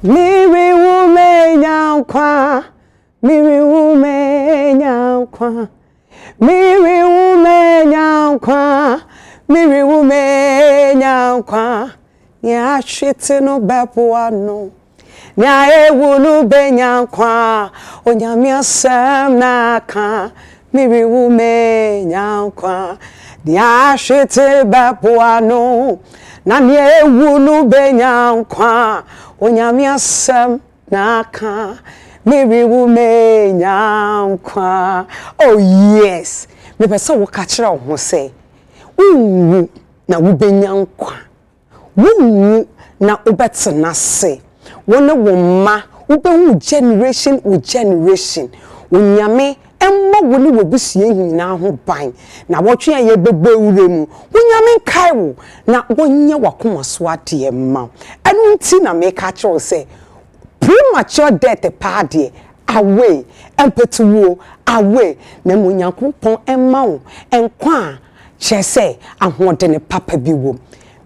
Miri umenya kwa, miri umenya kwa, miri umenya kwa, miri umenya kwa. Nya shite no bepuano, nya ewunu benya kwa, onyamia sem na ka, miri umenya kwa. Nya shite bepuano, na nya ewunu benya kwa. Onyamia sem naka miri umenya kwa. Oh yes, me pesa wo ka kire wo say wu na wo benya kwa, wu na obetena se wona wo ma wo be hu generation with generation onyame emma wo ni wobusie hina ho ban na wotwe ye bebewure mu onyame kai wo na wonye wakoma so ade emma enu nti na me ka kire say premature death party away empetuwo away na munyankopon emma wo enkwa chese ahodene papa bi wo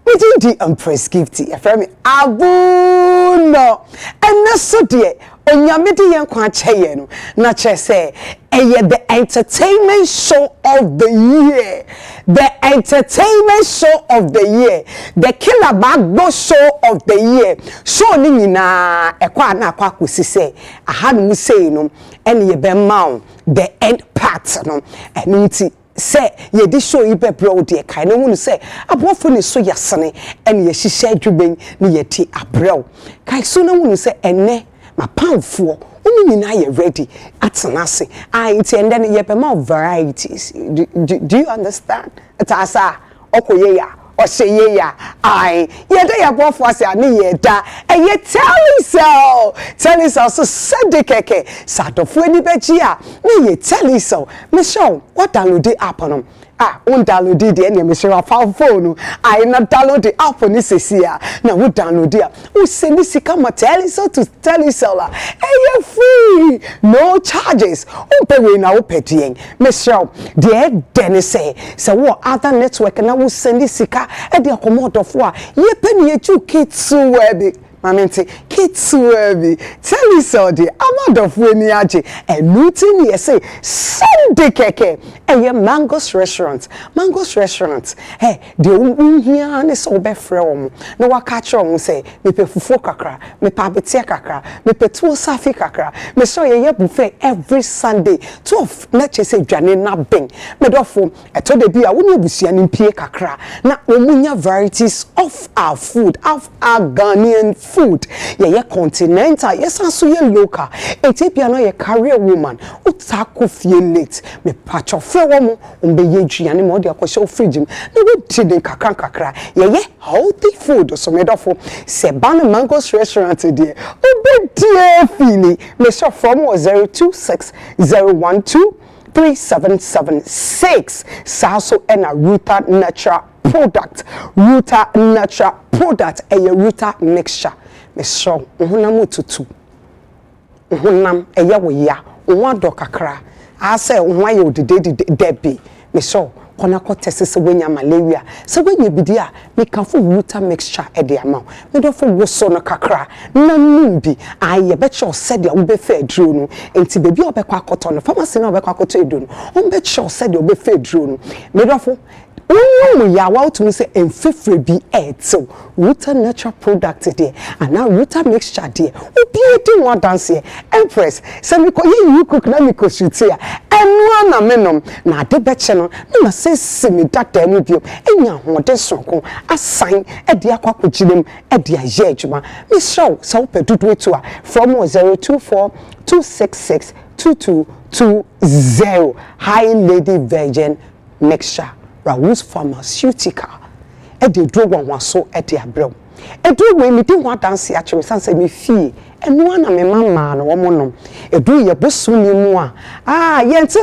within the Empress Gifty after me abuno enne so de onyame de yenkwa cheye no na chese the entertainment show of the year, the entertainment show of the year, the killer bagbo show of the year. Show ni nyina ekwa na akwa kosi se aha no say no ene ye be maw the end part no enu ti say ye di show yi be bro de kai no hunu say abofo ne so yasene ene ye hihye adwuben ne ye ti abrew kai so no hunu say ene ma pamfo unu nyina ye ready atenase nti and then ye be more varieties. Do you understand? Tasa okoye ya oseye ya ye da ya bofo ase ani ye da ye tell so sede keke satofo ni beji a ni ye tell so me show what download the app on on download the any me share phone na download the app ni sesia na wo download ya wo send sika ma tell so to tell so la free no charges pay we na wo pedien me share the den say wo other network na wo send sika e de akomodofo a ye pani ye chu kitsu webi Mamenti, kitsuebi, tell us all the amount of winning aje, and nutin ye say, Sunday keke, and your Mango's restaurant, hey, the here is so be from. No, I catch on say, me pe fufu kakra, me pa betia kakra, me pe two safi kakra, me so ye buffet every Sunday, 12, let's say, Janina Bing, me dofo, I told the beer, I wouldn't be seeing pie kakra, na umunya varieties of our food, of our Ghanaian food. Ye continental, yes, and so ye local. Ethiopia no ye career woman. Utako fie late. Me patch of woman, be ye giani modi akosho fridge. No we didn't kakra. Ye healthy food. So me dofo se ban Mango's restaurant today. Obe dear feely. Me show from 02060123776. Saso and a Ruta natural product. Ruta natural product. A Ruta mixture. Me show uhunam tutu uhunam eya wo ya unwa do kakra a say unwa ye odede debi me show kona ko tese se wenya malaria se wenya bidi a me kafo water mixture e de ama me do fo woso no kakra na numbi aye be cho se de wo be fa aduro no enti bebi obekwa akoto no pharmacy na obekwa akoto edo no on be cho se de wo be fa aduro no me do fo ya want to say enfefre bi eto Ruta natural product there and now Ruta mixture there obi edi one dance here Empress say me ko you cook na me ko shoot here enu na menom na de beche no na say semi data mu bio enya hode sonko asan e de akwakogyinem e de aye adwuma me show so pedudu etu a from 024266220 high lady virgin mixture Raoul's pharmaceutical. De drug one was so at the abroad. A drug when me didn't want to answer actually, say me fee, and no one a man or woman. A do your boss soon more. Yes,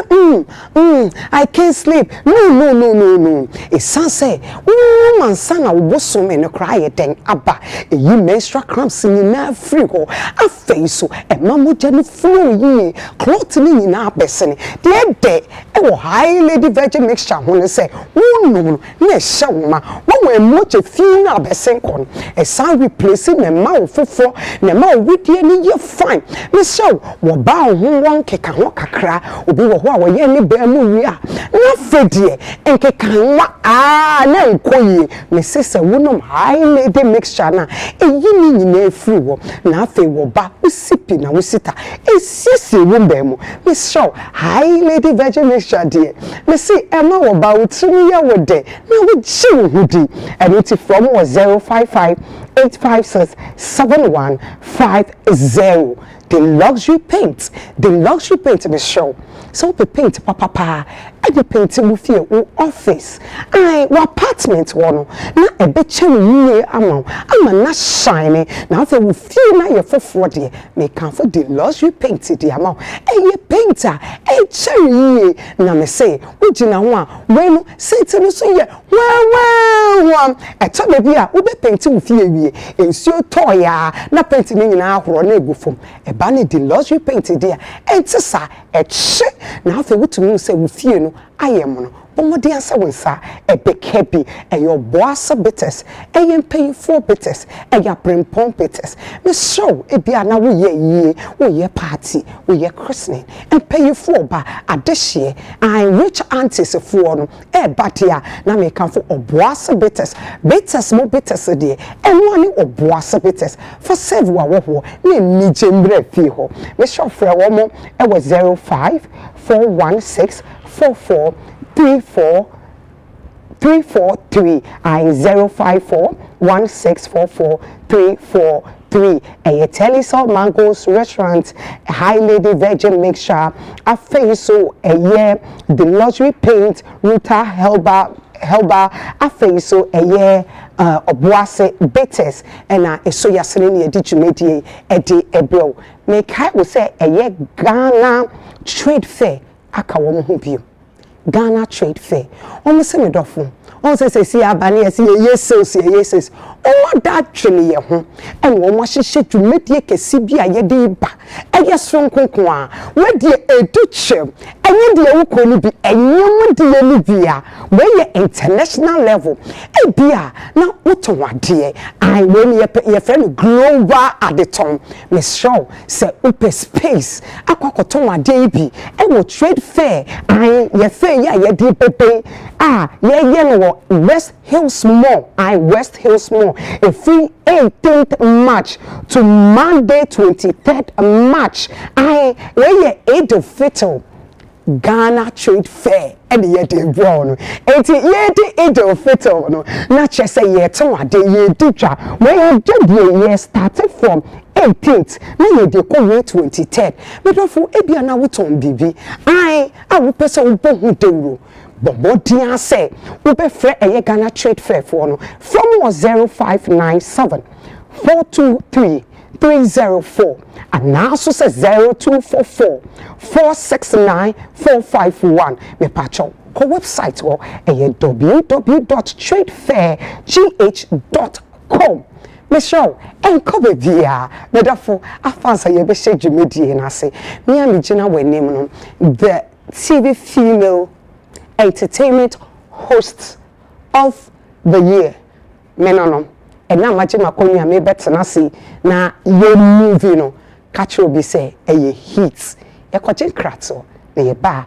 I can't sleep. No. A son say, woman, son, I was so many cry then abba. You menstrual cramps in your free go. A face so, a mamma jenny flow ye, clothing in our basin. Dead day, e wo high lady virgin mixture ho ne say wo no na hye wo ma wo emoje fi na besenko e san replace me ma wo fofo na ma wo widie ni ye fine me show wo ba ho won keka ho kakra obi wo ho a wo ye ni ba mu wi a na fedie enkeka nwa na nkoyi me sese wo no high lady mixture na eyi ni nyina free wo na afi wo ba usipi na usita esisi wo ba mu me show high lady virgin mixture die me see ema wo ba utumi ye wo de na wo chi hudi and it from 055 856 7150 the luxury paint me show so the paint papa the paint mu fie wo office wo apartment wono na ebeche yiye ama na shine na afa wo fie na ye foforo de me kan for the luxury paint de ama ye painter yiye na me say wo gina ho a we no sente no so ye wa eto de bia wo be paint wo fie wie ensuo toya na paint ni nyina ahoro na egufom eba ne the luxury paint de entisa eche na afa wo tumi say wo fie no ayemono bomodi asa wonsa ebekabi eyo boasa bitters eyen pay for bitters eya prempon bitters me show ebia na wo ye party wo ye christening and pay for ba adehye I rich aunties for no batia na me kan for oboasa bitters mo bitters de enwo ani oboasa bitters for save wa wo na ni jembre fi ho me show frɛ wo mo e was 05 416 44343 054 1644343 Telisol Mango's restaurant high lady virgin mixture a face so the luxury paint Ruta Helba a face so obuase bitters and so yasene ne edi dwumedie edi ebro me kai wo say Ghana trade fair aka wo ho bio Ghana trade fair almost me dofo on say see abane yes yes o da twene ye ho en wo mo hyehye dwumedie kesi bia ye de ba eye sonkonkon a we de educhem enye de wo ko ni bi enye mo de ye ni bia we ye international level e bia na woto wade I we ye friend global at the time me show say open space akokoto wade bi e wo trade fair ye fair ye de pepe ye no West Hills Mall West Hills Mall a free 18th March to Monday 23rd March we Eid al-Fitr Ghana Trade Fair and ye de brown enti ye de Eid al-Fitr no na chese ye ton ade ye ditwa we ye started from 18th na ye de ko 23rd me do fo ebia na woton bibi a wo pese wo bohu dewro Bobodia say, Ube Fre Ghana Trade Fair for no from 0597 423 304 and now so says 0244 469 451 me pacho ko website wo www.tradefairgh.com me show en kobe bia me dafo afansa ye be shege medie na say me am gina we name no the TV female entertainment host of the year menono and na maji makonya me betena see na ye movie no catch obi say e hits e kwaje krato na ye ba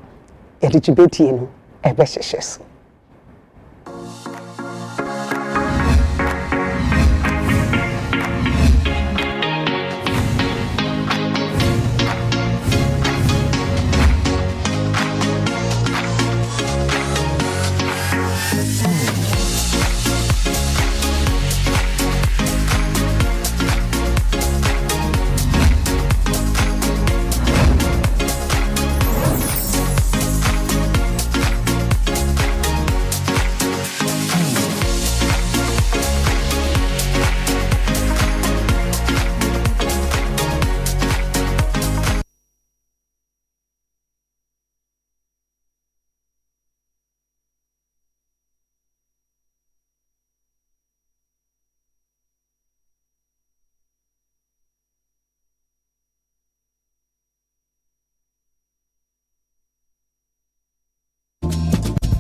e digibeti no e be hyehyes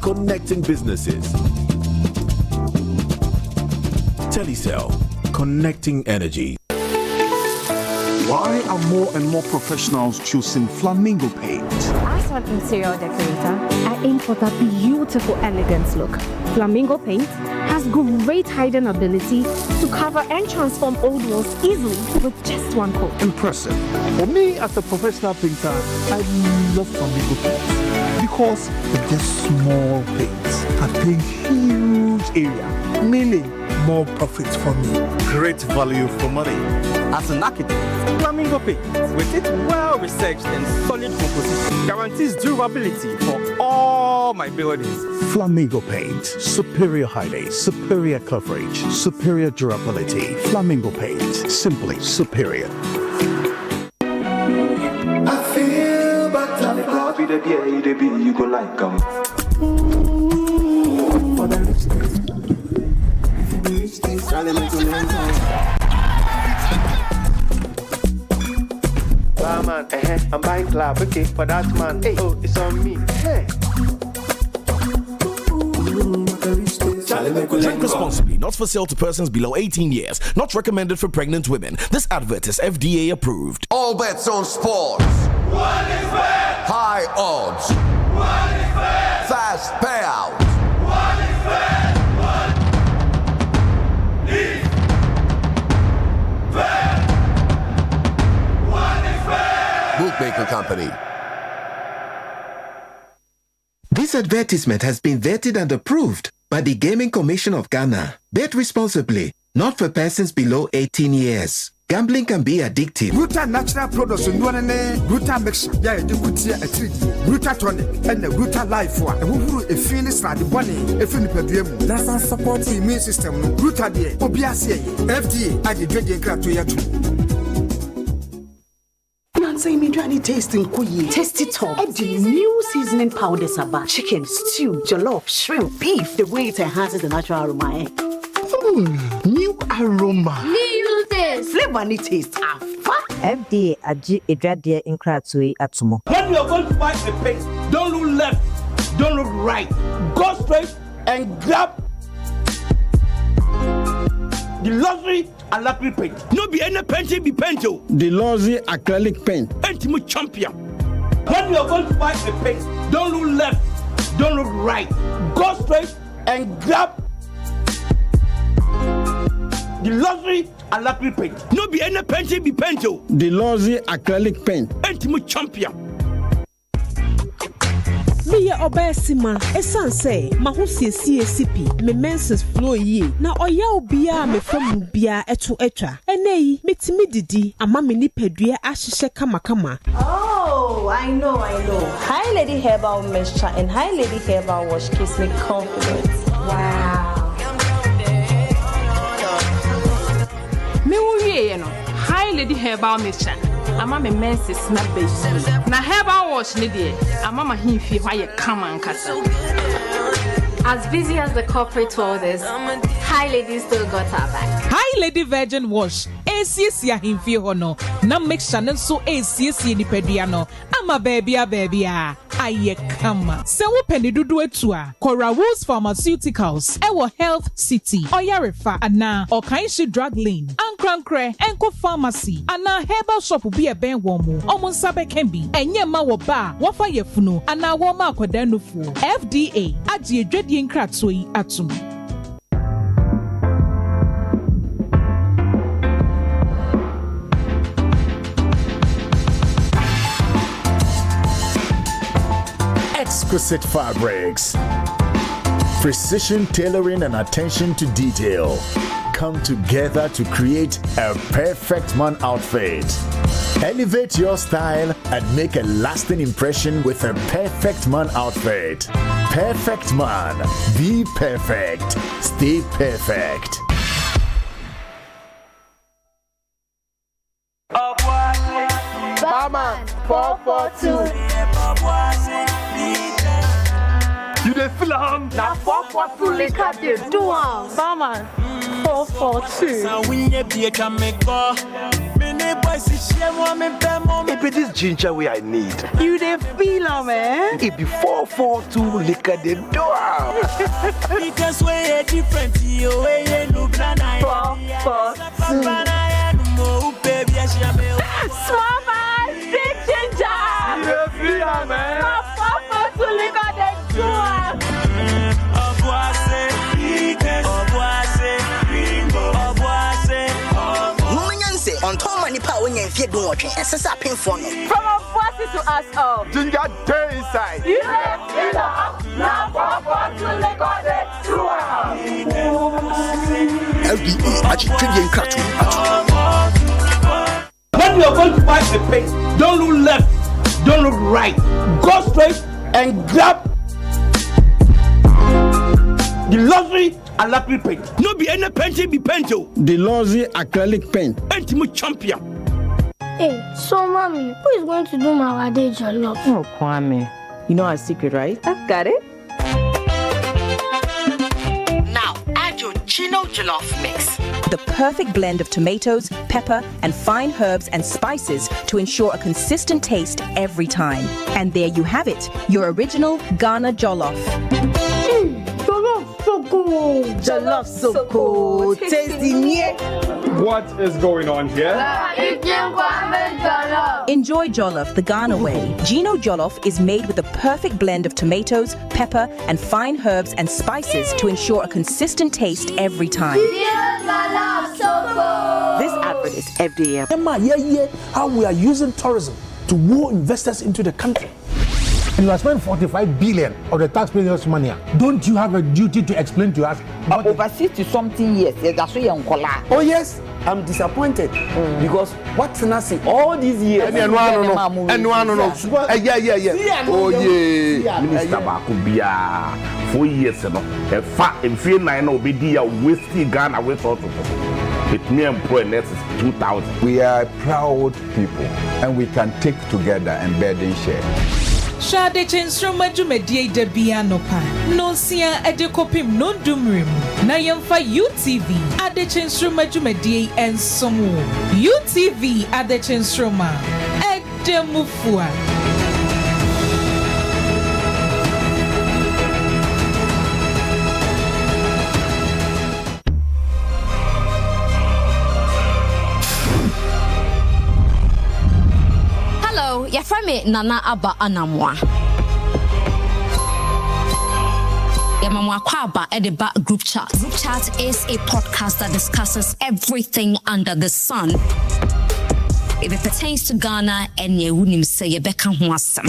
connecting businesses. Telecel, connecting energy. Why are more and more professionals choosing Flamingo paint? As an interior decorator, I aim for that beautiful, elegant look. Flamingo paint has great hiding ability to cover and transform old walls easily with just one coat. Impressive. For me, as a professional painter, I love Flamingo paints because they're small paints that paint huge area, meaning more profits for me. Great value for money. As an architect, Flamingo paint, with its well-researched and solid composition, guarantees durability for all my buildings. Flamingo paint, superior hiding, superior coverage, superior durability. Flamingo paint, simply superior. I feel better. You go like them. Man, I'm buying club, okay, for that man. Hey, oh, it's on me. Hey. Drink responsibly, not for sale to persons below 18 years, not recommended for pregnant women. This advert is FDA approved. All bets on sports. One is fair. High odds. One is fair. Fast payouts. One is fair. One is fair. One is fair. Bookmaker Company. This advertisement has been vetted and approved by the Gaming Commission of Ghana. Bet responsibly, not for persons below 18 years. Gambling can be addictive. Ruta natural products in one Ruta mixture. Yeah, you could see a tree. Ruta tonic and the Ruta life one. Who a Phoenix like the bunny, a Philippian. That's support the immune system. Ruta de Obiasia, FDA, and the drinking crap to you. Say me trying tasting kuyi. Taste it all. Add the new seasoning powders about chicken, stew, jollof, shrimp, beef. The way it enhances the natural aroma. New aroma. New taste. Flavor and taste. FDA agi edrade inkratui atumo. When you are going to buy a paint, don't look left, don't look right. Go straight and grab the luxury acrylic paint. No be any paint, be paint. The luxury acrylic paint. Ultimate champion. When you are going to buy a paint, don't look left, don't look right. Go straight and grab the luxury acrylic paint. No be any paint, be paint. The luxury acrylic paint. Ultimate champion. Me obesima esanse mahusiesie sipi me menses flow yi na oya obia me fam bia eto etwa enei metimi didi ama me nipadua ahihye kama. Oh, I know. High Lady Herbal Mixture and High Lady Herbal Wash gives me confidence. Wow. Me wuye no High Lady Herbal Mixture. Ama me menses na beji na herbal wash ni de ama ma himfie hwa ye kama nkasa. As busy as the corporate world is, High Lady still got her back. High Lady Virgin Wash ACC himfie ho no na mixture ne so ACC ni pedua no ama baby aye kama se wo peni dudu etu a Cora Woods Pharmaceuticals ewo Health City Oyarefa ana Okanshi Drug Lane Ankrankre Enko Pharmacy ana herbal shop bi e ben wo mu omunsabe can be enye ma wo ba wo fa yefunu ana wo ma akoda nufu FDA agi edwadie nkratoi atum. Exquisite fabrics, precision tailoring and attention to detail come together to create a perfect man outfit. Elevate your style and make a lasting impression with a perfect man outfit. Perfect man, be perfect, stay perfect. Barman 442. You dey feel am? Na 442 liquor dey do am. Barman 442. It be this ginger way I need. You dey feel am, eh? It be 442 liquor the door. Because we're different, you way no plan. Small man, big ginger. You dey feel am, man. To lick on the door. On Tom and Nipa when you fear don't watch and says I pay for no. From our bosses to us all. Ginger day inside. You now papa to lick on the door. FDA Extradition crack. When you are going to buy a paint, don't look left, don't look right. Go straight and grab the luxury acrylic paint. No be any paint, be paint. The luxury acrylic paint. Paint champion. Hey, so mommy, who is going to do my wade jollof? Oh, Kwame. You know our secret, right? I've got it. Now add your Gino Jollof mix. The perfect blend of tomatoes, pepper, and fine herbs and spices to ensure a consistent taste every time. And there you have it, your original Ghana Jollof. Jollof so good. Jollof so good. Tasty near. What is going on here? Enjoy Jollof the Ghana way. Gino Jollof is made with the perfect blend of tomatoes, pepper, and fine herbs and spices to ensure a consistent taste every time. This advert is FDA. How we are using tourism to woo investors into the country. And you are spending 45 billion of the taxpayers' money. Don't you have a duty to explain to us? Over 60-something years, that's why you're Oh yes, I'm disappointed because what's Nasi all these years? Yeah. Oh yeah, Minister Bakubia. 4 years ago, a fact in 9 obedi a wasting Ghana resources. It may employ next 2,000. We are proud people, and we can take together and burden share. Shade Chenstroma Jumedie de Bianopa, non sia edecopim non dumrim, Nayamfa UTV, Ade Chenstroma Jumedie and Somu, UTV Ade Chenstroma, Edemufua. Your friend Nana Abba Anamwa. Yamamwa Kwaba at the back group chat. Group chat is a podcast that discusses everything under the sun. If it pertains to Ghana and you wouldn't say you become awesome.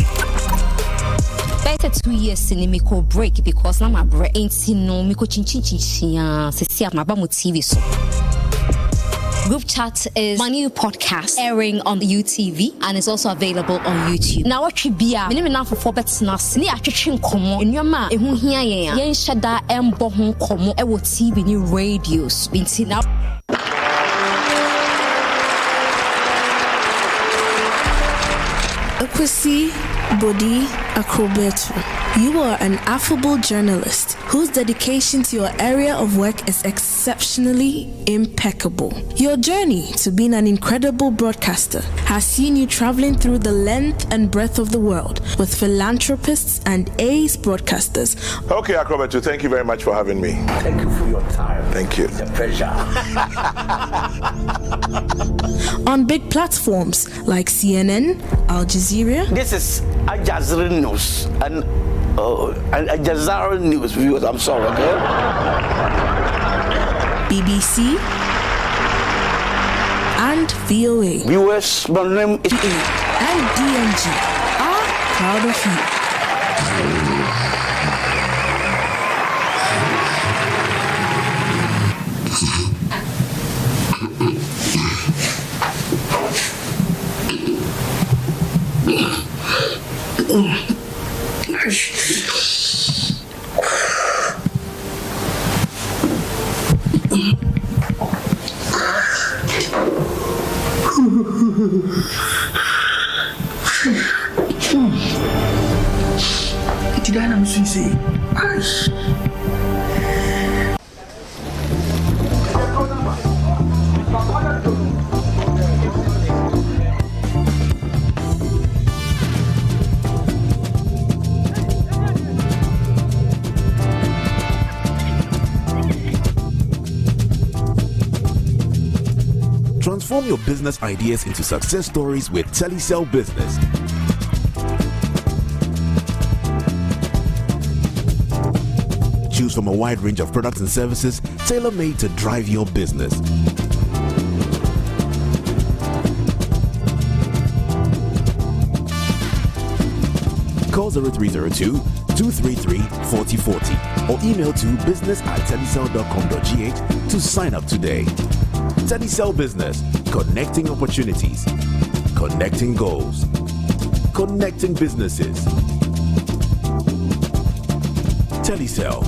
Better 2 years in Miko break because now my brain ain't no Miko Chinchin see my bamu TV so. Group Chat is my new podcast airing on the UTV and is also available on YouTube. Now what you be me na for bets na ni atwetwe nkomo enwama ehu hia yen shada embo ho nkomo e wo TV ni radios binti now Akwesi Bodi Akrobetu. You are an affable journalist whose dedication to your area of work is exceptionally impeccable. Your journey to being an incredible broadcaster has seen you traveling through the length and breadth of the world with philanthropists and ace broadcasters. Okay, Akrobetu, thank you very much for having me. Thank you for your time. Thank you. It's a pleasure. On big platforms like CNN, Al Jazeera. This is Al Jazeera News and Al Jazeera News viewers. I'm sorry, okay? BBC and VOA. Viewers, my name is and DMG are proud of you. Tidak ada musisi. Transform your business ideas into success stories with Telecel Business. Choose from a wide range of products and services tailor-made to drive your business. Call 0302-233-4040 or email to business@telecel.com.gh to sign up today. Telecel Business, connecting opportunities, connecting goals, connecting businesses. Telecel.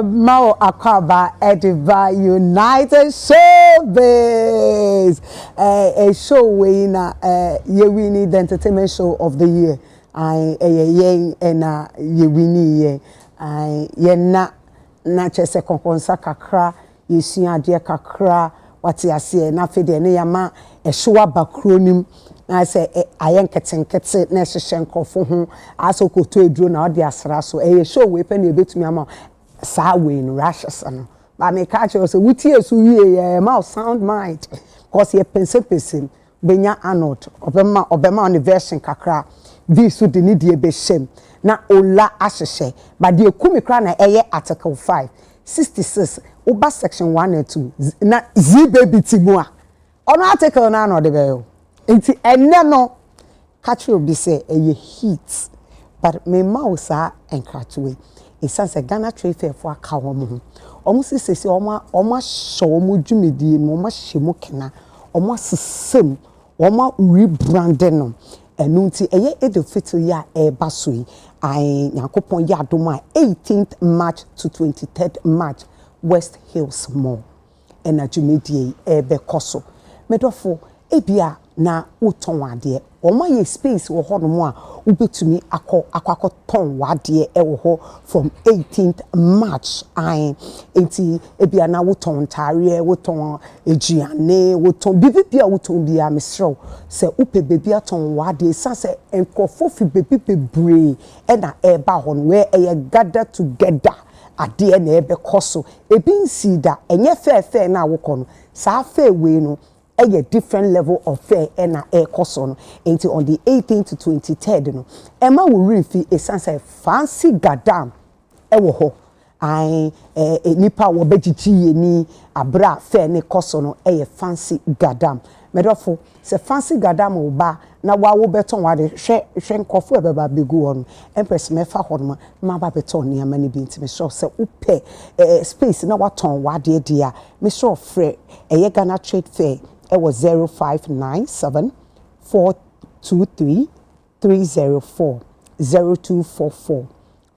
Mao Akaba Ediva United Showbiz. A show we na ye winning the entertainment show of the year. I ye na ye winning ye na chese konkonsa kakra ye sua de kakra wati ase na fede ne yama e show abakronim na say ayen ketenkete na hyehyɛ nkofo ho aso koto eduro na ode asra so ye show we pe na ebetumi ama sa we in rashes no but me catch you so wuti esu wie ma sound mind cause ye pense benya anod obema on the version kakra this so de need ye be shem na ola ahyehye but the kumi kra na eye article 5 66 oba section 1 and 2 na z baby timu a ono article na no de be yo enti enne no catch you be say eye heat but me mausa enkratwe isanse Ghana Trade Fair for aka omo omo sisi omo show omo dwumedie no omo hyemu kena omo sesem omo rebranding no enunti eye edofito ya eba so yi ai yakopon ya adoma 18th March to 23rd March West Hills Mall ena dwumedie ebe koso medofo ebia na uton wade omo ye space wo ho no mo a ubetumi akọ ton wade e wo ho from 18th March ai enti ebia na woton tare woton ejiane woton bibia woton bia mesrew se upe bebia ton wade sase enkofo fi bebre e na eba ho no we e gather together ade na ebe koso ebi nsi da enye fe na wokọ no sa fe we no a different level of fare and air cost on until on the 18th to 23rd no Emma will refi a sunset fancy gadam ewo ho I nipa wo bejichi ni abra fare ne cost on a fancy gadam medofo se fancy gadam oba na wa wo beton wa de hwe nkofo e beba begu on Empress mefa hodoma ma ba beton ni amani bi ntime so se upe space na waton wa de dia me so frɛ eye Ghana Trade Fair it was 0597 423 304 0244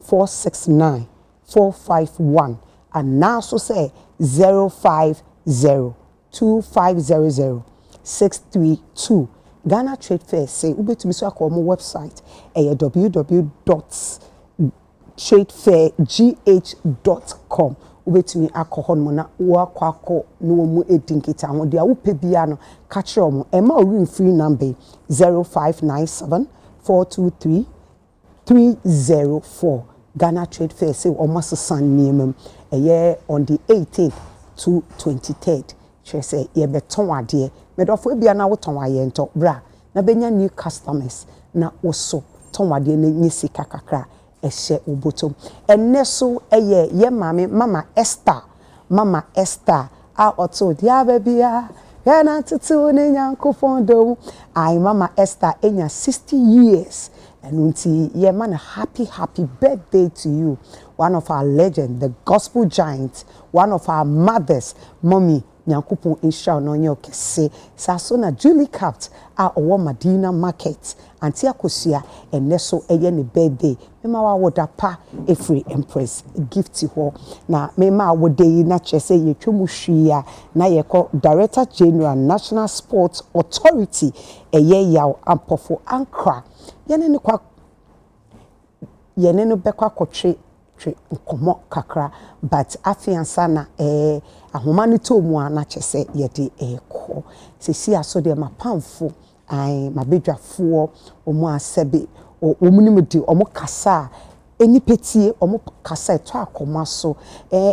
469 451 and now so say 050 2500 632. Ghana Trade Fair say ubetumi so akọ mo website www.tradefairgh.com. Ubetumi akọ hɔ no na wo akọ no mu edinkita ho de a wo pɛ bia no ka kyerɛ mo e ma o ring free number 0597 423 304. Ghana Trade Fair say almost san niemam on the 18th to 23rd. She say ye beton ade me dofo bia na wo ton aye nto bra na benya new customers na woso ton ade na nyi sika kakra ehye obotom enne so ye mama Esther a oto dia babia ya na tutu ne nyankofon do ai mama Esther enya 60 years and unti ye man happy birthday to you, one of our legends, the gospel giant, one of our mothers, mommy nyankopon insha no nye okese saso na Julie Capt a owo Madina market anti akosua enne so eye ne birthday mema wa woda pa efree Empress Gifty ho na mema wode yi na chese ye twemu hwia na ye ko Director General National Sports Authority eye yaw ampofo ankra yene no bekwa kotwe nkomo kakra but afiansa na ahoma ne to mu ana chese yede eko sesi aso de mapamfo ai mabedwafo omo asebe omunimdi omo kasa enipetie omo kasa eto akoma so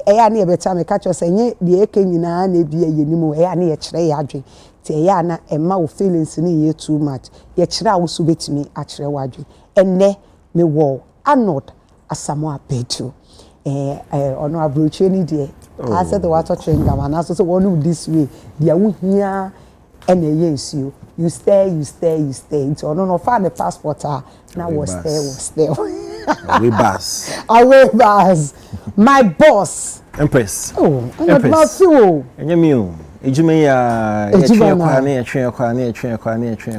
ya na yebeta me ka chose nye de eke nyina na bia yenimu ya na ye kire ya adwe te ya na emma wo feelings ni ye too much ye kire a wo so betimi a kire wa adwe enne me wo Arnold Asamoah Pedro ono abroche ni de I said the water train gama na so one this way dia wo hia ene yensuo you stay into no find the passport na was stay away bus my boss Empress Empress enyemi ejume ya etwen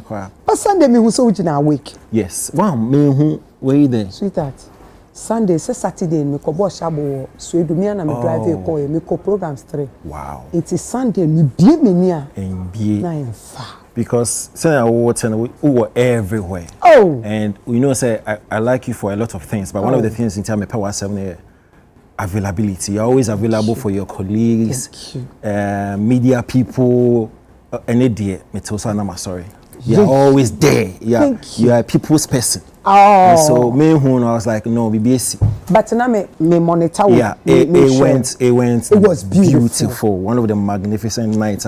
kwa but Sunday me hu so ugina awake yes wow me hu where there sweetheart Sunday say Saturday me ko bo shabo so edumia na me drive ko me ko programs 3 wow it is Sunday me bie me ni a bie na enfa because say I we were everywhere and you know say I like you for a lot of things but one of the things in terms of power 7 availability. You're always available for your colleagues, media people, any day. Sorry. You're always there. You are a people's person. And so me who I was like, no, BBC. But now me monitor. Yeah, it was beautiful. One of the magnificent nights.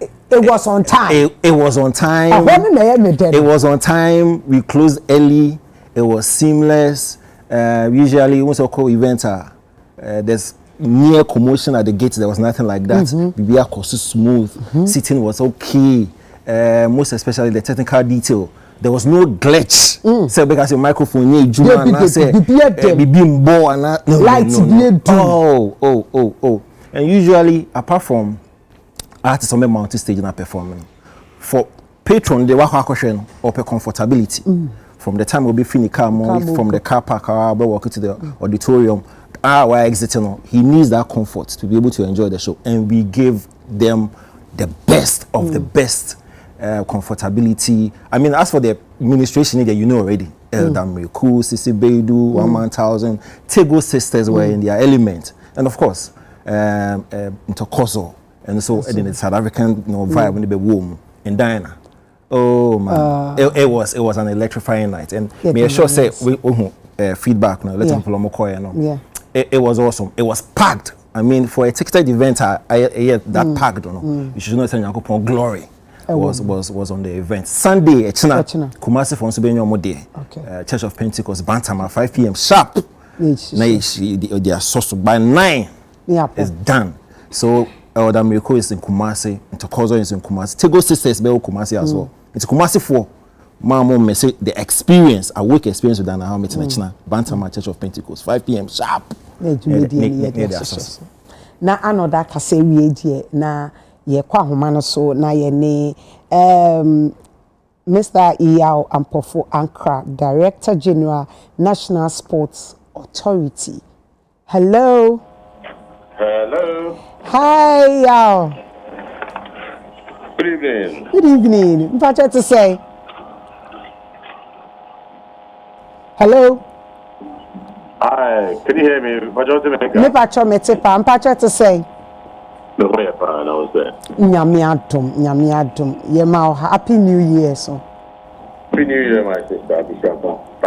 It was on time. It was on time. It was on time. We closed early. It was seamless. Usually, once a co-event, there's near commotion at the gates. There was nothing like that. BBR was so smooth. Sitting was okay. Most especially the technical detail. There was no glitch. So because your microphone, and I say, no. And usually, apart from artists on the mountain stage and performing, for patron, they were question or comfortability. From the time we'll be free car, from the car park, we'll walk to the auditorium. We're exiting. He needs that comfort to be able to enjoy the show, and we gave them the best of the best comfortability. I mean, as for the administration, you know already. Eldamriku, Sisi Beidu, 1,000, Tego sisters were in their element, and of course, Ntokozo, and so in the South African vibe when they be warm in Diana. Oh man, it was an electrifying night, and may I sure say we feedback now. Let's it was awesome. It was packed. I mean, for a ticketed event, that packed. You should not say Yankopon glory was on the event. Sunday, Kumasi from Subenyo Mode, Church of Pentecost, Bantama, 5 p.m. sharp. They are sourced by 9. It's done. So Eldamriku is in Kumasi, Ntokozo is in Kumasi. Tego sisters be Kumasi as well. It's Kumasi 4. Mama may say the experience, a week experience with Anna Hamilton, Bantama Church of Pentecost, 5 p.m. sharp. Na another kase we na ye kwa homano so na ye ne Mr. Iyao Ampofo Ankra, Director General National Sports Authority. Hello. Hello. Hi, Iyao. Good evening. Good evening. Mpacho to say. Hello. Hi, can you hear me? Mpacho metepa. Mpacho to say. No, I was there. Nyame adom. Yema happy new year so. Happy New Year, my sister. By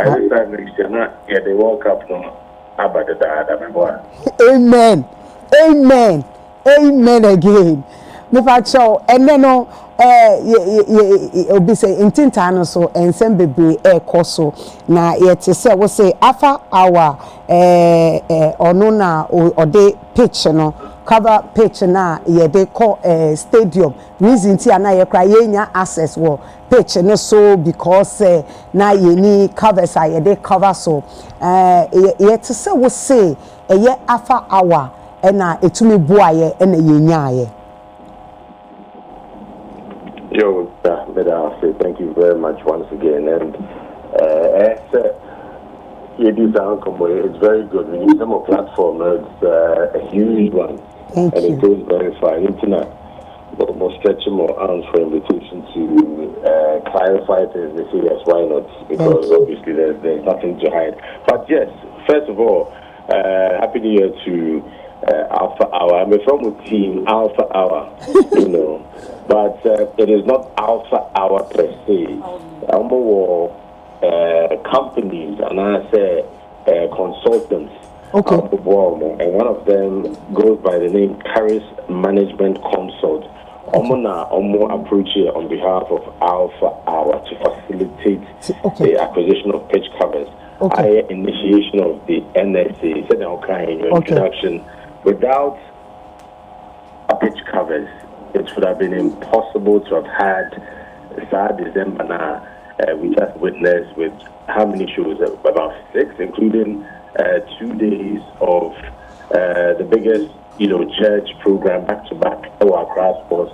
this time next year, the World Cup, no. Amen again. Mpacho ene no obi say intintano so ensem bebre ekoso na yete say we say afa our ono na ode pitch no cover pitch na yede call stadium reason ti ana ye kra yenya access wo pitch no so because na yeni covers a yede cover so yete say we say eye afa our na etumi boaye na yenya aye. Yo, I'll say thank you very much once again. And it's very good. We use them on platform. It's a huge one. Thank and you. It goes very far. Internet, but more stretching more arms for invitation to clarify things. They say yes, why not? Because obviously there's nothing to hide. But yes, first of all, Happy New Year to Alpha Hour. I'm from the team Alpha Hour, you know. But it is not Alpha Hour per se. I'm more companies and I say consultants. Okay. And one of them goes by the name Caris Management Consult. Omo approach here on behalf of Alpha Hour to facilitate the acquisition of pitch covers. Initiation of the NSA. Said in your introduction. Without a pitch covers, it would have been impossible to have had December now. We just witnessed with how many shows? About 6, including 2 days of the biggest, church program back to back. Our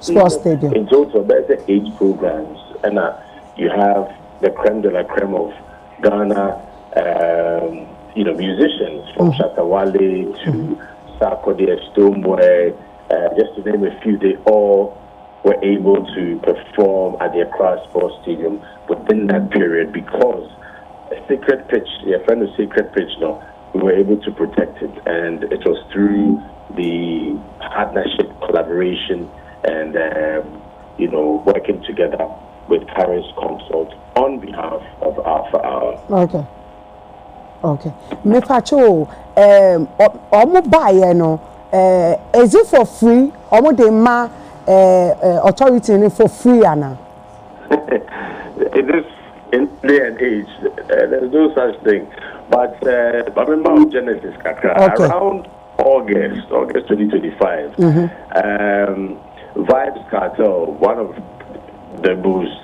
Sports Stadium. In total, there's 8 programs, and you have the creme de la creme of Ghana, musicians from Shatawale to Sarkodie, Stoneboy. Just to name a few, they all were able to perform at the Accra Sports Stadium within that period because a sacred pitch, a friend of sacred pitch, we were able to protect it. And it was through the partnership, collaboration, and, working together with Caris Consult on behalf of Alpha Hour. Okay. Me pacho, omo buy no. Is it for free? Omo de ma authority for free, Anna? In this day and age, there's no such thing. But I remember Genesis around August 2025. Vibes Cartel, one of the most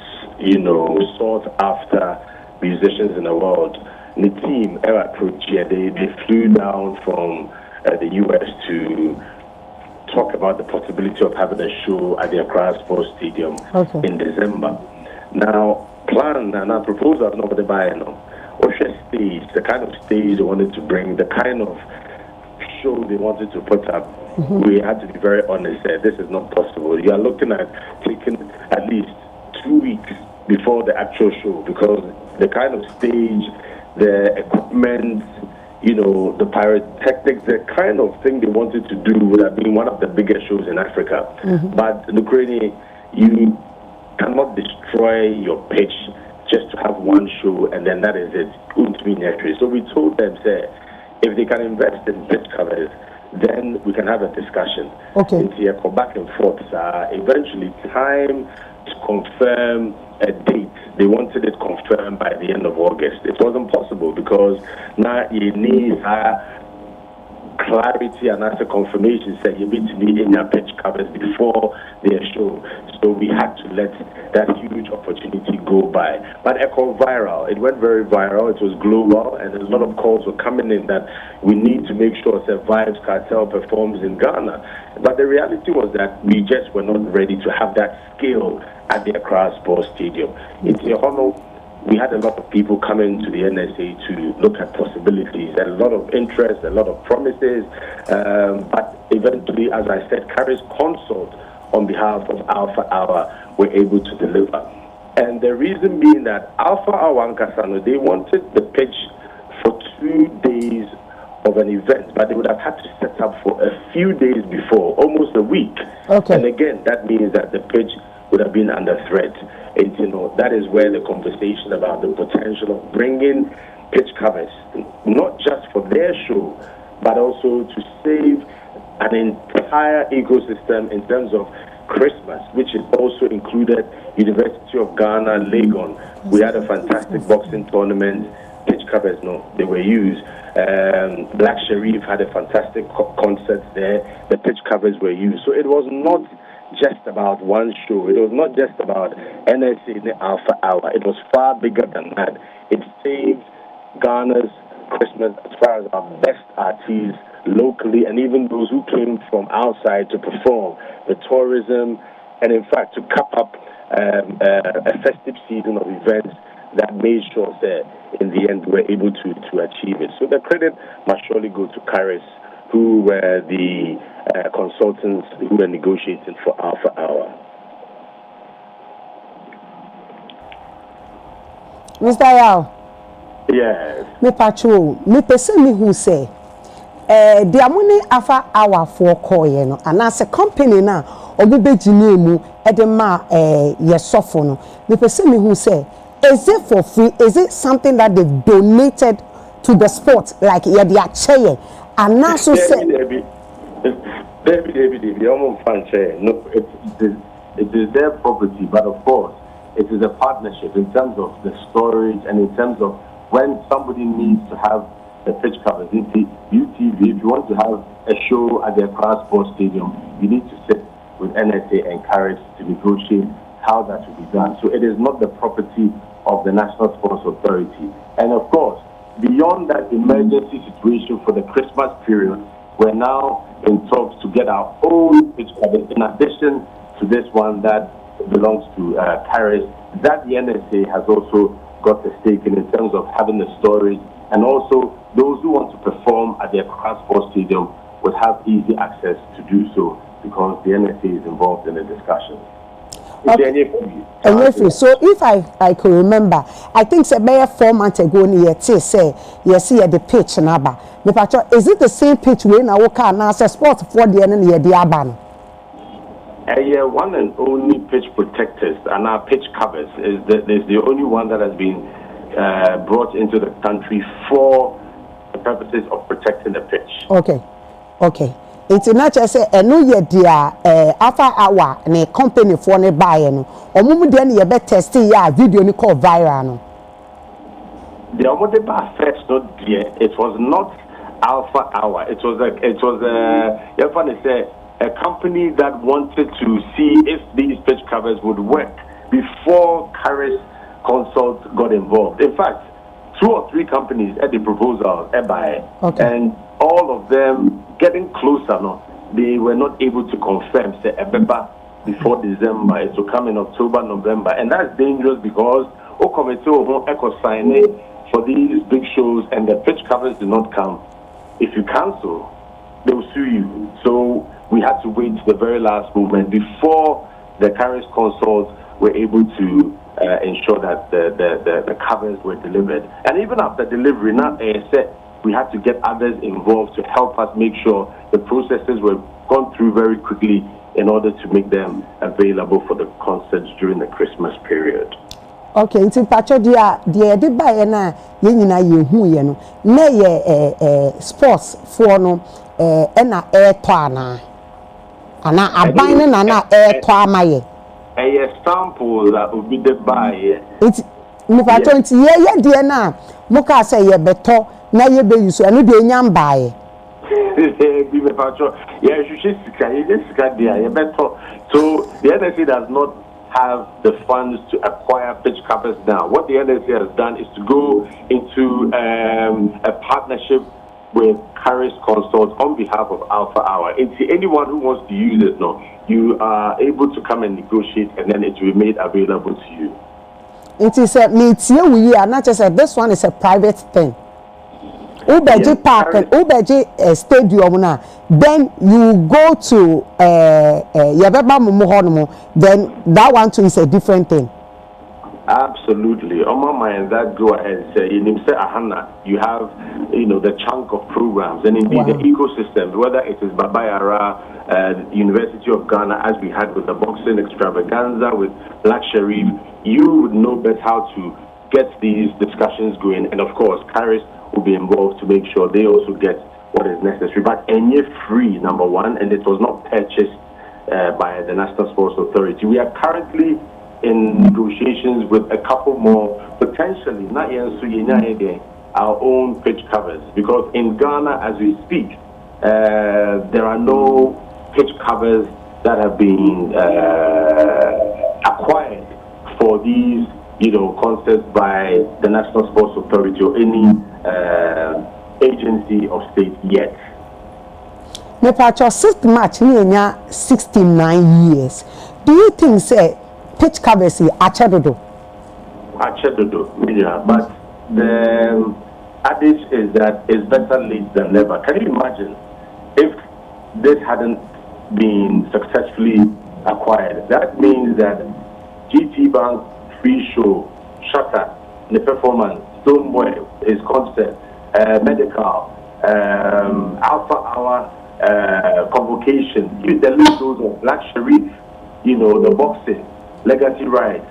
sought after musicians in the world. The team they flew down from the US to talk about the possibility of having a show at the Accra Sports Stadium in December. Now, plan and our proposal is not the buy stage, the kind of stage they wanted to bring, the kind of show they wanted to put up. We had to be very honest. This is not possible. You are looking at taking at least 2 weeks before the actual show because the kind of stage, the equipment, the pyrotechnics, the kind of thing they wanted to do would have been one of the biggest shows in Africa. But Ukraine, you cannot destroy your pitch just to have one show and then that is it. So we told them, if they can invest in pitch covers, then we can have a discussion. Go back and forth. Eventually, time to confirm a date. They wanted it confirmed by the end of August. It wasn't possible because now you need clarity and after confirmation said you need to be in your pitch covers before their show. So we had to let that huge opportunity go by. But it went viral. It went very viral. It was global and a lot of calls were coming in that we need to make sure that Vibes Cartel performs in Ghana. But the reality was that we just were not ready to have that scale at the Accra Sports Stadium. It's a honor. We had a lot of people coming to the NSA to look at possibilities, a lot of interest, a lot of promises. But eventually, as I said, Caris Consult on behalf of Alpha Hour were able to deliver. And the reason being that Alpha Hour and Kasano, they wanted the pitch for 2 days of an event, but they would have had to set up for a few days before, almost a week. Okay. And again, that means that the pitch would have been under threat. And, that is where the conversation about the potential of bringing pitch covers, not just for their show, but also to save an entire ecosystem in terms of Christmas, which is also included University of Ghana, Legon. We had a fantastic boxing tournament. Pitch covers, they were used. Black Sharif had a fantastic concert there. The pitch covers were used. So it was not just about one show. It was not just about NSA in the Alpha Hour. It was far bigger than that. It saved Ghana's Christmas as far as our best artists locally, and even those who came from outside to perform, the tourism, and in fact to cap up a festive season of events that made sure that in the end we were able to achieve it. So the credit must surely go to Caris, who were the consultants who were negotiating for Alpha Hour. Mr. Yao. Yes. Me patrol, me person me who say the amone Alpha Hour for call no, and as a company na obi begini mu e de ma yesofo no. Me person me who say, is it for free? Is it something that they've donated to the sport, like they are chair? And now so say, no, it is their property, but of course, it is a partnership in terms of the storage and in terms of when somebody needs to have the pitch covers. UTV, if you want to have a show at the Accra Sports Stadium, you need to sit with NSA and Caris to negotiate how that will be done. So it is not the property of the National Sports Authority. And of course, beyond that emergency situation for the Christmas period, we're now in talks to get our own pitch covers in addition to this one that belongs to Caris, that the NSA has also got a stake in terms of having the storage, and also those who want to perform at the Accra Sports Stadium would have easy access to do so because the NSA is involved in the discussion. Okay. So if I could remember, I think about 4 months ago, say yes, see the pitch number. Is it the same pitch way now? Now say sports for the end of the aban. One and only pitch protectors and our pitch covers is the only one that has been brought into the country for the purposes of protecting the pitch. Okay. It's not just say no ye dia Alpha Hour ne company for ne buy no. Omumu de ne be test ya video ni call viral no. The Omode ba first not there. It was not Alpha Hour. It was a company that wanted to see if these pitch covers would work before Caris Consult got involved. In fact, 2 or 3 companies had the proposals, and all of them getting closer. No, they were not able to confirm. Say Ebeba before December. It will come in October, November, and that's dangerous because committee will echo sign for these big shows, and the pitch covers do not come. If you cancel, they will sue you. So we had to wait to the very last moment before the Caris Consults were able to ensure that the covers were delivered. And even after delivery, now we had to get others involved to help us make sure the processes were gone through very quickly in order to make them available for the concerts during the Christmas period. Okay, nti pacho dia de bae na ye nyina ye hu ye no na ye sports for no na to ana aban na to amaye sample that will be the buy it me pacho nti ye de na mo ka say ye beto na ye be use anu de nyam bae be me pacho you should sika ye sika dia ye beto. So the NSA does not have the funds to acquire pitch covers now. What the NSA has done is to go into a partnership with Caris Consult on behalf of Alpha Hour. And anyone who wants to use it now, you are able to come and negotiate, and then it will be made available to you. It is a not just this one is a private thing. Ubeji Park and Ubeji Stadium now. Then you go to Yabeba Mumuhonomo, then that one too is a different thing. Absolutely. On my mind, that go ahead say in Ahana, you have the chunk of programs and indeed the ecosystem, whether it is Babayara, University of Ghana, as we had with the boxing extravaganza with Black Sharif, you would know best how to get these discussions going, and of course, Paris will be involved to make sure they also get what is necessary. But any free, number one, and it was not purchased by the National Sports Authority. We are currently in negotiations with a couple more, potentially, not our own pitch covers, because in Ghana, as we speak, there are no pitch covers that have been acquired for these, concerts by the National Sports Authority or any agency of state yet. Me patcho 6th March ni 69 years. Do you think say pitch covers achedodo? Achedodo, yeah, but the adage is that it's better late than never. Can you imagine if this hadn't been successfully acquired? That means that GT Bank Free Show, Shutter, the performance, Stoneboy, his concert, medical, Alpha Hour, convocation, the list goes on, Black Sharif, the boxing, legacy rights.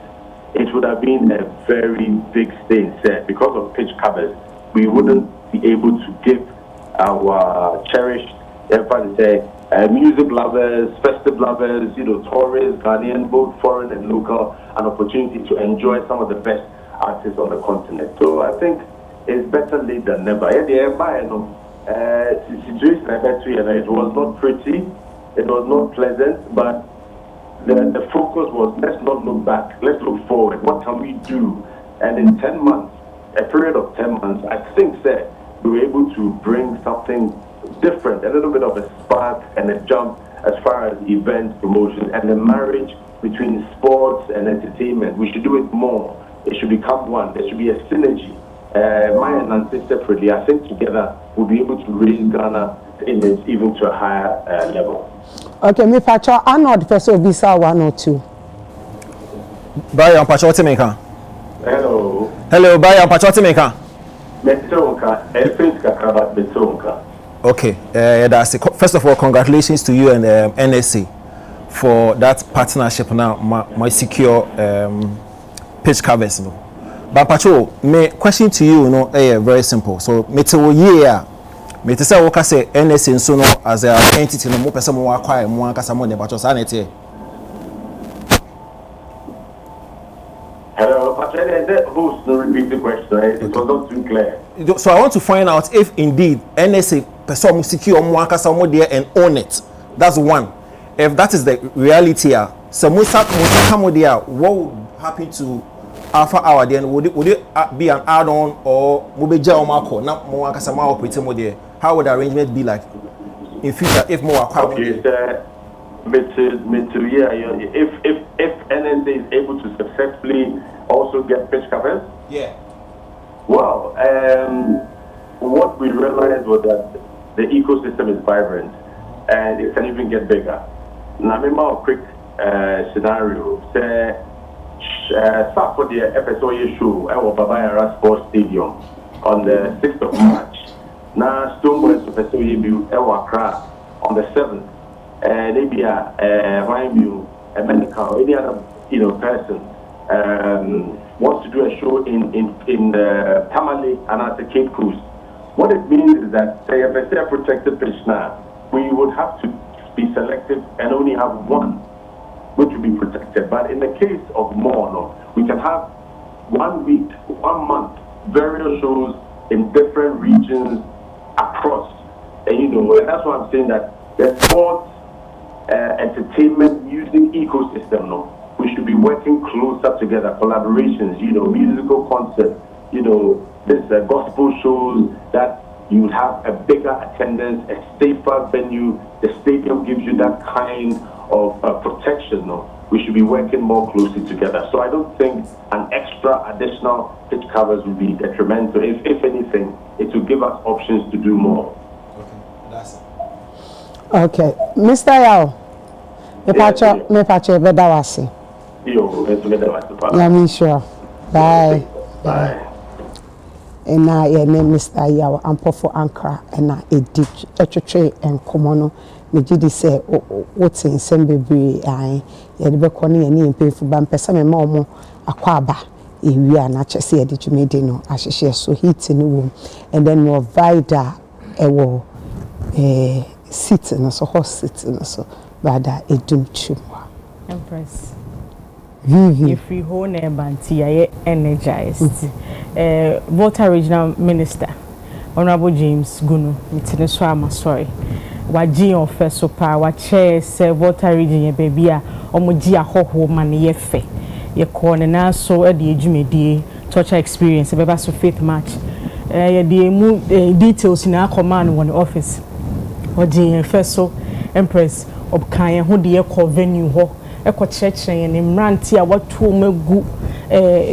It would have been a very big stain set because of pitch covers. We wouldn't be able to give our cherished, music lovers, festive lovers, tourists, Ghanaian, both foreign and local, an opportunity to enjoy some of the best artists on the continent. So I think it's better late than never. It was not pretty, it was not pleasant, but the focus was, let's not look back, let's look forward. What can we do? And in 10 months, a period of 10 months, I think that we were able to bring something different, a little bit of a spark and a jump as far as events, promotion, and the marriage between sports and entertainment. We should do it more. It should become one. There should be a synergy. Mine and Nancy separately, I think together we'll be able to raise Ghana image even to a higher level. Okay, me patcho, I know the person will be 1 or 2. Bye, I'm patcho Timeka. Hello. Hello, bye, I'm patcho Timeka. Okay, that's it. First of all, congratulations to you and NSA for that partnership now, my secure pitch covers. But Pacho, my question to you, very simple. So, me say what say NSA so no as an entity no more person more acquire more kasa more Pacho sanity. Hello, Pacho, host no repeat the question. It was not too clear. So I want to find out if indeed NSA person secure more kasa more there and own it. That's one. If that is the reality, so Musa come there, what would happen to Alpha Hour then? Would it be an add-on or Mubeja or Marco? Not more Kasama operating more there. How would the arrangement be like in future if more okay, if NSA is able to successfully also get pitch covers? Yeah. Well, what we realized was that the ecosystem is vibrant and it can even get bigger. Now, remember a quick scenario. Start for the FSOA show at Babayara Sports Stadium on the 6th of March. Now, Stoneboy FSOA view at Accra on the 7th. Maybe a medical, any other person wants to do a show in Tamale and at the Cape Coast. What it means is that, say, if I say a protected pitch now, we would have to be selective and only have one which will be protected. But in the case of more, we can have 1 week, 1 month, various shows in different regions across. And and that's why I'm saying that the sports, entertainment, music ecosystem, we should be working closer together, collaborations, musical concerts, this gospel shows that you would have a bigger attendance, a safer venue. The stadium gives you that kind of protection. We should be working more closely together. So I don't think an extra additional pitch covers would be detrimental. If anything, it will give us options to do more. Okay, Mr. Yao, me pacho beda wasi. Yo, beda wasi. Yeah, me sure. Bye. Bye. And now your name Mr. Yao, I'm for Ankara, and now a ditch, a tree and Komono. Me did say, what's in some baby, I, you're the Beconi and you pay for bumpers, some more aquaba. If we are not just here, did you made no, as she shares so heat in the room, and then more vida a sitting, so horse sitting, so rather a doom chumwa. Empress. If we hold a banty, I energized. Volta Regional Minister, Honorable James Gunu, Mitineswama, sorry. Waji on first so power, what chair say Volta Region, baby, Omujia Ho man, ye fe. Ye corner now so at the Jimmy torture experience, a baby so faith match. The details in our command one office. Or the first so Empress of Kaya, who the echo venue ho, echo church and Imrantia, what two megu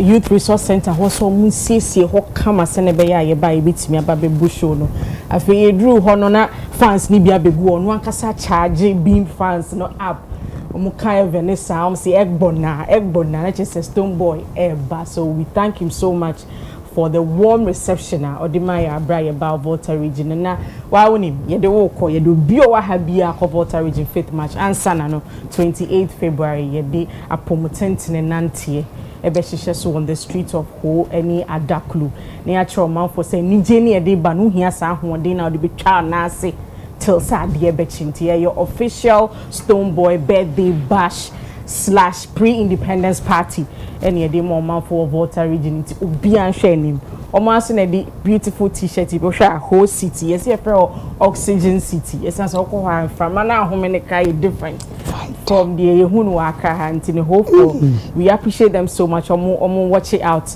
youth resource center, who so Musi, who come as an ebaya, by bits me about bushono. I feel drew honor fans Nibia Begu on one cassa charge beam fans no up. Mukaya Vanessa, I'm say Egbona, just a stone boy, so we thank him so much for the warm reception or the Maya Bray about Volta Region. And now, why won't him? You do walk or you do bio habia of Volta Region faith match and Sanano 28th February, ye day a promotent in Nantie. Ebeshisha so on the street of Ho, any Adaklu. Near Trauma for saying Nijeni a day banu here, one day now to be child nasi. Till sad dear Bechintia, your official Stoneboy birthday bash / pre-independence party. Any day more man for Volta Region into Ubian Shenim. Almost in a beautiful t-shirt, you share a whole city. Yes, you have Oxygen City. Yes, as alcohol from Mana home and different from the Hunwaka and in the hope we appreciate them so much. Watch it out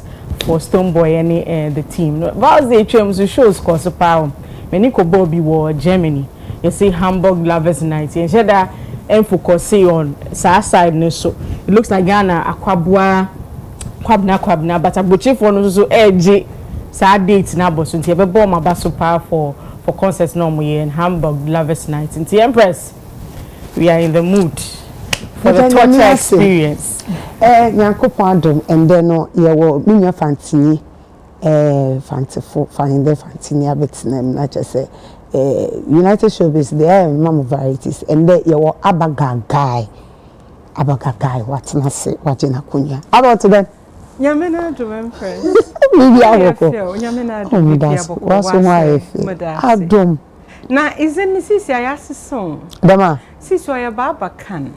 for Stoneboy and the team. While the terms the shows cause a power. Meniko Bobby war Germany. You see Hamburg Lovers Night. You said that focus on south side so it looks like Ghana kwabna but abuchi for no so edge sad date na boso nti be bomb abaso power for concerts no mo in Hamburg Lovers Night. Nti Empress, we are in the mood for the torture experience. Nyankopon adom and then no ye wo minya fantini fantiful find the fantini abetinem na just say United Showbiz, there are many varieties, and there you are abaga guy, what's not say, what in a kunya. About that, Yamina to Empress. Maybe I will go. Yamina to what's my wife. Now, isn't this a song? Dama, sis, why a baba can.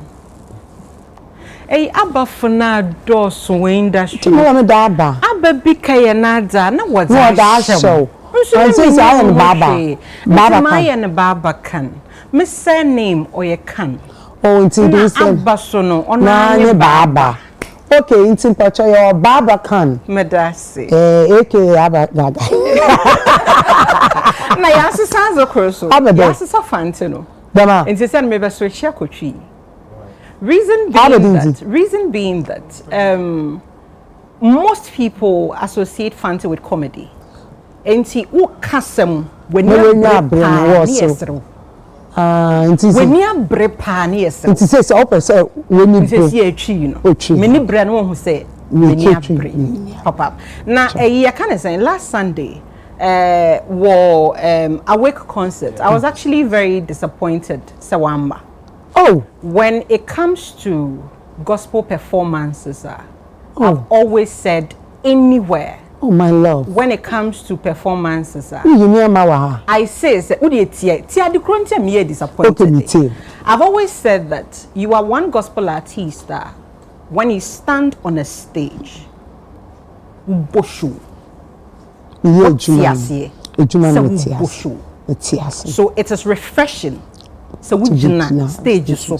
A abba for na door so industry. Tomorrow, Daba. Abba bika nada, no what's that show. I am Baba can. Miss name or you can. Oh, it's in this Basono on Baba. Okay, it's in your Baba can. Medasi. Okay, Abaga. My answer sounds a crucial. Yes, it's a fantino. Dama. And they send me best with Shakochi. Reason being that most people associate Fanta with comedy. Enti o kasem when you brepa ni esro enti say open say when you say etwi no meni bre no hu say meni abre papa na ya kan say last Sunday a wake concert. I was actually very disappointed Sawamba. When it comes to gospel performances I've always said anywhere. Oh my love. When it comes to performances, I say, me disappointed. I've always said that you are one gospel artist when you stand on a stage. So it is refreshing. So we stage so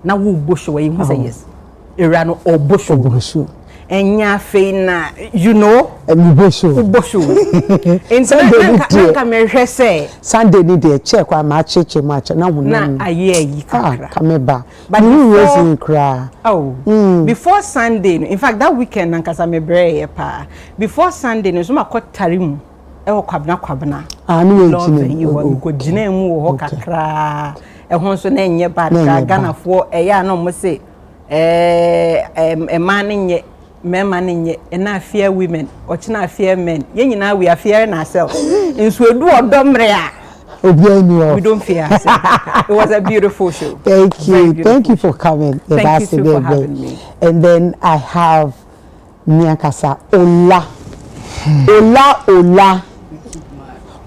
now we bush away. You say yes. Irano or bush. Enya feina you know bosho in Sunday say Sunday need to check kwa ma cheche match na aye kakra kameba but you cry before Sunday in fact that weekend nankasa me breye pa before Sunday no so makotare mu ewo kwabna anu ejine you want go jina mu wo kakra ho so na enye bad Ghana fo eya na mo se man nye men nye na fear women or china fear men yenyina we are fearing ourselves in so do odomre a we don't fear ourselves. It was a beautiful show. Thank you for coming. Thank you for having me. And then I have Niakasa Ola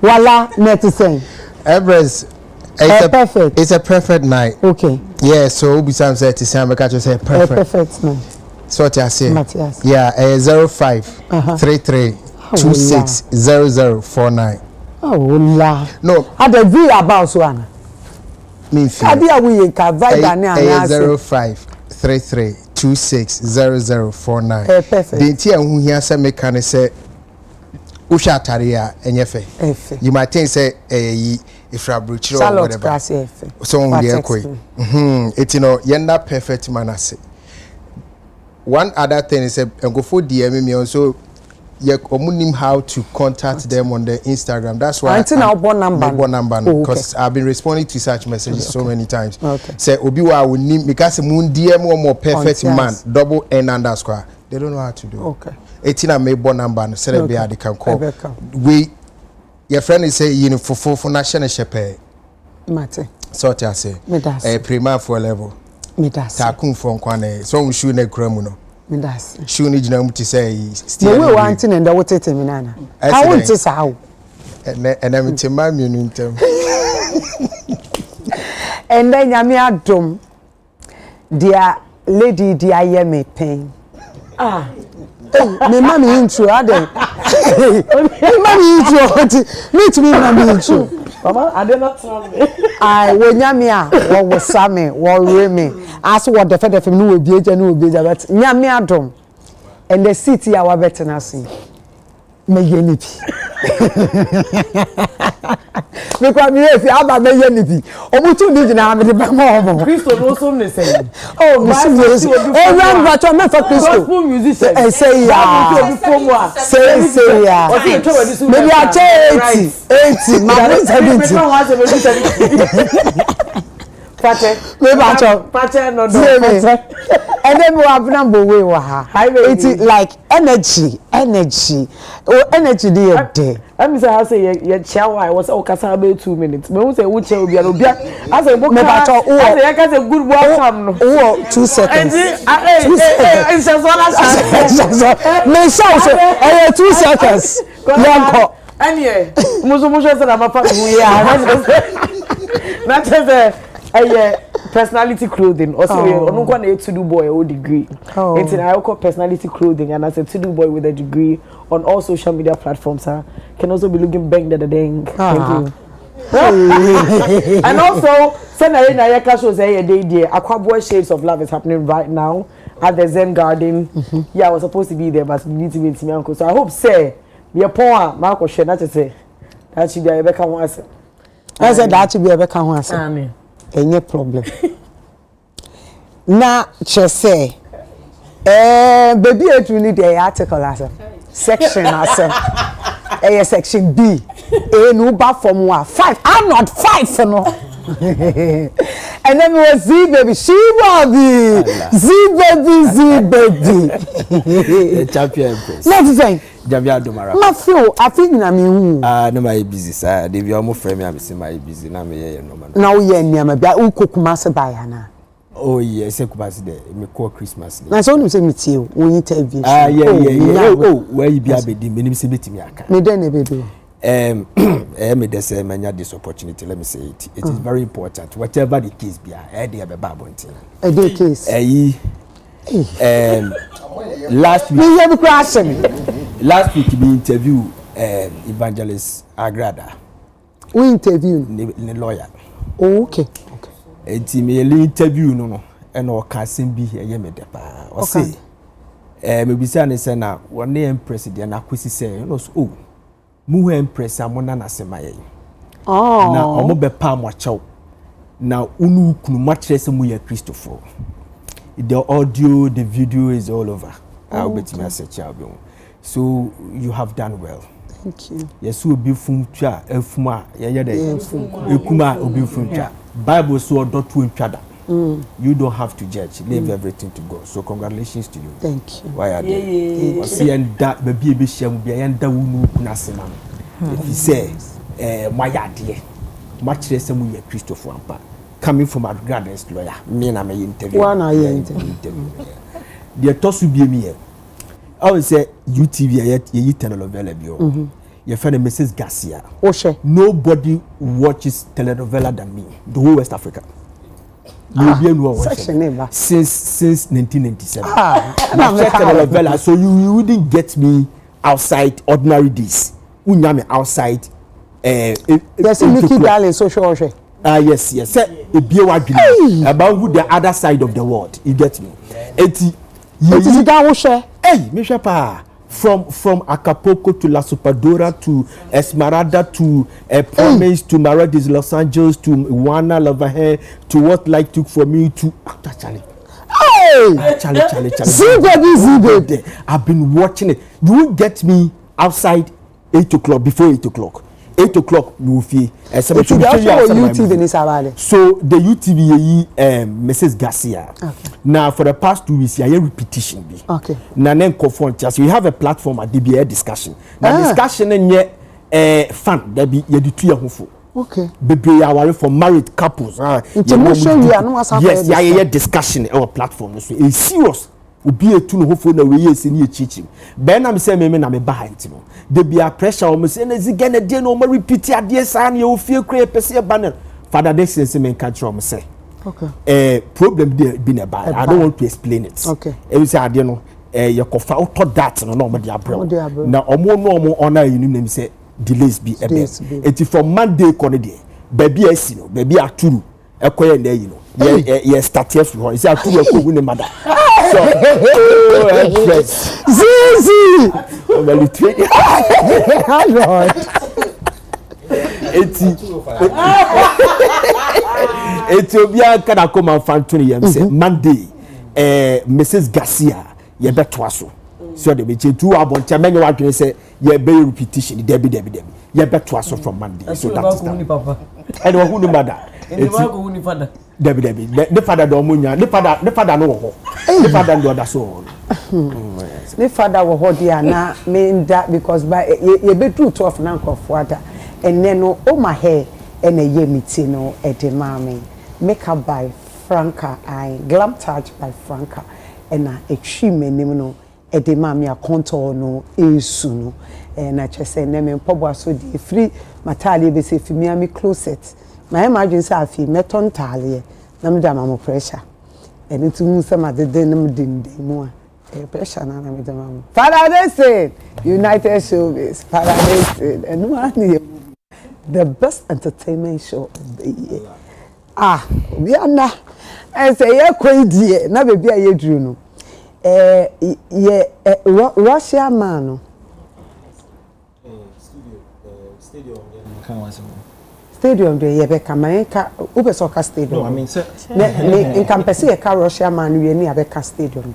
Wala Netisen. Empress, perfect. It's a perfect night. Okay. Yeah, so Ubisam said to say perfect. A perfect night. So what I say? Matthias. Yeah, 0533260049. Oh la. No. At the V about one. Me feel. Adia we can vibe and 0533260049. Perfect. The entire who here say me can say Usha Taria enyefe. You might think say if you broach or whatever. So on the echo. It's yenda perfect manase. One other thing is go for DM me also. Omunim how to contact them on the Instagram. That's why number because I've been responding to such messages so many times. Say Obiwa will name because moon DM one more perfect man double N underscore. They don't know how to do. Okay. 18 may born number so they can call. We your friend is say for national shepe. Mate. So I say. Prima for level. Takun from kwane so we shoe ne kramuno. Midas. Shoe ni jina muti say still we wanting and what it minana. How want this how? And I'm to my munim. And then yami adom dear lady dear yemi pain. Me mommy intro ade. Me mommy intro me to me mommy intro. Mama, I did not tell me. I when yamia what was same what reme as what the fed no will be but nyame adom and the city our better na see me yenipi because me if aba me yenipi omutu ni gina me de ba mo Christo no so me say oh me see run but me for Christo gospel musician say ya say ya maybe I 80 my 70 Pate no do. And then we have number way wa. It's like energy. Oh, energy dey. Let me say how say your chair I was okasa about 2 minutes. Me who say who chair obi obia. I say book. I say can say good welcome no. Oh, 2 seconds. It's just one me show say 2 seconds. Yanko. Anyway, muso say na ma fa who here. Not just personality clothing also on go na to do boy or degree it's in I call personality clothing and as a to do boy with a degree on all social media platforms can also be looking bang the dang. Thank you. And also send na yeka shows day Aquaboy Shades of Love is happening right now at the Zen Garden. Yeah, I was supposed to be there but we need to meet me uncle, so I hope say the upon Marco share not to say that should be a Rebecca once. I said that should be a Rebecca once. Amen. Any problem. Na say baby it will need the article as section as section B no back from 1 5 I'm not 5 no. And then we was Z baby the champion Empress let's say Jamia Domara ma feel I think na me hu no my busy sir they be almost frame me am say my busy na me no man na wo ye nneama bia wo kokuma se ba ya na. Oh yes, Ekubasi there. Me call Christmas. Na so no say me tie o, when you tell me. Yeah. Oh, where you be abedi, me say betimi aka. Me den e be do. Me dey say manya this opportunity, let me say it. It is very important. Whatever the case be, dey be babontin. The case. Last week. Me hear the question. Last week we interview Evangelist Agrada. We interview the lawyer. Oh, okay. Enti me interview no and o ka sem bi eye me de pa o say me bisa ne say na one Empress de na kwesi say no so oh mu Empress amona na semaye na omo be pa mo chew na unu kunu ma kire se mu ya Christopher the audio the video is all over I will bet me search out so you have done well. Thank you. Yes, will be from cha, efuma, ekuma, obi from cha. Bible so not to each other. You don't have to judge. Leave everything to God. So congratulations to you. Thank you. Why are they? See and that baby be shame be and that wunu kunasema. If you say, my idea, much less than we Christopher Ampa coming from a graduate lawyer. Me and I may interview. One I interview. The toss will be me. I would say UTV yet ye telenovela bio. Your friend Mrs. Garcia. Nobody watches telenovela than me. The whole West Africa. Since 1997. Telenovela, so you wouldn't get me outside ordinary days. Unyame outside. Yes, Mickey Darling social. Yes. About who the other side of the world. You get me? Hey, Mishapa. From Acapulco to La Supadora to Esmeralda to Promise to Marades, Los Angeles to Wana Lavahe to what life took for me to Charlie. Charlie. I've been watching it. You will get me outside 8 o'clock before 8 o'clock. 8 o'clock you will feel. So the UTV Mrs. Garcia. Okay. Now for the past 2 weeks, I hear repetition. Okay. Now then confront us. We have a platform at DBA discussion. Now discussion and fun. There be you do 2 years. Okay. Baby, I worry for married couples. Yes, yeah, discussion or platform. So it's serious. Obi etu no hofo na we yes ni echichi ben na me say me na me behind no de bia pressure o me say na ziga na de no mo repeat ade sa na o fie kra pese banner father this say me catch o me say okay problem there be na bad I don't want to explain it okay e say ade no ye kofa auto that no no mo de abro na omo ona yinu na me say delays be ebe enti from Monday ko ne de baby asi no baby aturu ekoye na yi no ye start here for say aturu ko ne mother so Zizi well it Lord Ethiopia kana come Fantoni yam say Monday Mrs. Garcia ye beto so so de be tu aboncha menye wa dwen say ye be repetition debi ye beto so from Monday so that is that and who no mother Debi the father do munya the father no ho the father do that so the father wo ho dia na me that because by ye be true 12 na nkofo and then no my hair and a ye miti no e de mami makeup by Franca and glam touch by Franca and a chime nim no e de mami a contour no esu no and I just say name pobo so di free matali be say fimi ami closet my imagine say afi meton tale na me da mama pressure and it mu say ma de dem din mu a pressure na me da mama Paradise United Showbiz Paradise and one the best entertainment show of the year we are na I say ye kwedie na baby aye duru no Russia man no stadium de ye be Kamaica Ubesoka stadium. No, I mean sir. In campese ka Russia man we ni abeka stadium.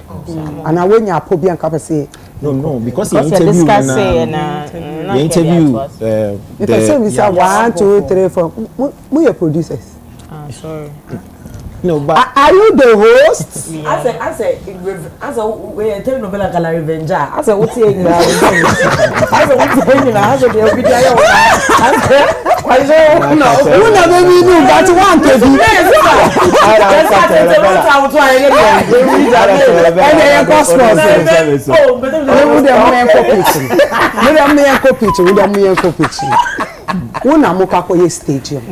And I when ya pobi an campese. No, because the interview the interview the person we say 1 2 3 4 we are producers. Sorry. No, but are you the host? I say we are telling novela Gala Revenge. I say what you I say what you I say the video I say no who na baby do that one to be stadium.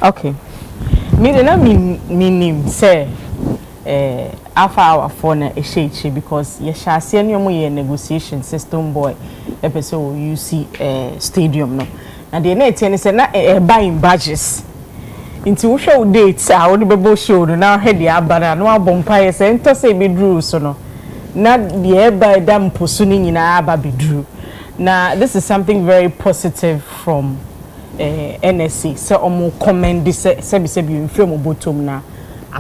Okay. Me na meaning say alpha hour for na ehyeche because ye shase ne omo ye negotiation system boy episode you see stadium no and the na tie ne say na buying badges into wo show dates a wo be bo show no na head ya abana no abompa ye say ento say be drew so no na the by dam posu ni nyina aba be drew. Now, this is something very positive from NSC. So, omo comment this se bi film bottom na.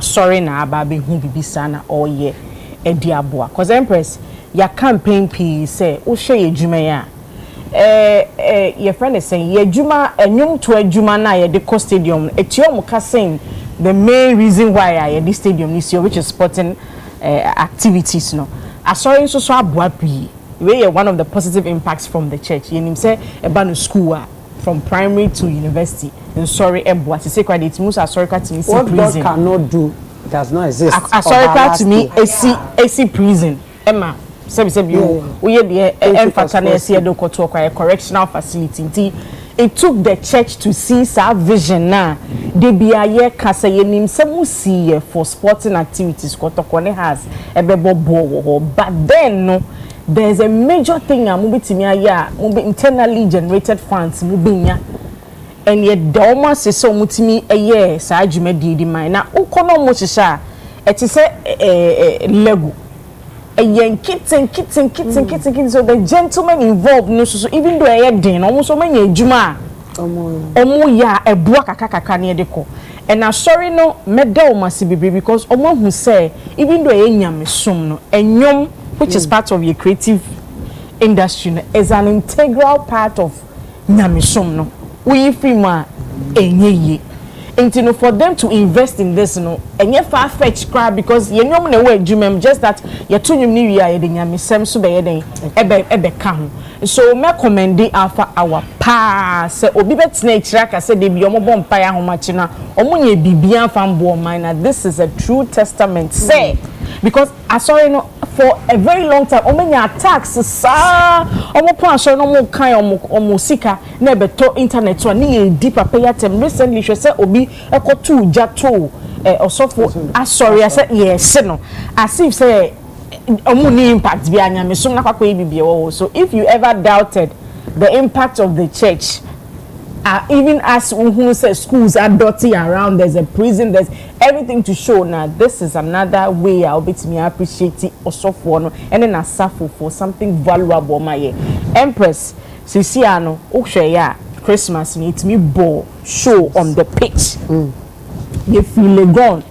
Sorry na aba be hu bibisa na all year. ediaboa cause Empress ya campaign p say wo hwe edwuma ya your friend is saying ye juma enyum to adwuma na ye de co stadium etiom ka saying the main reason why I this stadium this year which is sporting activities no asorin so aboa bi we one of the positive impacts from the church yenim say eba no school from primary to university and sorry eboa to say credit most asorica to me see prison what God cannot do does not exist asorica to me AC prison Emma sabi you we the emphasize na see do koto kwa correctional facility it took the church to see our vision na de biaye kasa yenim se musi for sporting activities kotokone has ebebo bo but then no there's a major thing mubitimi aya mubi internally generated funds mubinya and yet the almost is so mutimi eye sa adwuma di man na ukono mo hihya it is lego kitten so the gentleman involved no so even though I den almost so many adwuma omo ya eboa kakaka na edeko and na sorry no medal must be because omo hu say even though enyamesom no enyom which is part of your creative industry no, is an integral part of nyamesom no we frima enye and for them to invest in this no enye far fetch crowd because ye nyom na we adwumam just that ye to nyum ni wi a ye de nyamesem so be ye den ebe ka ho so me commend alpha our pa say obi betina ikira ka say de bi omo bom pa ya homachi na omo nye bibia fambo man this is a true testament say because I saw you know for a very long time omenya attacks sa omo plan so no mo kan omo sika na beto internet so na deeper pay atem recently she say obi ekotu jato osofo sorry I said yes no as if say omo ni impact bi anya me so na kwakwa bibie wo so if you ever doubted the impact of the church even as who says schools are dirty around, there's a prison, there's everything to show. Now, this is another way I'll be to me appreciate it also for and then I suffer for something valuable. My Empress, Sisiano, Oshaya, Christmas needs me ball show on the pitch. You feel it gone.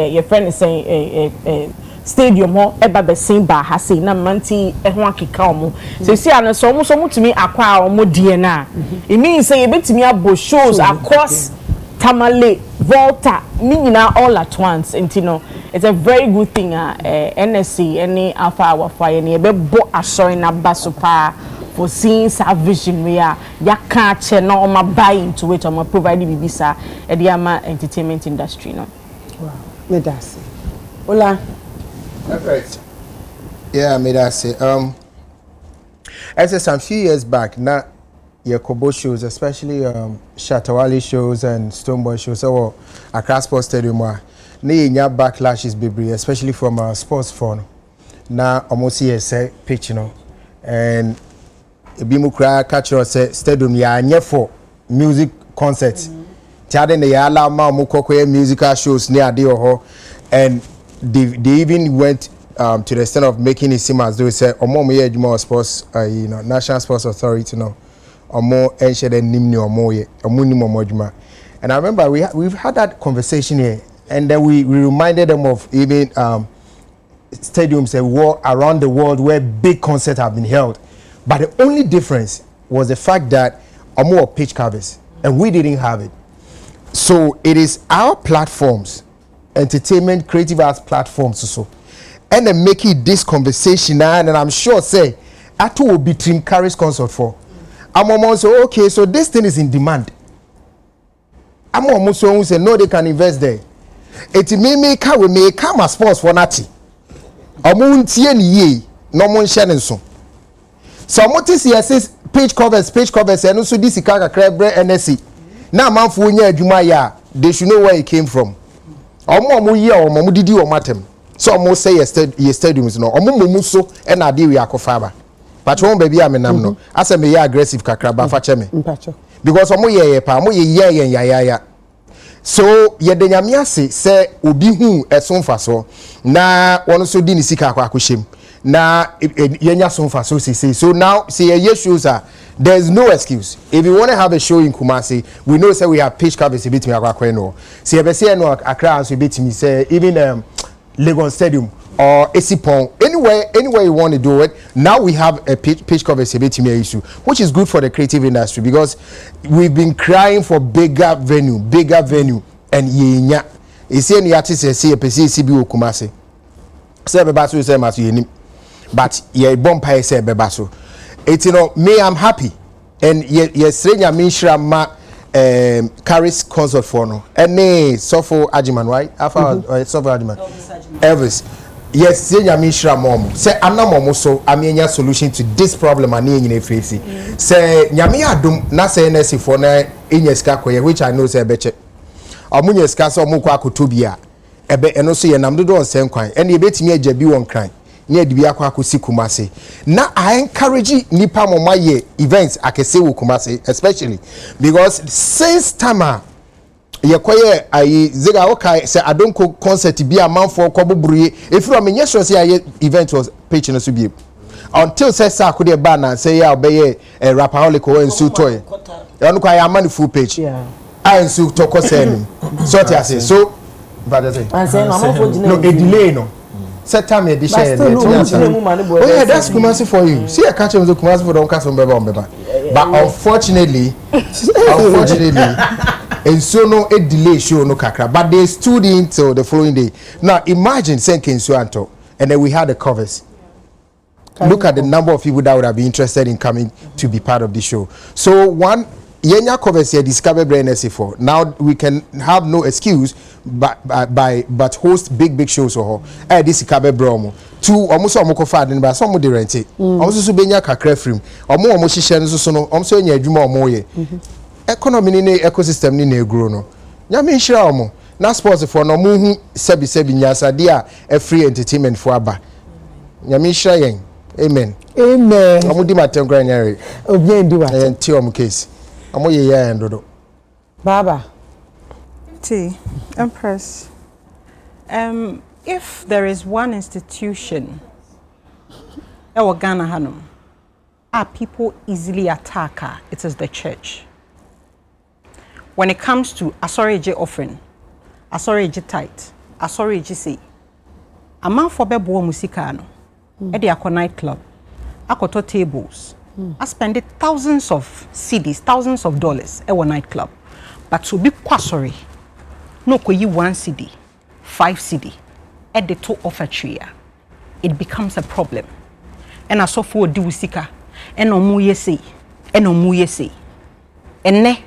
Your friend is saying stadium ho eba be sin ba ha sei na manti ho akeka omo so see an so omo tumi akwa omo die na it means say betimi abo shows across Tamale Volta meaning all at once and you know it's a very good thing NSC any alpha our fire ni be bo asori na basopa for seeing our vision where ya can che no oma buy into it oma provide bibisa e dey ama entertainment industry no wow me that's hola. Right. Yeah, I made that say. I said some few years back, now your Kobo shows, especially Shatawali shows and Stoneboy shows, or Accra Sports Stadium, ne backlash is big, especially from sports phone. Now almost here say pitch, you know, and Bimu cry catch us say stadium ya nye for music concerts. Tiade ne ya allow ma mukoko musical shows near the and they even went to the extent of making it seem as though they say omo ye adwuma sports you know National Sports Authority no omo enche den nimni omo ye omo nim omo adwuma. And I remember we've had that conversation here and then we reminded them of even stadiums around the world where big concerts have been held, but the only difference was the fact that omo pitch covers and we didn't have it. So it is our platforms, entertainment creative arts platforms also, and then make it this conversation and I'm sure say Atu will be Trim Carries concert for I'm almost say okay, so this thing is in demand. I'm almost say no, they can invest there. It may make we may come as sports for nati omuntie ni ye no mon hye so so motis yes page covers and so this ikaka krebre NSC na manfo nya adwuma ya they should know where it came from. Omo ye omo didi o matem so omo say ye stadiums no omo momu so e na de we akofa ba but won baby amenam no asa me ye aggressive kakra ba fa che me because omo ye pa omo ye ya so ye de nyame ase se obi hu esonfa so na won so di ni sika akwakohyem na ye nya sonfa so so now see ye shows are there's no excuse. If you want to have a show in Kumasi, we know say we have pitch covers a bit me akwa no. See e be say no Accra so bit me say even Lagos Stadium or Esipon, anywhere you want to do it. Now we have a pitch cover issue, which is good for the creative industry because we've been crying for bigger venue, and yenya. You see any artist say a PCB Kumasi. Say bebaso say masu yenim. But ye bomb say bebaso. It's me, I'm happy. And yes, Minshra ma carries concert for no. And nay, Sofo Ajiman, right? Sofo Ajiman. Elvis. Yes, Minshra mom. Say I'm not mom, so I mean your solution to this problem and in a face. Say Nyamia dum na say nesi for na in your skakoye, which I know say beche. Amunye skasa omu kwa kutubia. Ebe eno so ye namdodo on same kwan. And ye betimi ajabi won kran. Near the Biakwa Kusi Kumasi. Now I encourage Nipa Momaye events akese wo Kumasi, especially because since Tama Yakoye I Zega Okai say I don't concert be a man for Kobuburi. If you are mean yes, say event was patron to be until say sa could banner say ya obey a rapaholico and su toy. You know I am money full page. Yeah. I and su toko send. So I say so but I say no a delay no. Set time a dish. Oh yeah, that's Kumasi for you. See, I catch him to Kumasi for don't cast on Beba. But unfortunately, and so no a delay show no kakra. But they stood in till the following day. Now imagine Senkin Suanto, and then we had the covers. Look at the number of people that would have been interested in coming to be part of the show. So one. Yenya covers here discover brain for now we can have no excuse but host big shows or this kabe bromo two almost omoko fa den ba some dey rent it almost so benya kakra frame omo hihye no so no omso nya adwuma omo ye economy ni ecosystem ni na grow no nyame nhira omo na sports for no mu hu sebi nyasade a free entertainment for aba nyame nhira yen amen omo di matengra nyare obi ndi wa enti omo case Baba. Empress. If there is one institution, Ghana Hanum, people easily attack her, it is the church. When it comes to Asoreje offering, Asoreje tithe, Asoreje say, a man for bebo musikano, edi ako nightclub, akoto tables. I spend thousands of cedis, thousands of dollars at one nightclub. But to be quite sorry, no ko you 1 cedi, 5 cedi, at the top of a tree, it becomes a problem. And I saw for do sika, and no mu say, and no mu say. And ne,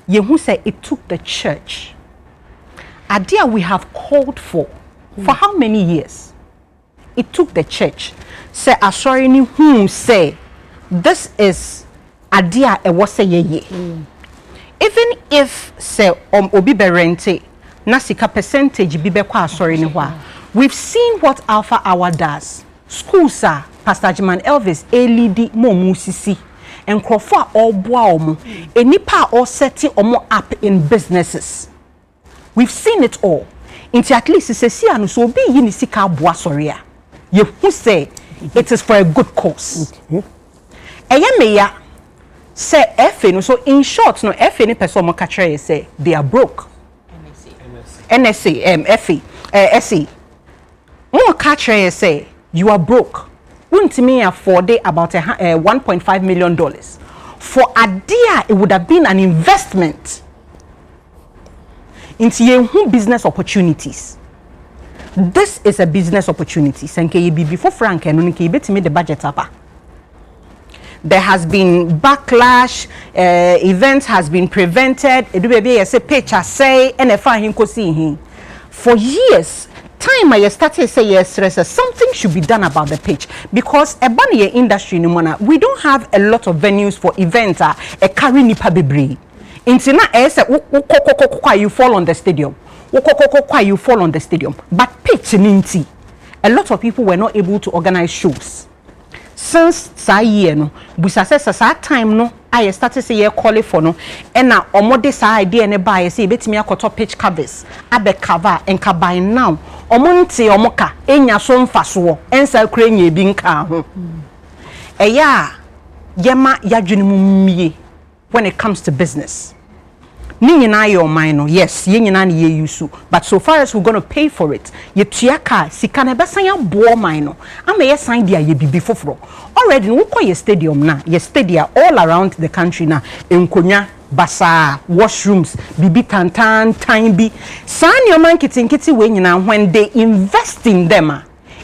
ye who say it took the church. Idea we have called for how many years? It took the church. Say sorry ni whom say. This is idea e was say ye. Even if say obi be rente na sika percentage bi be kwa sorry ni hwa. We've seen what Alpha Hour does. Schools are Pastor Jiman Elvis lead mo musisi enkrofo a oboa omo enipa all setting omo up in businesses. We've seen it all. Into at least say see anu so obi yi ni sika boa sorry a. Ye who say it is for a good cause. Okay. Meya say FA no so in short no FA ni person mo catch say they are broke. NSA FA SE mo catch say you are broke. Wouldn't me afford about $1.5 million for a dear it would have been an investment into your business opportunities. This is a business opportunity. Senke be before Frank and unki bet me the budget up. There has been backlash, events has been prevented. Edube say picture say and if I him ko see him. For years, time I started say yes, something should be done about the pitch because a bunny industry no mana we don't have a lot of venues for events a carry nipa bebre. Intina say you fall on the stadium. You fall on the stadium. But pitch ninti. A lot of people were not able to organize shows. Since that year no, we success that time no, I started say ye call it for no, and now omode sa idea ne buy say betimi akoto pitch covers, abe cover and ka buy now. Omonte omoka enya so mfaso, ensa kure nya bi nka ho. Eya yema yadwene mumie when it comes to business. ni nyina your mine yes ye nyina na ye use but so far as we're going to pay for it ye tuaka sika na besan ya bo mine no ama ye sign dia ye bibi foforo already no ko ye stadium na ye stadia all around the country na enkonya basa washrooms bibi tantan time bi san your man kitinkiti we nyina when they invest in them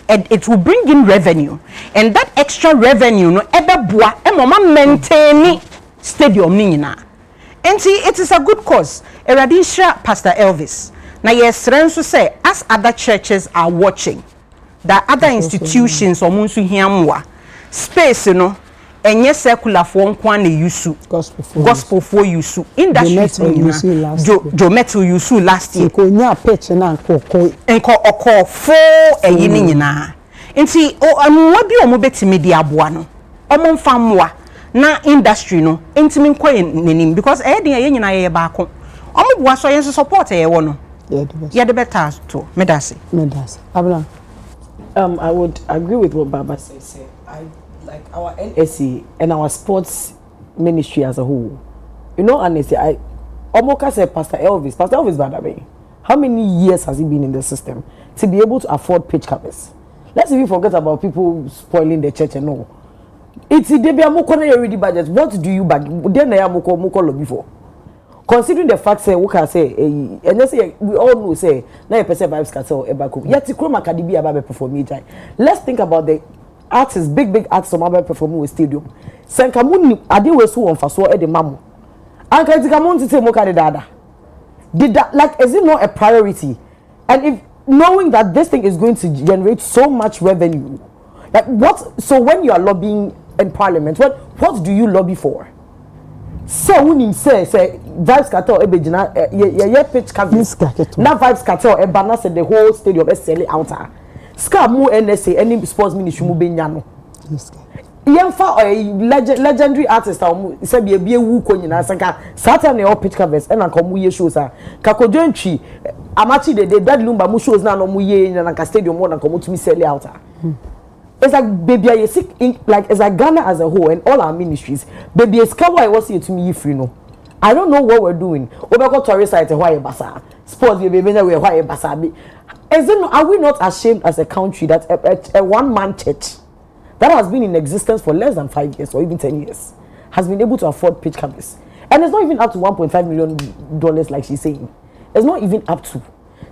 and it will bring in revenue and that extra revenue no ebeboa emoma maintain stadium ni nyina. And see, it is a good cause. Eradisha Pastor Elvis. Now, yes, Renzo say, as other churches are watching, that other institutions or munsu hiamwa space, you know, and yes, secular for one use gospel for use industry. Jo metal use last year. Konya pitch na koko. Enko oko for a yini na. And see, oh, what be omo beti media buano. Omo famwa. Na industry no entimin koye nenim because e dey nyina ye ba ko omo bua so yen support ye wo no ye the better to medase abla I would agree with what Baba says. I like our NSC and our sports ministry as a whole, you know, honestly, I almost say Pastor Elvis Badabe, how many years has he been in the system to be able to afford pitch covers? Let's even forget about people spoiling the church and all. It's the baby already budget. What do you bag? Then I am moko before. Considering the fact say we can say and let's say we all know say 9% vibes can sell ebako. Yet the chroma academy about perform. Let's think about the artists, big artists about performing with stadium. Sankamuni ade we so on faso e de mamu. Anka tikamonti say moka de dada. Did that like is it not a priority? And if knowing that this thing is going to generate so much revenue, like what? So when you are lobbying in parliament, what do you lobby for? So when you say vibes cartel ebejina ye pitch canvas na vibes cartel e banner say the whole stadium is selling out. Ska mu NSA any sports ministry mu benya no. Yemfa legendary artist say be ewu ko nyina sanka Saturday na pitch canvas e na nkomu ye shows a kakodwantwi amachi de dead lumba mu shows na no mu ye na ka stadium mo na nkomu tumi sell out. It's like baby, I sick like as like Ghana as a whole and all our ministries. Baby, it's why I was here to me free no. I don't know what we're doing. Obeko tourist site why basa. Sports baby we why basa. Is it are we not ashamed as a country that a one-man church that has been in existence for less than 5 years or even 10 years has been able to afford pitch canvas? And it's not even up to $1.5 million like she's saying. It's not even up to.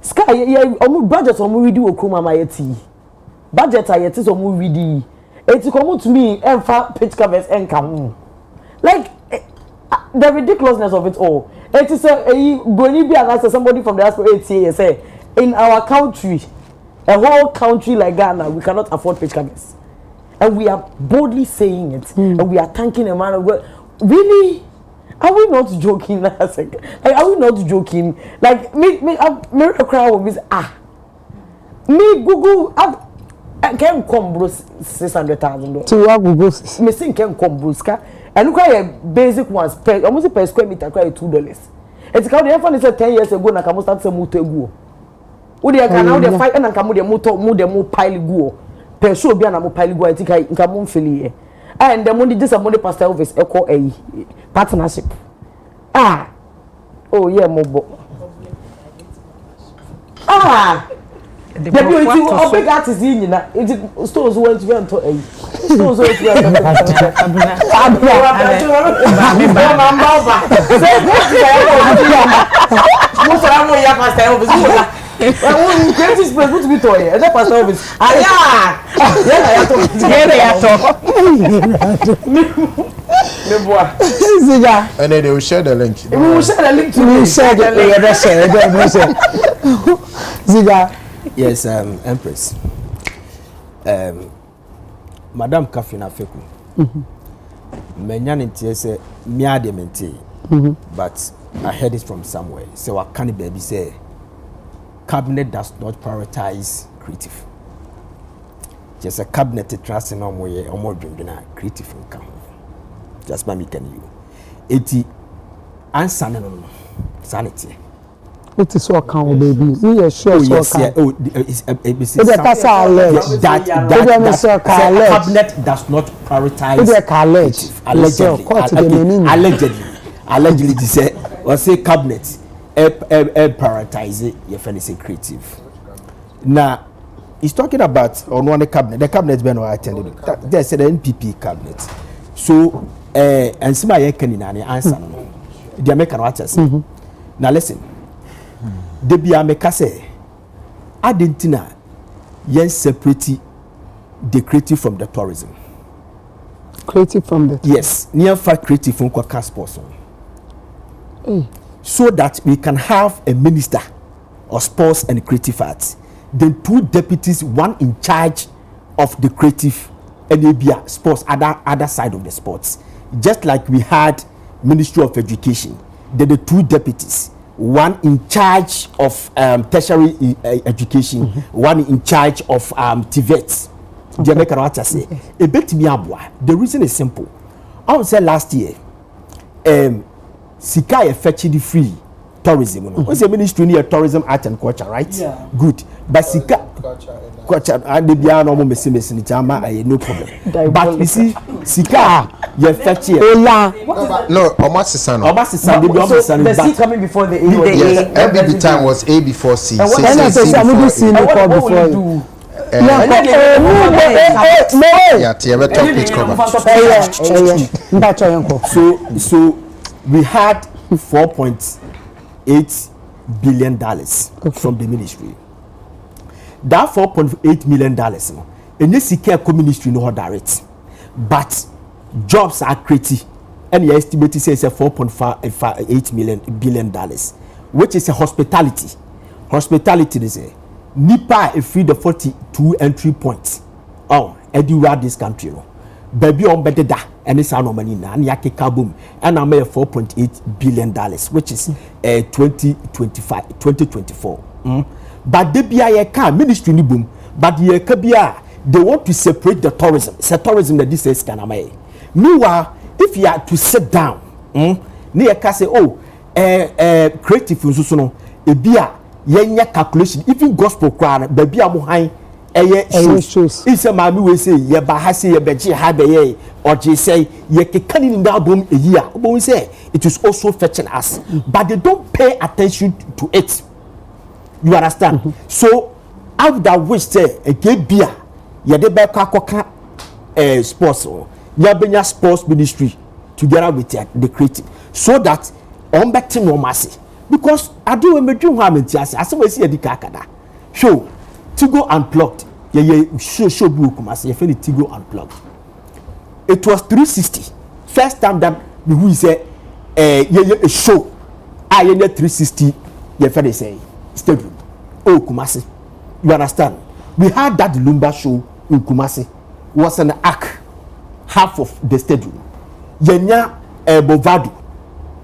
Sky budget we do okuma mayeti. Budget I so movie di it come to me and pitch covers and come like the ridiculousness of it all. It is going to be an somebody from the diaspora say in our country, a whole country like Ghana, we cannot afford pitch covers, and we are boldly saying it, and we are thanking a man of God. Really, are we not joking? Like, are we not joking? Like me crowd will be me Google can come bro $600,000. To what Google? Me think can come bro ska. And look at basic ones almost per square meter $2. It's how the phone is 10 years ago na kamo start say moto egu. Wo dey can now dey fight na kamo dey moto mo dey mo pile gu. Per show bia na mo pile gu I think I kamo mfeli. And the money this money Pastor Elvis echo a partnership. Oh yeah mo the beauty of big artists in it stores went to a stores went and then they will share the link. We will share the link to me. Ziga. Yes, Empress. Madam Kafina Feku. Menyanity say miade mente. But I heard it from somewhere. So I can't baby say cabinet does not prioritize creative. Just a cabinet trust in omoye omodwendwena creative income. Just by me can you. Eti answer no sanity. It is so account baby. We are sure so account. Oh, that cabinet does not prioritize. Allegedly Allegedly, to say or say cabinet prioritize your fancy creative. Now he's talking about on one cabinet. The cabinet been attended. There's an NPP cabinet. So and some I can answer. The American watchers. Now listen. The Biameka say Argentina yes separate the creative from the tourism. Creative from the yes, near fact creative from Kwakas person. So that we can have a minister of sports and creative arts, then 2 deputies, one in charge of the creative and maybe sports, other side of the sports. Just like we had Ministry of Education, then the 2 deputies, one in charge of tertiary education, one in charge of TVET. The reason is simple. I would say last year, Sika effectively free tourism. What's the ministry near tourism, art and culture, right? Yeah. Good. But Sika culture and the piano messing in Jama, I no problem. But you see, Sika effectively. No, almost the sun. The C coming before the A. Yes, every time was A before C. And what I say, I'm going to see the call before you. So we had $4.8 billion from the ministry. That $4.8 million, and this care ministry no direct, but jobs are created, and the estimate says $4.8 billion, which is a hospitality. Hospitality is a Nipa a free the 42 entry points. Oh, anywhere this country, baby on better da, and it's our money now, and yaki kaboom, and I'm a $4.8 billion, which is 2024. But the BIA ministry ni boom, but the Kabia they want to separate the tourism. It's a tourism that this is Kaname. Meanwhile, if you are to sit down, near say, creative no, a beer. Yenya calculation even gospel choir baby amu han shows it's a mami we say ye ba ha say ye beji ha be ye or je say ye kekani in that boom a year but we say it is also fetching us but they don't pay attention to it. You understand? So I would have wished a get beer ye de be kwakoka sports ya benya sports ministry together with the creative so that on betting no mercy. Because I do a medrum harmony as I see a decada. Show Tigo Unplugged. Show book must say Tigo Unplugged. It was 360. First time that we say a show. I 360 ye say stadium. Oh Kumasi. You understand? We had that Lumba show in Kumasi. Was an arc half of the stadium. Yenya Bovado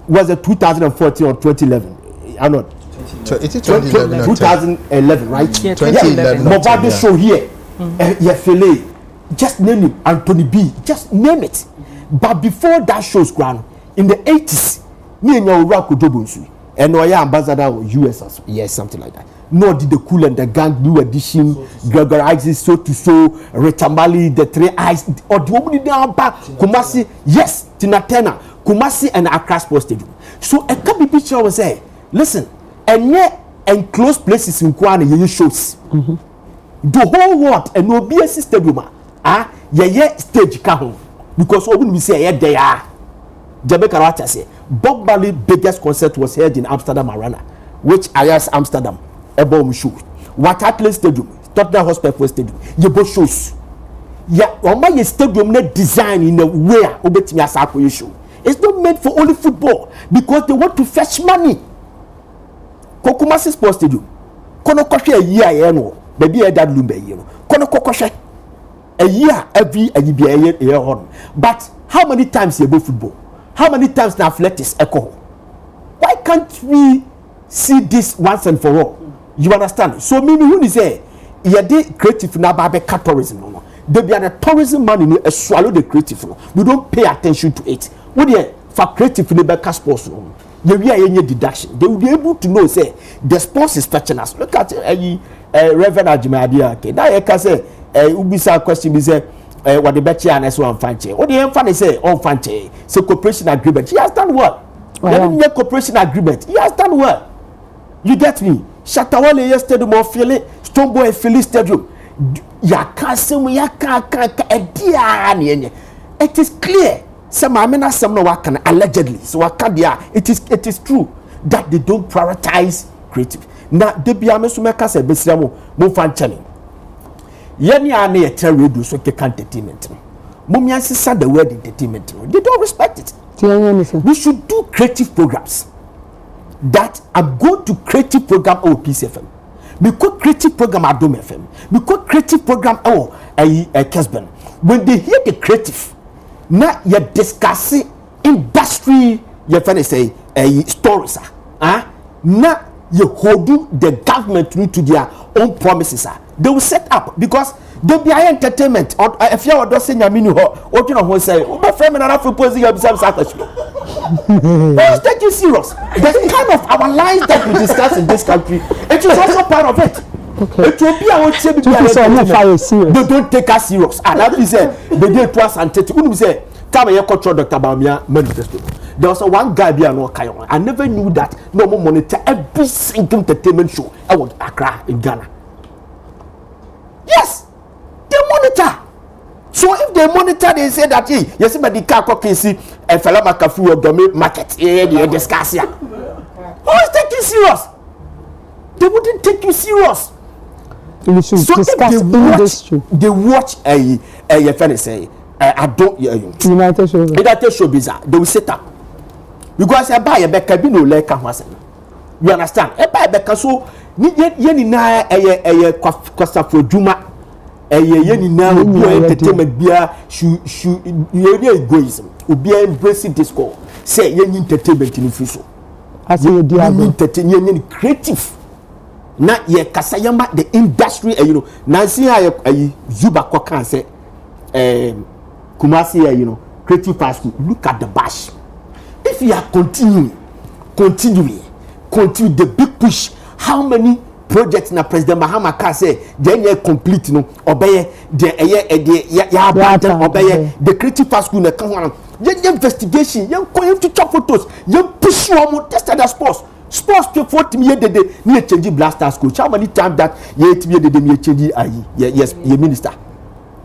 was a 2014 or 2011. I'm not. 2011, right? Yeah, 2011. Movado show here. Yefele, just name it. Anthony B, just name it. But before that show's ground, in the 80s, me and your Rako Dobunsu, and Noya ambassador of US, yes, something like that. Nor did the Cool and the Gang, New Edition, Gregory Isis, So to So, Retamali, the Three Eyes, or the woman down back, Kumasi, yes, Tinatena, Kumasi and Accra Sports Stadium. So a couple picture was say, listen, and yet enclosed places in Kwana you shows. The whole world and no BS stadium stage kahon because when we say they are Jamaica Racha say Bob Marley's biggest concert was held in Amsterdam Arena, which Ayas Amsterdam Ebom show. Waterloo Stadium, Tottenham Hotspur Stadium, you both shows. Yeah, my stadium not designed in a way obetimi asako you show. It's not made for only football because they want to fetch money. Kokumasi Sports Stadium. Kono koshe a year no. Baby a dad lumbe year. Kono koshe a year every a year on. But how many times you go football? How many times now athletics echo? Why can't we see this once and for all? You understand? So maybe when you say you did creative na babe tourism no. There be a tourism money no swallow the creative no. We don't pay attention to it. What you for creative in the sports no. There be any deduction. They will be able to know say the sports is touching us. Look at Reverend Ajimadia. Okay, now you can say ubisa question be say what the betcha and so on fanche. What the fan say on fanche. So cooperation agreement. She has done what? Yeah, cooperation agreement. He has done well. You get me? Shatawale yesterday more feeling Stoneboy Philly Stadium. It is clear. Some allegedly. So it is true that they don't prioritize creative. Now they be amesumeka se besiamo mo fan challenge. Yeni ane ye tell radio so ke entertainment. Mummy answer the word entertainment. They don't respect it. We should do creative programs that are go to creative program or PCFM. Because creative program at Dome FM. Because creative program or a Kesben. When they hear the creative, now you discussing industry, you finna say stories. Now you hold the government to their own promises. They will set up because they be entertainment. Or if you are saying you mean what you know say, my friend and I propose you observe Saturday. Let's take you serious. The kind of our lives that we discuss in this country, it is also part of it. Okay. It will be our same. They don't take us serious. And that is they did to us and take. Who say come here control Dr. Bamia manifesto. There was one guy be an Okayo. I never knew that no more monitor every single entertainment show I would Accra in Ghana. Yes, they monitor. So if they monitor, they say that yes, but the car cookie a fellow makafu or domain market, they discuss here. Who is taking serious? They wouldn't take you serious. We should so discuss if they watch a friend say United Showbiz, they will set up because I buy a back no like you understand? I buy back so ni na costa for Juma. Yeni now entertainment bia egoism obi embrace discourse say yeni entertainment in fiso as you entertainment creative na ye kasayama the industry you know na see Zuba Kokan say Kumasi you know creative fast food. Look at the bash. If you are continuing the big push, how many projects na President Mahama ka say then you complete no obey the the creative fast school na kan wan the investigation you go to chop photos you push you tested as sports to 40 million de me change blasters coach. How many times that you 8 million de me change yes your minister.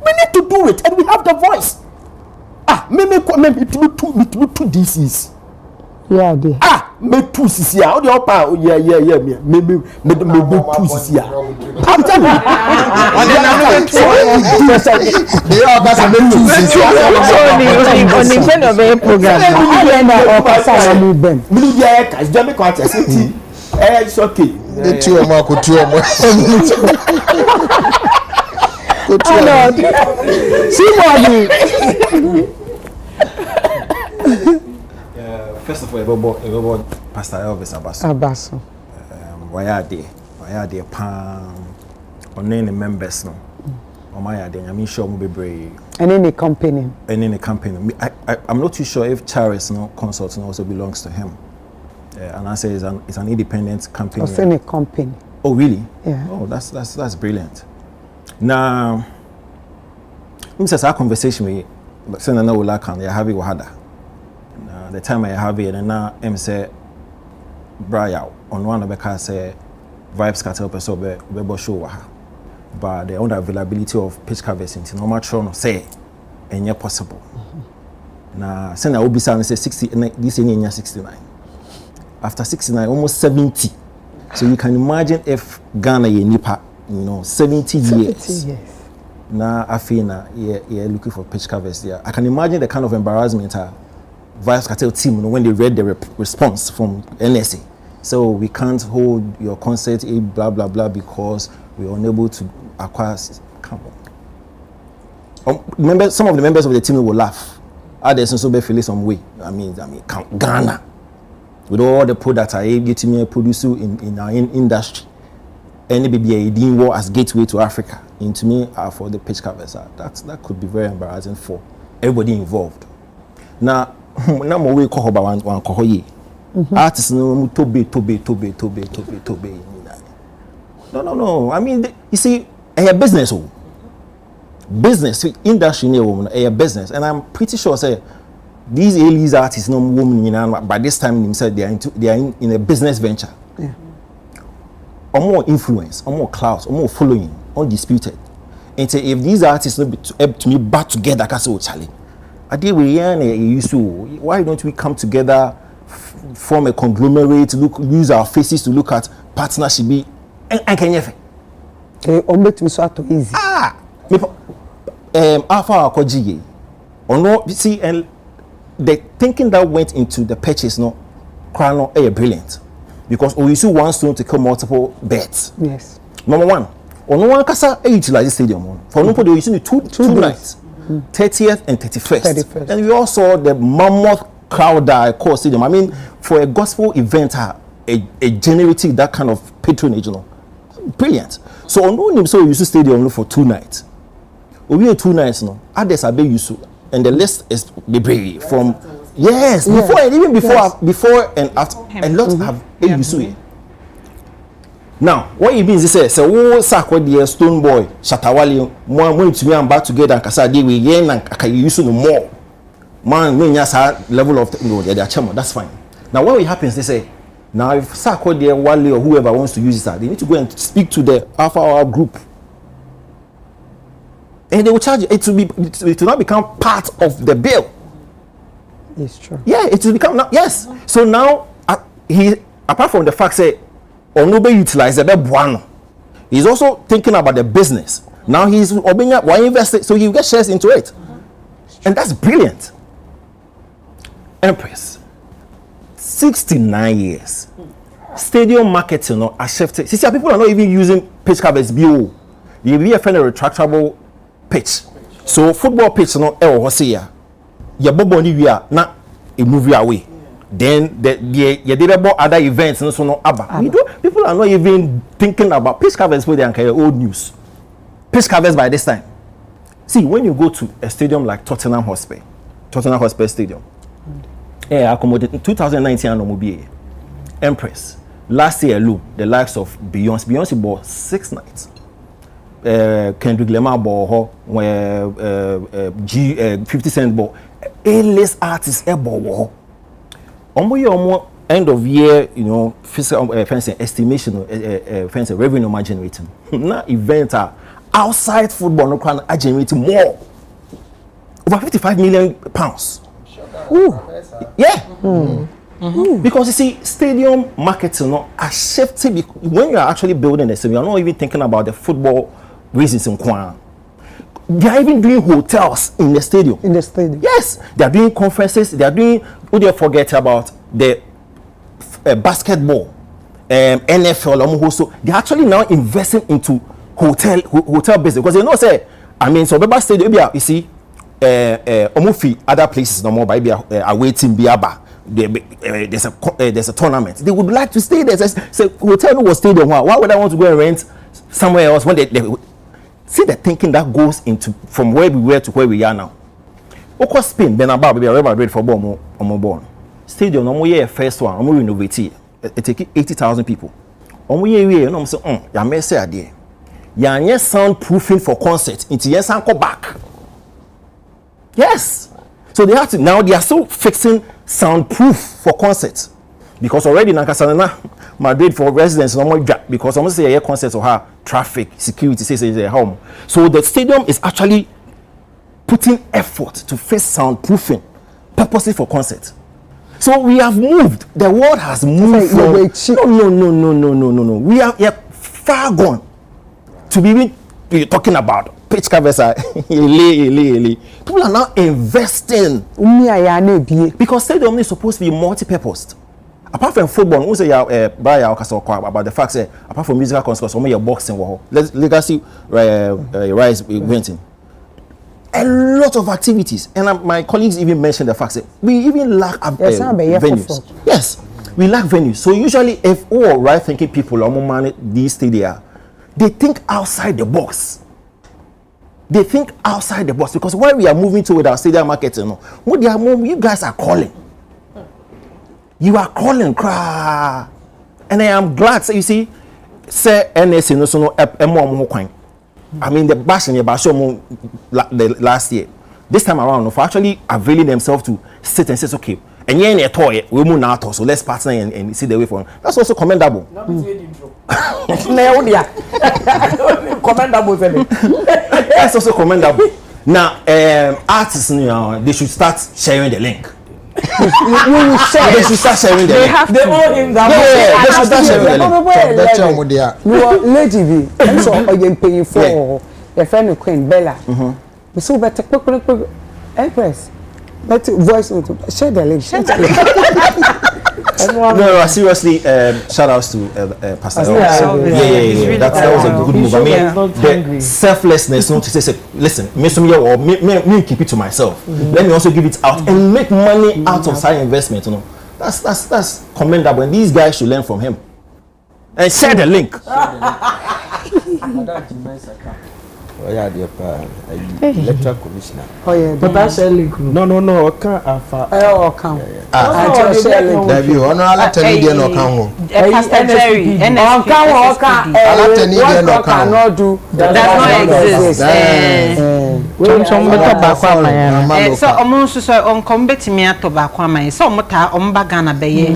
We need to do it and we have the voice. Me two DCs. Yeah, de. Me two CC. How the upper? Yeah. Me two CC. I'm telling you. They all got me two CC. On the end of the program, I learned that officer move them. Me do there. It's just me quite say it's okay. The two of my First of all, about Pastor Elvis Abaso. Why are they on any members no? On my idea, I'm sure we'll be brave. And any company. I'm not too sure if Charis Consulting also belongs to him. And I say it's an independent company. Or any company. Oh really? Yeah. Oh, that's brilliant. Now, I'm just a conversation with saying I know like I have it wahada. The time I have it and now I'm say Brian on one of the cars say vibes cartel person be show waha. But the unavailability of pitch covers into normal tron say and yet possible. Now saying I will be saying say 60 this year 69. After 69 almost 70. So you can imagine if Ghana ye nipa 70 years. Now I feel you're looking for pitch covers there. I can imagine the kind of embarrassment Vice Cartel team when they read the response from NSA. So we can't hold your concert blah blah blah because we are unable to acquire. Come on. Some of the members of the team will laugh. Others also be feeling some way. I mean, Ghana with all the products are getting me produce in our industry. Any BBA war as gateway to Africa. And to me, for the pitch covers, that could be very embarrassing for everybody involved. Now, more we call about one kohoye. Artists no tobe. No. I mean, you see, a business industry a business, and I'm pretty sure say these A-list artists, no woman, you know, by this time themselves they are in a business venture. Yeah. Or more influence, or more clout, or more following, undisputed. And say if these artists not be to me back together, I say, Charlie, I did we used to. Why don't we come together, form a conglomerate, use our faces to look at partnership? And can you? Easy. Alpha Akoji. Or no, see, and the thinking that went into the purchase, no, crown brilliant. Because we use one stone to kill multiple bets. Yes. Number one, on one casa utilize the stadium. For no, they use two nights, 30th and 31st. And we all saw the mammoth crowd that caused stadium. I mean, for a gospel event, a generating that kind of patronage, you know, brilliant. So on one, so we use the stadium for 2 nights. We have 2 nights, no. Others are being used, and the list is brave from. Yes, before and even before and after, a lot have used. Now, what it means is say, "Oh, Sako the Stone Boy, Shatawali, more to me and back together and Kasadi we yen and can use no more." Man, when you level of no, they're chamo. That's fine. Now, what will happen? They say, now if Sako the Wali or whoever wants to use that, they need to go and speak to the Alpha Hour group. And they will charge it to not become part of the bill. It's true. Yeah, it will become now. Yes. So now he, apart from the fact say, Onobe utilize the buano, he's also thinking about the business. Now he's obeying why invest, so he get shares into it, and that's brilliant. Empress, 69 years. Stadium marketing, no, are shifted. See, people are not even using pitch covers. BO, you be a retractable pitch. So football pitch, no, what's here? Your boboni we are not a movie away. Then you did about other events and so no abba. People are not even thinking about pitch covers for their old news. Pitch covers by this time. See, when you go to a stadium like Tottenham Hotspur Stadium, accommodated in 2019 and Mobile Empress. Last year alone, the likes of Beyonce bought 6 nights. Kendrick Lamar bought 50 Cent bought. A-list artists bought. End of year, you know, fiscal estimation, revenue margin generating. Now events are outside football, no can generate more. Over 55 million pounds. Ooh. Yeah. Because you see, stadium marketing are shifting. When you are actually building a stadium, you are not even thinking about the football reasons in Kwan. They are even doing hotels in the stadium. Yes, they are doing conferences. They are doing. Who they forget about the basketball, NFL, also. They are actually now investing into hotel business because they know say. I mean, so Beba Stadium, you see, Omufi other places no more by awaiting Biaba. There's a tournament. They would like to stay there. Say hotel was stadium. Why would I want to go and rent somewhere else when they see the thinking that goes into from where we were to where we are now. Oko Spain, Benaba, we are ready for born. Stadium, no more first one, no renovate it. It take 80,000 people. We no say, ya may say idea. Ya nye soundproofing for concert. Into yes and go back. Yes. So they have to now. They are still fixing soundproof for concerts because already Nankasana Madrid for residents no more because almost say a concerts or her traffic security says their home. So the stadium is actually putting effort to fix soundproofing purposely for concerts. So we have moved. The world has moved. No. We are far gone to be talking about. Pitch covers are people are now investing because stadium is supposed to be multi-purposed. Apart from football, we say about the fact that apart from musical concerts, your boxing, legacy rise renting, a lot of activities, and my colleagues even mentioned the fact that we even lack venues. Yes, we lack venues. So usually, if all right-thinking people are manage these stadia, they think outside the box. They think outside the box because where we are moving to with our stadium marketing, you guys are calling. You are calling, cry. And I am glad. So you see, say NS I mean the bashing about show the last year. this time around, for actually availing themselves to sit and say, okay, and you're in a toy, we move now, so let's partner and see the way forward. That's also commendable. Commendable. That's also commendable. Now, artists, they should start sharing the link. They should start sharing the link. They have to own him that they should start sharing the link. Lady B, so are you paying for your friend Queen Bella? So better quick Empress. But voice share the link. No, seriously, shout outs to Pastor yeah. That was a good move. I mean, the selflessness, not to say, listen, me keep it to myself. Let me also give it out and make money out of side investment. You know, that's commendable, and these guys should learn from him. And share the link. Oh yeah, the electoral commissioner. Oh yeah, but that's a link. No, okay. Okay. There you are. No, I let any day no come. Pastor Jerry, does not exist. So almost so on combat me at tobacco man. So mota bagana be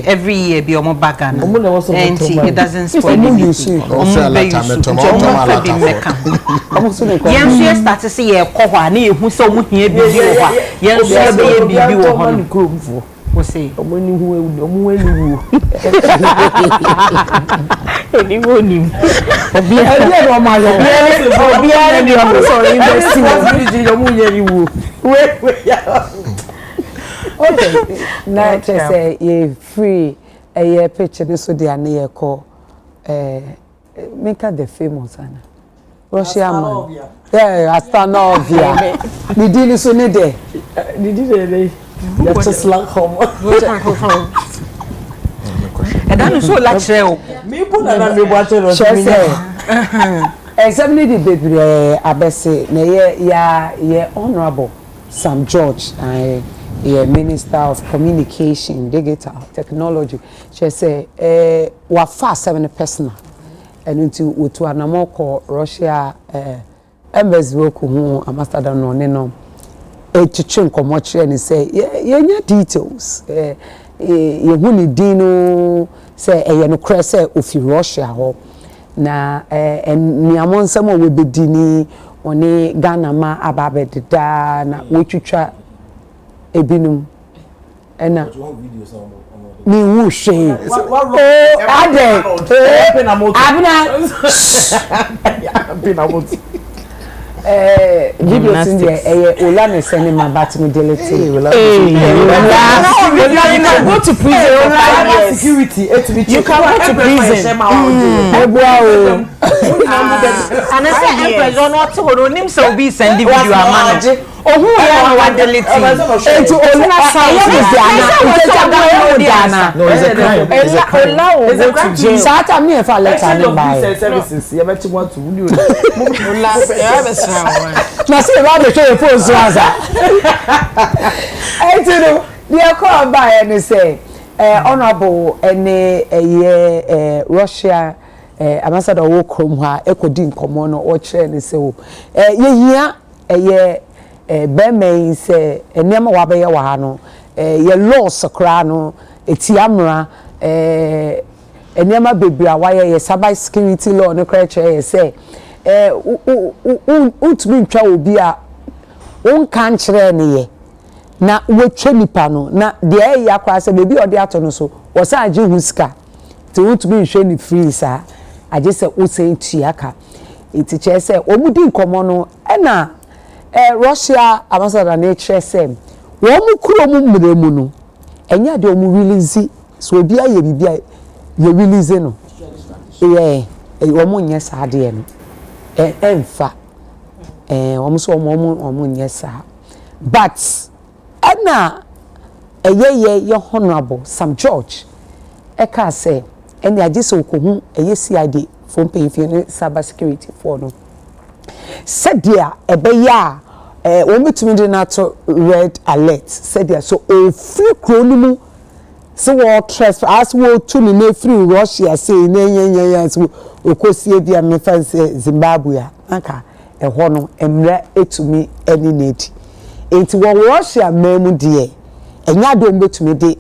every year be on bagana. And it doesn't spoil yes, start to see a cohani who so much here be yes, baby, we say, okay, now just say you free a picture this so they are near call make her the famous Anna. Russia man. Yeah, Astanovia. We did this on a day. That's just like home. And I'm so like me put that me watching examine the baby abese na ye honorable Sam George a minister of communication digital technology she say wa fast 7 personal and into to anamoko Russia embassy work hu ambassador no ne no chichen komochi and say ye details ye hu ni dino say ye no kra say ofi Russia ho na niamon samo we bedini oni Ghana ma ababedida na wetwitwa ebinum ena mi wu she ade video since ola me send my bat me delete go to prison security you can go to prison and I say Empress on what to nim so be send the video man ohun ya no wa delete to ola no it's a crime it's a crime sata me if I let her buy services you bet want to do na say ba the show phone so asa I tell you they call by and say honorable ene Russia ambassador wo krom ha ekodi nkomo no o kire ne se o ye hia bema say enema wa be ye wa ha no ye laws kra no etiamra enema bebia wa ye cybersecurity law no kra kire say utumi ntwa obi a wonka nkire ne ye na wetwe nipa no na de ya kwa se bebi ode ato no so wo sa age huska te utumi nhwe ni free sa age se wo se ntuaka iti che se omudi nkomo no na Russia ambassador na kire se wo mu kuro mu mremu no enya de omu release so obi aye bibia ye release no wo mu nye sa de no emfa wo so wo nye sa but ana ye honorable Sam George eka say eni agese okohu CID from paying cybersecurity for no said there ebeya wo metumi de na to red alert said there so o free kronimu so wo transfer as wo to ni na free Russia say na so okosie bia me fancy Zimbabwe aka ho no emra etumi eni nedi enti wo Russia memu de enya do mbetumi de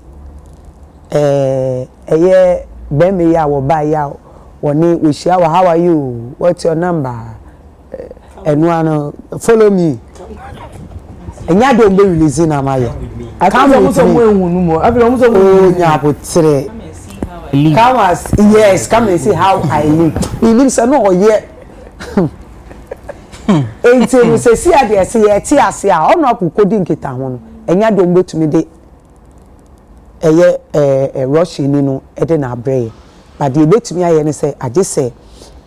eye beme ya wo ba ya woni we share how are you, what's your number, follow me. Enya do mbe release na maye. Come with me. Come as yes, come and see how I live. He lives no ye. Enti we say see ade say ye ti ase a ono akokodi nkita ho no. Enya do mbetumi de eye Russia ni no e de na abrɛ. But the betumi aye ne say age say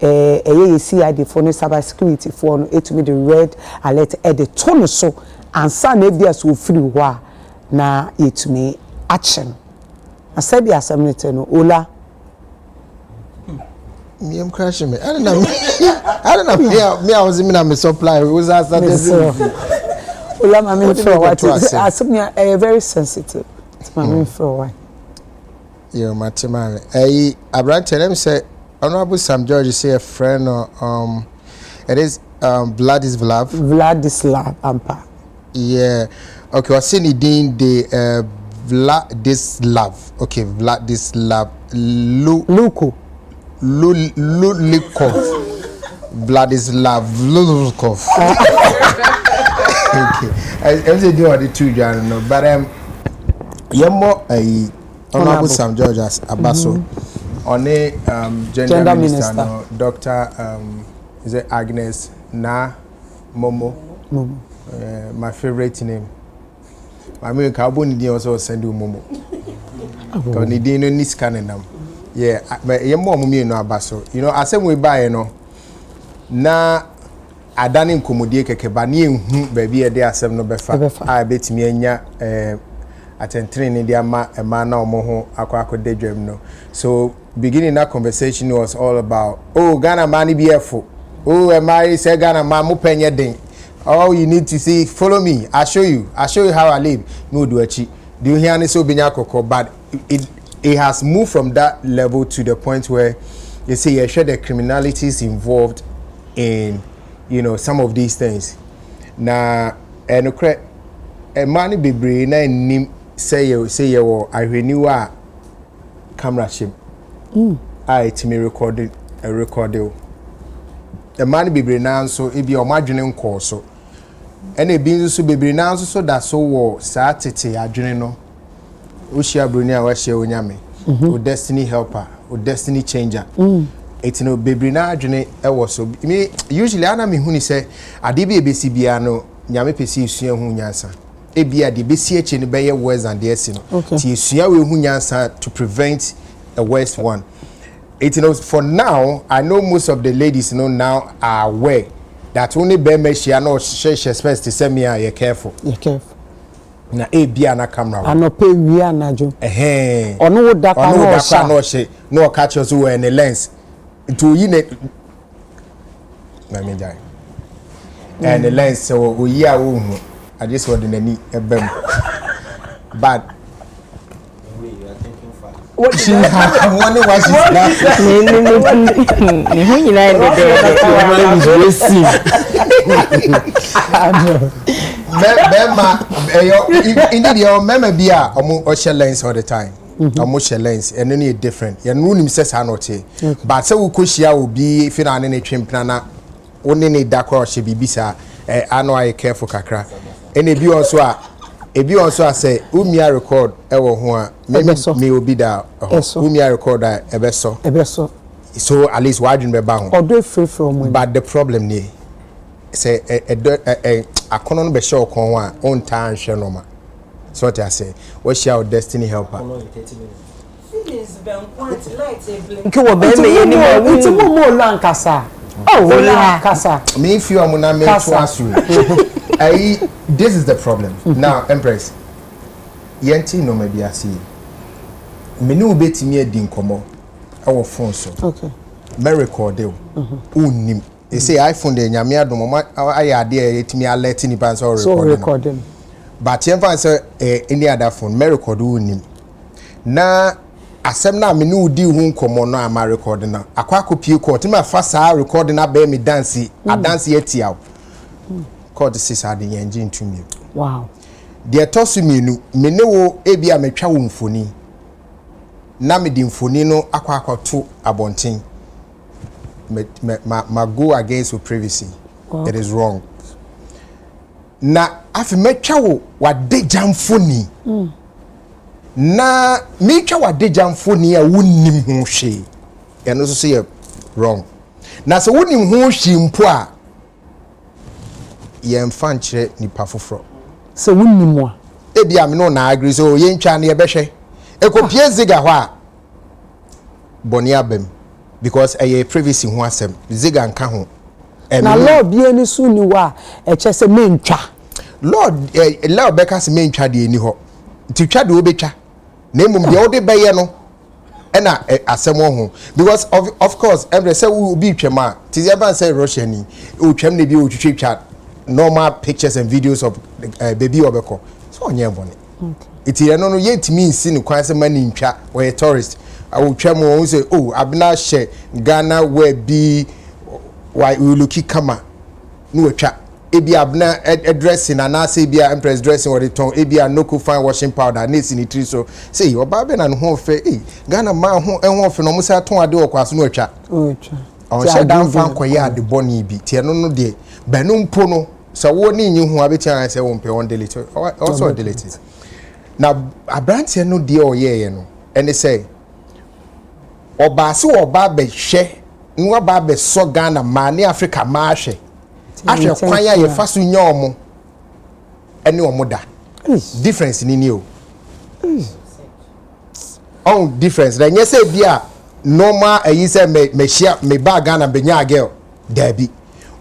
eye CID for no cybersecurity for no etumi the red alert e de to so ansa na bia so free ho a na etumi action asabi asamnete no ola me am crashing me I don't know me I was in me supply was that ola mama for what asumia very sensitive mama for what yeah matemale abrante them say Honorable Sam George say a friend it is Vladislav Ampa. Yeah. Okay, what's in the din the Vladislav. Okay, Vladislav Lulikov. Vladislav Lulikov. Okay. I say do the two John no, but yemo Honorable Sam George as Abaso on a gender minister no, Dr. Is it Agnes Na Momo? My favorite name. I mean, Carbon also send you Momo. Because you didn't need scanning them. Yeah, but your mom, me no abaso. You know, as we buy, you know, na I done in Comodique, Cabani, baby, a day as no befa. I bet me enya attend training the man now moho aqua daydream no. So beginning that conversation was all about Ghana money be careful. Am I say Ghana man mo penye ding. All you need to see, follow me. I show you how I live. No do achi. Do you hear any so binyakoko? But it has moved from that level to the point where you see you share the criminalities involved in some of these things. Now and money be brain na nim say you I renew a camera ship. I to me recorded a recording. The money be brain now so if you're imagining call so. And a being so be now so that so war Saturday adrenal. Ushia Brunia was share unyame. O destiny helper, o destiny changer. It's no baby na adrene e was so me usually ana me huni say adibi ebesi bia no nyame pesi esua hu nyansa. E bia de besi eche ne beye worse than the esi no. Ti esua we hu nyansa to prevent a worse one. It for now I know most of the ladies now are aware that only be me she no she expect to say me are careful. You're careful. Na e bia na camera. Ano pe wi anajo. Ono wo da no she no catch us we in the lens. To yi ne na me jai. And the lens so we ya wo hu. I just want the ni ebem. But what she I'm wondering why she's laughing. Indeed, your mama be a share lens all the time. Almost share lens, and then it's different. You know, him says I not but so we could share will be if you are any trim planner. Only need that cross she be bisa. I know I care for kakra. And if you also say umia record ewo ho maybe me will be that umia record ebeso so at least why didn't be bound or free from but the problem ni say akono no be show kon wa on tan hwe no ma so what I say what shall destiny helper nke wo be me ni mo ti mo lo ankasa kasa me if you am na me to ask you this is the problem. Now, Empress, yenti no maybe I see. Me no beti me din komo. Our phone so. Okay. Me record you. Unim. They say iPhone de nyame adom ma aye ade etimi alert ni pan so record them. But yemfa say any other phone me record unim. Na asem na me no di hu komo no am record na. Akwa kopie ko ti ma fa sa record na be me dance, a dance yetiaw. God this is adding engine to me. Wow. Deɛ tosu minu me ne wo ebi a metwa wo mfoni na me di mfoni no akwakoto abonten ma go against your privacy. It is wrong. Na afi metwa wo wadeja mfoni na metwa wadeja mfoni a wonnim ho hwe eno so say wrong. Na so wonnim ho hwe mpo a ye mfa nkyere nipa foforo. So wonnim wa ebi am no na agree so ye ntwa na ye behwe ekopie ziga ho a boni abem because a privacy ho asem ziga nka ho na law bia ni so ni wa e chese mentwa lord law beka se mentwa de ni ho ti twa de obetwa na emum de ode beye no na asem ho because of course every say we be twema ti ever say Russia ni o twem na bi o twetwa normal pictures and videos of baby obeko so onye bone iti eno no yetimi nsi ni kwan se mani ntwa we tourist awu twem o say oh abna she Ghana we be why we looki kama no twa ebi abna dressing and na say bia Empress dressing or the ton ebi anoko fine washing powder na si ni tri so say oba be na no ho fe Ghana ma ho enho fe no mo say ton ade okwaso no twa on she dan fan koye ade boni bi tie no no de benu mpo no so wo ni nyi ho abeti an say wo mpe on delete also delete it na abrantie no de oyeye no ene say oba se oba be hwe nwa ba be so Ghana ma ni Africa ma hwe ahwe kwanya ye faso nya omo ene omo da difference ni ni o on difference da nyese bia normal ayi say me share me ba Ghana be nya girl dabi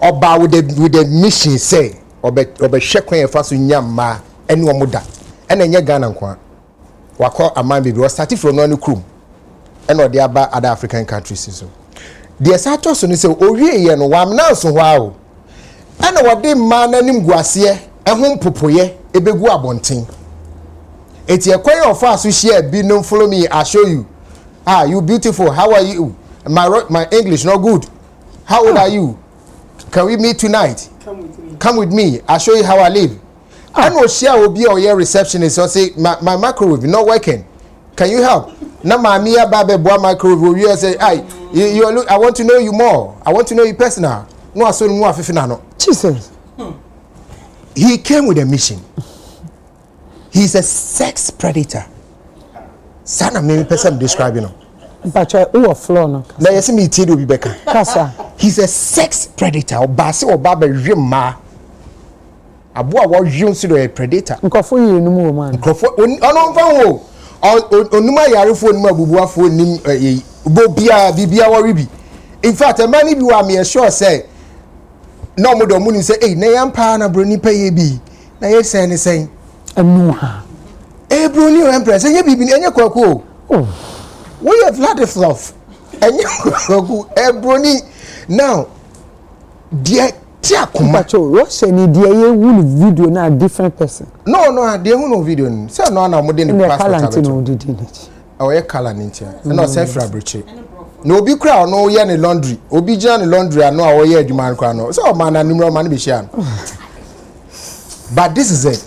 oba with the mission say obe hwe kwanya faso nya ma ene omo da ene nya Ghana nkwa wakọ aman baby was starting from no krum ene odi aba other African countries so the sato so ni say owie ye no wam na so hwa o ene wode ma na nim guase ehun popoye ebegu abonten eti ekwan of us share bi no follow me I show you you beautiful how are you my English not good how old are you can we meet tonight come with me I show you how I live I know share obi or your receptionist so say my microwave not working can you help na mami ababe boa microwave you say you look I want to know you more I want to know you personal no aso mu afefe na no Jesus he came with a mission he's a sex predator sana me person describing no but who of floor no na yesi me tie do bi beka kasa he's a sex predator obase obaba hwema abo a wo hwun si do a predator nkofo yi enu mu man nkofo ono mfa wo onuma yarefo onuma bubuafo nim bibia wo ribi in fact a man bi wa me sure say no mo do muni say na yampa na broni paye bi na ye say ni say anu ha broni o Empress enye bibi enye kwaku we have Vladisław enye kwaku broni now dia tia kuma cho Russia ni dia ye wu video na different person no dia hu no video ni say no na mo de ni passport no did it ye kala ni ntia na say fra briche no obi kra no ye ni laundry obi gina ni laundry ano a wo ye adwuma nkra no so man na numero man be share but this is it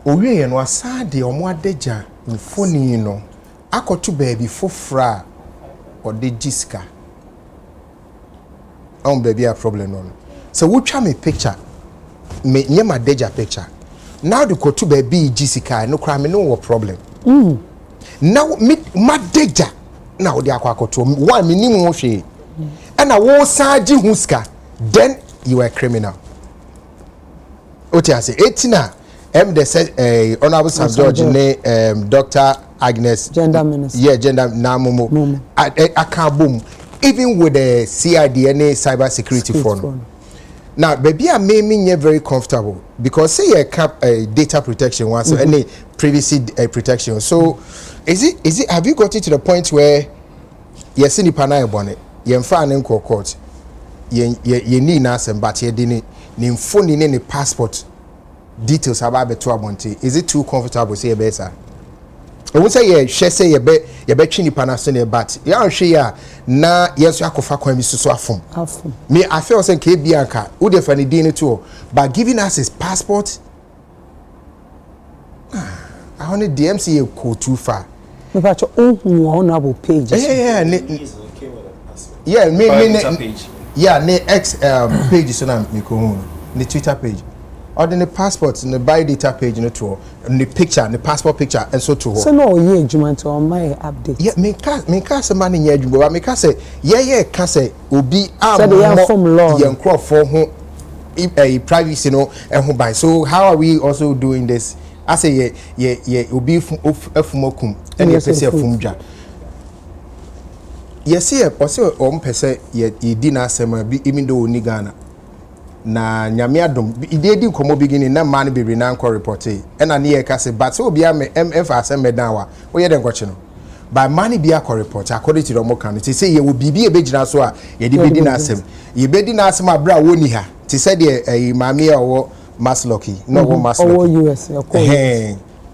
owie ye no asade omo adeja mfoni no akoto baby fofra or de jiska on baby a problem no so we try me picture me nyema deja picture now the koto baby jisika no kra me no problem now me ma deja now they are koto one minimum hwe and I wo saji huska then you are a criminal otiase etina the said honorable Sam George ne Dr. Agnes gender minister gender na momo akabum even with the CID and cybersecurity phone. Now, baby, I may mean very comfortable because say a cap data protection one, so any privacy protection. So, is it? Have you got it to the point where you're seeing the panel bonnet, you're in court, you need nothing, but you didn't need phone in any passport details about the 12 Is it too comfortable? Say a better. I won't say she say you bet chini panasone but ya hwe na yeso akofa kwan mi susu afom me I feel say ke bianka wo de fani din to but giving us his passport I only DMC go too far. Me patch honorable pages. Yeah, ne X page so na me ko hu. The Twitter page. Or the passport, the biodata page no to. The picture, the passport picture and so to. So no ye adwuma to on my update. Yeah, me ka se man nye adwuma, but me ka se ka se obi so the form law. Ye nkro for ho privacy no and ho by. So how are we also doing this? I say ye obi afumokum and ye pese afumdwa. Yes, yeah, also pese ye di na asema bi even though ni Ghana. Na nyame adom ide di komo beginning na man be na nko report e na ne ye ka se but so bia me mf asem dan wa wo ye den kwache no by man bia ko report according to the mo kan ti say ye wo bibi e begina so a ye di bedi na asem ye bedi na asem abra woni ha ti say de maami e wo maslocky no wo maslocky o US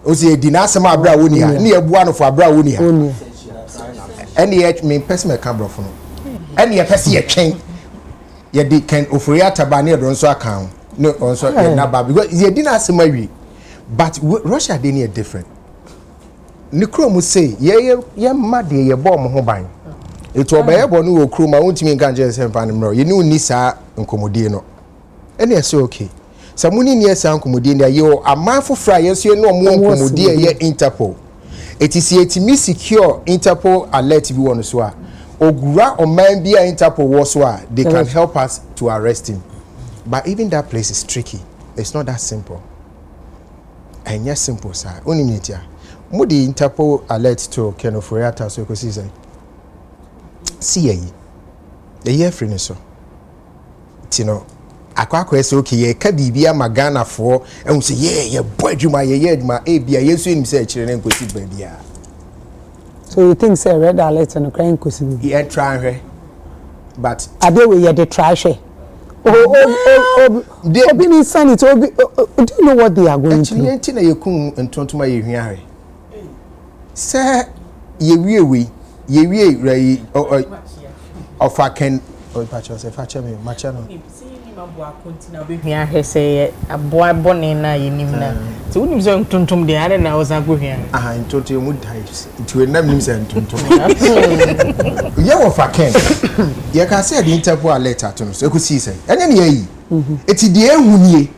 o say di na asem abra woni ha ne ye bua no fo abra woni ha ene ye me person me ka bro fo no ene ye person ye twen ye di can ofori atabane do nso account no also na ba because ye di na asema wi but Russia dey near different ni krom say ye mad ye bomb ho ban eto obaye bo no krom a wontimi nka nje sempa ne mro ye ni uni sa nkomodie no ene ye say okay samuni ni esa nkomodie ne ye o amanfo fra ye so no mo nkomodie ye Interpol etimi secure Interpol alert bi won so a Ogura or man be Interpol was they can help us to arrest him. But even that place is tricky. It's not that simple. And yes, simple, sir. Only media. Mudi Interpol alert to Keno Furiata so because he's see a year free so. Tino. Akwa say okay, ye ka bibia magana for and we say yeah, boy juma ye juma e bia yesu nim say chire na nkosi bia. So you think say red alert and crying kusi? Yeah, try her. But are they we the trash? They been insanity. Do you know what they are going to? Actually, na yekun entontoma ye hwiare. Say ye wie rai of I can patch us patch me machano. Aboa continue be hwia hwese aboa bone na yenim na ti wonim so ntontom de ade na woza go hwia ntontom mu types ti we nam nim se ntontom ye wo fa ken ye ka say the Interpol alert ato so ekusi se ene ne yi eti de ehunie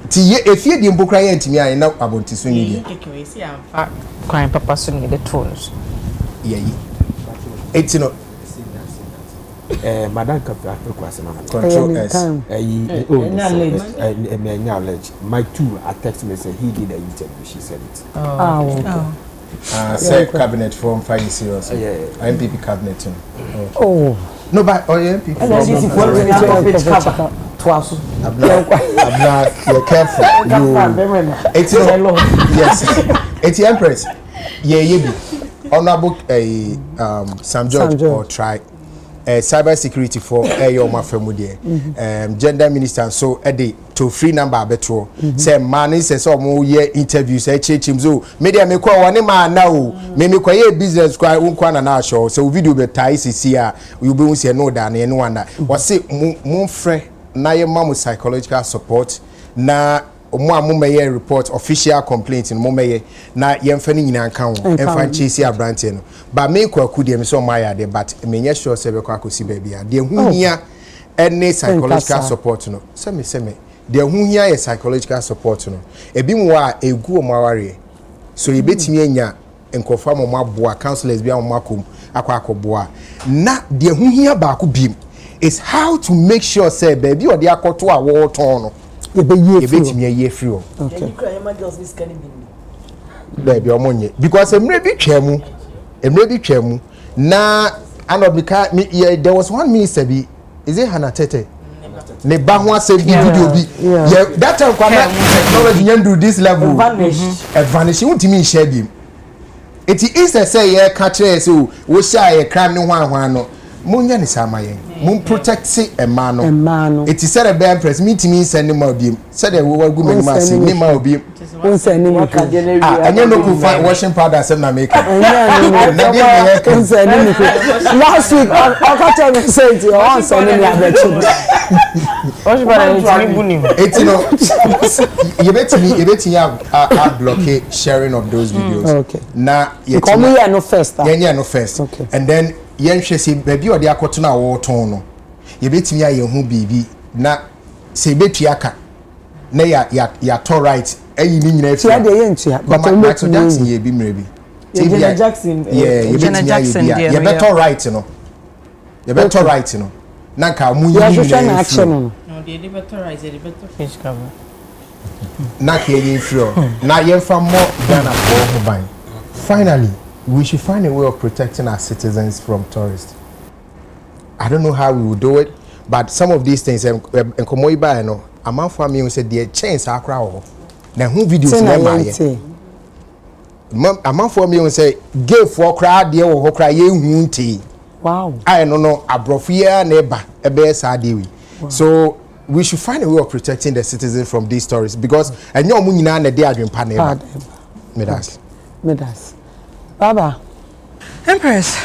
ti ye efie de mbokra ye ntimi ayi na abonti so ni de kekwe si amfa kwan papa so ni de tones ye yi eti no Madam Kappa Kwasema Control S. Knowledge. My two text me say he did an interview. She said it. Say cabinet form 5 serious. MPP cabinet. Oh. No, but MPP. You're careful. Yes. It's Empress. Yeah. Honorable Sam George or try. Cybersecurity for your mafia gender minister so to free number beto say man say so mo ye interviews chimzo media me kwa one man now me kwa ye business kwa unkwa na show so video be tie cc a you be say no da na no wonder what say mo frɛ na ye mamu psychological support na mo amumeye report official complaint no momeye na yemfa ni nyina kan wo emfa chisi abrante no ba me kwaku de me so maya de but me nye sure se be kwakosi ba bia de huhia any psychological support no se me de huhia ye psychological support no ebi mo a egu o maware so ye betimi anya enkofa mo maboa counselors bia mo makom akwakoboa na de huhia ba ko bim is how to make sure say baby or de akoto a wo ton no yebetimi ye free o okay baby omonye because emre bi twemu na anobika there was one minister bi is it Hannah Tete ne ba ho asem video bi yeah that time kwa technology can do this level vanish untimi share bi it is say ye ka kire so wo sha ye crime ne hwan no munya ni sama yen mun protect say emano it is said a Empress meet me send ma obiem said we gu me ma say me ma obiem Who say ni me? Enye no ku washing powder say na make. Who say ni me? Last week I got tell me say it on say ni me abechi. Washing powder ni buni. It's you bet me a block sharing of those videos. Okay. Na you come here no first. Yeah, no first. Okay. And then yen hwe say baby odi akoto na wo ton no. You bet me a ye hu bibi na say betuaka. Na ya to right eyi ni nyina afia de ye ntua but Michael Jackson ye bi mrebi Jenna Jackson Jenna Jackson ye better right no ye better right no na ka mu ye ni action no they better right they better fish cover na ka ye fro na ye fa more Ghana for ho ban. Finally we should find a way of protecting our citizens from tourists. I don't know how we will do it, but some of these things enkomo iba no amanfo ami say the chance akra wo na hu videos na ma ye amanfo ami say gay for kra de wo ho kra ye hu nti wow I no abrofia na eba ebe sa de wi. So we should find a way of protecting the citizens from these stories because enyo omu nyina na de adwempa na eba medas baba Empress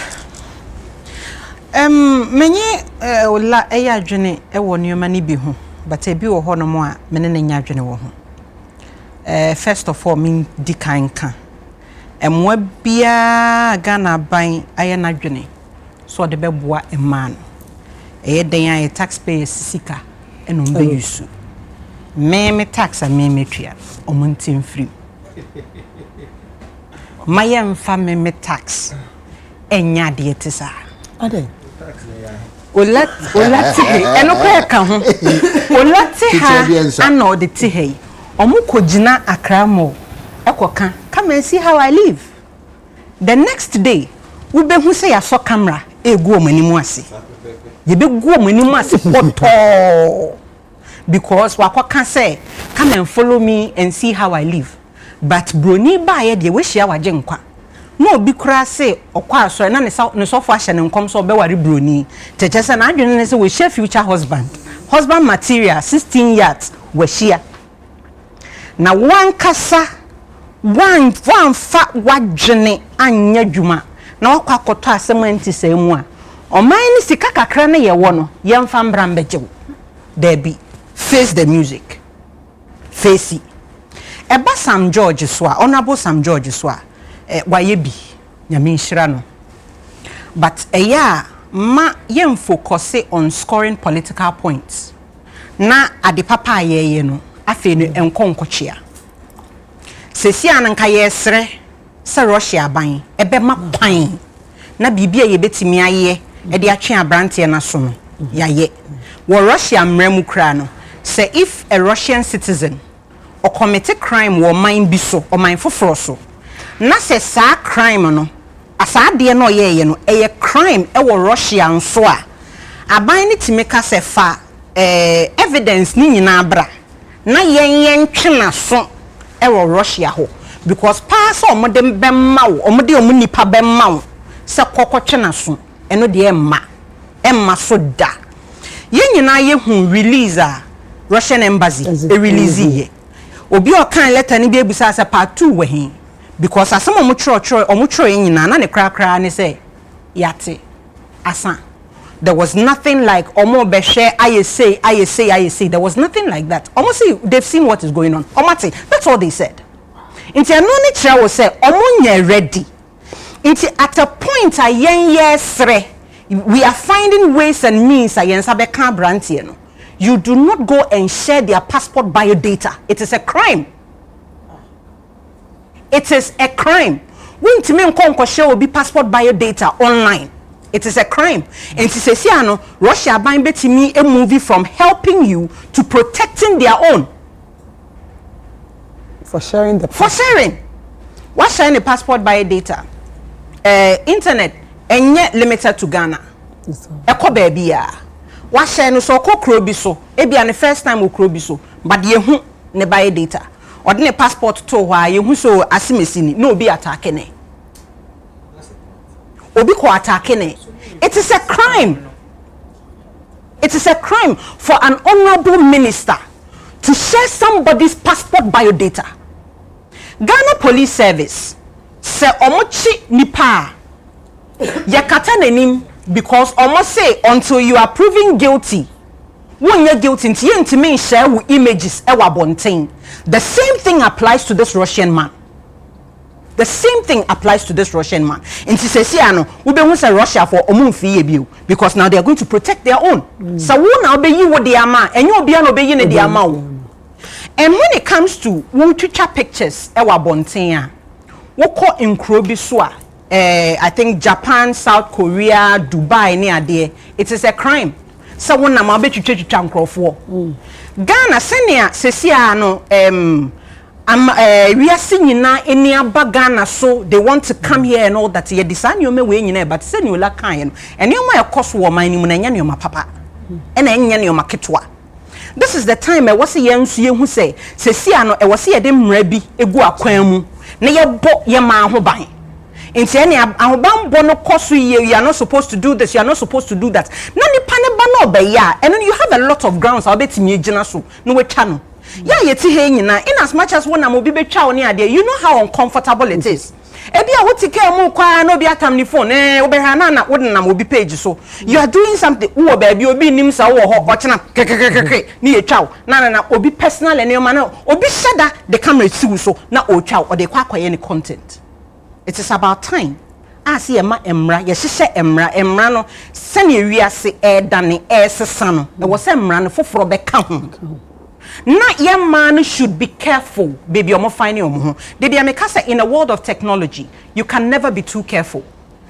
menye ola eya adwene e wo nneoma ni bi ho but ebi wo ho no mo a mene na nya adwene wo ho first of all min di kan ka emwa bia Ghana ban aye na adwene so de beboa eman eye den aye taxpayers sika eno mbe yusu me tax a me tria omuntin free mayem fa me tax enya de etisa ade olati eno kwa ka ho olati ha ana odi ti hei omukogina akramo ekoka come and see how I live. The next day we be hu say ya so camera egu omanimu ase ye be gu omanimu ase poto because wakwaka say come and follow me and see how I live, but broni ba ye de we hia waje nkwa no obi kura say okwa so na ne so fo ahye ne nkom so obeware broni techese na adwene ne say we share future husband material 16 yards we share na one kasa one fa wadwene anya dwuma na wakwa koto asemanti sai mu a oman ni sika kakra na ye wo no ye mfa mbram bejewo debi face the music face eba Sam George so a honorable Sam George so a waye bi nyame nhira no but ma yem focus on scoring political points na ade papa ye no afi no enkonkochia sesi ananka yesre se Russia ban ebe makwan na bibia ye betimi aye e de atwe abrante na so no yaye wo Russia mramu kra no say if a Russian citizen or commit a crime wo man bi so or man foforo so na se sa crime no asa de no ye no e crime e wo Russia nso a aban ni timeka se fa evidence ni nyina bra na yen twena so e wo Russia ho because pass omode bemma wo omode omunipa bemma wo se kokotwena so eno de emma so da yen nyina ye hu release a Russian embassy e release ye obi o kan letter ni bi ebusa se part 2 we hin because asem omutro yen nyina na ne kra ne say yate asa there was nothing like omo be share I say there was nothing like that almost see they've seen what is going on omati that's all they said inti anoni kira wo say omo nya ready inti at a point ayen yesre we are finding ways and means ayen sabe kan brantie no you do not go and share their passport biodata. It is a crime. It is a crime. When to me share will be passport biodata online. It is a crime. And to say, Russia buying betting me a movie from helping you to protecting their own. For sharing the passport. For sharing. What sharing the passport biodata? Internet and yet limited to Ghana. Eko baby ya. Wa share no so kokro bi so e bia the first time okro bi so but ye hu ne buy data or the passport to wa ye hu so asimesi ni no be attack ne obi ko attack ne. It is a crime. It is a crime for an honorable minister to share somebody's passport biodata. Ghana Police Service say omochi nipa yakata nanim because almost say until you are proven guilty when you're guilty ntimi share with images ewa bonten. The same thing applies to this Russian man. The same thing applies to this Russian man. In Tisesiano, we be say Russia for omunfi because now they are going to protect their own. So we now be you what they are and you be an obeying the amount. And when it comes to picture pictures ewa bonten we call in Krobiswa, I think Japan, South Korea, Dubai near there, it is a crime. So when I'm about to change for Ghana senior Sesiano we are seeing now in nearby Ghana, so they want to come here and all that. You design your way in but send you like kind and you might cost war mining when your papa and then your maketwa. This is the time I was a young who say Sesiano I was here them rebi egu akwemu na ye bo ye man ho ban. Inti any ahobambo no koso you are not supposed to do this, you are not supposed to do that. Na ni pane ba no be ya, and then you have a lot of grounds obetimi agina so no we channel. Yeah, yeti he nyina in as much as when am obi be twa oni ade, you know how uncomfortable it is. Ebi a wotike mu kwa no bi atam ni phone obi ha na wodnam obi page so you are doing something wo ba bi obi nim sa wo ho ochena kekekeke ni ye twa na obi personal ene ma na obi shada the camera siwu so na o twa o de kwa kwaye ni content. It is about time. As ye ma emra ye hihye emra no sene wiase dane sesa no e wo se emra no foforo be ka ho. Na ye man should be careful baby omo fine omo ho. Dey make say in a world of technology you can never be too careful.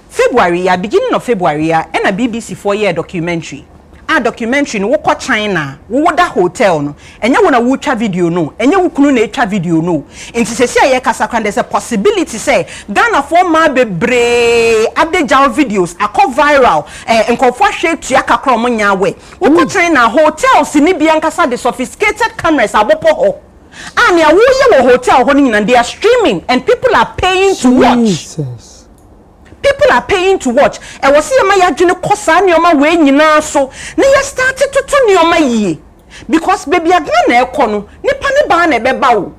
February beginning of February and a BBC 4-year documentary. A documentary no wo China wo da hotel no enye wo na wo twa video no enye wo kunu na twa video no enti sese aye kasa kwan there's a possibility say Ghana for ma bebre abdejaw videos akọ viral nkofo hwe tua kakra omo nyawe wo China hotels ni bia nkasa the sophisticated cameras abopo ho and ya wo ye wo hotel ho ni na they are streaming and people are paying to watch. People are paying to watch. I was see my yadwene kosa nioma we nyina so. Na ya started to nioma yie. Because baby agna na ekọ no, nipa ne ba na beba wo.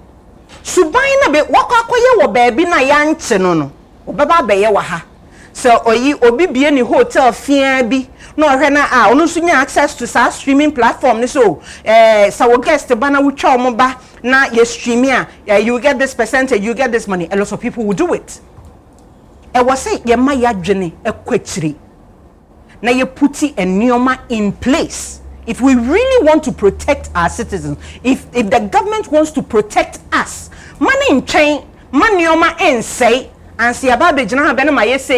Suban na be wakwakoye wo baby na ya nche no. Obeba be ye wa ha. So oyi obi bie ni hotel fia bi. No hwe na onu so nya access to sa streaming platform ni so. So wo guest ba na wo twa omo ba na ye stream ya. You get this percentage, you get this money. A lot of people will do it. I was say ye ma yadwene ekwachiri na ye puti enioma in place. If we really want to protect our citizens, if the government wants to protect us, money in chain manioma en say and see about be jina be na ma yese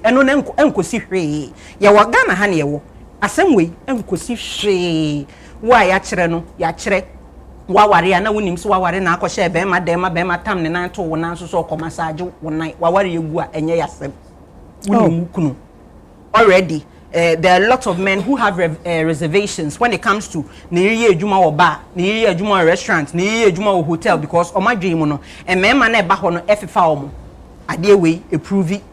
eno na enkosi hwe ye wa Ghana ha na ye wo asem we enkosi hwe wa ya kire no ya kire waware na wonim so waware na akɔhye be ma tam ne nan to wo nan so kɔmasaage wo nan waware egu a enye yasem wonim kunu already. There are a lot of men who have reservations when it comes to Niri Ejuma or bar, Niri Ejuma restaurant, Niri Ejuma or hotel because on my dream no and men man back on FFA a dear way approve it.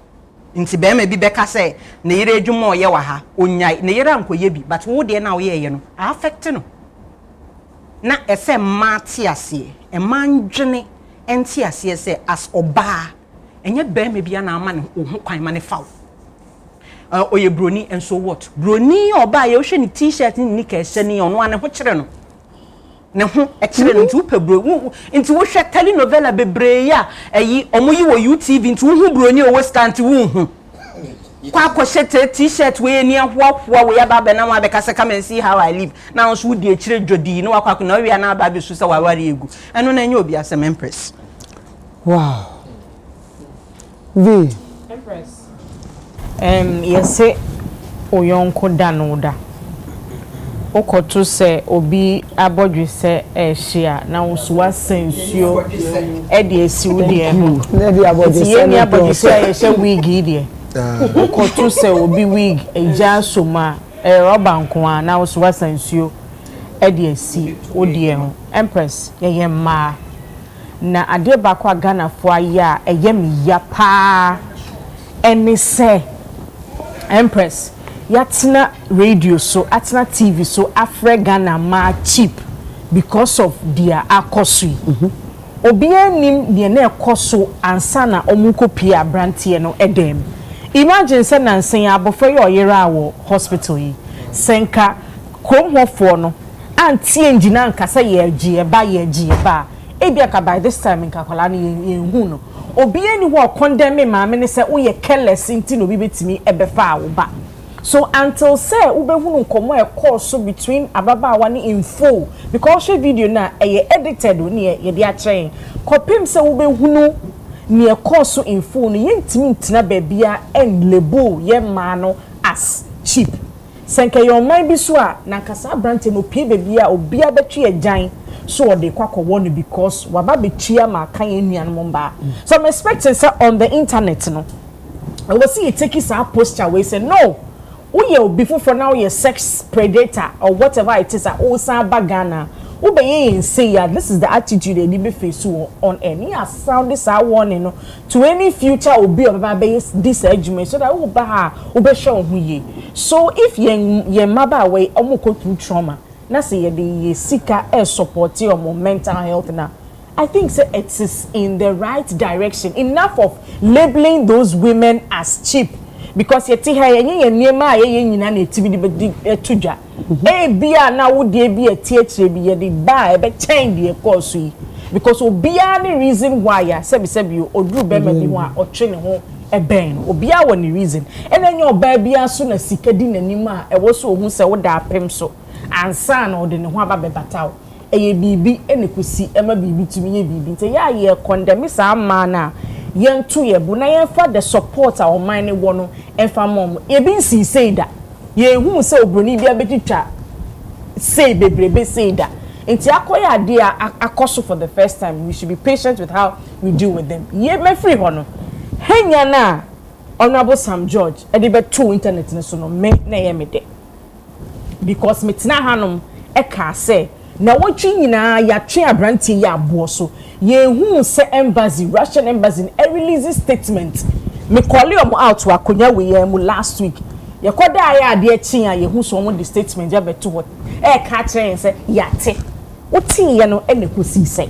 Inti be me bi beka say Niri Ejuma ye wa ha onyai Niri anko ye bi but wo de na wo ye no affect no na ese mati ase e man dwene enti ase say as oba enye be me bia na ama ne ho kwan ma ne fawo. Oye broni and so what? Broni oba ye hwe ni t-shirt ni nika ehye ni ono ane ho kire no. Ne ho e kire no nti pe bro. Nti wo hwe telenovela bebre ya eyi omoyi wo UTV nti wo hu broni o stand wo hu. Kwa kwhye t-shirt we ni ahoahoa we ya ba be na wa be kase come and see how I live. Now so di e kire dwodi no wakwa na we na ba be so se waware egu. Eno na enye obi asem Empress. Wow. V Empress. Yese oyonko danoda okoto se obi abodwe se ehia na wosuwa sensuo e de esiwu de ho na de abodwe se ye abodwe se ehia wig de okoto se obi wig eja soma roba nko a na wosuwa sensuo e de esi wo de ho Empress ye ma na ade ba kwa Ghana fo aya eye mi ya pa eni se Empress yatina radio so atina TV so Africa Ghana ma cheap because of their akosui obi anim de na ekoso ansa na omunkopie abrantie no edem imagine say nansen abofo ye oyera wo hospital yi senka kromhofo no antie engina nkasa ye gie ba ebia ka by this time nkakola na ye hu no obi ani ho condemn maame ne say wo ye careless nti no bi betimi ebefa wo ba. So until say ubehunu nkomo e course between ababa ne info because she video na edited ni ye de akyerɛ kopim say ubehunu ne e course info no yentimi ntina baabia en lebo ye ma no as cheap senke your mind bi so a na kasa brand no pie baabia obia betwe agyan so they kwakɔ no because waba betua ma kan enuan ba. So I'm expecting say on the internet no I will see you take his posture we say no before for now you're sex predator or whatever it is bagana say this is the attitude they be face on any sound this warning to any future obi of this argument so that show so if ye maba away go through trauma na say the seeker support your mental health now I think so it is in the right direction. Enough of labeling those women as cheap because you see here ye niema ye nyina na tibidi be tudwa bia na wo de bia tietre bi ye de ba e be change de course yi because obia any reason why ya sebi oduru be ma bi ho a otwe ne ho e ben obia wo ni reason and enye oba bia so na sika di nanim a e wo so ohun se wo da apem so ansa na ode ne ho aba be bataw eye bibi enekusi ema bibi tumi ye bibi nte ya ye condemn sa ma na yentu ye bu na yen fa the support our mind ne wo no enfa mom e bi nsi say da ye hu se obroni bia betitwa say bebrebe say da nti akoya ade akoso for the first time we should be patient with how we deal with them ye me free ho no henya na honorable Sam George e de beto internet ne so no me na ye me de because metina hanom e ka say na wotwi nyina ya twe abrantie ya abo so ye hu se embassy Russian embassy a release statement me call you out to akonya we mu last week ye koda ya ade achi ya ye hu so mo the statement ya beto what e ka tren se ya te woti ye no e ne kosi se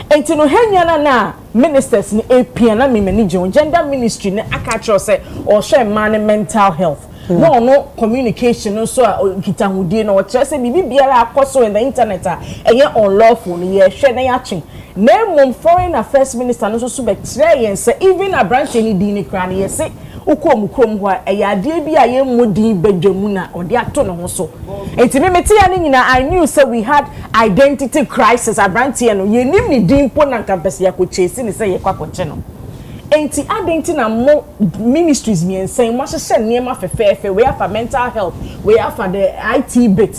enti no hanya na ministers ni APN na me manage gender ministry ne aka tro se o hwe man mental health no communication so kita hudie no che se bibi biara akoso in the internet eye unlawful no ye hwe na yachen na mum foreign affairs minister no so be try yen se even a branch ni di ni kra na ye se ukom krom ho eye ade bi a ye modin badwamu na ode ato no ho so enti me meti ya ni nyina I knew say we had identity crisis a branch no ye nim ni din po na campus ya ko chesi ni say ye kwakoche no enti adenti na mo ministries mi ensen mo hye niema fefefe we have for mental health we have for the IT bit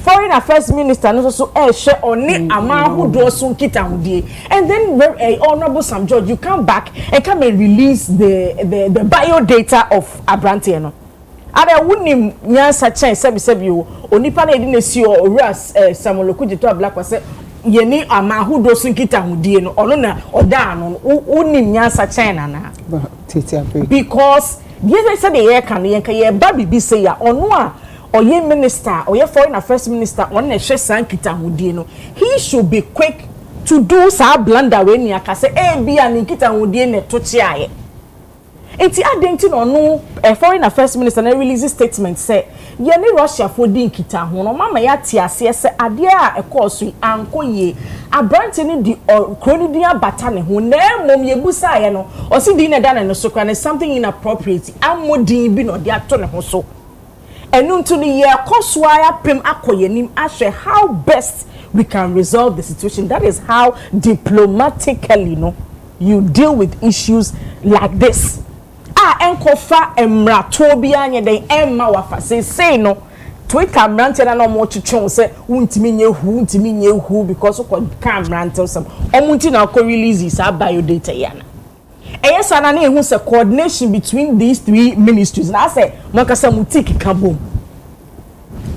foreign affairs minister no so hye oni amahudo so nkita hudie and then honorable Sam George you come back and come and release the bio data of abrantie no ada wunim nyansa chen sebi onipa na edi na si o ras samoloku jito black was yeni amahudo sinkita hudie no ono na oda no unim nyansa china na because yes say the year kan ye ba bibi say ya ono a oye minister oye foreign affairs minister on na hwe sankita hudie no he should be quick to do sa blunder we ni aka say bia ni nkita hudie ne to chiaye enti adenti no foreign affairs minister na release statement say ye ni Russia for di nkita ho no mama ya ti ase se ade a ekoso ankoye abranti ni di kroni di abata ne ho na mom ye busa ye no o si di na da no so kra something inappropriate amodin bi no de ato ne ho so enu ntu ni ye ekoso aya pem akoye nim ahwe how best we can resolve the situation. That is how diplomatically you deal with issues like this. Enkofa emratobia nye den emma wafa say no tweet camrante na no mo chichon say untimi nye hu because ko camrante some omunti na ko release sa biodata yana eyesa na ehu say coordination between these three ministries na say makasa mutiki kabom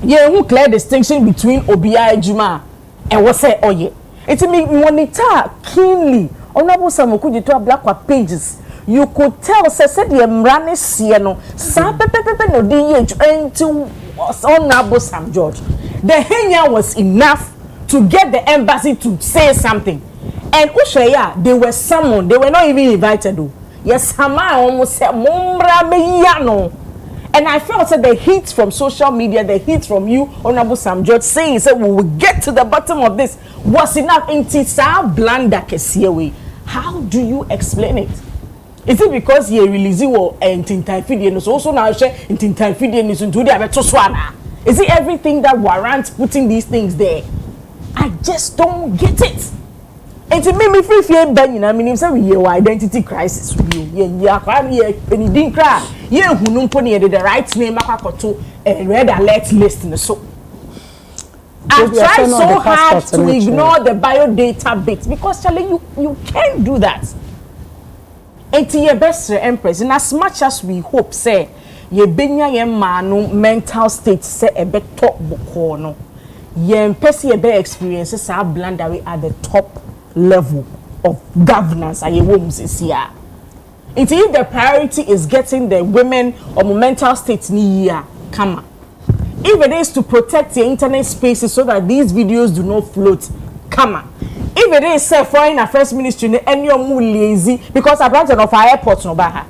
ye hu clear distinction between obia ejuma and what say oye it me monitor keenly honorable samoku to black pages. You could tell said the mrane sie no sa pepepepe no dey into honorable Sam George. The henya was enough to get the embassy to say something. And Ushaya, they were summoned. They were not even invited. Yes, Hama almost said, Mumbra Meyano. And I felt that the heat from social media, the heat from you, Honorable Sam George, saying that we will get to the bottom of this was enough. How do you explain it? Is it because you release you and Tintai also now share in Tintai is into the Abetoswana? Is it everything that warrants putting these things there? I just don't get it. And to make me feel fear Ben, I mean, say we identity crisis with you. Yeah, penny didn't cry. Yeah, who no pony the right name to a red alert list in the so. I've tried so hard to ignore the biodata bit because Charlie, you can't do that. And to your best Empress, in as much as we hope, say, ye benya ye manu mental state say a bit top bokono. Ye empesi a bit experiences are blend away at the top level of governance and ye wombs is here. If the priority is getting the women or mental state ni here, come on. If it is to protect the internet spaces so that these videos do not float, come on. If it is say foreign affairs ministry and you're more lazy because I brought of our airport no baha.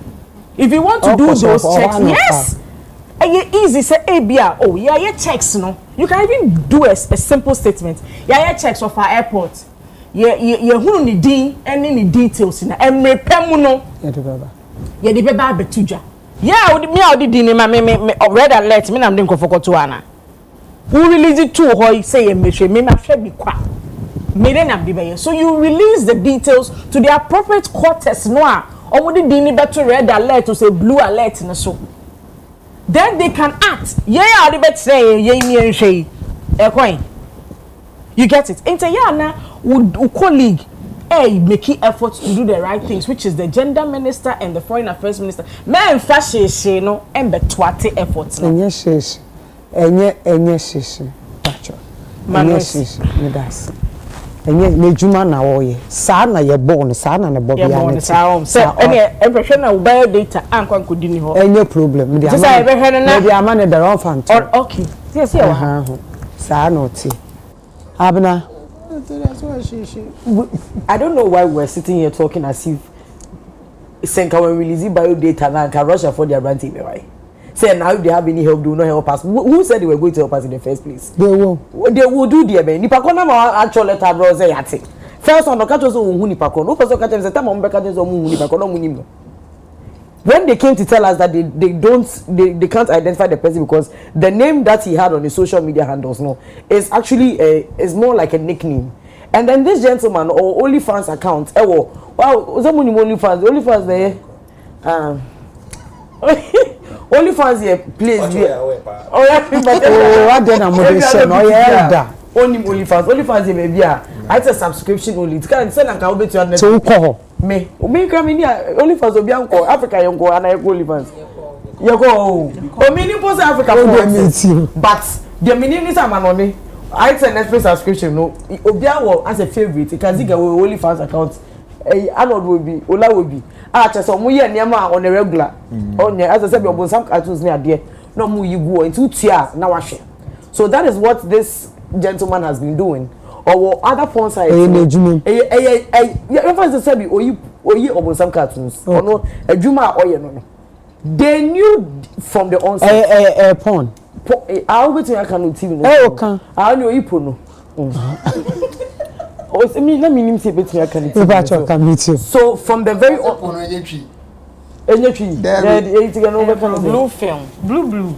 If you want to do those checks, yes. And you easy say ABR, oh yeah, checks no. You can even do a simple statement. Yeah, checks of our airport. Yeah, who need D any details in and repemuno. Yeah, the beba betuja. Yeah, me I did me red alert me I'm doing for Tuana. Who release it to her say me my be kwa. So you release the details to the appropriate quarters noir or would it be better red alert to say blue alert in the so. Then they can act. Yeah, I'll bet say yeah she a coin. You get it. Intayana would colleague making efforts to do the right things, which is the gender minister and the foreign affairs minister. Man fashion no and betwate efforts. And yes, enye nejuma na woye saa na ye born saa na bobia na say any impression na bio data anko nkodi ni ho enye problem dia ama na the wrong fan okay yes yeah saa no ti abna I don't know why we're sitting here talking as if Senka when release bio data na can Russia for their brand team right. Say now if they have any help, do not help us. Who said they were going to help us in the first place? They will. They will do their best. Nipa kona ma actual letter bro say yati. First on the catch so hu nipa kona. No person catch say time on beka so hu nipa kona mu nim. When they came to tell us that they can't identify the person because the name that he had on his social media handles is actually is more like a nickname. And then this gentleman or OnlyFans account, wow, someone OnlyFans there. OnlyFans here, please. Oh yeah, what then I'm going to say? Oh yeah, only OnlyFans here, maybe it's a subscription only. It's kind of say like I will bet you on so call me come in here. OnlyFans will be uncle Africa you go and I go OnlyFans. You go. Oh, me post Africa but the meaning is I'm on I it's an express subscription. No, Obia as a favorite. It can see OnlyFans account. Arnold will be, Ola will be. Just some year Niama on a regular. As I said, we some cartoons near there. No more you go into tears now. So that is what this gentleman has been doing. Or other porn sites. Some cartoons. Or no, a Juma or no. They knew from the onset. Porn. I'll bet you I can TV. Okay. I know you put no. Let me say between I can so from the very blue film blue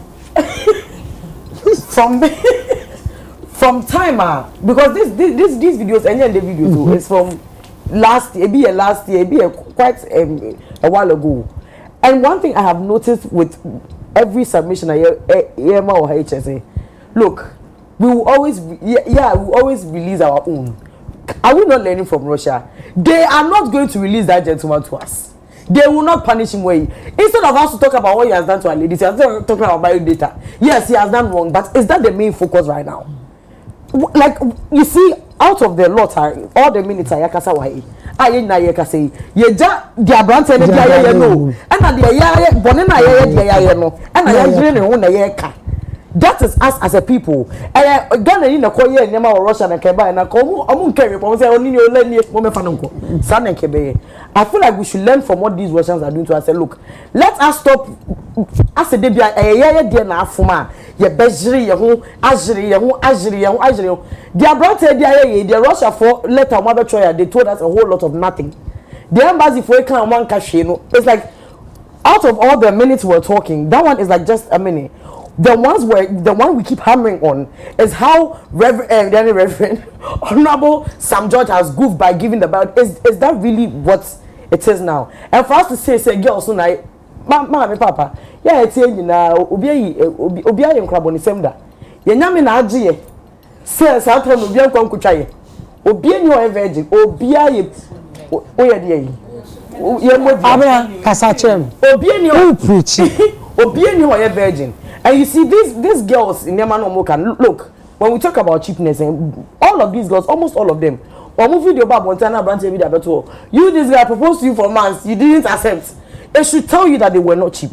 from timer because these videos and the videos is from last year quite a while ago. And one thing I have noticed with every submission I EMA or HSA, look, we will always release our own. Are we not learning from Russia? They are not going to release that gentleman to us. They will not punish him. Instead of us to talk about what he has done to our ladies, he has talking about biodata. Yes, he has done wrong, but is that the main focus right now? Like you see, out of the lot, all the minutes are yakasa wahi. Aye na yakasa. Yeja dia brand say dia no. And na dia bonena dia no. And na ya jire ne ho na yeka. That is us as a people. And Ghana in a Korea, Nema or Russia and Keba, and I come carry upon say, only you let me woman fanunko, son and Kebe. I feel like we should learn from what these Russians are doing to us. Say, look, let us stop. As a debut, a dear na fuma, ye bezri, ye who Azri. They are brought the Russia for letter mother choya. They told us a whole lot of nothing. The embassy for a one cash, it's like out of all the minutes we're talking, that one is like just a minute. The one we keep hammering on is how Reverend Honorable Sam George has goofed by giving the ballot. Is that really what it is now? And for us to say girls so now, mama papa, yeah, it's you now. Obiya in crab on the same day. You know me na ajiye. Say sometimes obiya kwa mkuchaye. Obiya ni wa virgin. Obiya ye. Oya diye. Abia kasachem. Obiya ni wa preach. Obiya ni wa virgin. And you see these girls in Yamano Mokan, look, when we talk about cheapness, and all of these girls, almost all of them, or movie video about Montana branch video about you, this guy proposed to you for months, you didn't accept. It should tell you that they were not cheap.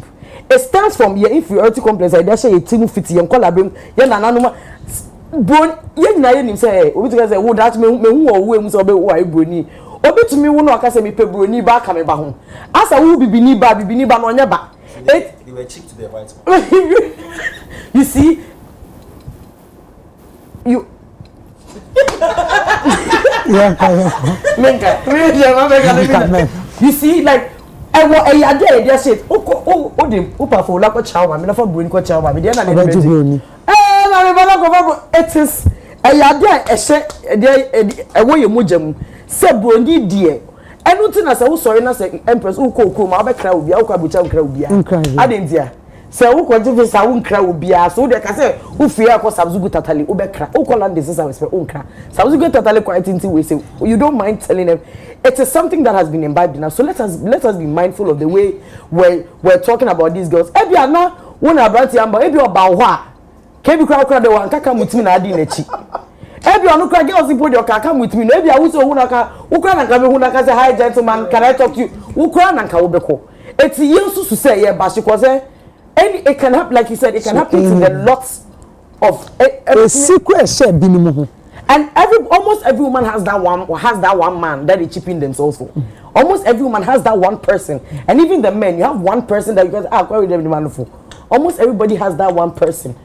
It starts from your inferiority complex. I say a team fit you collaborate. Yeah, nanoma. Bro, yeah, na you say, we say, oh, that me who or who so be why broni. Obi to me who no aka say me pe broni ba ka me ba ho. Asa who bibini ba no nya ba. They were cheap to their white. You see, you. You see, like, I want a day. They said, oh, for lack of chow. I'm not for brewing for chow. It is a yard. A way you mujam. Sebrondi dear. I don't think as I was sorry, na say Empress who cook my back crowd be out with crowd. I didn't hear. So who can give us our own crowd be so they can say who fear cause Sabzugu Tatali Ubekra. Who call on this is our own crowd. Sabzugu Tatali quite into we say you don't mind telling them it is something that has been imbibed in us. So let us be mindful of the way we're talking about these girls. Ebi ana one abranti amba ebi obawa. Kebi crowd the one kaka mutimi na adi nechi. Ebi onu kra girls people dey come with me. No ebi awuso hunaka, ukra na kabe hunaka say hi gentleman, can I talk to you? Ukra na nka obeko. Eti yensu su say ye bashi cause it can happen like you said, it can happen to the lots of a secret share binimu. And almost every woman has that one man that they chip in themselves for. Almost every woman has that one person. And even the men, you have one person that you guys why would them demand for? Almost everybody has that one person.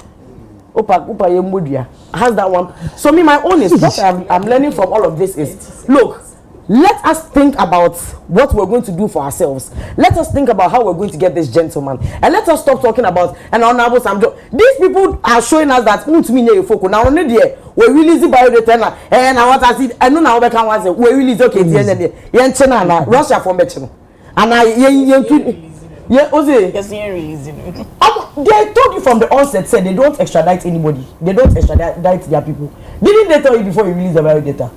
Has that one. So me, my own is what I'm learning from all of this is, look, let us think about what we're going to do for ourselves. Let us think about how we're going to get this gentleman. And let us stop talking about an honorable Sam. These people are showing us that now only there we release biodata and I want to see I know now we can say we release okay Russia from Betchino. And they told you from the onset said they don't extradite anybody. They don't extradite their people. Didn't they tell you before you release the biodata?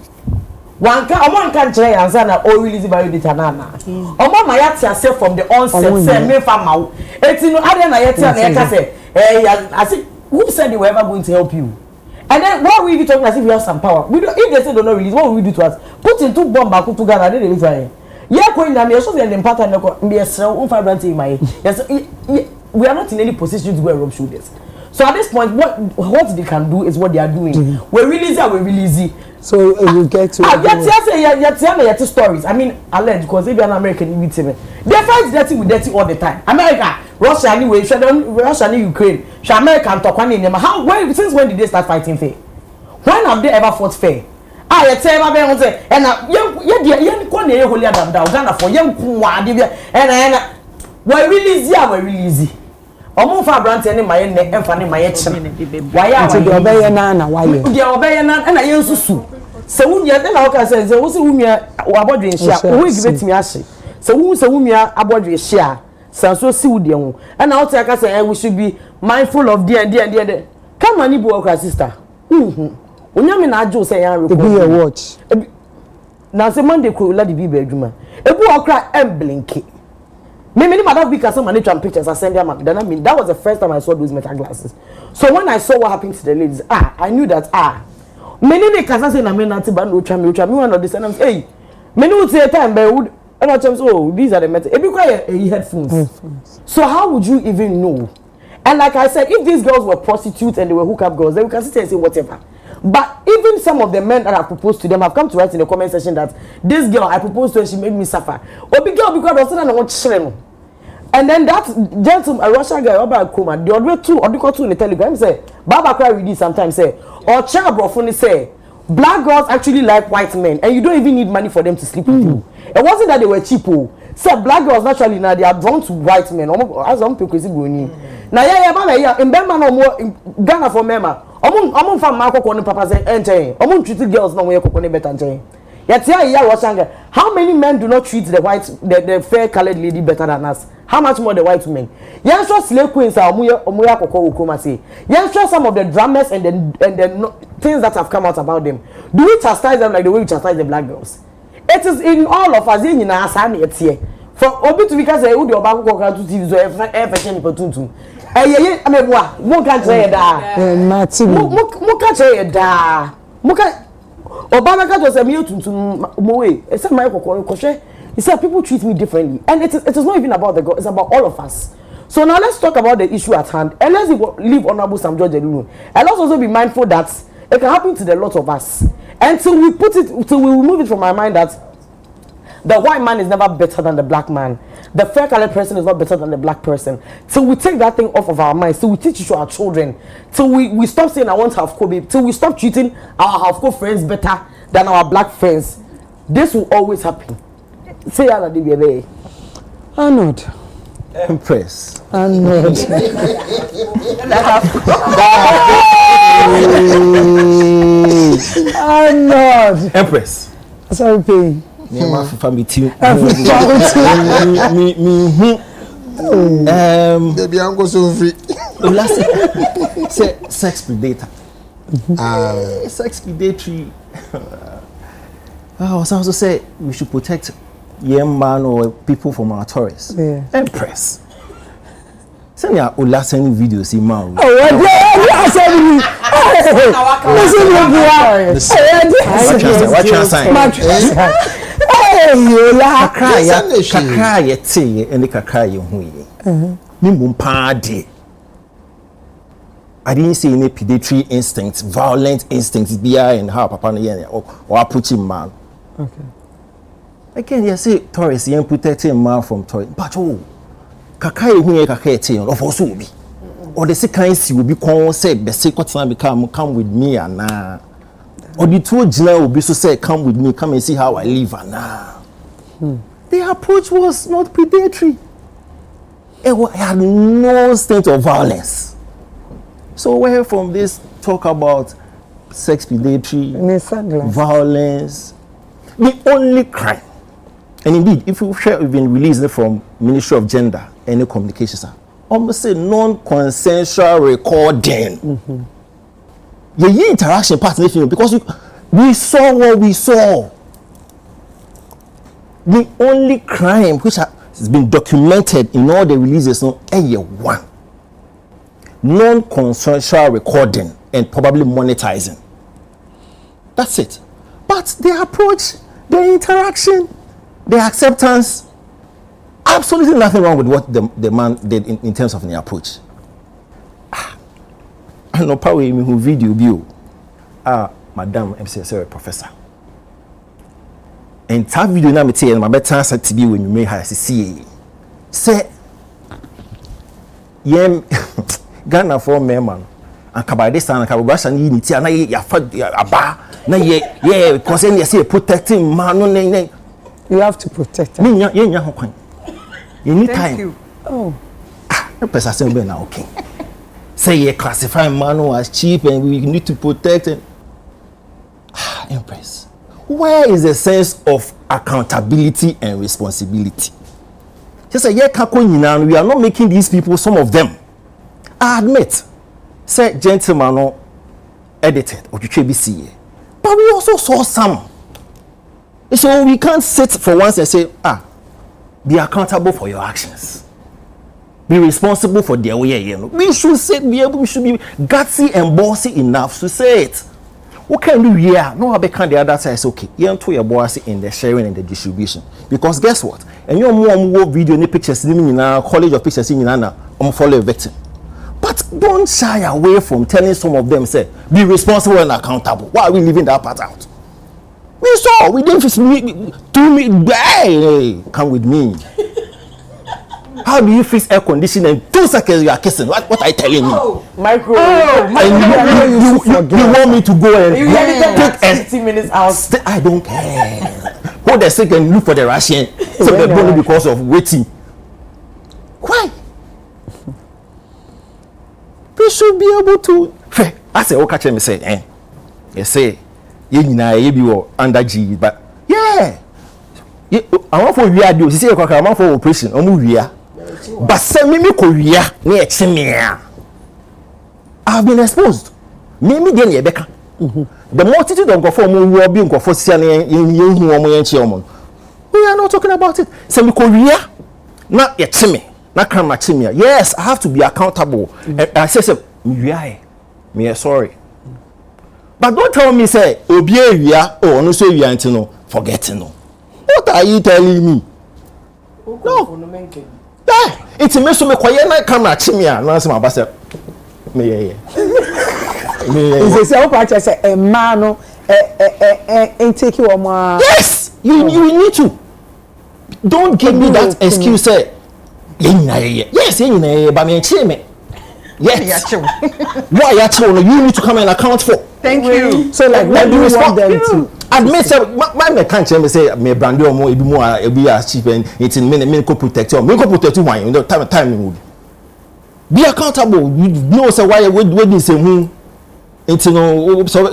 One can try and say na o release biodata na. Omo ma yat yourself from the onset say me farmer. Eti no ade na yet na yeka say I say who said they were ever going to help you? And then why are we talking as if we have some power? We don't, if they say don't not release, what will we do to us? Put in two bomb back to Ghana, they release here. Yeah, going down here, so they are important. Yes, we are not in any position to go and rub shoulders. So at this point, what they can do is what they are doing. We release. So you get to. Yet stories. I mean, alleged because if you're an American, you they fight dirty with dirty all the time. America, Russia, anyway, Russia and Ukraine, America talk one in them. Since when did they start fighting fair? When have they ever fought fair? I tell my parents, and young Konya holier than thou, Ghana for young Kuwa, and we release. Omo fa brand any my neck and fanny my action. Why are you obey na why you obey na and I susu. So when you then how can say so who me abodwe share who give me ase. So who me abodwe share. So see wo de ho. And now take say we should be mindful of there. Come on ibu okra sister. Onyame na ajo say yan record. Be your watch. Na say Monday ko la di bi ba adwuma. Ebu okra emblinky. Many madam because some money pictures I send them. Then I mean that was the first time I saw those metal glasses. So when I saw what happened to the ladies, I knew that many can say na me nanti ba no twa me one of the send hey many would say time by would and I tell these are the metal. It be quite headphones. So how would you even know? And like I said, if these girls were prostitutes and they were hookup girls, then we can sit here and say whatever. But even some of the men that have proposed to them have come to write in the comment section that this girl I proposed to and she made me suffer. Obi girl because I was saying I want to. And then that gentleman, a Russian guy, about Kuma, the other two, or the two in the Telegram say, Baba cry with this sometimes say, or child brofuni say, black girls actually like white men, and you don't even need money for them to sleep with you. It wasn't that they were cheap. So black girls naturally now they are drawn to white men. As I'm crazy going. Now yeah, in Burma no more in Ghana for Mema. I'm from Marco Kone Papa say enter. I'm treating girls no way Kokone better enter. Yet yeah, Russian guy. How many men do not treat the fair colored lady better than us? How much more the white women? Yes, sure, slave queens are Omuya Koko Ukoma say. Yes, sure, some of the dramas and the things that have come out about them. Do we chastise them like the way we chastise the black girls? It is in all of us in our family. It's here. For Obi to because I would your back go to TV so ever change for I mean, what? Mo can't say that. Martin. Mo can't say that. Mo can't. Obama can't just say me to Moe. It's my Koko. He said people treat me differently, and it is not even about the girl. It's about all of us. So now let's talk about the issue at hand, and let's leave Honorable Sam George alone. And let's also be mindful that it can happen to the lot of us. Until we remove it from our mind that the white man is never better than the black man. The fair colored person is not better than the black person. Till we take that thing off of our minds, till we teach it to our children, till we stop saying I want to have Kobe, till we stop treating our half-co friends better than our black friends. This will always happen. Say that the baby. Arnold. Empress. Arnold. Arnold. Empress. Sorry, pain. Me ma fa me team. Baby, I'm go so free. Last say sex predator. Sex predatory. I was also say we should protect young man or people from our tourists. Yeah. Empress. Send me a last videos in man. Oh, what send me. Kakra ye te ene kakra ye hu ye. Ni mumpade. I didn't see any predatory instincts, violent instincts behind how papa no ye or approaching man. Okay. Again, you say tourists yen protecting man from tourists. But oh, kakra ye hu ye kakra te of also be. Or the second see will be con say be say come with me and na. Or the two general will be so say come with me, come and see how I live and now. The approach was not predatory. It had no state of violence. So where from this talk about sex predatory, violence, the only crime, and indeed if you share even released it from Ministry of Gender and Communications, almost say non-consensual recording. The interaction part of the film because we saw what we saw. The only crime which has been documented in all the releases no one non-consensual recording and probably monetizing. That's it. But the approach, the interaction, the acceptance, absolutely nothing wrong with what the man did in terms of the approach. I know power me who video view. Madam MCSR professor. And that video na me tell my better answer to be when you make her see. Say yem Ghana for me man. And by this time Kabasha ni unity na ya aba na ye because you say protecting man no. You have to protect her. Me nya ho kwan. Anytime. Thank you. Oh. No person say be na okay. Say you classify man as cheap and we need to protect him. Empress, where is the sense of accountability and responsibility? Just say, we are not making these people, some of them. I admit, say gentleman no edited or BCA. But we also saw some. So we can't sit for once and say, be accountable for your actions. Be responsible for their way. We should we should be gutsy and bossy enough to say it. What can we do here? No, I can the other side is okay. You to your bossy in the sharing and the distribution. Because guess what? And you're more video any pictures in college of pictures in follow a victim. But don't shy away from telling some of them, say, be responsible and accountable. Why are we leaving that part out? We saw, we didn't come with me. How do you fix air conditioning in 2 seconds you are kissing? What are you telling me? Micro. You want me to go and take 50 minutes out? I don't care. Hold a second, look for the Russian. So they're going because of waiting. Why? We should be able to. I say, catch me say, you say, you be under G, but yeah. I want for real do. You see, I want for operation. I'm real. But send me Korea near Chimia. I've been exposed. Maybe then you better. The multitude of Goform will be in Goforsian in you. We are not talking about it. Send me Korea, not yet Chimmy, not Chimia. Yes, I have to be accountable. I say, me sorry. But don't tell me, say, Obia, oh, no, so you are no forgetting. What are you telling me? No. It's a mess of me quiet night camera chimia. No, my boss. Me. It's a say a man and take you on my. Yes, you need to. Don't give me that excuse. Say, yes, but me chimney. Yes. Why you need to come and account for? Thank you. So like what do you want them to? Admit my can't say me brand or more be as cheap and it's in me co protect you. Me co protect you why you time be accountable. You know so why we this who it's no so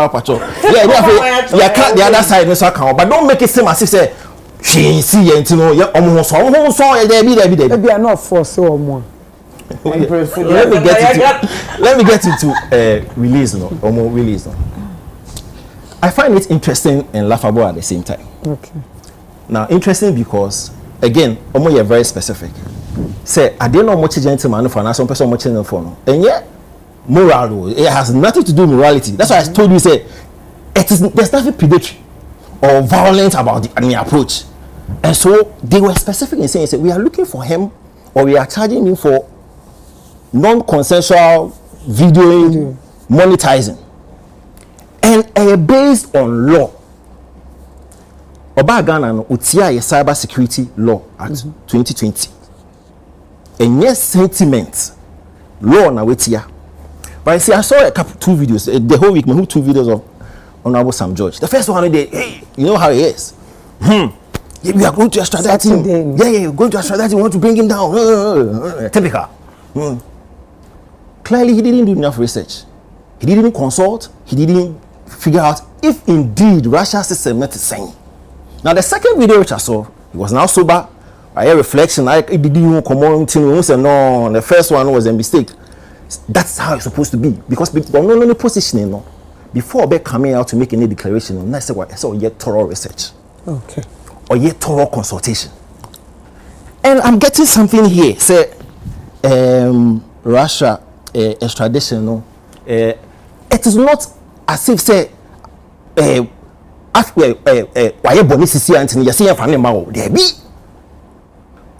patrol. Yeah, can't the other side so account but don't make it seem as if say she see you know you almost so there be are not for so more. Let me get into release no or more release no. I find it interesting and laughable at the same time. Okay. Now interesting because again, you're very specific. Say I didn't know much gentleman for now some person much for no. And yet moral it has nothing to do with morality. That's why I told you say there's nothing predatory or violent about the approach. And so they were specific in saying we are looking for him or we are charging him for non-consensual videoing, monetizing, and based on law. Oba Ghana no utia ye Cybersecurity law Act 2020. And yes, sentiment law na wetia. But I see I saw two videos the whole week. Me 2 videos of Honorable Sam George. The first one hey, you know how he is. We are going to extradite him. Yeah, we're going to extradite him. We want to bring him down. Typical. Clearly, he didn't do enough research. He didn't consult. He didn't figure out if indeed Russia's system met the same. Now, the second video which I saw, he was now sober. I hear reflection. I didn't come on. No, the first one was a mistake. That's how it's supposed to be because no positioning. No, before they coming out to make any declaration, I said what I saw yet thorough research. Okay. Or yet thorough consultation. And I'm getting something here. Say, Russia. Extradition no it is not as if say why boni sisi antini yesi yan fane ma o there be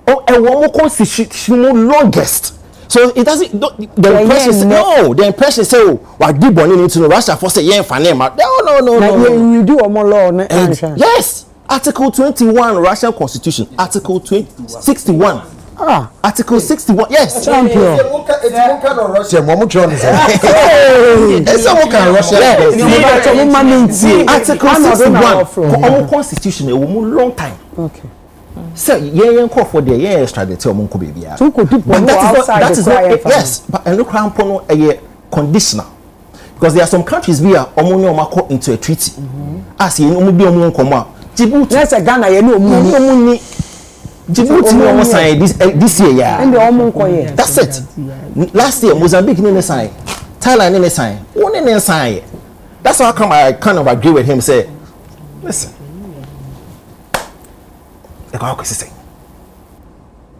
one more constitution longest so it doesn't the impression say no the impression say why do boni into no Russia for say yan fane ma no you do omo law yes Article 21 Russian Constitution Article 61 Article 61 yes champion it's kind of Russia momu tron is it's a kind of Russia Article 61 our constitution a long time okay so yen call for the yen extradite omo ko baby so ko do that is not yes but and look cramp no a conditional because there are some countries where omo no ma into a treaty as yen omo bi omo nkomo Djibouti yes Ghana yen omo ni Djibouti no almost signed this year, yeah. And the almost that's it. Last year, Mozambique didn't sign. Thailand didn't sign. Only didn't sign. That's how come I kind of agree with him. Say, listen.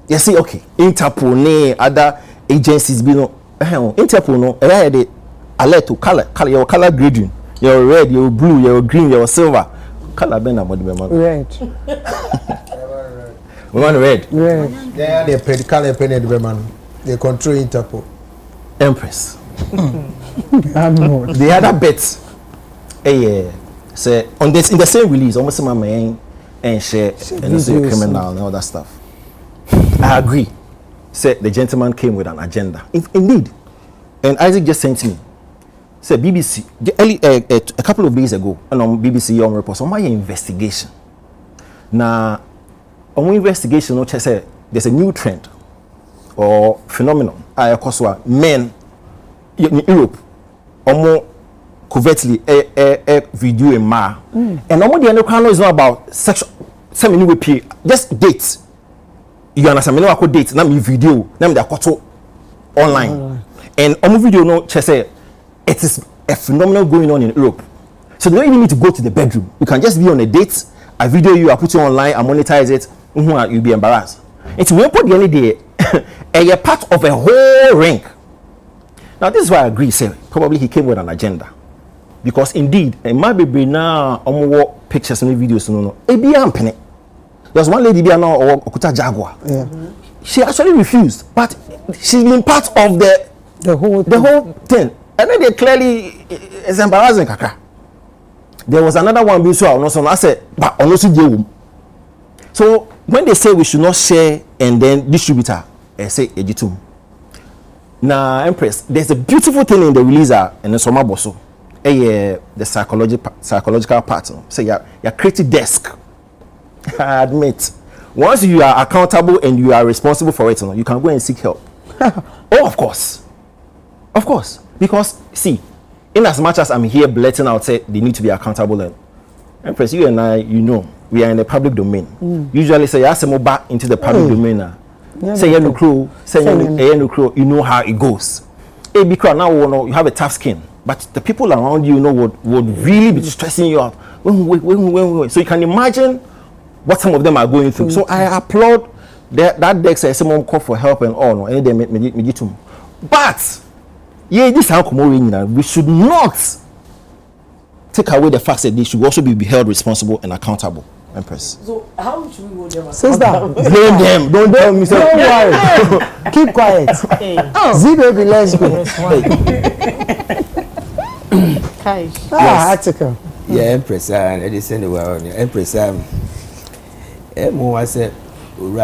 You see, okay. Interpol, other agencies, Interpol, no. They alert to color, your color grading. Your red, your blue, your green, your silver. Color red. We want red. Yeah, they pay the color penny the man. They control Interpol. Empress. The other bit, say on this in the same release, almost my man and share and also criminal and all that stuff. I agree. Say the gentleman came with an agenda. Indeed, and Isaac just sent me. Say BBC a couple of days ago, and on BBC on report on my investigation. Now, on investigation, no say there's a new trend or phenomenon. I cause men in Europe, more covertly a video in ma, and all the other is not about sexual. Some new just dates. You understand? Me no I date. Now me video. Now me they caught online, and on video no say it is a phenomenon going on in Europe. So you don't even need to go to the bedroom. You can just be on a date. I video you, I put you online, I monetize it. You'll be embarrassed. It's when put the only day a part of a whole ring. Now this is why I agree. Say probably he came with an agenda, because indeed it might be now pictures and videos. No. There's one lady there now, or Okuta Jaguar. Yeah. She actually refused, but she's been part of the whole thing. And then they clearly is embarrassing, Kaka. There was another one being so I said, but honestly, so when they say we should not share and then distributor, I say Ejitum. Now, Empress, there's a beautiful thing in the releaser and the Soma Bosso. The psychological part. Say your creative desk. I admit, once you are accountable and you are responsible for it, you can go and seek help. Oh, of course, because see, in as much as I'm here blurting out, say they need to be accountable. And Empress, you and I, we are in the public domain. Usually, say you move back into the public domain. Say you no crew, you know how it goes. Because now you have a tough skin, but the people around you would really be stressing you out. So you can imagine what some of them are going through. So I applaud that Dex says someone call for help and all. And they me too. But this we should not take away the fact that they should also be held responsible and accountable. Empress. So how should we hold them? Sister, blame them. Don't tell me. Don't worry. Keep quiet. Z-Baby, let's go. Article. Yeah, Empress. It is anywhere. Empress. I said,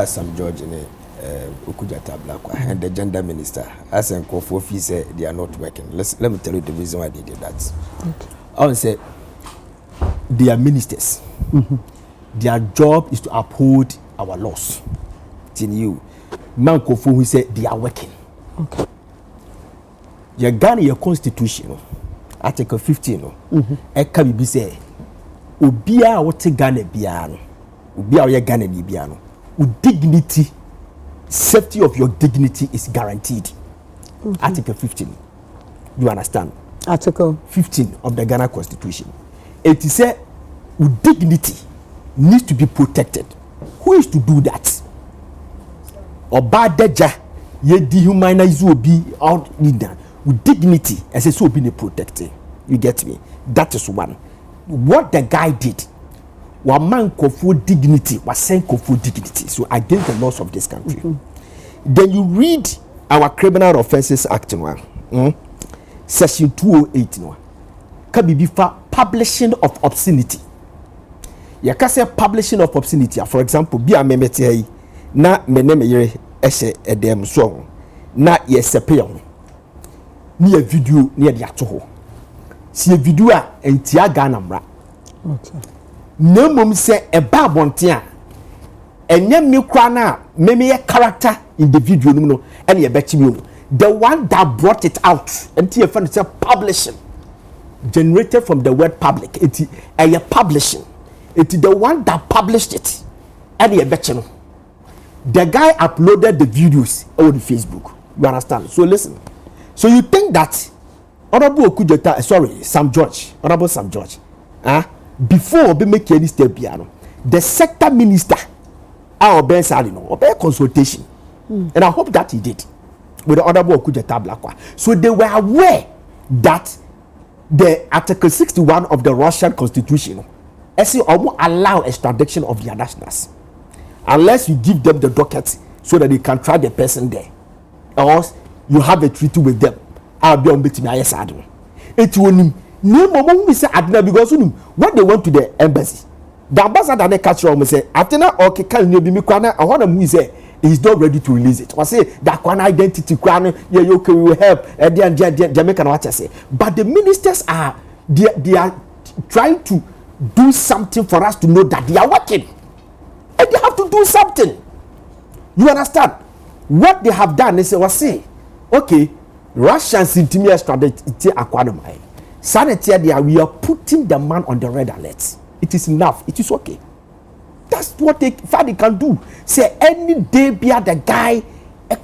Sam George and Okujata Blakwa and the gender minister. As and Kofofi said they are not working. Let me tell you the reason why they did that. Okay. I would say they are ministers. Their job is to uphold our laws. In you, Man Kofu who said they are working. Okay. You Ghana your constitution, Article 15. Eka be say, Ubia wote Ghana biano. Ubia oye Ghana ni biano. Dignity, safety of your dignity is guaranteed. Article 15. You understand? Article 15 of the Ghana Constitution. It is a dignity needs to be protected. Who is to do that? Obadeja ye dehumanize obi out leader with dignity as a so being protected. You get me? That is one. What the guy did, one man for dignity was saying for dignity. So against the laws of this country. Then you read our Criminal Offences Act section 208 can be for publishing of obscenity. You can say publishing of obscenity. For example, be a member na meneme yere ehye edem song na ye sepeon ni a video ni de ato ho si a video a entia Ghana mra. Okay. Na mom se e ba bonte a enye me kwa na meme ye character in the video no and ye bechi me the one that brought it out and you find it publishing generated from the word public. It a publishing. It is the one that published it and ye bechi no. The guy uploaded the videos on Facebook. You understand? So listen. So you think that Honorable Okujota, Honorable Sam George, before we make any step piano, the sector minister, our Ben Salino, or consultation. And I hope that he did with the Honorable Okujota Blakwa. So they were aware that the Article 61 of the Russian Constitution almost allow extradition of their nationals. Unless you give them the docket so that they can try the person there, or else you have a treaty with them I'll be on betting. I said, it will name we say Adna because when they went to the embassy, the ambassador they catch them say, after now, okay, can you be me? I want to say he's not ready to release it. I say that one identity, yeah, you can will help. Jamaican what I say, but the ministers are they are trying to do something for us to know that they are working, and they have to do something. You understand? What they have done is say, okay, Russians intimidate extradite Akwanamai. Sanitary, we are putting the man on the red alert. It is enough. It is okay. That's what they can do. Say any day be the guy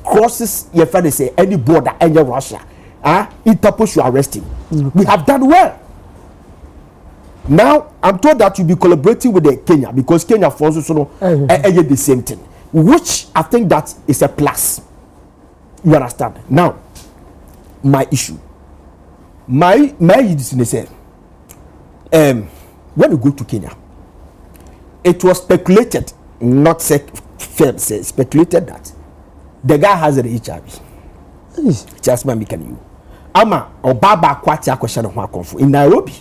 crosses your friend say any border any Russia. Interpol should arrest him. We have done well. Now I'm told that you'll be collaborating with the Kenya because Kenya for also the same thing, which I think that is a plus. You understand? Now, my issue. My issue is when we go to Kenya, it was speculated, not said, speculated that the guy has the HIV. Just my you. Ama Obaba Kwatia question of Wakonfu in Nairobi.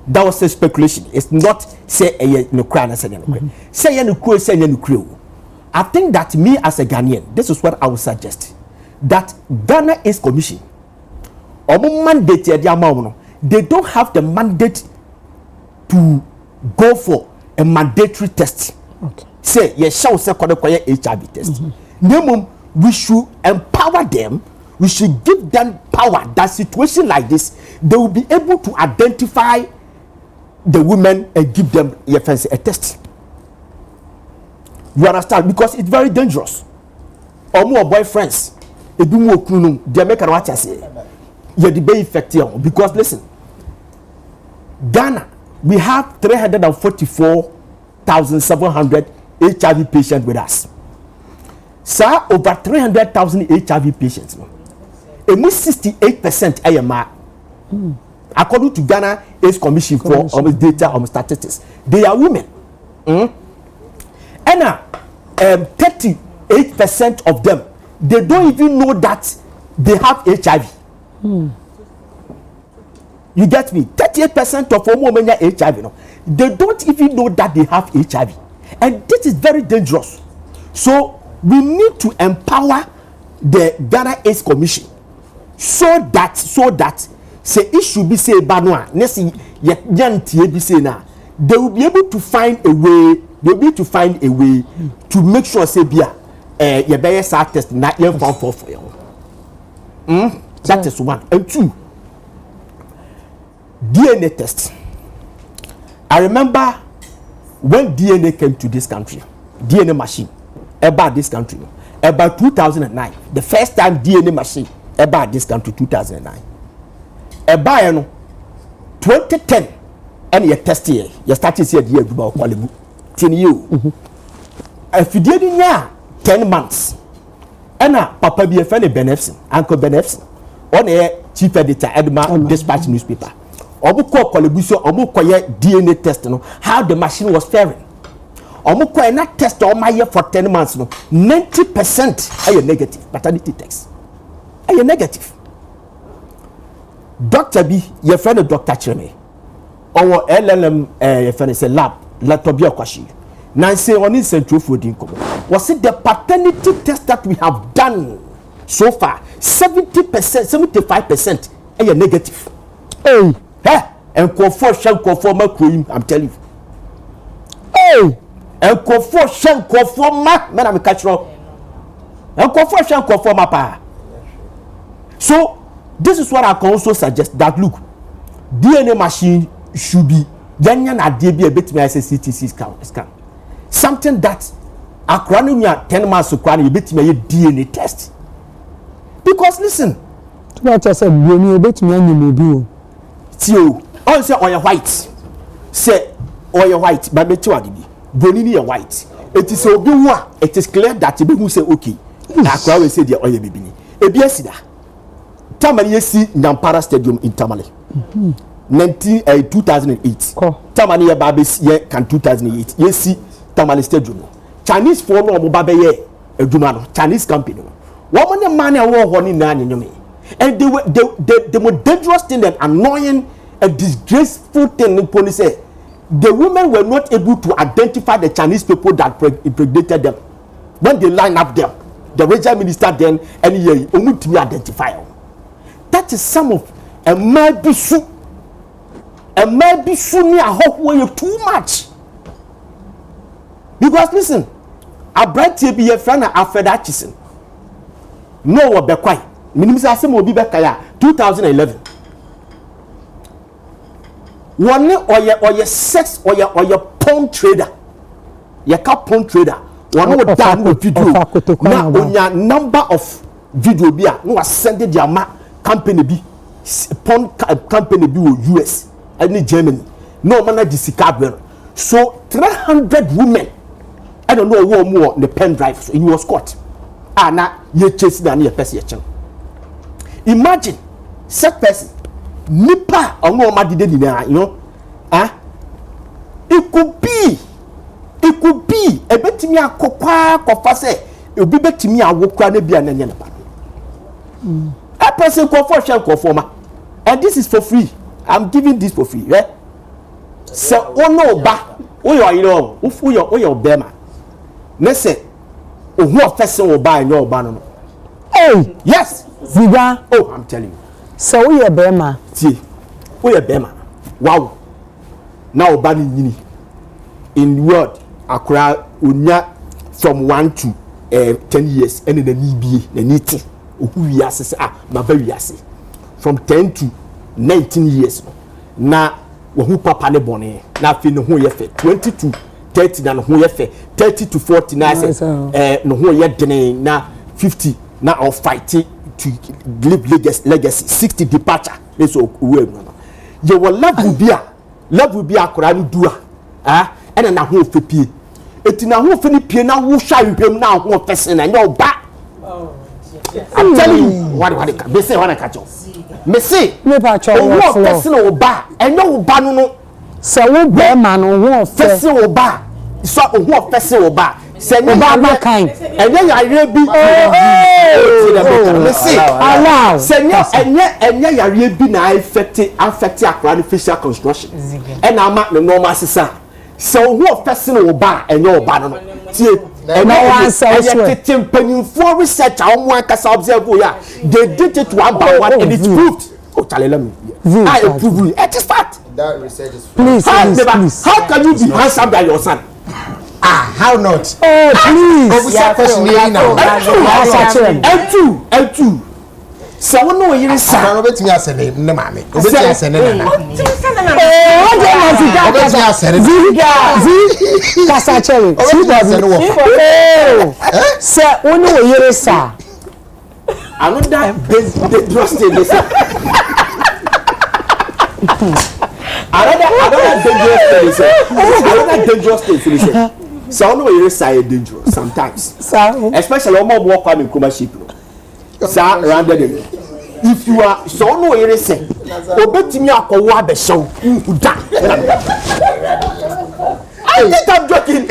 That was a speculation. It's not say a no cry say no crew say no crew. I think that me as a Ghanaian, this is what I would suggest. That Ghana is commission. Mandate they don't have the mandate to go for a mandatory test. Okay. Say yes, shall say HIV test. We should empower them. We should give them power. That situation like this, they will be able to identify the women and give them a test. You understand? Because it's very dangerous. Or more boyfriends, they do more kunum. They make what I say. You be effective because listen, Ghana, we have 344,700 HIV patients with us. Sir, over 300,000 HIV patients. Almost 68% AMR. According to Ghana AIDS Commission for data statistics, they are women. And 38% of them, they don't even know that they have HIV. You get me? 38% of women have HIV. They don't even know that they have HIV. And this is very dangerous. So we need to empower the Ghana AIDS Commission so that say it should be say banwa they will be able to find a way. They'll be able to find a way to make sure say bia your better test not your for you. That is one. And two, DNA test. I remember when DNA came to this country, DNA machine about this country, about 2009. The first time DNA machine about this country, 2009. About 2010, and you test here, you started here the year about quality. 10 years. If you did in 10 months, and Papa be a friend of Benefson, Uncle Benefson, on air chief editor, Edma Dispatch newspaper. Obuko Kolibuso, Obuko DNA test, how the machine was faring. Obuko not test all my year for 10 months, 90% are negative, paternity test. Are you negative? Dr. B, your friend of Dr. Cheme, or LLM, your friend is a lab, Latobia Kwashi. Nancy on in Central Food Income. Was it the paternity test that we have done so far? 70%, 75% are you negative. Hey, and call for Shanko for my cream, I'm telling you. Hey, and call for Shanko for my man, I'm a catcher. And call for Shanko for my pa. So, this is what I can also suggest that look, DNA machine should be then a bit me as a CTC scan. Something that a cranium 10 months to cranium bit me a DNA test. Because listen, what I said, you bit me and you may be. Tio, all say oil white. Say oil white, but me too adibi. Bonini white. It is so be one. It is clear that you be say okay. I crowd say the oil baby. Ebiesida. Tamale yesi Nyampara Stadium in Tamale. 2008. Tamale ye babes ye can 2008. Yesi Tamale Stadium. Chinese for no babe ye eduma no Chinese company. What money man e wo ho ni na nyome. And they were the more dangerous thing and annoying and disgraceful thing in police say the women were not able to identify the Chinese people that impregnated them. When they line up them, the regional minister then and he only to identify them. That is some of a maybe so near hope way too much. Because listen, a bright be a friend after that chisen. No what be quiet. Minimum say mo bi be kaya 2011. One or your sex or your porn trader. Your car porn trader. One would down with video. Now on your number of video bia no was sending their company be porn company be US and Germany. No man disicable. So 300 women. I don't know what more the pen drive. So he was caught. Now you chasing and you person. Imagine such person nipa ono ma dide ni na you know it could be e betimi akokwa kofa say obi betimi awokwa na bia na nye na pa a person go for share conforma and this is for free. I'm giving this for free, right? So ono ba oyo you know oyo bema na say ohu person wo ba enyo ba no. Hey, yes. Ziga. Oh, I'm telling you. So we are Bema. See, we are Bema. Wow. Now bani yini. In the world, akura unya from 1 to 10 years. And the NIBA, the NITI. Who we assess my very assess. From 10 to 19 years. Na who papa ne bone. Na fi no ho ye fe 20 to 30 na no ho ye fe 30 to 40 na say no ho ye dene na 50 na of fighting to live legacy 60 departure so we no you will love be akora ni dua and na ho fepie eti na ho feni pie na wo hwa hwem na ho person na no ba. I'm telling you what they say when catch you me say me pa cho wo person wo ba enyo wo ba no so wo be ma no wo person wo ba so wo person wo ba say no ba kind enye yare bi me say allow say enye yare bi na affect akra the facial construction and ama no normal sisa so wo person wo ba enye wo ba no tie and no one says for research one can observe they did it one by one and it's proved. Oh, tell me. I approve it. It is fact. That research is please. How can you be handsome by your son? How not? Oh, please. And two. So we know you is son. Obet me as name, no mama. Obet me as name. Oh, sir, we know you is sir. I'm not that dangerous thing. Another dangerous thing. So I know you is dangerous sometimes. Especially when we walk on in commercial. If you are so no you say obetimi akowa be show da I think I'm joking.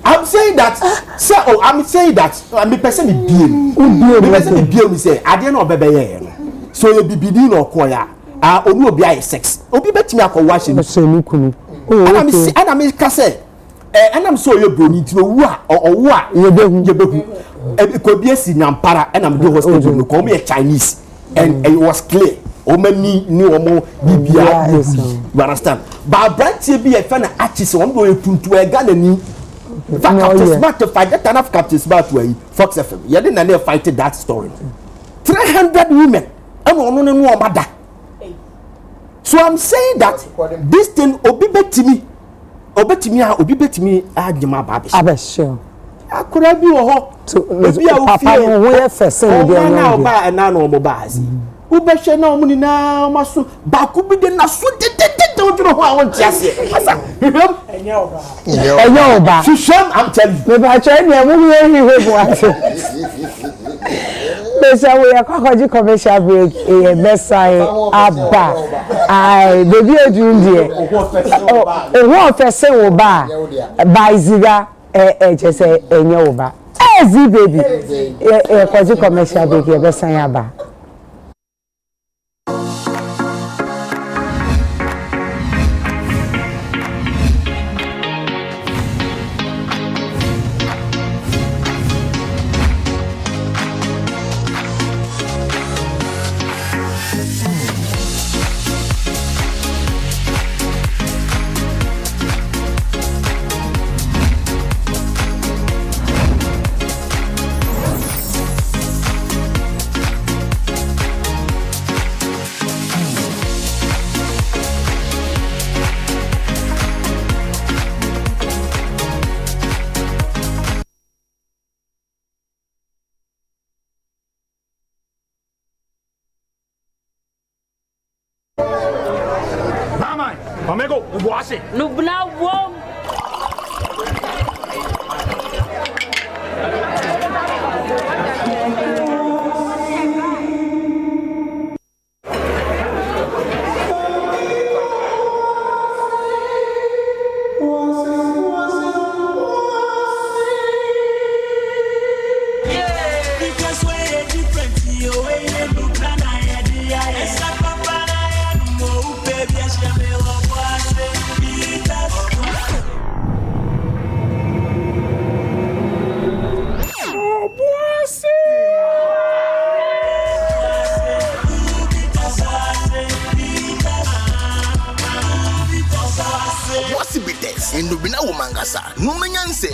I'm saying that sir I'm saying that me person be me say I dey no bebe here so you be bidin no koya onu obi aye sex obi betimi akowa she and I'm say and I'm so you brony to or yebehu e ko bi esi nyampara and I'm do hospital no come here Chinese and it was clear o many ni omo bibia you understand but branch be a fan artist on do tuntu e Ghana ni factors back to fight that enough captains back to Fox FM you didn't never fight that story 300 women and no mother so I'm saying that this thing obi betimi ajima babish abesho akura bi wo ho obi a wo fie no wo fese no na ba na no mo baasi wo be hwe na mo ni na maso ba ku bi de na so de oduro ho a won tiase asa enye oba shisham I'm telling you me ba che ni mo we bu ase Besa we akwaji commercial break e mesai aba ai baby edun die o ho fese wo ba Ziga just say enye oba ezi baby kwaji commercial baby e be san ya ba. Lubna wom.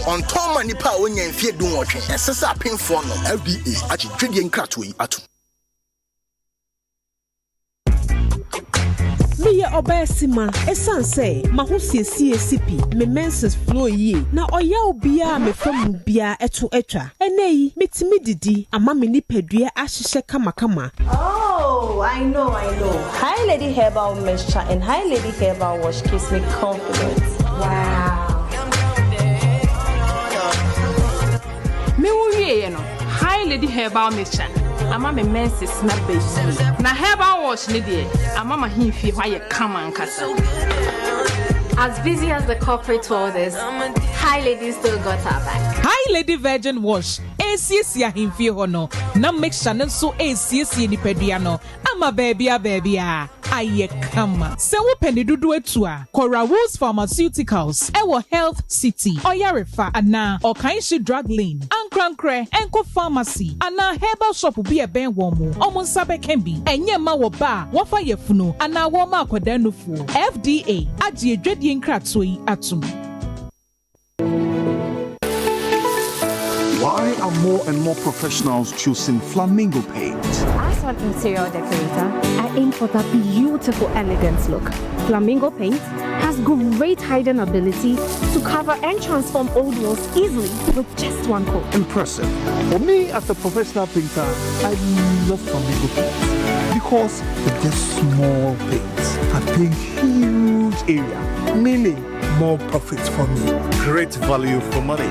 On Tom and Nipa when you fear doing what and Sessa pin for no LBA at Trading Cratway at me obesima esan say mahosie CCP me menses flow ye na oya obia me famu bia eto etwa eneyi metimi didi ama me nipadua ahihye kama. Oh, I know. High Lady Herbal Mixture and High Lady Herbal Wash gives me confidence. Wow. High Lady Herbal Mixture. Ama me menses na base. Na herbal wash ni de. Ama ma himfi why you come and kasa. As busy as the corporate world is, High Lady still got her back. High Lady Virgin Wash. ACC himfi hono. Na mixture nso ACC ni pediano. Ama baby. Aye kama. Se wo pende dudu etu a. Cora Woods Pharmaceuticals. Ewo Health City. Oyarefa ana. Okainshi Drug Lane. Ankrankre. Enko Pharmacy. Ana herbal shop bi eben womo. Omo nsabe kembi. Enye ma wo ba. Wafa yefunu. Ana wo ma akwada nufu. FDA. Aji edwedi nkratoi atum. Why are more and more professionals choosing Flamingo paint? As an interior decorator, I aim for that beautiful, elegant look. Flamingo paint has great hiding ability to cover and transform old walls easily with just one coat. Impressive. For me, as a professional painter, I love Flamingo paint because with just small paints, I paint huge area, meaning more profits for me. Great value for money.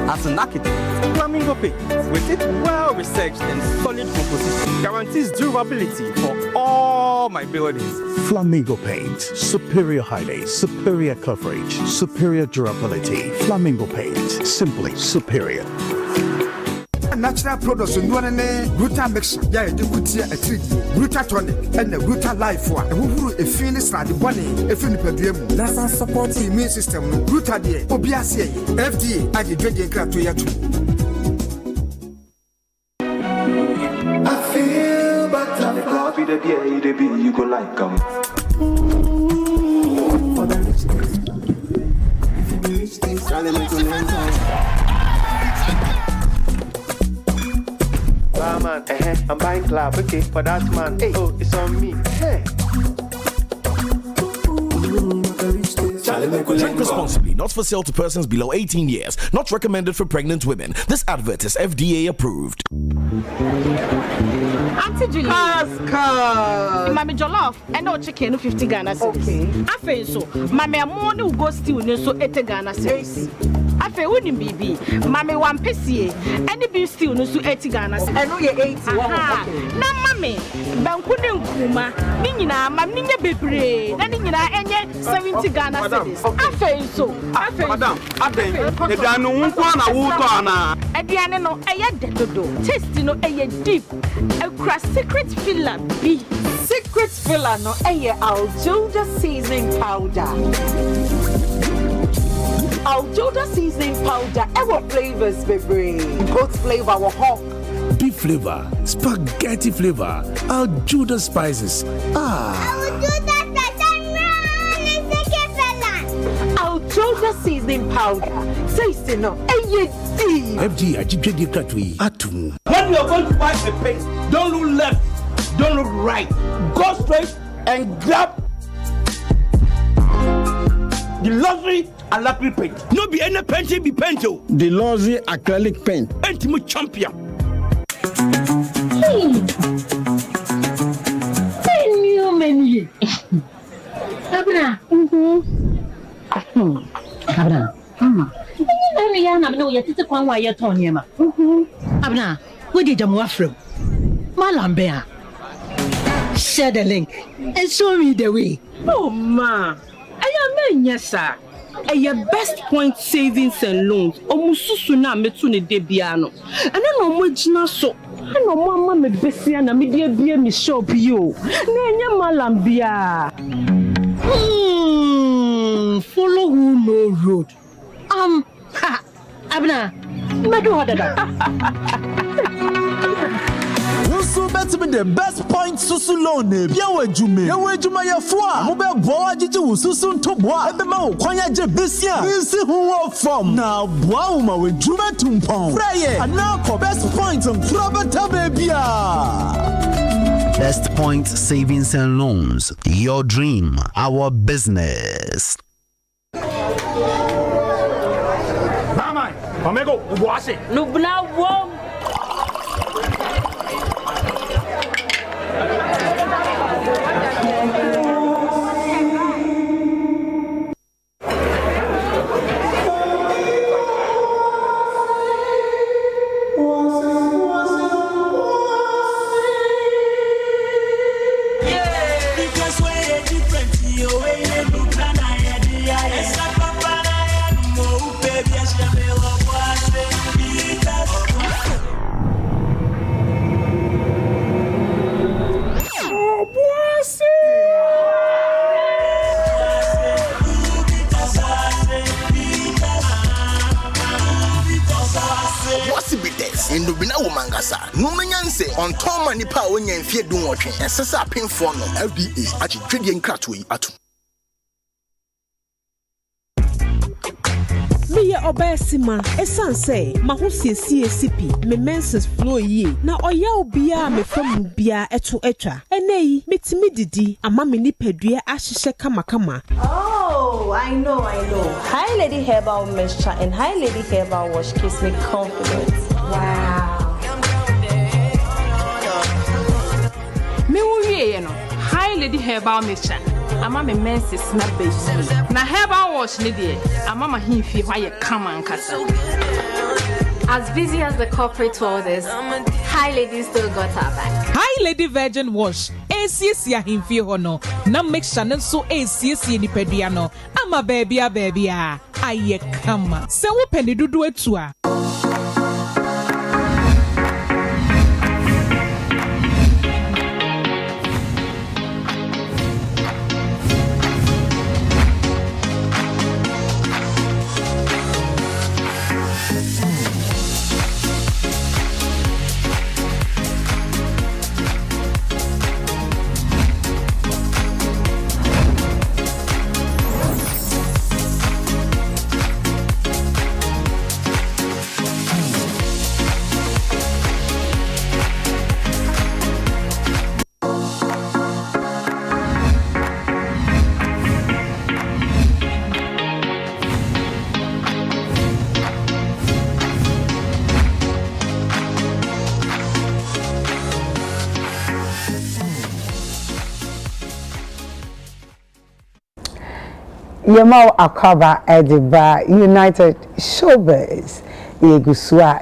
As an architect, Flamingo paint, with its well-researched and solid composition, guarantees durability for all my buildings. Flamingo paint, superior hiding, superior coverage, superior durability. Flamingo paint, simply superior. Natural products in one Ruta mix, yeah, you could see a treat, Ruta tonic, and the Ruta life for who a Phoenix like the bunny, a Philip Let's support the immune system, Ruta de Obiasia, FDA, I did drinking crap to you. I feel better. Coffee the beer, you go like them. Man, I'm buying club, okay, for that man. Hey, oh, it's on me. Hey. Drink responsibly, not for sale to persons below 18 years, not recommended for pregnant women. This advert is FDA approved. Auntie Julie. Mami jollof and no chicken 50 Ghana cedis. Okay. Afen so, mami amoni ugo stew ne so 80 Ghana cedis. afe woni bibi mame wan pesie any beef stew no so 80 Ghana eno ye 80 wo na mame banku ne nkuma ni nyina mam ni nya bebre na ni nyina enye 70 Ghana cedis afe so madam aden eduanu nko na wo to ana eduane no eye dedodo taste no eye deep ekura secret filler bi secret filler no eye Aljoda seasoning powder. Aljoda seasoning powder, ever flavors, baby. Goat flavor, hawk. Beef flavor, spaghetti flavor, Aljoda spices. Aljoda seasoning powder. Tasting no, deep. FG, Ajibjedi Katui, Atum. When you are going to buy a paste, don't look left, don't look right. Go straight and grab the luxury acrylic paint. No be any paint, be paint. The luxury acrylic paint. Paint me champion. New menu. Abra. Abra. Ya na me no yetete kwan wa ye ton yema. Abna, we di jamu afro. Malambe a. Share the link and show me the way. Oh ma, I am nyesa. Your best point savings and loans. Omususu na metu ne de bia no. Ana no mo gina so. Ana mo ama me besia na me de bia me shop yo. Na enya malambia. Follow who no road. Abna, medu hodada. Wusu betimi the best point susu loan e bia wajume. Ya wajuma ya fua. Mo be bo agije wususu ntoboa. Ebe ma okwanya je besia. Nsi hu wo form. Na boa wo ma wajuma tumpon. Fraye, ana ko best point mfrabata bebia. Best Point Savings and Loans. Your dream, our business. Mama, Omego, wash it. No bna wo. In the Bina Womangasa, no man say on Tom and Nipa when you fear doing watching, and Sessa pin for no FDA, Extradition Cratui at Me obesima esan say mahosiesie sipi me menses flow yi na oya obia me fam bia eto etwa enei metimi didi ama me nipadua ahihye kama. Oh, I know. Hi Lady Herbal Mixture and Hi Lady Herbal Wash gives me confidence. Wow. Me wuye no. Hi Lady Herbal Mixture. Ama me menses na beji. Na Herbal Wash ni de. Ama ma himfi hwa ye kama nkasa. As busy as the corporate world is, Hi Lady still got her back. Hi Lady Virgin Wash. ACC ahimfi hono. Na mixture nso ACC ni pedua no. Ama baby aye kama. Se wo peni dudu etu a. Yema Akaba Ediba United Showbiz. Yegusua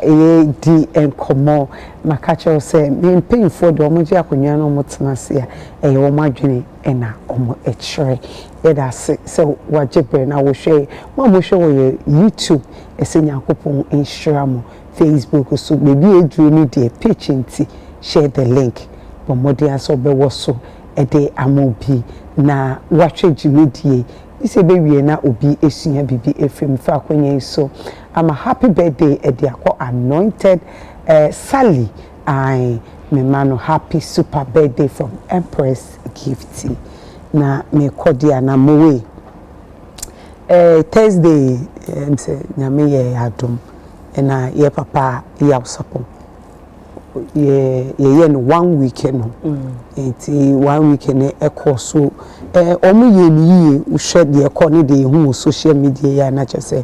di enkomo makacho say me paying for the omoji akonya no motenase a e wo madwene e na omo echre e da so wajebre na wo hwe mo hwe YouTube ese Nyankopon Instagram Facebook so maybe edru ni de page nti share the link but modi aso be wo so e de amobi na watwe jimedie ise be wie na obi esunya bibi efrem fa akonya so I'm a happy birthday Ediako anointed Sally. I me mano happy super birthday from Empress Gifty. Na me kodia na mowe. Thursday say nyame ye adom. Na ye papa ye usapo. Ye no 1 weekend no. Enti 1 weekend e so omo ye ni wo hwe de e ko ne de hu social media ya na chese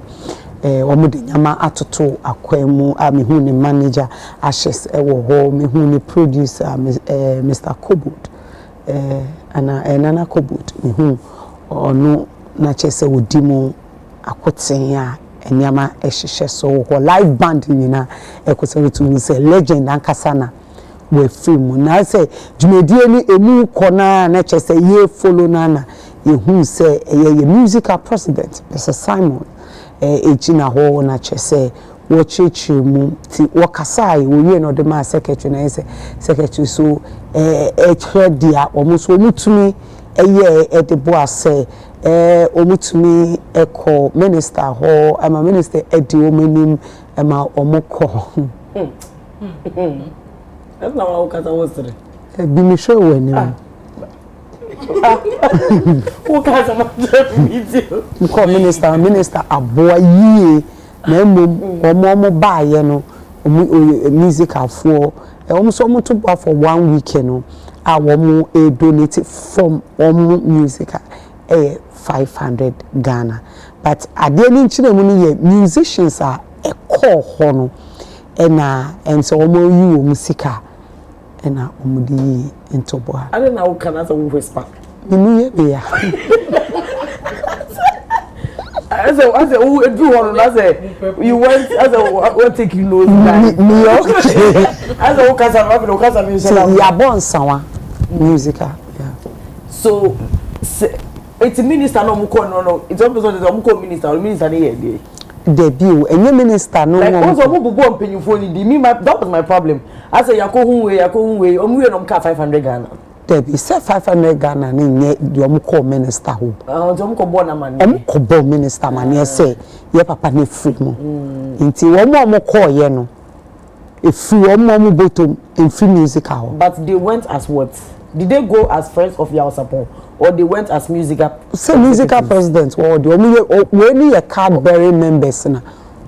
omude nyama atoto akwemu mehu ne manager ashes ewo ho mehu ne producer Mr. Kobut Nana Kobut mehu ono na chese wodimu akoten a nyama ehhehye so ho live band nyina ekosere to say legend ankasa na we film na say dwumedie ni emu kona na chese ye follow na yehu say ye musical president Mr. Simon ejina ho na chese wo chechi mu ti wakasai wo ye no de ma secretary na ese secretary so dia omuso mutumi eye de bo ase omutumi eko minister ho ama minister edi omenim ama omoko that's not what kasa was there bi mi show wani who kasa ma video ko minister aboa yie na mom omo baaye no music afo so mo to for 1 weekend no a wo donate from music 500 Ghana but ade ni nchire mu ni musicians are a call ho no and so omo yi musika na omudi entobo I don't know how can as a whisper ni ye be ya as a who do one as a you went as a what take you know New York as a kasa music ya bon sawa musical yeah so it's minister no mko no it's opposite the mko minister ni here debut enye minister no like also mo bubu mpanyufo ni me that was my problem I say yakohunwe omwe no mka 500 Ghana debi say 500 Ghana ni nye de mko minister ho de mko bo na man mko bo minister man say ye papa ne free mo nti wo mo call ye no e free wo mo botom in free musical but they went as what did they go as friends of your support or they went as musical president or the only a card bearing members na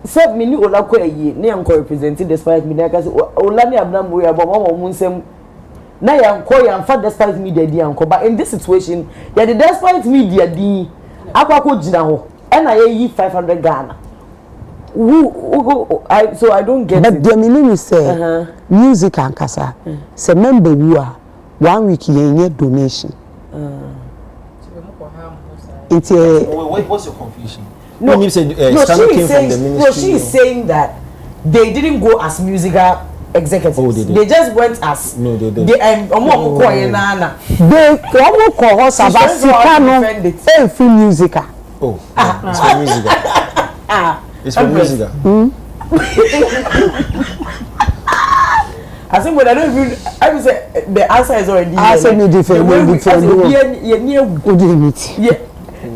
said me ni olako eyi na yanko representing despite me na kasi olani abnam we aboma mo nsem na yanko yanfa despite media di yanko but in this situation ya the despite media di akwako gina ho e na ye 500 Ghana so I don't get but it the meaning is say music ankasa say member wu a 1 week yenye donation it's what's your confusion? No, when you said came from the ministry, no, she is saying that they didn't go as musical executives. Oh, they did. They just went as no, they did. They they omo ko sabasika no free musical. Oh, it's for musical. It's for musical. I think when I don't even, I would say the answer is already. Answer me different. Yeah,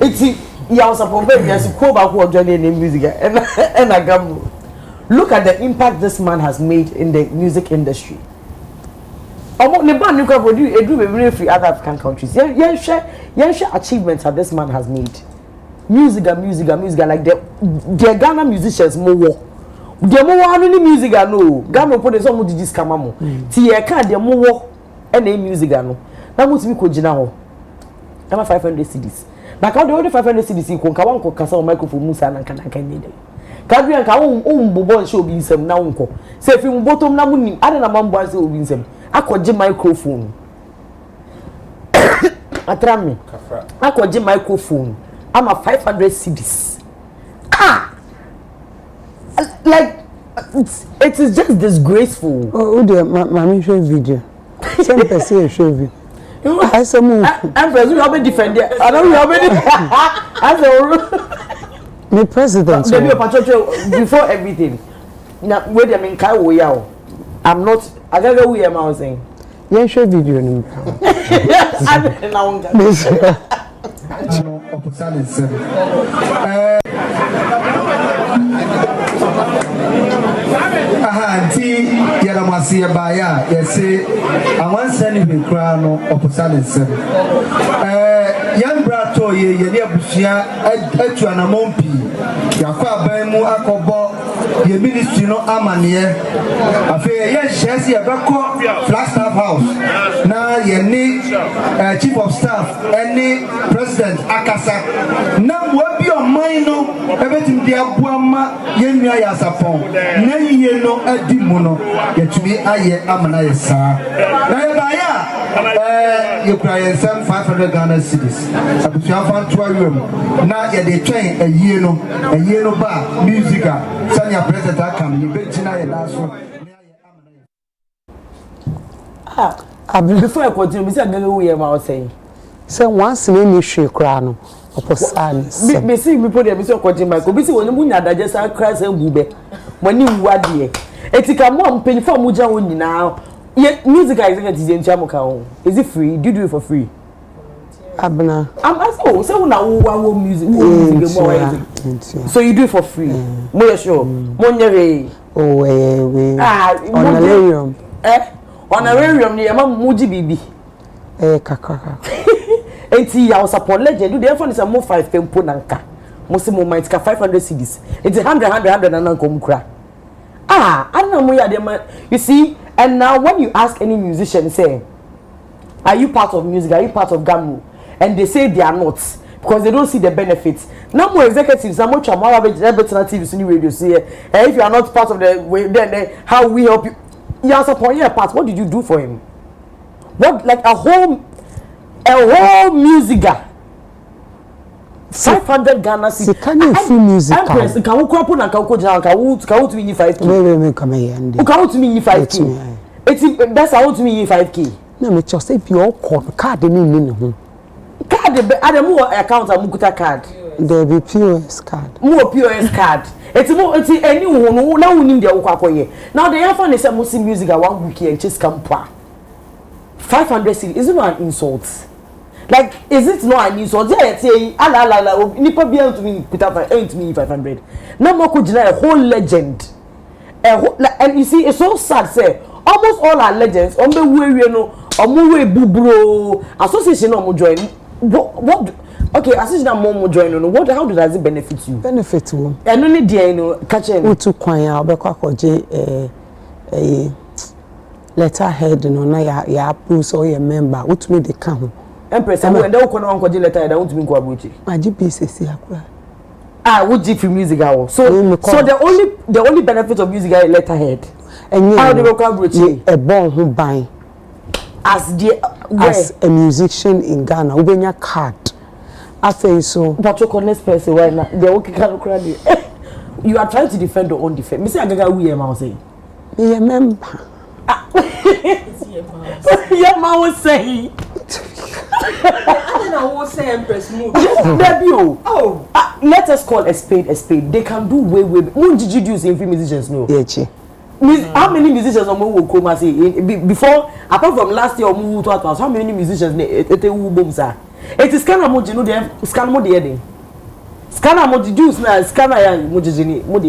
it's you are supposed to go back to joining music and I come. Look at the impact this man has made in the music industry. The band you can produce free other African countries. Yeah, share achievements that this man has made. Music like the Ghana musicians more. The more any music no Ghana put some of this camamo. Ti e ka the more any music no. Na mo timi ko gina ho. Na 500 cedis. Na ka the 500 cedis ko nka wan ko kasa o microphone musa na nka ni dey. Ka bi nka bobo show bi nsem na wonko. Se fi mbotom na munim ade na mambo ase obi nsem. Akoje microphone. Atrami. Akoje microphone. I'm a 500 cedis. Like it is just disgraceful. Oh dear, mommy show video. Some person show video. I say move. Empress, you have been defended. I don't have been. Me president. Before everything. Now wait a minute, I'm not. I don't know who am I saying. Yeah, show video no. Auntie, Yaramasi Baya, yes, I want sending me crown of Pusali 7. Young Brato, Yabusia, Etuana Mompi, Yakwa Bemu Akobo, your ministry no Amania. I feel yes, Chelsea, Abako, Flagstaff House. Now, you need Chief of Staff, any President Akasa. Now, what be your mind? Everything they are Buama, Yenya Yasapon. Now, you know, Edimono, yet to be aye amana sa. You cry some 500 Ghana cities. I put your fan to a room. Now they train a year no bar, musica. Sanya president come, you bet you last one. Before I continue, Mr. Gary, I was saying. So once me share crown opposite. Me see me put Mr. Continue, Michael. Busy when you had just a crash and boobe. When you were dear. Etika mom pay for muja woni now. Music is in Jamoka. Is it free? Do you do it for free? Abna. I'm asking, so now music. So you do it for free? More sure. Monere. Oh, honorarium. Honorarium ni ama muji bibi. Kaka. Enti ya support legend. Do the phone is a more 5 tempo nanka. Mo se mo might ka 500 cedis. It's 100 na nanko mkra. I don't know. You see, and now when you ask any musician, say, are you part of music? Are you part of Gamu? And they say they are not because they don't see the benefits. Now more executives, some more TVs in radio say, if you are not part of the way, then how we help you? You are supporting your part. What did you do for him? What, like a whole musica? 500 Ghana cedis. Can you free music? Empress, can you crop on and can you to me 5K? Wait, come here. Can you to me 5K? That's how to me 5K. No, me just say your card me. Card, I don't more account a Mukuta card. There be POS card. More POS card. It's anyone who now need their Okakoye. Now they have found a Muslim music at 1 week and just come 500 cedis. Is it not an insult? Like, is it not an insult? Yeah, say, nipa be able to me put up to me 500. Now more could a whole legend. And you see, it's so sad, say, almost all our legends, on the way we know, on the way bubro, association or join. What? Okay, association more join. What? How does it benefit you? Benefit you. And only dear, catching. Who took Kwanya, Obekwa a letterhead, na ya approve or your member. What made the come? Empress, and they will uncle letter. I don't mean Kwabuchi. My GPC, would you free music hour? So the only benefit of music is letterhead. And how they will Kwabuchi? A born who buy as a musician in Ghana, who bring your card. I think so. But you connect person right now. They okay can cry. You are trying to defend your own defense. Mr. Agaga, we am saying. Me member. Your man was saying. I don't know what say Empress move. Oh, let us call a spade a spade. They can do way. When did you do same free musicians? No. Yeah, how many musicians are will come say before? Apart from last year, move to us. How many musicians it is kind of more. You know they scan more the ending. Scanner more juice na scanner ya more the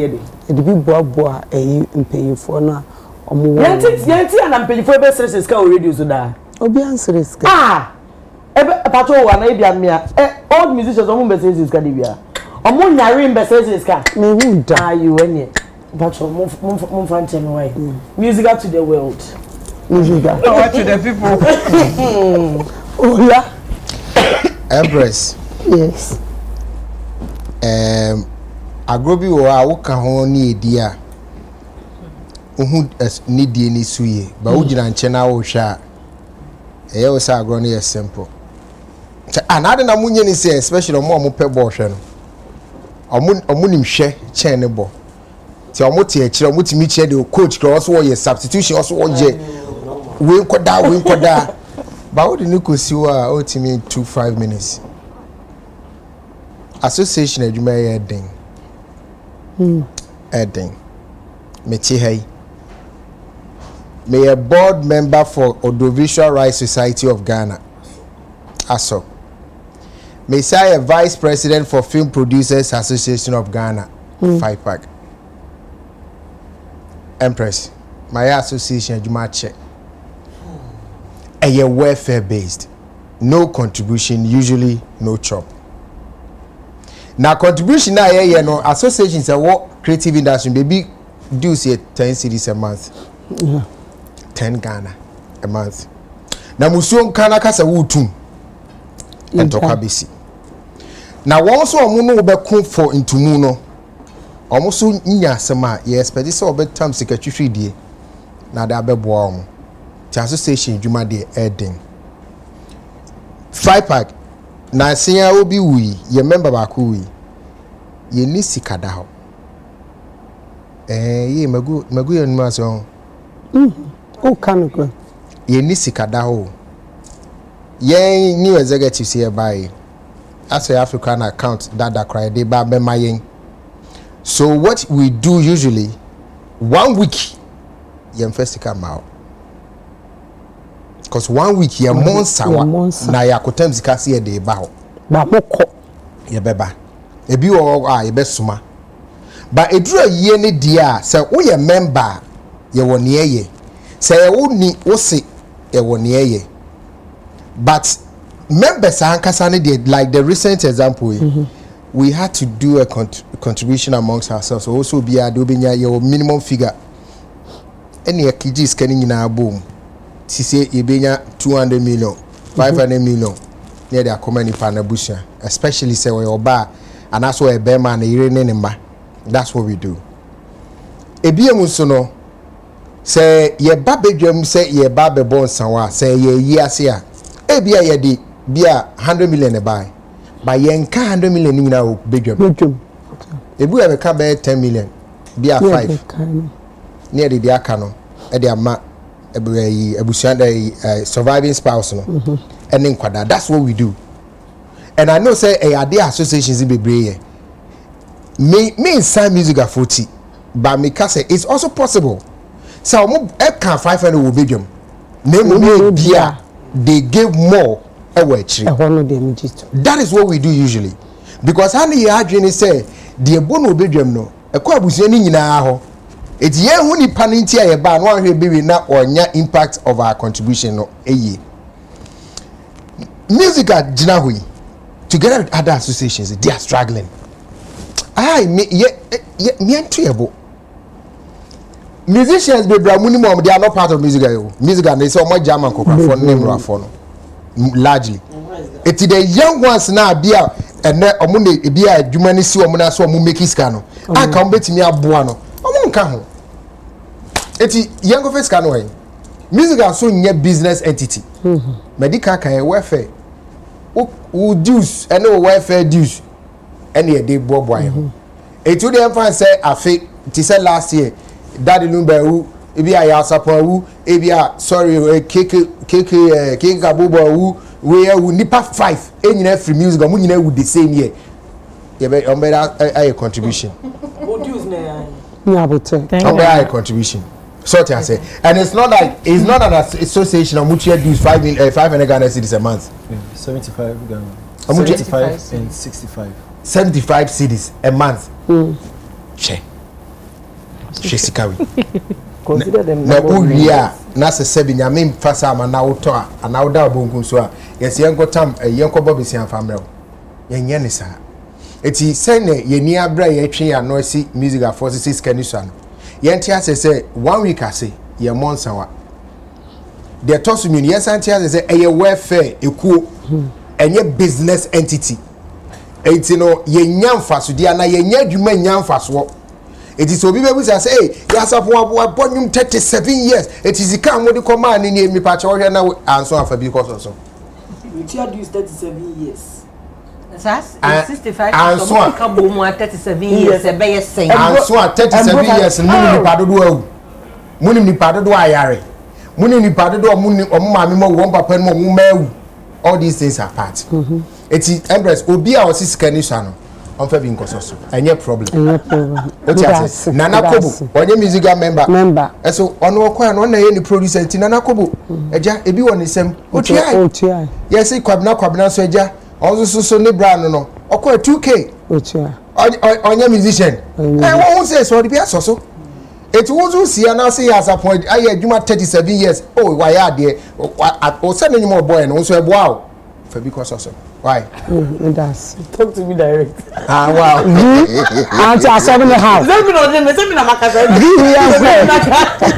ending. The big boa paying for now. Yanti and I'm paying for best services. Can radio so that. Obi answer is patrol one all musicians on messages can be on nyari messages can me who die you any patrol move fancy way music to the world music to the people Ola Empress yes agrobi wo a wo ka ho ni edia ohu ni die ni suye ba wo gina nche na wo hwa eyo sa agro no ye simple another na munye ni say especially omo pe ball hwe no omo nim hwe chen ne ball ti omo tie kire omo timi kire de coach kire also wo substitution also wo je we nkoda ba wo de ni kosi wa o timi 2-5 minutes association adwuma ye den Eden Mechi Hay. May a board member for Audiovisual Rights Society of Ghana. ASO. May say a vice president for Film Producers Association of Ghana. 5-pack. Empress. My association Jumache. A welfare based. No contribution, usually no chop. Now contribution na ye no associations say what creative industry baby do say 10 cedis a month. 10 Ghana a month. Na musuo kana kasa wutum. Entoka besi. Na won so omo no be kun for intumu no. Omo so nya asema ye expect say obetam sika twhwe die. Na da beboa omo. Ti association dwuma de eden. 5-pack na senya obi wi ye member ba ko wi ye ni sikada ho ye magu ye nma so o kanko ye ni sikada ho ye new executive say buy as a African account that cry dey ba be mayen. So what we do usually 1 week ye first come out because 1 week ye monsa na ya kotam sika se ye dey ba ho ba moko ye beba ebi wo ye besuma ba edura ye ne dia se wo ye member ye woni ye se ye wo ni wo se ye woni ye but members ankasa ne dey like the recent example we had to do a contribution amongst ourselves so also be ade obenya ye minimum figure any akigis kan nyina boom si say ye benya 200 million 500 million near the common in especially say we oba and also a bear man that's what we do. Ebiem so no say ye babedwam say ye babe bon sanwa say ye yiase a ebia ye di bia 100 million e buy but ye nka 100 million ni na o bedwam ebu e ka be 10 million bia 5 near the aka no e dey ama ebusuan surviving spouse no and then that's what we do. And I know say a associations in Bebre me inside music at 40 but me can say it's also possible so can 500 will be them they give more that is what we do usually because how you actually say the bone will be them no a quabusiani in our it's yeah only panintia a ban one will be not or impact of our contribution no music at Jinahui together with other associations they are struggling. Musicians be minimum they are not part of music and they say much German for name for largely it's the young ones now be and omune be a humanity omuna so omu make scano I can bet me aboa no omu nka ho it's young face can way music are so nye business entity medical can welfare who dues and no welfare dues any day boy it to them fan say afi ti say last year daddy lumba who ebi aya support who ebi sorry keke kabubo who we nipa 5 enyina free music mu nyina with the same year ye be on a contribution dues na ya bote on a contribution so I say and it's not an association of mutual dues 500 Ghana cedis a month 75 Ghana 75 and 65 75 cedis a month che sikawi consider them na uria na se sebi nyame mfasa ama na woto a na woda bonku so a yes yenko tam yenko bobisi amfamre yenye ne sa eti sene yeni abra ye twe ya no si music a 46 kaniso no yenti ase say 1 week ase ye monsawa the toss me yes anti ase say eye welfare ekuo enye business entity enti no ye nyamfa so dia na ye nya adwuma nyamfa so it is obi bebu say hey yasapo abonyum 37 years it is ika amodi command ni mi pa che wo hwe na anso afa bi koso so Richard used 37 years. That's 65 and so on 37 years. And so 37 years Munim ni pado do ayare. Munim ni pado do munim omama mo won papa no mo mawu. All these things are part. Eti Empress obi a osi sika ni sha no. Onfa bi nkoso so. Enye problem. Nana Kobo, onye musical member. Eso ono okwa no na ye ni producer ti Nana Kobo. Eja ebi woni sem. Otua. Yes, kwabna so eja. Onso so ne brand no. Okwa 2K. Otua. Onye musician. Won say so dey so. It was see and say as a point I adwuma 37 years. Oh, why are there? O send any more boy and also wow. For because also. Why? It does. Talk to me direct. Wow. Auntie, I saw in the house.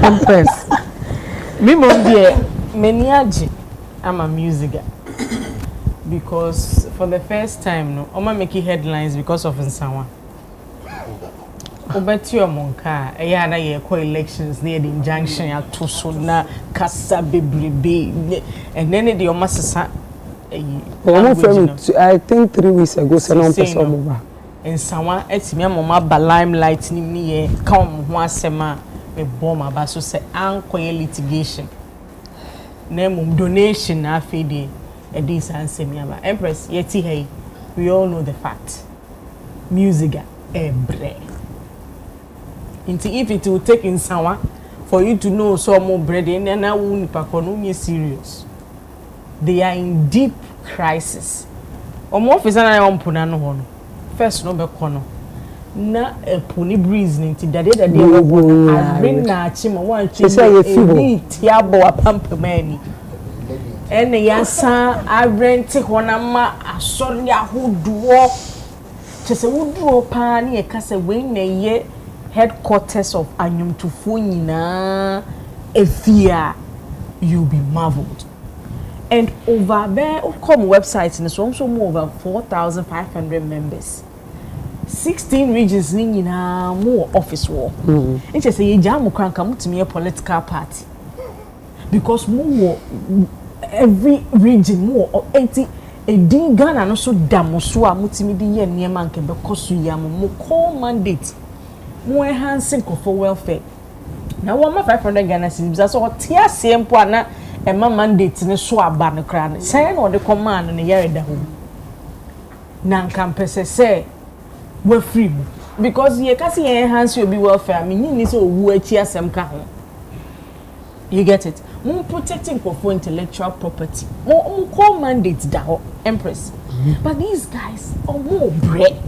Empress. Me mom dear, meniaji. I'm a music guy. Because for the first time, no, I'm making headlines because of Nsawa. Obeti omonka eya na ye ko elections near the injunction ya to so na kasa bebrebe and then the omasesa I think 3 weeks ago so no person over in someone etimi amoma ba limelight ni ni ye ka om ho asema e bomb aba so say ankoye litigation na mum donation na afede e dis ansemi aba Empress yeti hey we all know the fact music ebre. If it will take in someone for you to know so more bread and then I won't be serious. They are in deep crisis. Or more officer I am punano hono. First no be kono. Na a pony breeze into the day that they were I bring na chima one tiabo a pump many. And the yasa I rent one ama a sorry who do just a wood draw pani a cassa wing a year. Headquarters of Anyum Tufunina, Efia, you'll be marveled. And over there, come websites, and it's also more over 4,500 members. 16 regions, more office work. It's just a jam can come to me a political party. Because more, every region, more, 80. A ding gun and also Damosua, Mutimidi, and Yamanke, because we are more call mandate. More enhancing for welfare. Now, 1,500 Ghana cedis. That's all. Tia same point and my mandate in a swab ban crown. Say on the command and the year da home. Nan campus say we're free because you can see enhance your be welfare. I mean, you need to work here some home. You get it? More protecting for intellectual property. More call mandates da Empress. But these guys are more bread.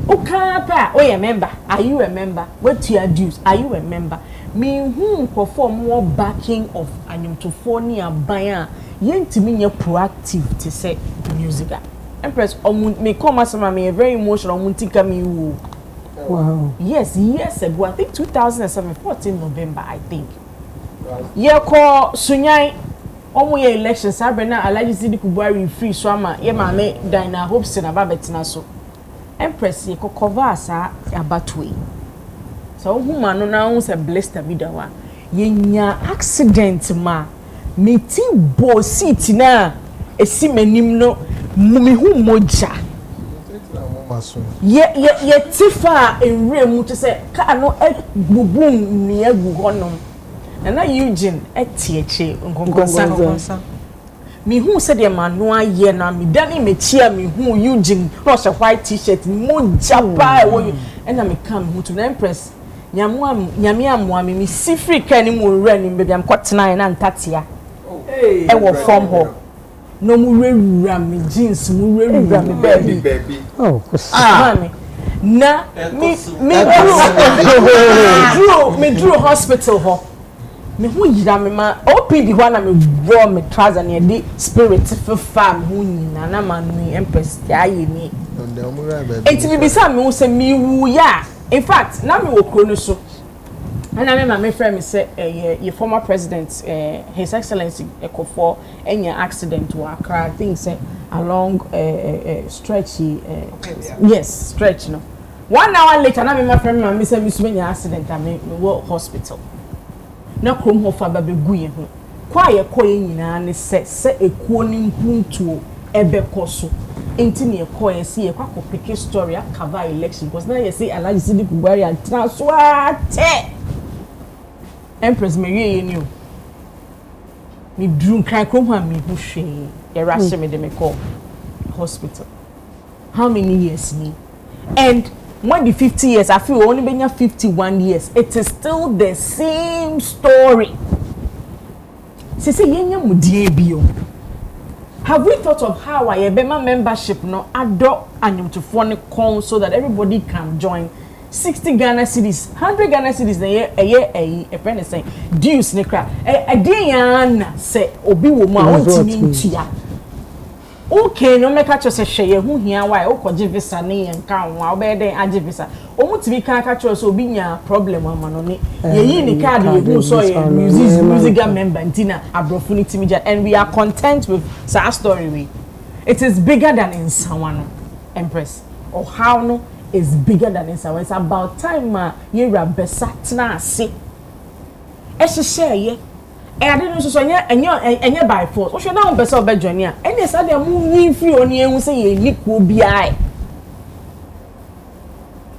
Okapa, oh yeah, member. Are you a member? What your dues? Are you a member? Me whom perform more backing of Anyum to phone and buyer. Yen to me proactive to say music. Empress, me come as me very emotional. Muntika me woo. Wow. Yes, years ago. I think 2007, 14 November. I think. Yeah, call Sunyai. Omo ye elections. Sabrina, I like to see the Kubari free swama. Ye mame Dina hopes in a babetina so. Empress ye cover asa abatwe. So woman no now say blessed bidawa. Ye nya accident ma meti bo seat na esi manim no mumi hu moja. Ye tifa enre mu to say ka no bubum ni agu honom. Na Eugene etieche nkonkonsa. Me who said the man no aye na me dani me chia me who Eugene rush a white t-shirt moja pa and I me come who to Empress nyame amwa me si free kan mu wura ni be am kwatena na ntatia e wo form ho no mu wura me jeans mu wura me baby oh mami na me drew hospital ho me hu yira me ma OPD ho na me bro me trouser na di spirit fam hu nyina na ma no Empress aye ni enti me bisa me hu se me wu ya in fact na me wo kro no so and my friend say your former president his excellency Ekofo enya accident to Accra things say along stretchy yes stretch no 1 hour later na my friend say me accident am me hospital na krom ho fa ba beguye ho kwaye koye nyina ne se ekuo ni mpuntuo ebekoso enti ne koye se ye kwa pick story cover election because na ye say Alhaji Sidi Kubari atna so ate Empress Mary ni o me drunk cry come ha me hu hwe ye rush me de me call hospital how many years me and when the 50 years I feel only been 51 years it is still the same story. Sisi yenya mudie bio. Have we thought of how I bema membership no ado anyumtufo ne kon so that everybody can join 60 Ghana cedis 100 Ghana cedis na a friend is saying dues ne kra e dey yan say obi wo mu a ontimi ntua. Okay, no make catch us a share who here why o koje visa ne enka nwa obey den age visa o mutimi kan catch us obi nya problem amano ne ye ni card ye who so ye music member ntina abrofo ni timi and we are content with our story we it is bigger than in someone Empress or how no is bigger than in someone. It's about time ye rabesa tna ase e share ye I didn't so enya by force. O should now person be join ya. Any say dem mu free oni ehun say ye liku bi.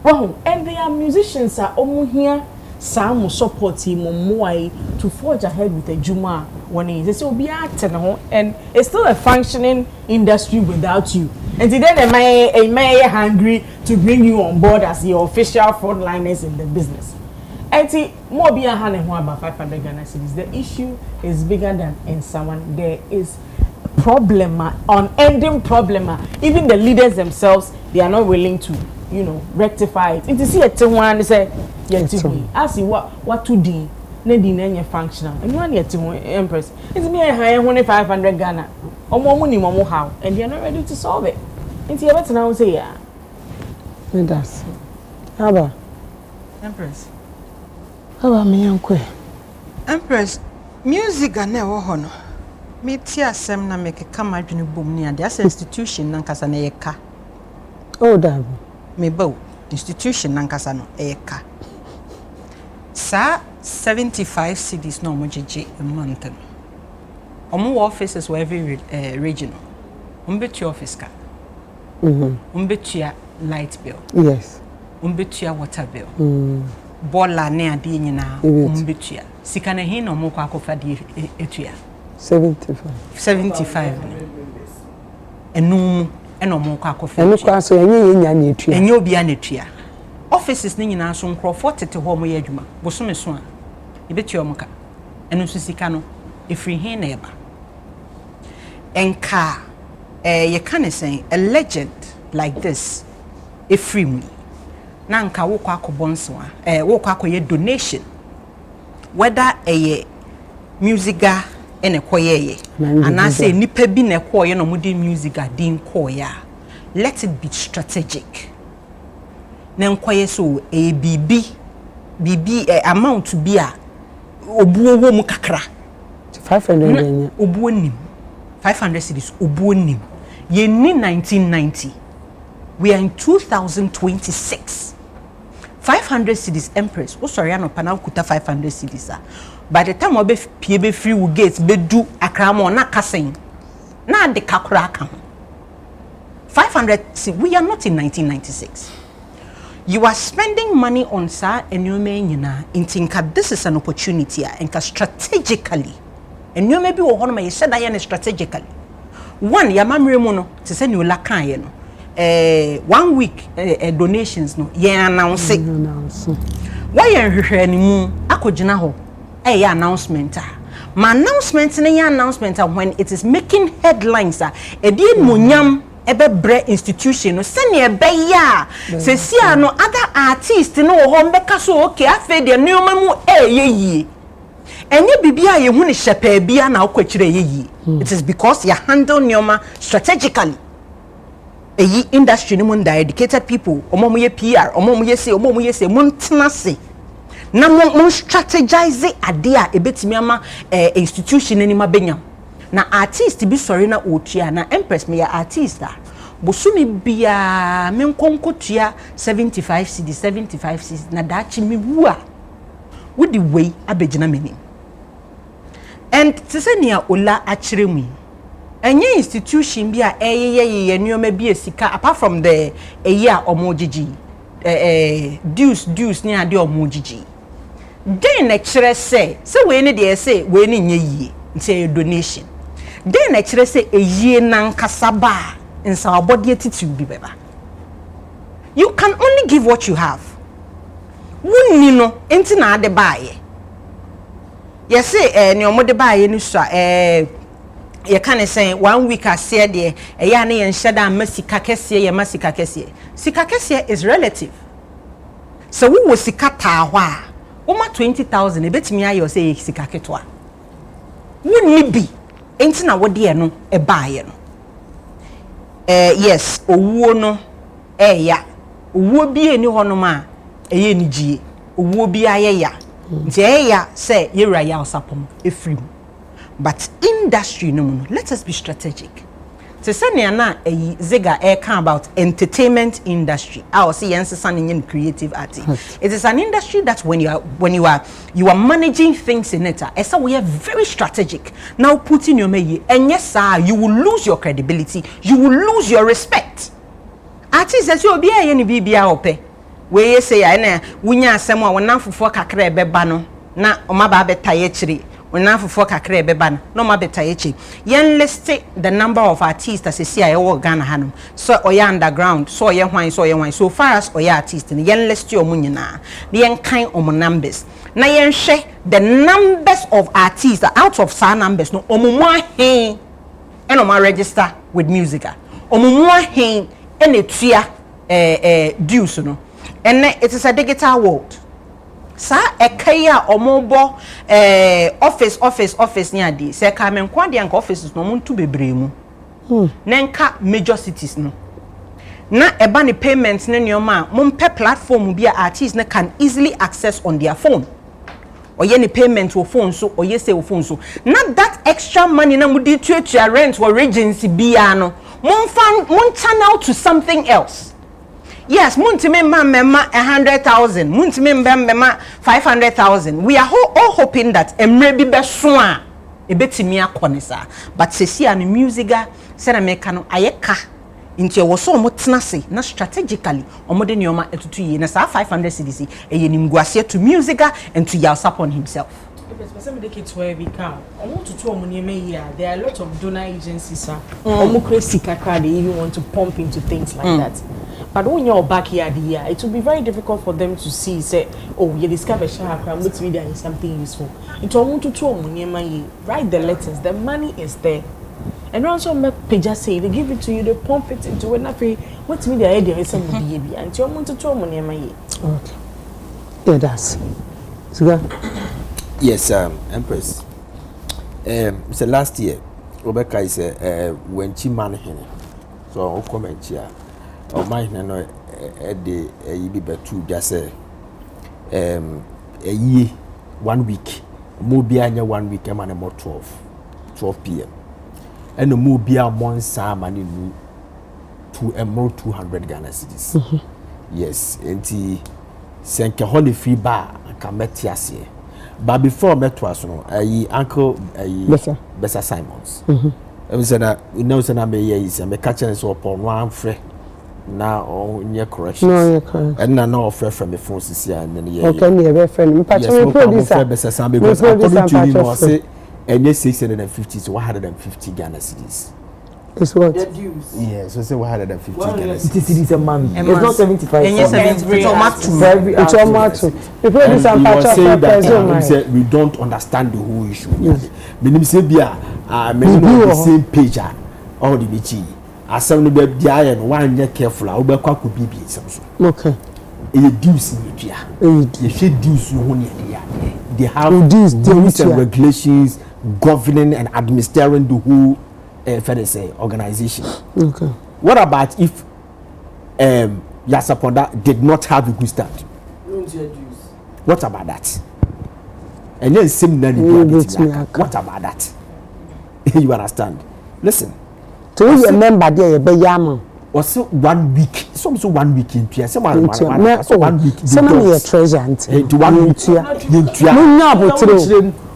Wow, and they are musicians are omu here some support him more to forge ahead with a juma when he say obi acting ho and it's still a functioning industry without you. And then am I hungry to bring you on board as your official frontliners in the business. Enti more be a hand and about 500 Ghana cedis. The issue is bigger than in someone. There is problem, unending problem. Even the leaders themselves, they are not willing to, rectify it. It is here to one say, I see what to do. Nedi na functional. And one yet to Empress. It's me a higher 500 Ghana. Or more money, more how, and they are not ready to solve it. Into your better now say yeah. It does. How about Empress? How about me, Uncle? Empress, music and never honor. Me tia sem na make a come out in a boom near the institution Nankasana eka. Oh, damn. Me bow institution Nankasano eka. Sa 75 cities no moji a month. Omo offices were every regional. Umbetu office ka. Umbetu light bill. Yes. Umbetu water bill. Bola ne ade nyina umbetua sika na hin no mo kwa kofa de etua 75 enum eno mo kwa kofa enu kwa so enye nya na etua enye obi na etua offices ne nyina so nkrofo tete ho mo ye adwuma bosome so a ebetua mo ka enu so sika no efri hin na eba enka ye can say a legend like this efri mu na nka wo kwa akobonsoa wo kwa akoye donation whether musica ene koyeye anase nipa bi na koye no mudi musica din koya let it be strategic na nkoye so bibi amount bi a obuo wo mu kakra 500 enya obuo nim 500 cedis obuo nim ye ni 1990 we are in 2026 500 cedis Empress wo sorry no pana kuta 500 cedis by the time obe pie be free wo gate be du akramo na kasen na de kakura aka 500 we are not in 1996 you are spending money on sa enyome nyina intinka this is an opportunity enka strategically enyome bi wo hono ma ye said that strategically one ya mamre mu no te se ni ola kan ye no 1 week donations no ye announce why ye hwehwe ni mu akogina ho ye announcement ma announcement na ye announcement when it is making headlines edi monyam ebe bre institution no sene ebe ya se sia no other artists no ho mbeka so okay afa de nneoma mu yeye enye bibia ye hu ne shepa bia na akwakire yeye it is because you handle nneoma strategically industry ni mun dedicated people omo ye PR omo ye se mun tenase na mun strategize ade a ebetimi ama institution ni ma benyam na artist bi sorry na otua na Empress me ya artist bosumi bia me nkonkotua 75 cedis na dachi mi wu a wudi wey abegina menim and to say near Ola Achiremi. And your institution be a nneoma bi esika apart from the a year or more GG. Dues near the or more GG. Then actually say we need to say we need say donation. Then actually say a year nan kasaba in our body attitude be better. You can only give what you have. Wouldn't you know enti na de buy. Yes say ni omo de buy ni so you can say 1 week I said there a ya na yen shada masika kese ye masika kese. Sika kese is relative. So we wo sika ta ho a Oma 20,000 ebetimi ayo say sika ketwa. Wouldn't it be enti na wo de no e buy no. Yes, owuo no ya. Owuo bi eni hono ma eye ni gie. Owuo bi ayeya. Nti ya say yewra ya osapom efrim. But industry no, let us be strategic. So say na Ziga can about entertainment industry. I will say in creative artists. It is an industry that when you are managing things in it, so we are very strategic. Now put in your may and yes sir, you will lose your credibility, you will lose your respect. Artists as you be any bibia ope. We say na wunya asem a wona fofo kakra beba no na omaba betaye chiri. Wona fofo kakra beba no ma betaye chi. Yen list the number of artists as see ayo Ghana hanum. So oya underground, so oya hwan, so far as oya artist ni yen list your mu nyina. Yen kind of numbers. Na yen share the numbers of artists out of sa numbers no omumwa hen and oma register with Musica. Omumwa hen ene tua dues no. And it is a digital world. Sa ekaya omobo office near di. Se ka men kwade anka offices no muntu bebre mu. Nenka major cities no. Na eba ni payments ne nyoma mumpe platform bi artists ne can easily access on their phone. Oye ni payment wo phone so oye say wo phone so. Not that extra money na mudi tuatua rent or agency bia no. Mon channel to something else. Yes, muntime mema 100,000, muntime mema 500,000. We are all hoping that emre bi beso a ebetimi akonisa. But sesi an musica say na meka no ayeka into wo so omotena se na strategically omode nyoma etutu ye na sa 500 cedis eye nimguase to Musica and to Yasap on himself. There are a lot of donor agencies they even want to pump into things like that. But when you're back here, it will be very difficult for them to see, say, oh, you discover media is something useful. Write the letters, the money is there. And also make pages say they give it to you, they pump it into what's media idea is some baby and you want to throw money. Okay. Yeah, that's yes, Empress. So last year, Rebecca is when she managed so comment here. Or mine no the be betu just a year 1 week mo bia anya 1 week am na 12 p.m. and the mo bia mon sa mani nu to more 200 Ghana cedis. Yes, enti senke holy free bar ka metiase. But before metwas no uncle Bessa Simons. I was na you say na me is me catch and so upon one free now on your corrections. No, you're correct. And now offer from the phone this year and then yeah. Okay, me friend. Me producer because according to him I say and 650 to 150 Ghana cedis. It's what? The dues. Yeah, so say 150 Ghana cedis. It is a month. It's not 75. It's almost the producer and patch we don't understand the whole issue. Me say bia the same page all the BG. Asem no be bia ye no wan ye careful a wo be kwa ko bibi nsem so. Okay. E dues ni bia. Ye she dues ho ne dia. They have rules and regulations governing and administering the whole organization. Okay. What about if Yasaponda did not have a good start? What about that? And then what about that? You understand? Listen. So you remember there be yam. Also 1 week. Some 1 week in Pia. Some 1 week. Some of your treasure. To 1 week.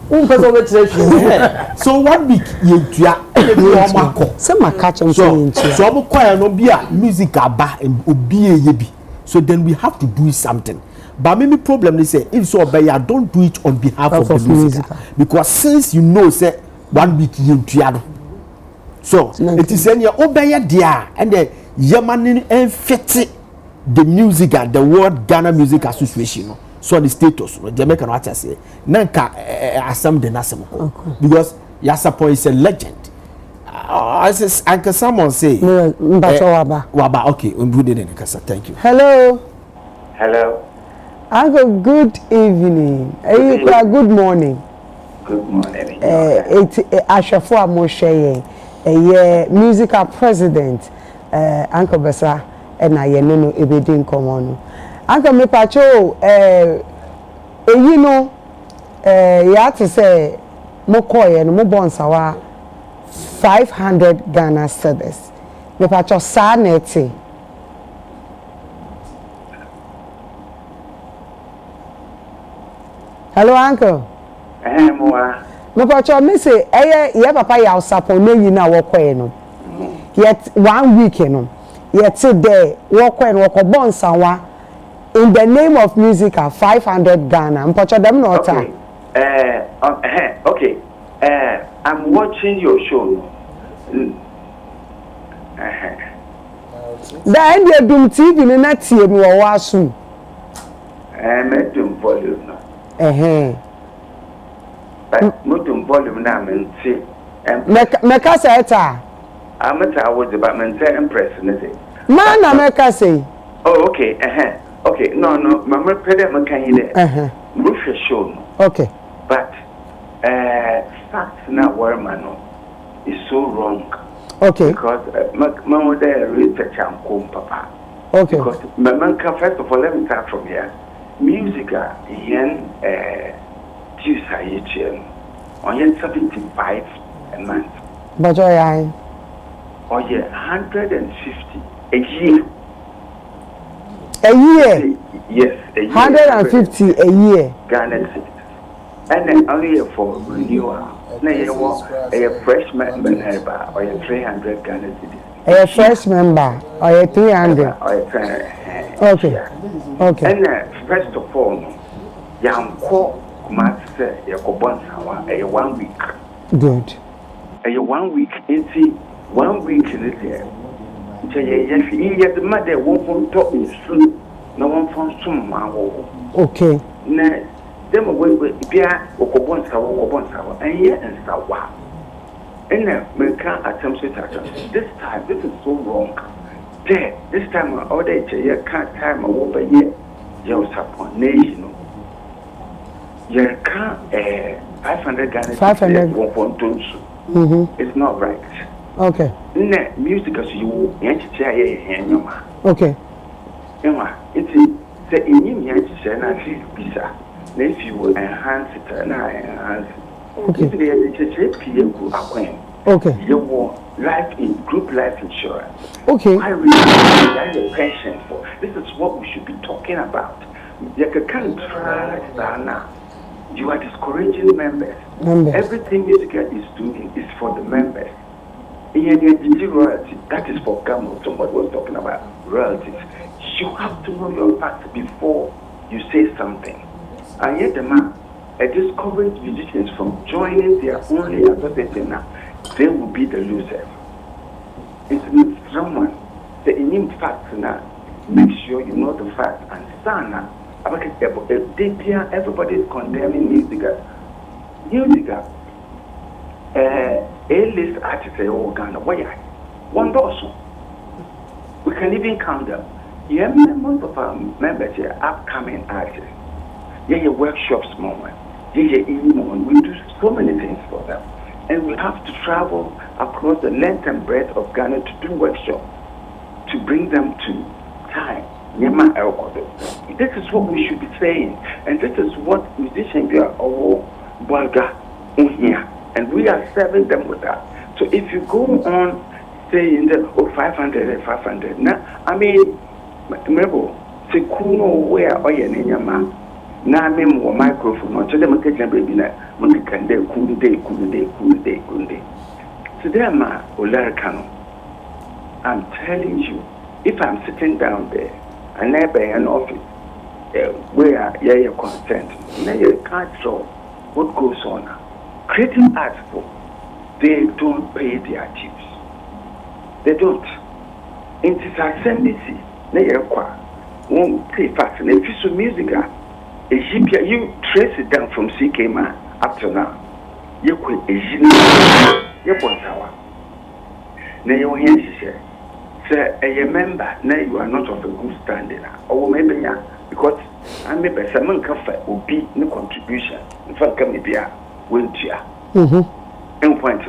So 1 week you some are catching so some choir no be a music aba and obi yebi. So then we have to do something. But maybe problem is say if so obey don't do it on behalf of the music because since you know say 1 week you so it is any obey there and the Yemani and fit the music and the World Ghana Music Association. So the status the American artist say nanka asam the nasem because Yasapo is a legend. As Uncle someone say waba okay thank you. Hello Uncle, good evening. Good morning. Good morning. Ashafo Amoshe musical president Uncle Besa and I no ebedin komono. Uncle me pacho you know you have to say mo koye no mo bonsawa 500 Ghana cedis. Me pacho sa neti. Hello uncle. Me pacho me say ye papa ya usapo no yi na wo koye no. Yet 1 week no. Yet today wo koye no ko bonsawa in the name of music 500 Ghana. Mpacho dem no ta. Okay. I'm watching your show. Da end you dum TV ni na tie mi wo wasu. Medum volume no. But medum volume na mente. Meka say eta. Amata wo department Empress say. Na meka say. Oh okay. Okay, no, mama pede me kan yi there. Rufus show no. Okay. But facts na where man is so wrong. Okay. Because mama there research and come papa. Okay. Because mama first of all let me start from here. Music yen tusa yichen on yen 75 a month. But I or 150 a year. A year? Yes, a year. 150 a year. Ghana cedis. And then only for renewal. Now you want a fresh member or a 300 Ghana cedis. A fresh member or a 300. Okay. Okay. And first of all, young call master Yakobonsawa a 1 week. Good. A 1 week into 1 week in this year. Yes, the mother won't from talk in soon. No one from some. Okay. Now, them away with Pia Okobonsawa, and yet and Sawa. And then, we can't attempt to touch this time. This is so wrong. There, this time, all day, you can't time over here. You're upon nation. You can't 500 Ghana 500 It's not right. Okay. Music as you okay. It's the in visa. If you will enhance it and I enhance it. Okay. Okay. You want life in group life insurance. Okay. I really a pension for. This is what we should be talking about. You can't try that now. You are discouraging members. Everything music is doing is for the members. Royalty, that is for government. Somebody was talking about royalties. You have to know your facts before you say something. And yet the man discourage musicians from joining their only association now. They will be the losers. It's someone the in facts now. Make sure you know the facts and sana. Everybody is condemning music. A-list artists say, oh, Ghana, why? One person. We can even count them. Yeah, most of our members here are upcoming artists. Yeah, workshops moment. Yeah, moment. We do so many things for them. And we have to travel across the length and breadth of Ghana to do workshops, to bring them to time. This is what we should be saying. And this is what musicians are all Bulga here. And we are serving them with that. So if you go on saying that 500. Now, I mean, remember, Sekuno where Oyenama, na me mo microphone no chede make can baby na mo can dey kunde today ma olarka no I'm telling you, if I'm sitting down there and I be an office where you're consent, then you can't show what goes on. Creating artists, they don't pay their chips. They don't. It is assembly. One play fast and if you music, you trace it down from CK man up to now. You quit a point. Now you hear say a member now you are not of a good standing or maybe because I may be someone will be no contribution in fact come be a wheelchair point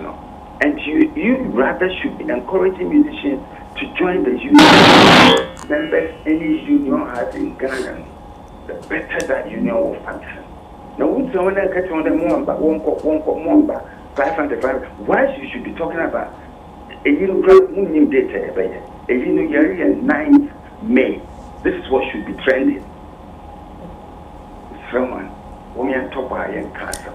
and you rather should be encouraging musicians to join the union members. Any union has in Ghana, the better that union will function. Now when someone catch on the one 505, why you should be talking about a new data, a new year 9th May. This is what should be trending. Someone, when we are top and cancer,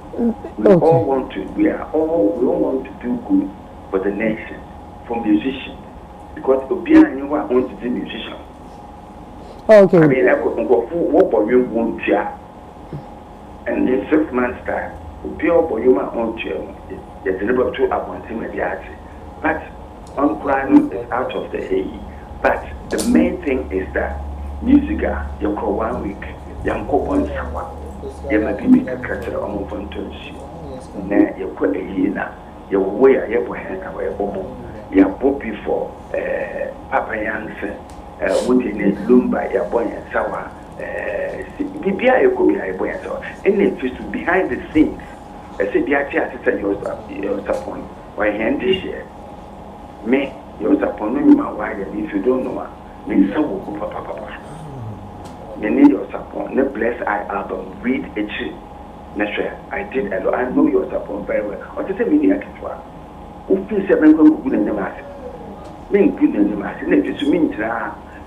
we all want to. We all want to do good for the nation, for musicians, because Obia and you want to be musician. Okay. I mean, I could go for what for you won't and in 6 months' time, Obia for you want to. There's a little too appointment, but Uncrino is out of the AE. But the main thing is that musica, you call 1 week, young couple, you may be make a catcher on open to you. You put a year, you wear your hand away, you book before Papa Yansen, within a lumber, your boy and sour. BBI, you could be a boy and so. And it's behind the scenes. I said, the actual your support. Why hand this year? Me, you're upon my wife, if you don't know, me so papa. Me need your support. Ne bless I album, read it. I did a lot. I know your support very well. Or just a mini actua. Who feels 7 good in the mass? Mean good in the mass. And it is mean to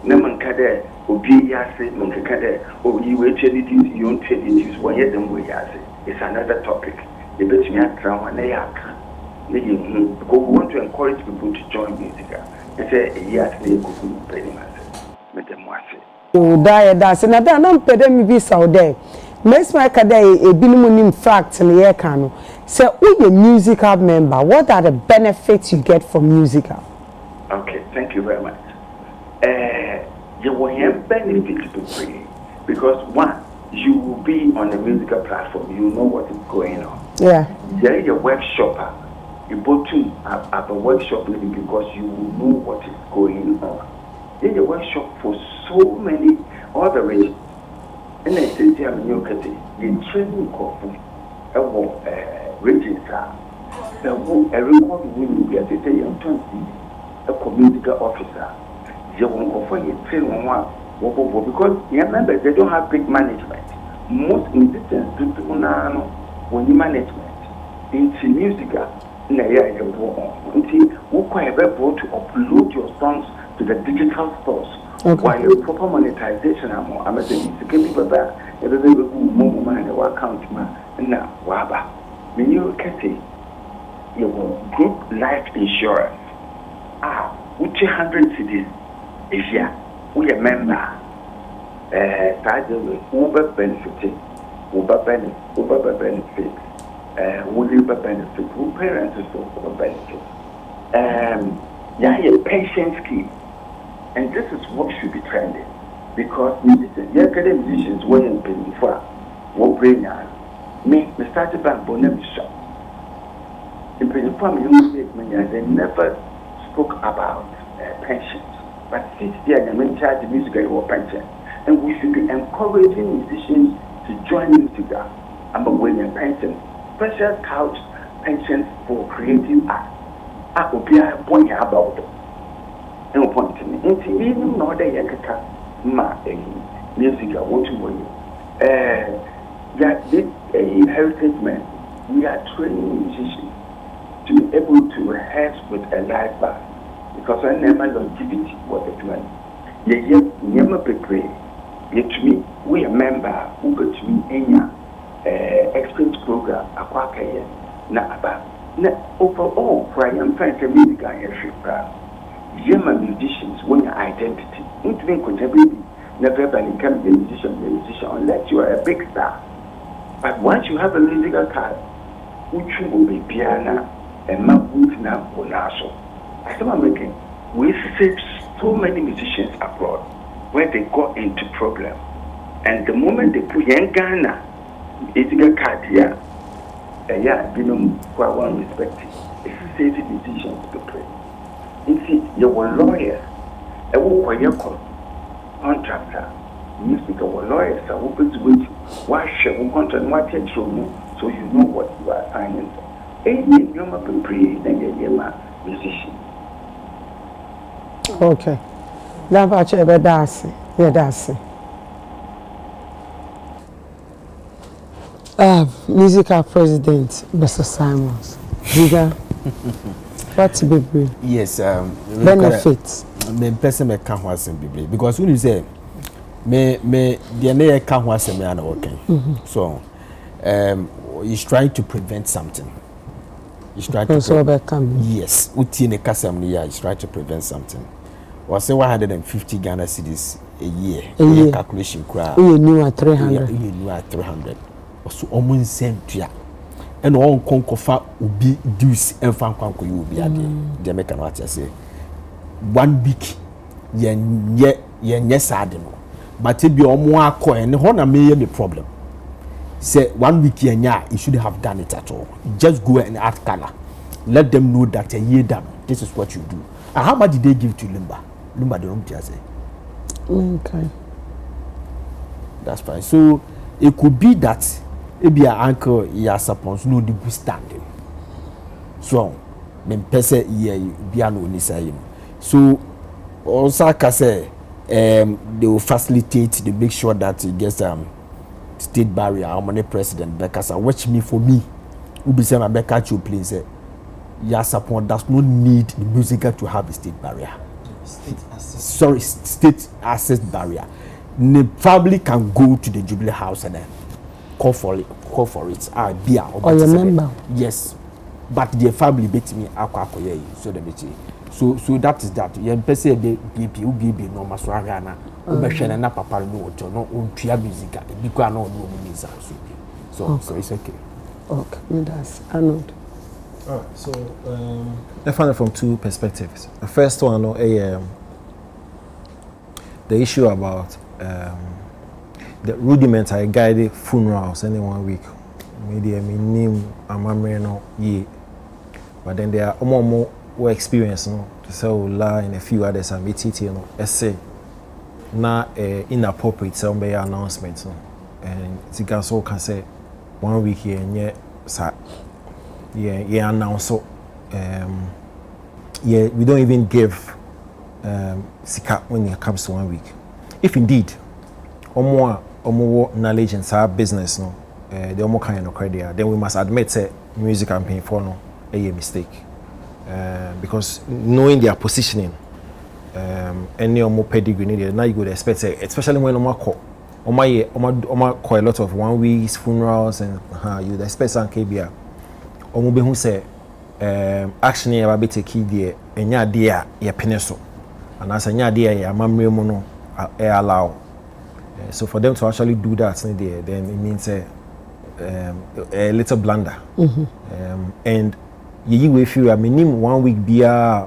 Naman Kade, Obi Yase, Monkade, or you will tell it, you don't tell it, one yet them way Yase. It's another topic. The between drama and they because we want to encourage people to join music. They say, yes, they go to pay them. Oh, that's another. I'm pedem be so there. Miss my Kade, a binumin fact in the air cano. So, who a musical member? What are the benefits you get from musical? Okay, thank you very much. You will have benefits to pay because one, you will be on the musical platform. You know what is going on. Yeah. There is a web shopper. You go to at the workshop because you will know what is going on. There's a workshop for so many other reasons. And I say, I'm new city. The training coffee, regions are. A record will be at the young a community officer. You won't go for your training one because remember they don't have big management. Most musicians do know when you management into musical. Who quite able to upload your songs to the digital stores while your proper monetization I'm saying to give people back every more money account man now waba when you get it you will group life insurance which 100 cities if we a member Uber benefit would you benefit? Who parents will benefit? A pension scheme, and this is what should be trending because musicians were in paying for what bring me started bank bonus shop. In paying for they never spoke about pensions, but since they are in charge of music or pension, and we should be encouraging musicians to join music and winning pensions. Special couch pensions for creative art. I will be a point about it. No point to me. And even know that you can music. I want to win. That a heritage man, we are training musicians to be able to rehearse with a live band because I never longevity was the plan. You never prepare. yet to me, we a member who go to me any experience program, a quacker, not about. Overall, I'm trying to make the guy a free proud. German musicians, when your identity, including contemporary, never become a musician unless you are a big star. But once you have a musical card, which will be piano and Mabuti now or Naso. As I'm making, we see so many musicians abroad where they got into problem. And the moment they put in Ghana, musical card here, you know, quite one respect. It's the same musicians to play. You see, you were lawyers, a work contractor, music, or lawyers are open to wait. Why share one contract, what you so you know what you are signing for. Any human can pray, then you're musician. Okay. Now, I check the dance. Yeah, that's musical president, Mr. Simons. Giga. What's baby? Yes, benefits. Me person me can't was baby because when you say me the near can't was me and working. So he's trying to prevent something. He's trying to yes, utine kasam niya he's trying to prevent something. Was say 150 Ghana cedis a year. Calculation kra. You knew at 300. You knew at 300. So omun sentia. And all concofa will be deuce and fanquanco you will be at the American what I say. 1 week yes I don't know. But it be more coin honor may the problem. Say 1 week you should have done it at all. Just go and add color. Let them know that a year done. This is what you do. And how much did they give to Limba? Limba don't just say. Okay. That's fine. So it could be that maybe your uncle is supposed to know the good standing. So, men pese be no ni say. So, also can say they will facilitate to make sure that it gets state barrier. I'm on president because watch me for me. Who be say my Becca you please say your support does not need the musical to have a state barrier. State access barrier. The family can go to the Jubilee House and then call for it. Be or your member. Yes, but their family beat me. So the meeting. So that is that. You person be no maswagana. Ubeshena na papa no no untia music. Because no music. So it's okay. Okay, that's Arnold. Alright, so I found it from two perspectives. The first one, the issue about the rudimentary guided funerals any 1 week. Maybe I mean name no ye. But then there are more experience to say la in a few others and BTT essay na inappropriate some by announcements and it also can say 1 week here and yeah announce so we don't even give sika when it comes to 1 week. If indeed more knowledge in our business the more kind of credit, then we must admit say music campaign for a mistake because knowing their positioning any more pedigree needed now you would expect especially when call a lot of 1 week's funerals and you would expect some KBR be who say action here be take there enya dia ye peneso and as enya dia ya mamre mo no allow so for them to actually do that then it means a little blunder. And you feel I mean 1 week beer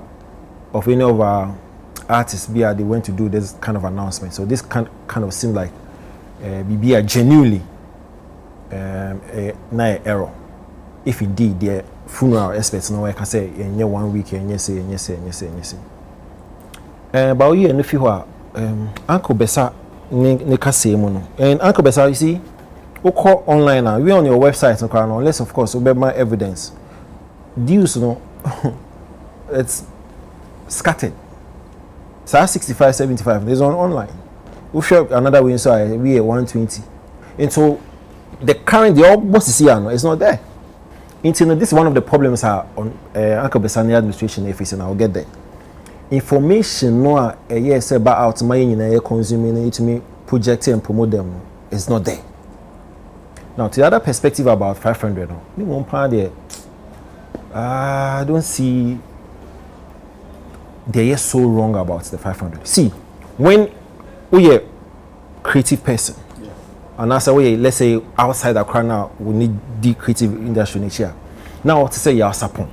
of any of our artists beer they went to do this kind of announcement. So this kind of seemed like be a genuinely error. If indeed the funeral experts know I can say in 1 week and yes. But you and if you are Uncle Bessa ne kase mo no and Uncle Bessa you see we call online now we on your website unless of course we my evidence deals it's scattered so 65 75 there's online we show another way so we are 120 and so the current the boss is here it's not there. This is one of the problems on Uncle Bessani administration if and I'll get there. Information no yes about out my consuming it to me project and promote them is not there. Now, to the other perspective about 500, I don't see they are so wrong about the 500. See, when we are creative person, and as we let's say outside the crowd now, we need the creative industry nature. Now, to say you're sapon,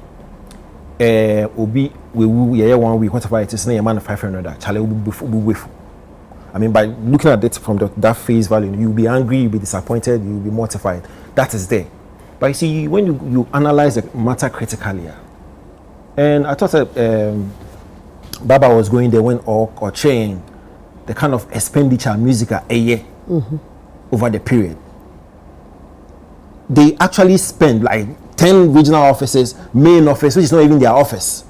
we 1 week, whatever it is, na man 500. Charlie will be I mean, by looking at it from that face value, you'll be angry, you'll be disappointed, you'll be mortified. That is there. But you see, when you analyze the matter critically, and I thought that Baba was going there when or chain the kind of expenditure music a year over the period. They actually spend like 10 regional offices, main office, which is not even their office.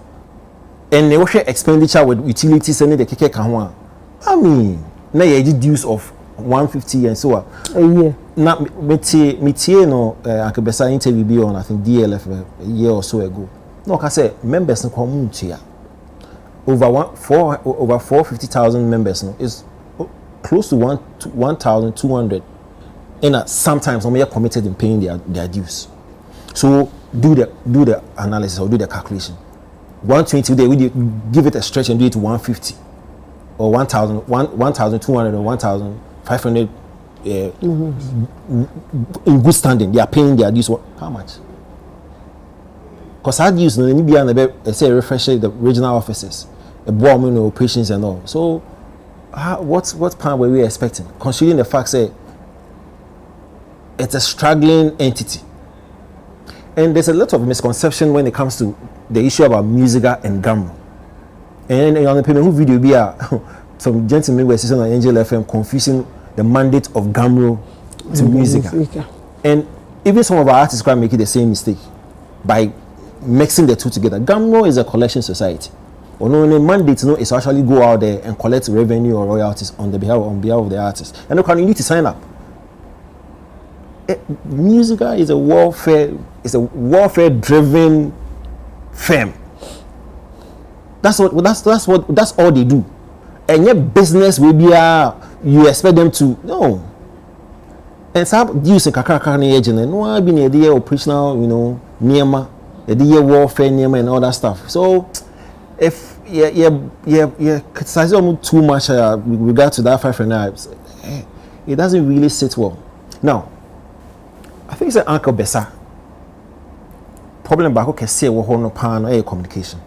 And they also expenditure with utilities and the keke kahwa. I mean, now you did use of 150 and so on. Yeah. Now, me no, Uncle Bessa interview on I think DLF a year or so ago. No, I say members no come here. Over 450,000 members no is close to 1,200. And sometimes some are committed in paying their dues. So do the analysis or do the calculation. 120 they will give it a stretch and do it to 150 or 1,200 or 1,500 in good standing. They are paying their dues. How much? Because our dues no need be on the say refresh the regional offices, the bombing operations and all. So what plan were we expecting? Considering the fact that it's a struggling entity. And there's a lot of misconception when it comes to the issue about Musica and Gamro. And on the payment video, be some gentlemen were sitting on Angel FM confusing the mandate of Gamro to Musica. And even some of our artists can make the same mistake by mixing the two together. Gamro is a collection society. Only mandate is actually go out there and collect revenue or royalties on behalf of the artist. And you need to sign up. Musica is a warfare-driven firm. That's all they do. And yet business will be you expect them to no. And some use a kakaka agent and no I've been a day operational, Niema, a day warfare Niema and all that stuff. So if you're criticizing too much with regard to that 500, it doesn't really sit well. Now, I think it's an Uncle Bessa. Problem back okay say we no pan or communication.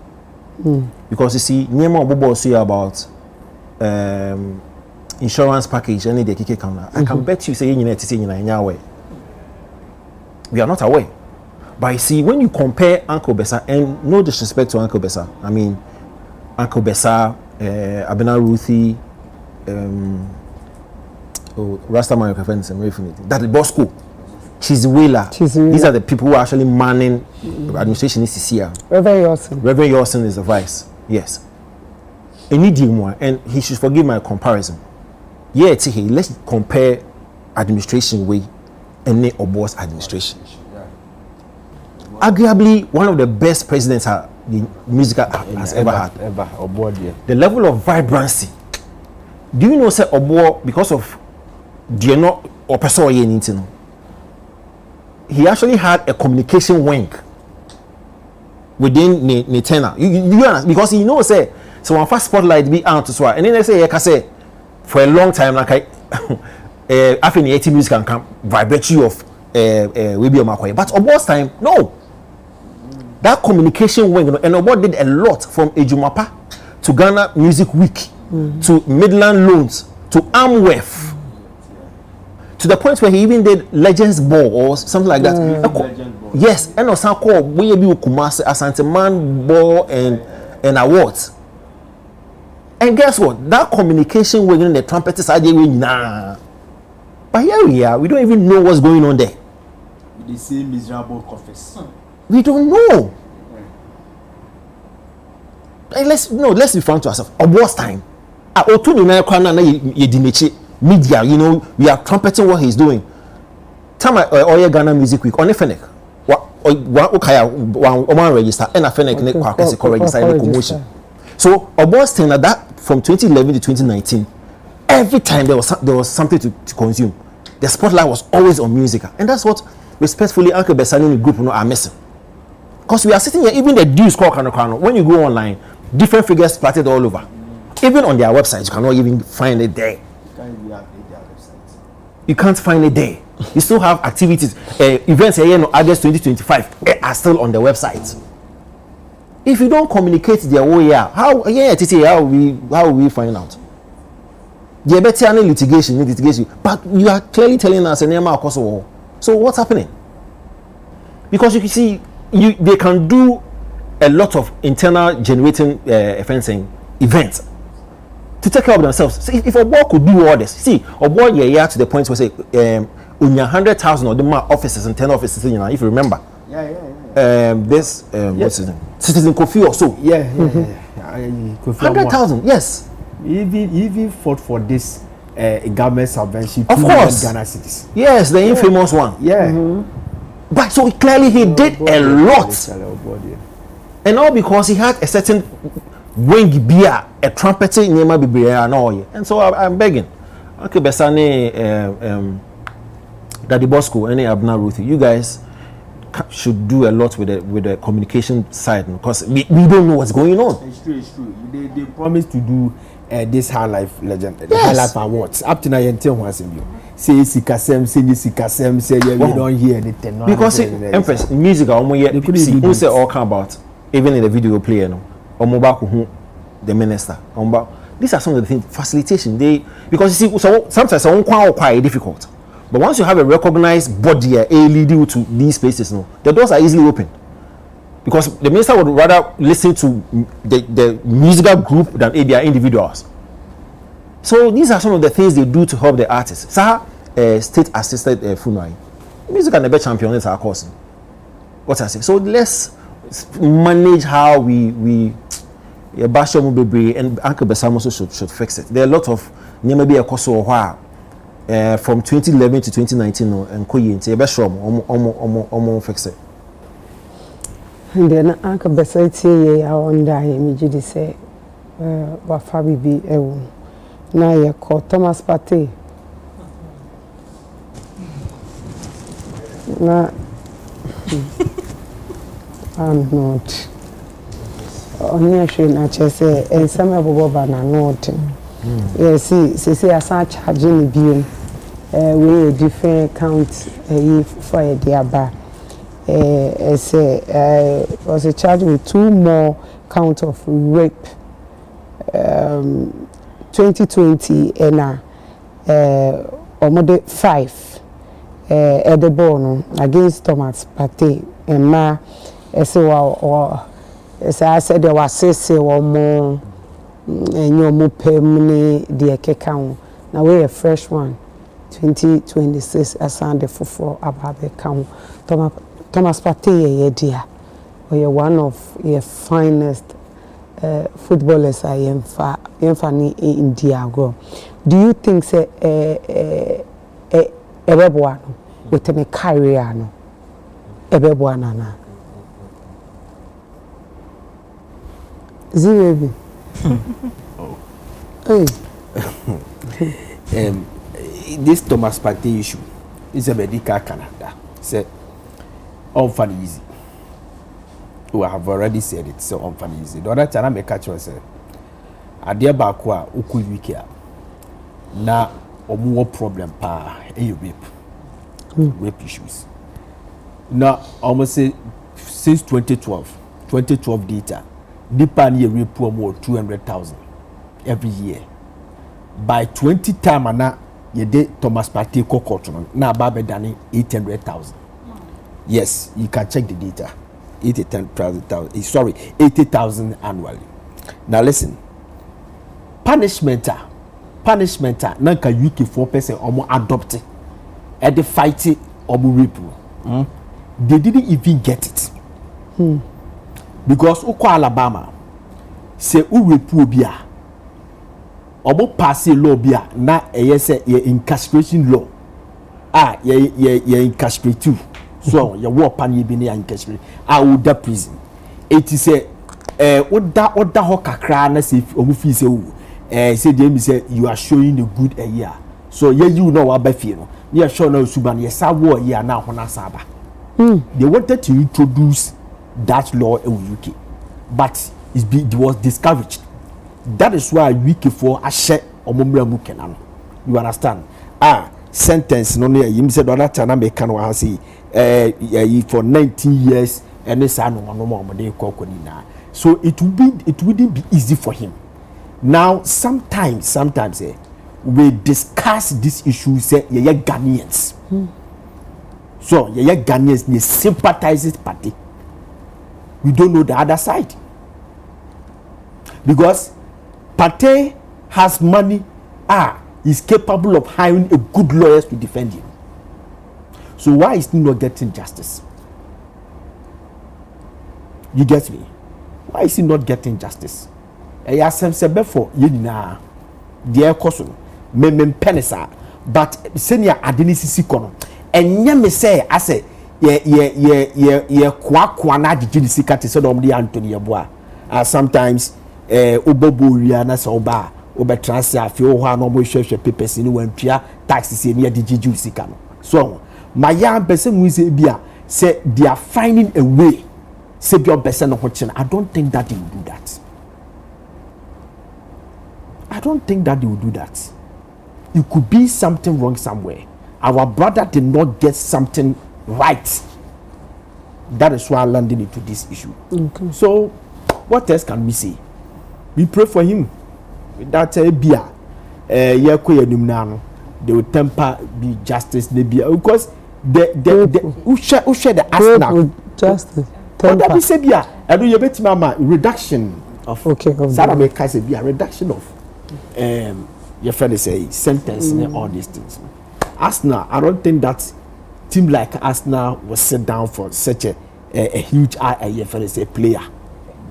Because you see, Niema Obobo say about insurance package and the kike camera. I can bet you say you need to say in way. We are not aware. But you see, when you compare Uncle Bessa, and no disrespect to Uncle Bessa, I mean Uncle Bessa, Abena Ruthie, Rastaman Refinity, that is Bosco. These are the people who are actually manning administration is here. Reverend Yorson is the vice. Yes. And he should forgive my comparison. Yeah, let's compare administration way and the Obo's administration. Arguably one of the best presidents the Musica has ever had. The level of vibrancy. Do you know say Obo because of not or person he actually had a communication wing within the tenor. You understand? Because he knows say so one first spotlight be out to swear and then they say I say for a long time like after the 80 music can come by virtue of we be on my but Obo's time no. That communication wing and Obo did a lot from Ejumapa to Ghana Music Week to Midland Loans to Amwef. To the point where he even did Legends Ball or something like that. Yes, and also called we be Kumasi Asante Man Ball and awards. And guess what? That communication within the trumpeters are doing nah. But here we are, we don't even know what's going on there. The same miserable confess. We don't know. And let's be frank to ourselves. Obo's time. Media, we are trumpeting what he's doing. Time Oye Ghana Music Week on a fennec. One register and a fennec register in commotion. So Obo's time that from 2011 to 2019, every time there was something to consume. The spotlight was always on music, and that's what respectfully Uncle Besani and the group are missing. Because we are sitting here, even the dues score when you go online, different figures splattered all over. Even on their website, you cannot even find it there. You can't find it there. You still have activities, events here in August 2025 are still on the website. If you don't communicate their way, how will we find out? There better litigation, but you are clearly telling us so what's happening? Because you can see, they can do a lot of internal generating fencing events to take care of themselves. See, if a boy could do all this, see, a boy to the point where say, 100,000 of them are offices and 10 offices, if you remember. What's his name? Citizen Kofi or so. 100,000, yes. Even fought for this government subvention. Of course. Ghana cities. Yes, the infamous one. But so clearly he did a lot. And all because he had a certain wing beer, a trumpeting Nema Bibria and all. And so I'm begging. Okay, Besane, Daddy Bosco, any Abna Ruthie, you guys should do a lot with the communication side because we don't know what's going on. It's true. They promised to do this high life legend, high life awards. Up to now, you tell once in you. Say Sikasem, say we don't hear anything. Because Empress music, we say all come about even in the video player, the minister. These are some of the things facilitation. Because you see, so sometimes it's quite difficult. But once you have a recognized body leading to these places, the doors are easily open. Because the minister would rather listen to the musical group than their individuals. So these are some of the things they do to help the artists. State assisted funeral. Music and the best champions are causing. What I say. So let's manage how we Basho Mubebe and Uncle Besam also should fix it. There are a lot of maybe a course or from 2011 to 2019 and Koyi best room fix it. And then Uncle Besati I wonder immediately say Wafabi be now you call Thomas Pate. Nah, I'm not. Only I should not just say, and some of Boba not. Yes, see, I start charging the bill. We different counts for a dear bar. Was a charge with 2 more counts of rape. 2020 and almost 5. At the bone against Thomas Pate and ma as I said there was 6 or more and your more permanent the account now we're a fresh one 2026 as on the for about the account Thomas Pate dear or one of your finest footballers I am funny in Diago. Do you think say Ebebuano within a career no Ebebuana na Zero this Thomas Pate issue is a medical Canada. Say unfunny easy. We have already said it, so unfunny easy. The other time I make a choice. I dear Bakwa Ukuwikia. Now more problem pa rape issues. Now almost say since 2012 data, Nipan year rape more 200,000 every year. By 20 time ana ye de Thomas Pate Kokotron na babe dani 800,000. Yes, you can check the data. 80,000 annually. Now listen. Punishment nanka UK 4% omo adopt it and they fight it omo rape. They didn't even get it. Because uko Alabama say u rape obia omo pass a law bia na say ye incarceration law ye incarcerate too. So your war pan ye be near incarcerate I would da prison. It is a oda ho kakra na say omo fi say say dem say you are showing a good a year so you know what be feel no you show na suban yes awo year na ho na saba they wanted to introduce that law in UK but it was discouraged. That is why UK for a share omomra mu kenano. You understand? Sentence no ne yim said other time make kan wa say for 19 years and this no more de kokoni na. So it wouldn't be easy for him. Now sometimes we discuss this issue say ye Ghanaians. So ye Ghanaians they sympathize this party. We don't know the other side. Because Pate has money, is capable of hiring a good lawyers to defend him. So why is he not getting justice? You get me? Why is he not getting justice? I ask him before you na dear cousin, penisa, but senior adenisi kono. And ya me say I say ye kwa na di sika te so dom di Anthony Yeboah. Sometimes obobo riana so ba obetransfer afi o ha no mo hwehwe papers ni wantua taxes ni adijiju sika no so my young person we say bia say they are finding a way say your person no ho. I don't think that they will do that. I don't think that they will do that. It could be something wrong somewhere. Our brother did not get something right. That is why I landed into this issue. Okay. So what else can we say? We pray for him. That beer, they will temper be justice. Because who share the Arsenal justice. That we say beer. I do you bet mama reduction of Sarameka say beer reduction of your friend say sentence and all these things. Arsenal, I don't think that team like Arsenal will sit down for such a huge your friend say player.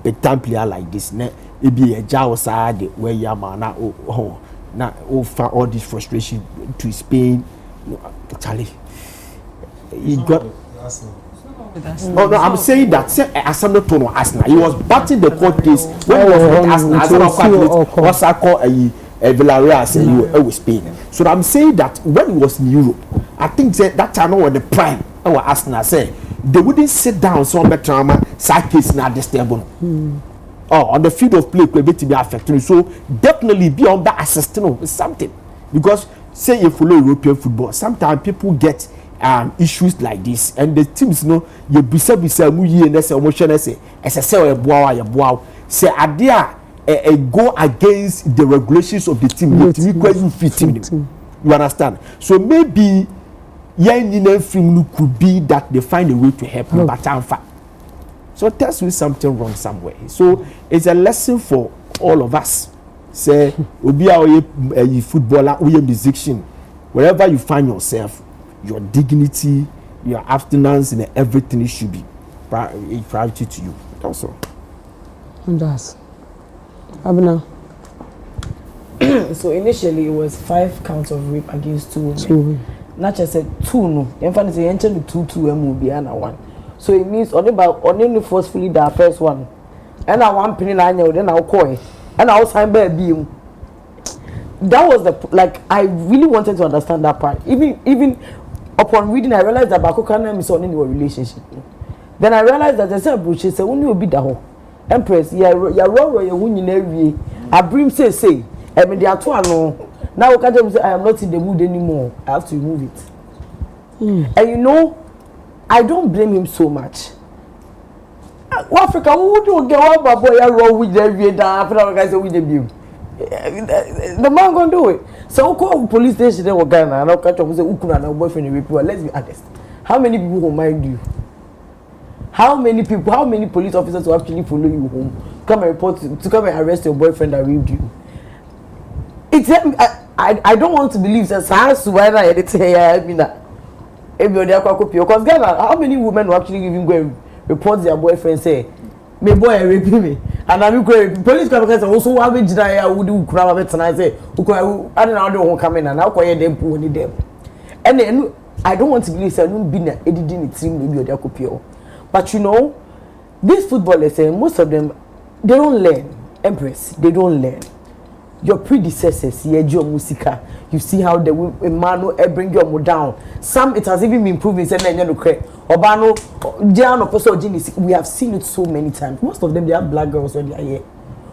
Big time player like this, it be a jaw side where you are now all this frustration to Spain. Charlie, he got. Oh no, I'm saying that Arsenal told Arsenal. He was batting the court case when he was with Arsenal. What's I call a Villarreal with Spain. So I'm saying that when he was in Europe, I think that time when the prime our Arsenal say they wouldn't sit down so much trauma side case not disturbable. On the field of play could be affecting. So definitely be on that assisting with something. Because say you follow European football, sometimes people get issues like this and the teams you bisa mu ye na say emotion say SSL boa say adia go against the regulations of the team. You understand? So maybe film could be that they find a way to help him, but I'm fine. So tells you something wrong somewhere. So it's a lesson for all of us. Say, obi a footballer, or a musician, wherever you find yourself, your dignity, your abstinence, and everything should be a priority to you. Also, that's Abna. So initially it was 5 counts of rape against 2 women. Not just said 2 no. In fact, they entered the 2 will be another 1. So it means only forcefully the first one. And I one penny line then I'll call it. And I'll sign by a beam. That was I really wanted to understand that part. Even upon reading, I realized that Bakokana is on in your relationship. Then I realized that there's a bush say only will be the whole Empress, you're winning every I bring say. I mean, they are two no. Now I am not in the mood anymore. I have to remove it. And you know, I don't blame him so much. Africa, who do get one boy wrong with the African guys with the beam? The man gonna do it. So call police station in Ghana and I'll catch up and say Ukuna and boyfriend with people. Let's be honest. How many people will mind you? How many police officers will actually follow you home? Come and report to come and arrest your boyfriend that raped you. I don't want to believe that because Ghana, how many women will actually even go and report their boyfriend say, "My boy raping me," and I'm going police come and say, "Also, how many I would do crab and I say, I don't know come in and I'll call them poor them." And then I don't want to believe that no be editing it maybe or their but you know, these footballers, most of them, they don't learn. Empress, they don't learn. your predecessors, your musica, you see how the man will bring your down. Some it has even been proven, say, Obano, Giano, Poso, Genesis. We have seen it so many times. Most of them, they have black girls when they are here.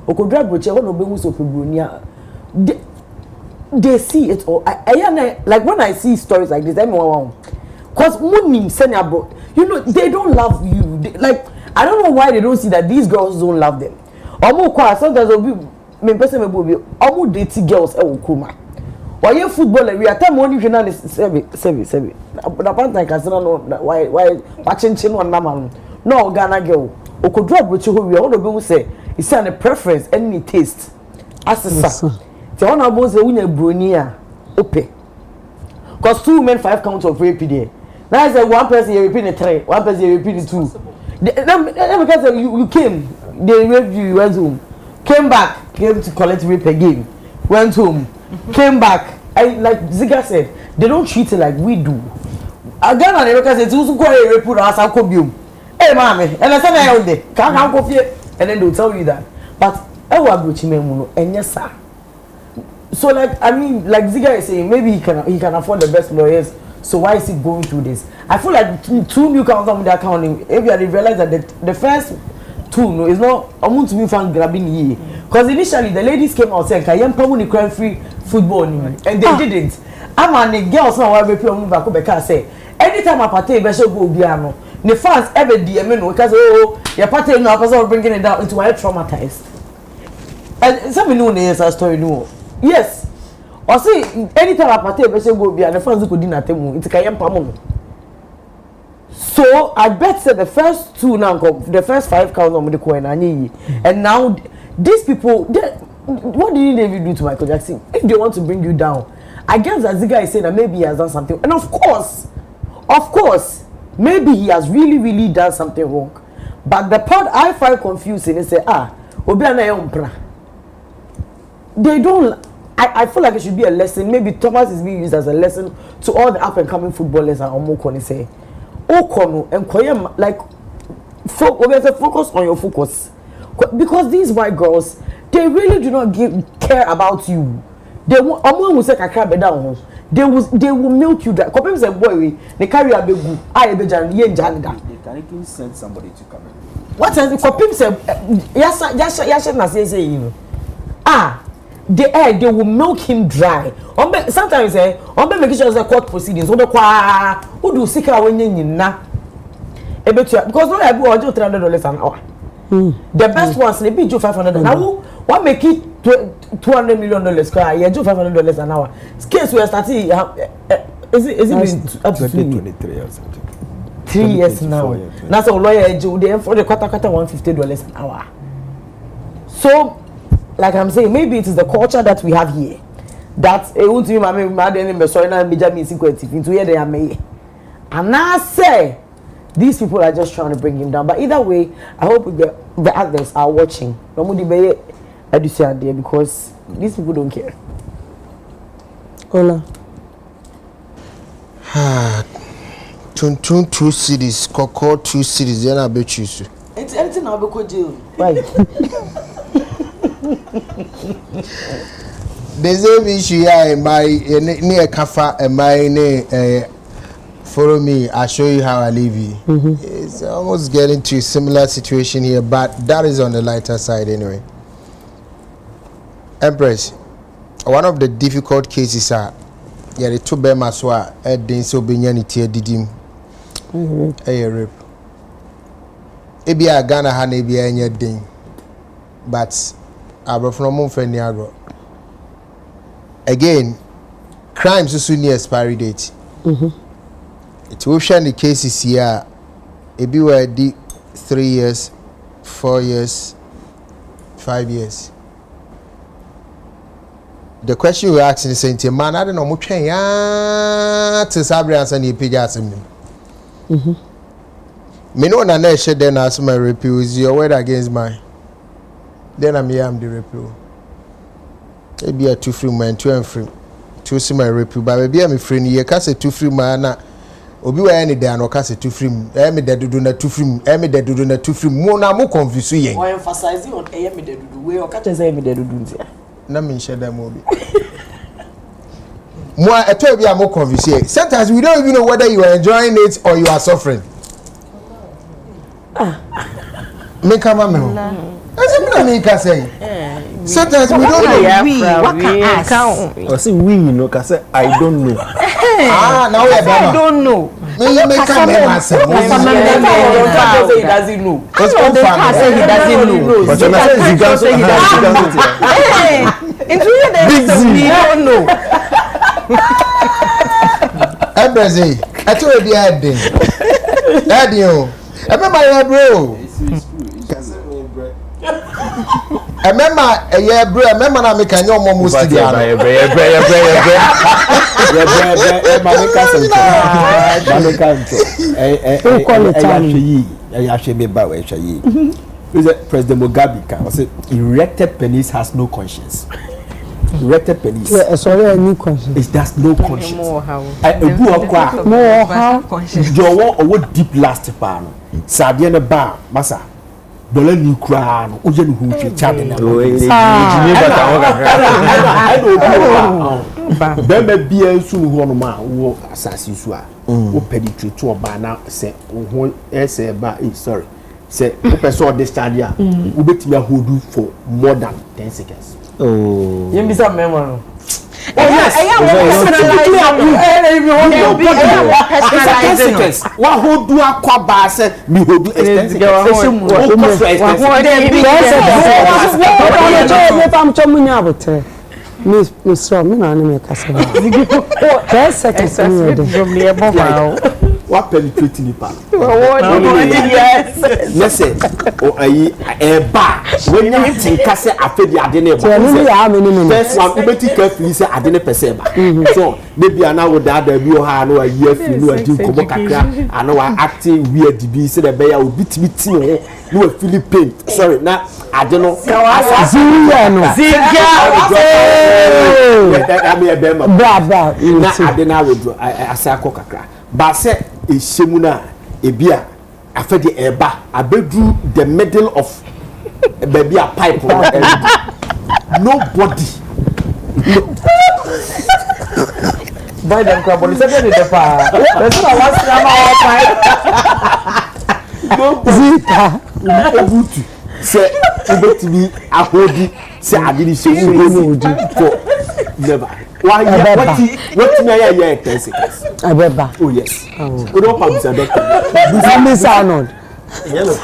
Okodra Boche, one of them was Brunia. They see it all. Like when I see stories like this, because Munim Senya bro, you know, they don't love you. Like, I don't know why they don't see that these girls don't love them. Sometimes me person me bobi omo dating girls e wokuma oye footballer we at time only journal seven na panta kasana no why wachinchin on mama no Ghana girl okodro abrochi ho we one obi hu say is an preference any taste asesa ti one abo say wunya broni a ope cause 2 men 5 count of rape there now say one person you repeat 3 one person you repeat 2 because you came they raped you went home came to collect rape again, went home, came back. Like Ziga said, they don't treat it like we do. Again, I never said, "Who's going to rape us? I'll come you." Hey, mommy, and I said, "I own it. Can't come here," and then they'll tell you that. But I will go to me, and yes, sir. So, like, I mean, like Ziga is saying, maybe he can afford the best lawyers. So why is he going through this? I feel like 2 new counts on the accounting. If you realize that the first 2 no, it's not. I want to be found grabbing here. Because initially the ladies came out saying, "Kayem Pamuni crime free football," and they didn't. I'm on the girls now. I will move back because say anytime a party be show go biano, the fans ever DM no because your party no person bringing it down into why traumatized. And some know the story no. Yes, or see anytime a party be show go biano, the fans go dinner temu. It's Kayem Pamuni. So I bet say the first 2 now, the first 5 counts on the coin and now. These people, what did David do to Michael Jackson? If they want to bring you down, I guess that Ziga is saying that maybe he has done something. And of course, maybe he has really done something wrong. But the part I find confusing is say, they don't. I feel like it should be a lesson. Maybe Thomas is being used as a lesson to all the up and coming footballers and Omokoni say, Okono and Koyem, like, focus on your focus. Because these white girls, they really do not care about you. They will say down. They will milk you. Compare say boy, they carry a big they can even send somebody to come in. What else? Compare say yes na say they will milk him dry. Sometimes make sure say court proceedings. Who do seek when na because no I go $300 an hour. The best ones they be you $500. Now what make it $200 million? Yeah, you $500 an hour. Case we are starting. Is it been up to 23 or something? 3 years now. That's a lawyer do them for the quarter $150 an hour. So, like I'm saying, maybe it is the culture that we have here. That it won't be my mad and sorry now Benjamin security into here they are made. And I say. These people are just trying to bring him down. But either way, I hope the others are watching. Nobody be there because these people don't care. Ola. 2 cities, Coco 2 cities. Then I bet you. It's anything I'll be jail. Right. There's a issue here. My near Kafa and my follow me, I'll show you how I live here. It's almost getting to a similar situation here, but that is on the lighter side anyway. Empress, one of the difficult cases are the 2 bemaswa edin so benyani tie didim. Rape. Ebia Ghana ha na ebia enye din. But abrofno mo mfa ni agro. Again, crimes so near expiry date. It will share the cases here. It be where 3 years, 4 years, 5 years. The question we're asking is saying, man, I don't know much. To Sabri answer the pigas. Me know na share then as my repeal is your word against mine. Then I'm the repeal. Maybe a 2 free man, 2 and free. 2 see my repeal, but maybe I'm a friend. You can't say 2 free man. Obi wa any day no case 2 free. Me de do na 2 free. Me de do na 2 free. Mo na mo confuse yen. Why emphasizing on me de do? We o ka say me de do ntia. na me share them obi Moi eto bi am conversation sometimes we don't even know whether you are enjoying it or you are suffering me come am ho as me can say sometimes we don't know what can ask I say we no can say I don't know now we I don't know me come say he doesn't know he doesn't know but you say he doesn't we don't know Empress eto bi adin o remember your bro remember remember na me kan your mom studio President Mugabe can erected penis has no conscience. Erected penis. Yeah, sorry, any conscience. It does no conscience. More how? More how? Jowo owo deep last pan. Sabia na ba masa. Dole ni kra no oje ni hu twe cha de na. Bembe bia nsu hu no ma wo asasi su a. Wo penetrate to oba na se ho ese ba sorry. Say the person discharge ya. We betimi hold for more than 10 seconds. Oh. You miss a memory. Yes. What hold do akwa ba say me hold do extensive. Miss Rom, me na kasa. 10 seconds what penetrating the part? Yes. Listen, ba when you think say afedi adene ba. First one, you take carefully say adene pese ba. So maybe ana wo da bi o ha no a year no a din komo kakra ana wa acting weird bi say the bear will beat me tin ho no a Philippine. Sorry, na adeno. Ziya no. I mean a bema. Bra. Na adena withdraw asako kakra. Ba say Shemuna Ebia after eba abedru the middle of baby a pipe nobody buy them crab but say the pa that's not one pipe no zita say ubetimi ahodi say adini shey for never why what me ya 10 seconds abeba oh yes we don't pass the doctor this is Arnold yellow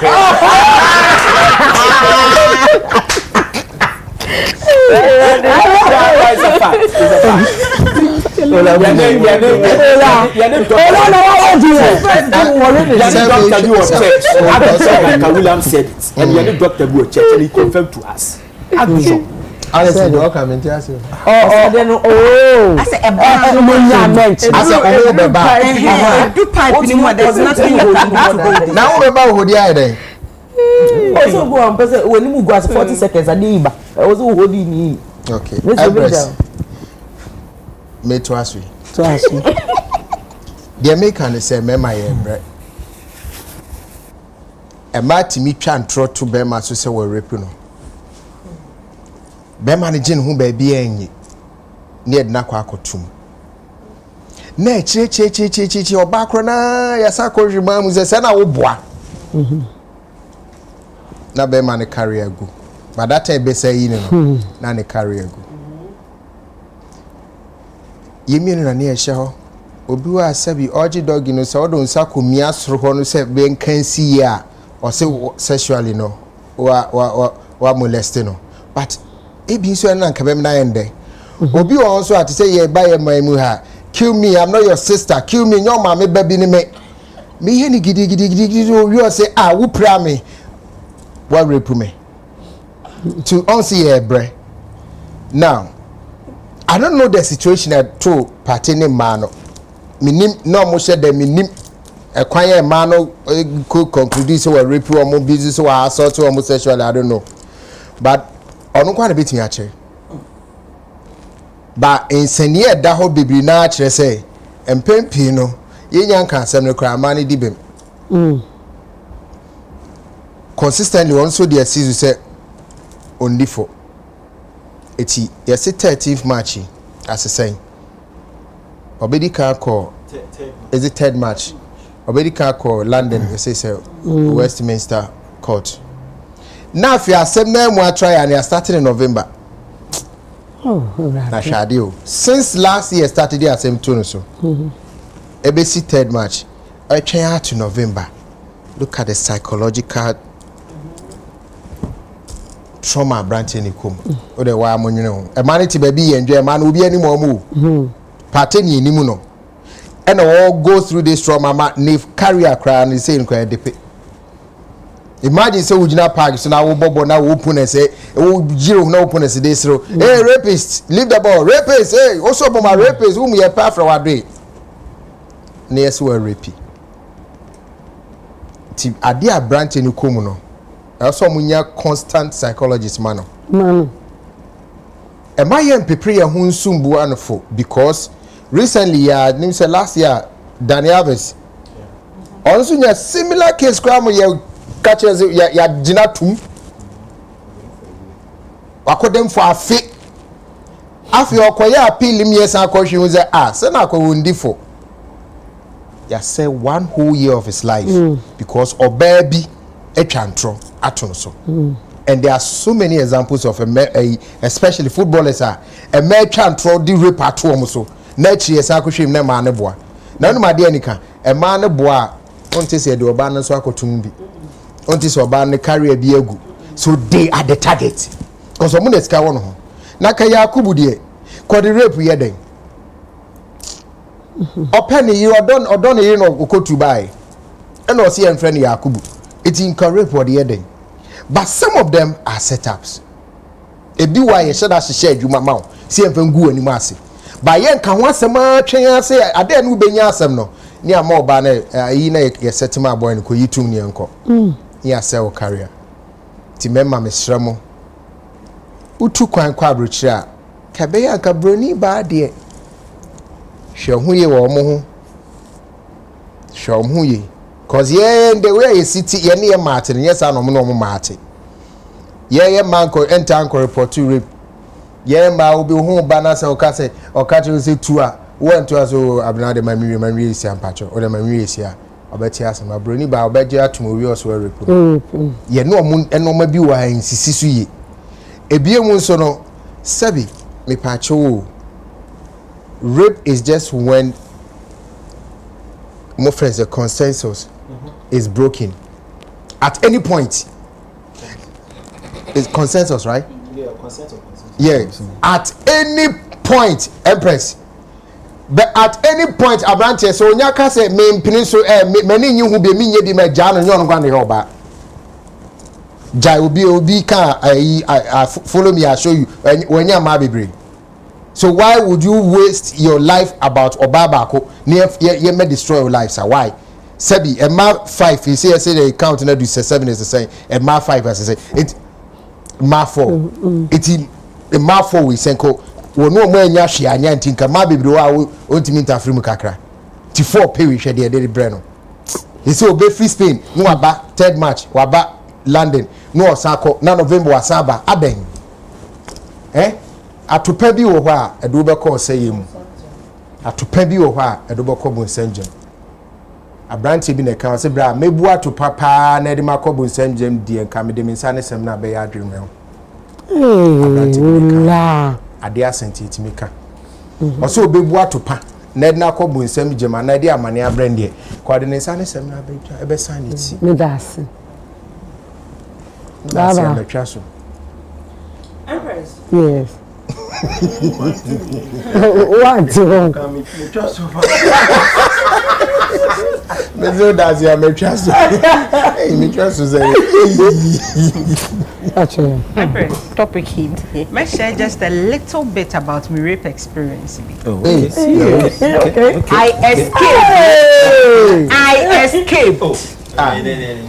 William said it and the doctor will check and he confirmed to us. Honestly, no comment yes. Then I say do pipe anymore there's nothing now we about who dey there. Also go on person when you go 40 seconds a day ba. Also holding me. Okay. Empress. Me to ask you. The American say me my embre. E ma timi twa ntro to be ma so say we rape no. Be managing hu ba bia enyi na edna kwa akotum na che oba kro na yasa ko hwima mu se na wo boa na be man carry agu but that time be say yi no na ne carry agu yemi no na ne ehye ho obi wa asabi oji dog no se odo nsa komia soro ho no se be nkansi ya o se sexually no wa molest no but ebi so na nka bem na yende obi won so ati say ye ba ye maimu ha kill me I'm not your sister kill me your mama baby ni me he ni gidi you say wo pra me what rape me to on see ye bre now I don't know the situation at two party ni man minim no mo she dem minim ekwan ye man no could conclude say we rape or mo business or assault or homosexual I don't know but onu kwa na betimi a kire ba ensenie da ho bibiri na a kire say empempi no yenya nka asem ne kra ma ne dibem consistently also the season say only for eti yes 13th March as I say obedi ka call is it third match obedi ka call London say Westminster Court now if you are saying more try and you are starting in November na shadio since last year started the same tune so ABC third match I try to November. Look at the psychological trauma branching ikum o de wa mo nwene e man ti ba bi enjoy man obi ani mo mu party ni ni mu no and all go through this trauma ma if career cry and say in kwa depe imagine say ujina park so na wo bobo na wo open say wo jiro na open say dey zero hey rapist leave the ball rapist hey also bo ma rapist whom you pay for what day na yes we rapi ti ade a branch ni komu no also munya constant psychologist man no am I am prepare ya hu nsumbu anfo because recently nim say last year Daniel Alves also nya similar case crime ya catch ya gina tum akodem for afi okoya appeal mi yes akohwe hu say say na akowondi for ya say 1 whole year of his life because obabi etwantro aton so and there are so many examples of especially footballers a me twantro di rape atom so na chi yes akohwe na ma ne boa na no ma de anika ma ne boa onte se de oba no so akotum bi onte se oba ne career bi agu so they are the target because omo na sika won ho na ka Yakubu de ko the rape ye den open you odon you no okotu bai and o see en friend Yakubu it encourage for the heading but some of them are setups ebi why you should have share adwuma ma see en fangu ani ase ba yen ka ho asem atwen ase ade no benya asem no ni ama oba na yi na ye setima boy no ko yitum ni enko ya sell career ti memma mesramo utu kwan kwa abrochira ka be ya ka broni ba de hwehuye wo mo ho hwehuye cause ye the way you city ye ne martin yes no mo martin ye man ko enter anko report to rape ye ma obi ho ba na se o ka se say two a won to so abna de manwi esi ampacho o de manwi esi a obeti asema broni ba obeje atum owi oso rape ye no mo enoma bi wa insisi su ye ebie mu nso no sabi me pacho rape is just when more friends the consensus is broken at any point. It's consensus, right? Yeah, consensus. Yeah, at any point, Empress. But at any point, Abrantia, so Nyaka say, me peninsula, many you who be me, be my Jan and yon gone over. Jai will be can I follow me, I show you when you're my brain. So why would you waste your life about Obabako? You may destroy your life. So why? Sebi, a ma 5, you say they count and do 7 is the same. A ma 5 as I say it ma 4. It a ma 4 we say ko we no more nya hwe anya ntinka ma bebre wa ontimi ntafrimu kakra. Ti 4 pay we hwe de breno. You say obe free Spain, no aba third match, waba London, no osako na November wasaba aben. Atopa bi wo hɔ a edo be kɔ sɛ yemu atopa bi wo hɔ a edo be kɔ bonsanjem abranti bi na ka sɛ bra mebu atopa pa na de makɔ bonsanjem die nka me de mensa ne sem na be ya adwene me la ade asenti timika ɔsɛ obebu atopa na de nakɔ bonsanjem na de amane abrande kɔ de ne nsa ne sem na be twa e be san ne ti me das baba so Empress yes what Mezo does ya me trust. Me trust actually. Topic hint. May share just a little bit about my rape experience. Okay. I escaped.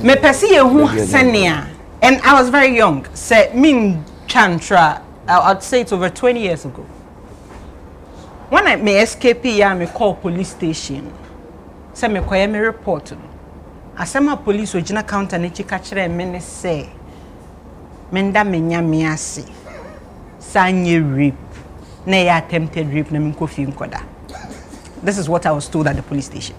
Me perceive who senia, and I was very young. Say min chantra. I'd say it's over 20 years ago. When I may escape here, I call police station. Say me call me report. I say my police ojina counter ne chika chere me ne say. Menda me nya me ase. sanye rape na attempted rape na minkofi nkoda. This is what I was told at the police station.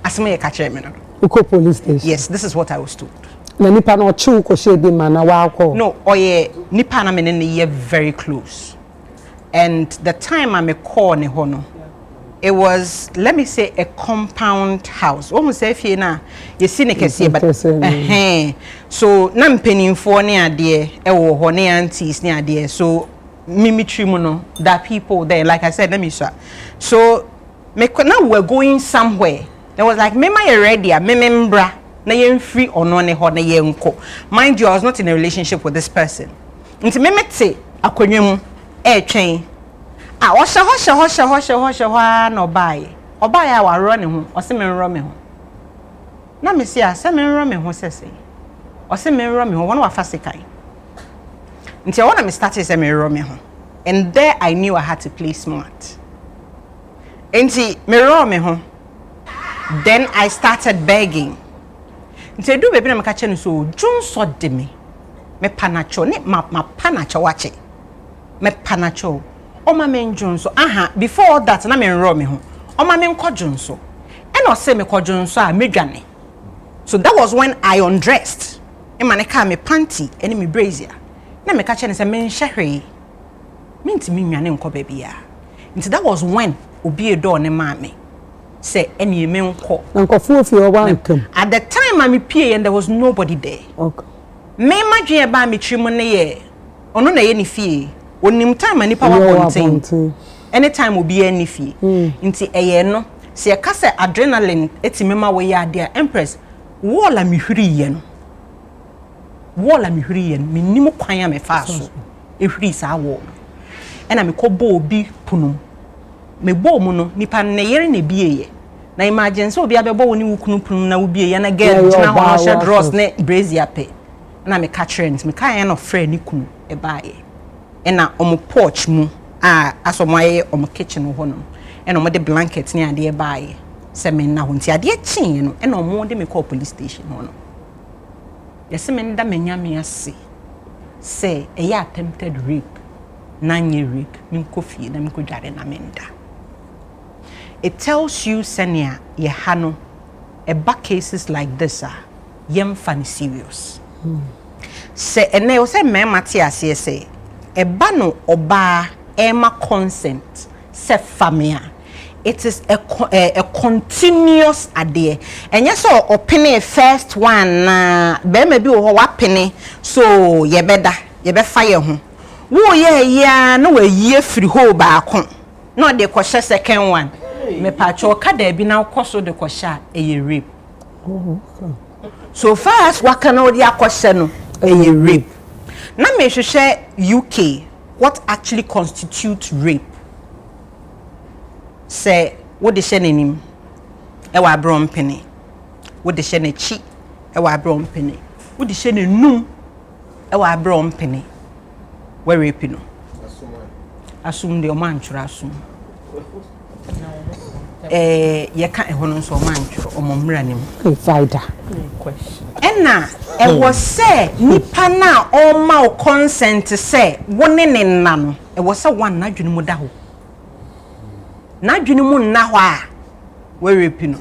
Asme catch me no. Uko police station. Yes, this is what I was told. Na nipa no chi uko shede man na wa call. No, oye nipa na me ne very close. And the time I me call ne ho no, it was, let me say, a compound house. Almost say if you na you see ne kese but so na mpanimfo ne ade e wo ho ne aunties ne ade so mimicry mu no that people there, like I said, let me show. So me now we're going somewhere. There was like me my ready me membra na yen free or no ne ho na yen ko. Mind you, I was not in a relationship with this person. Nti me mete akonnwa mu twen hosha no buy a wa ro ne ho o se me ro me ho na me se a se me ro me ho sese o se me ro me ho wona wa fasikai nti I want to start se me ro me ho, and there I knew I had to play smart. Nti me ro me ho, then I started begging. Nti do baby na me ka che no so junso de me panacho ne ma panacho wache me panacho o ma men junso aha before that na me nro me ho o ma men kwadwonso e na o se me kwadwonso a medwane. So that was when I undressed e ma ne ka me panty ene me brazier na me ka che ne se me nhwehwe minti me nwane nko baby ya. Nti that was when obi edo ne ma me say ene me nko nko fu o wa nkam. At the time I me pie and there was nobody there. Okay. Me madwe ba me trimu ne ye ono na ye ni fie onim time ani pa wa bonten anytime obi ani fie nti eye no se ye ka se adrenaline etime ma we ya de Empress wola mi hwiri ye no me nim kwan ya me fa so e hwiri sa wo ena me kobo obi punum me bo mu no nipa ne yere na bieye na imagine so obi abebo woni wukunu punum na obieye na girl na ho shed dross ne brazier pe na me catch rent me kan no friend ni kunu e baaye e na omo porch mu asomaye omo kitchen ho no e na omo de blanket ni ade e baaye se me na ho nti ade chin no e na omo de me call police station ho no yesi me nda me nya me ase se e ya attempted rape na nye rape me kofie na me ko dware na me nda. It tells you senia ye ha no e back cases like this yem fan serious. Se ene o se me mate ase se e ba no oba e ma consent se famia. It is a continuous ade. Enye so opene first one na be ma bi wo wa pene so ye beda ye be fire ho wo ye ya na wa yie free ho ba ko no de ko second one me pacho ka da bi na koso de ko sha e rape. So far as waka na odi akose no e rape. Na me hwehwe UK what actually constitutes rape. Say what the shenenim e wa brom penny. What the shene chi e wa brom penny. What the shene num e wa brom penny. Where rape no. Assume the man chura assume. Ye ka ehwo no so man chura omomra nim. Fighter. Question. Ena e was say nipa na o ma o consent say woni ne nna no e was say one na dwene mu da ho. Na dwene mu nna ho a we rape no.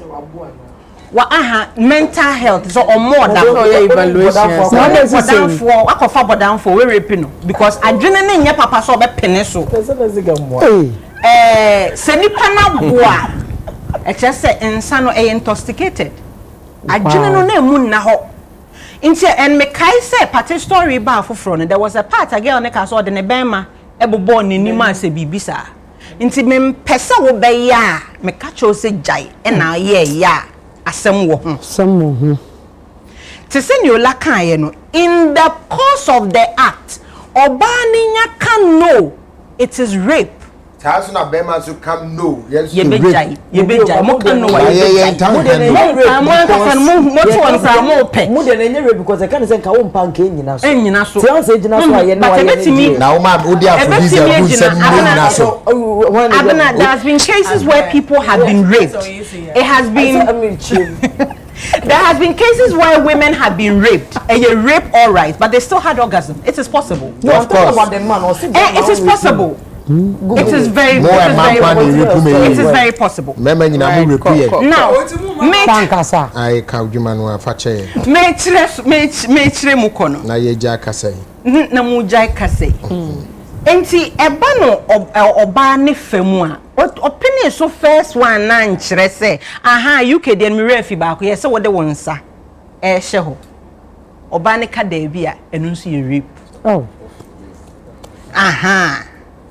Wa aha mental health so o more da ho evaluation. So for akofa bodan for we rape no because adwene ne nya papa so be pene so. Se nipa na boa e chese ensa no e intoxicated. Adwene no na mu nna ho. Inti and me kai say party story ba foforo no there was a part a girl ne ka so de ne bema e bobo ne nima se bibisa. Inti me pesa wo be ya me ka cho se jai e na ye ya asem wo ho. Asem wo ho. Te se ni ola kan ye no in the course of the act oba ni nya kan no it is rape. Tasu na bema so come no yes ye be jai mo kan no wa ye amon ka san mo to on sa mo pe mo de na nye rape because I can say ka wo mpa nke nyina so nyina so ti an say nyina so aye na wa ye na wo ma odi afudise who said nyina so Abena, there has been cases where people have been raped. It has been There has been cases where women have been raped, and you rape all right, but they still had orgasm. It is possible. No, I'm talking about the man. Or it is possible. It is very, it is very possible. Now, me mukono. Na yeja kasai. Na mujai kasai. Enti eba no oba ne femu a opinion so first one na nkyere se aha UK den me refi ba ko ye se wode wonsa hye ho oba ne ka da bi a enu nso ye rape. Oh. Aha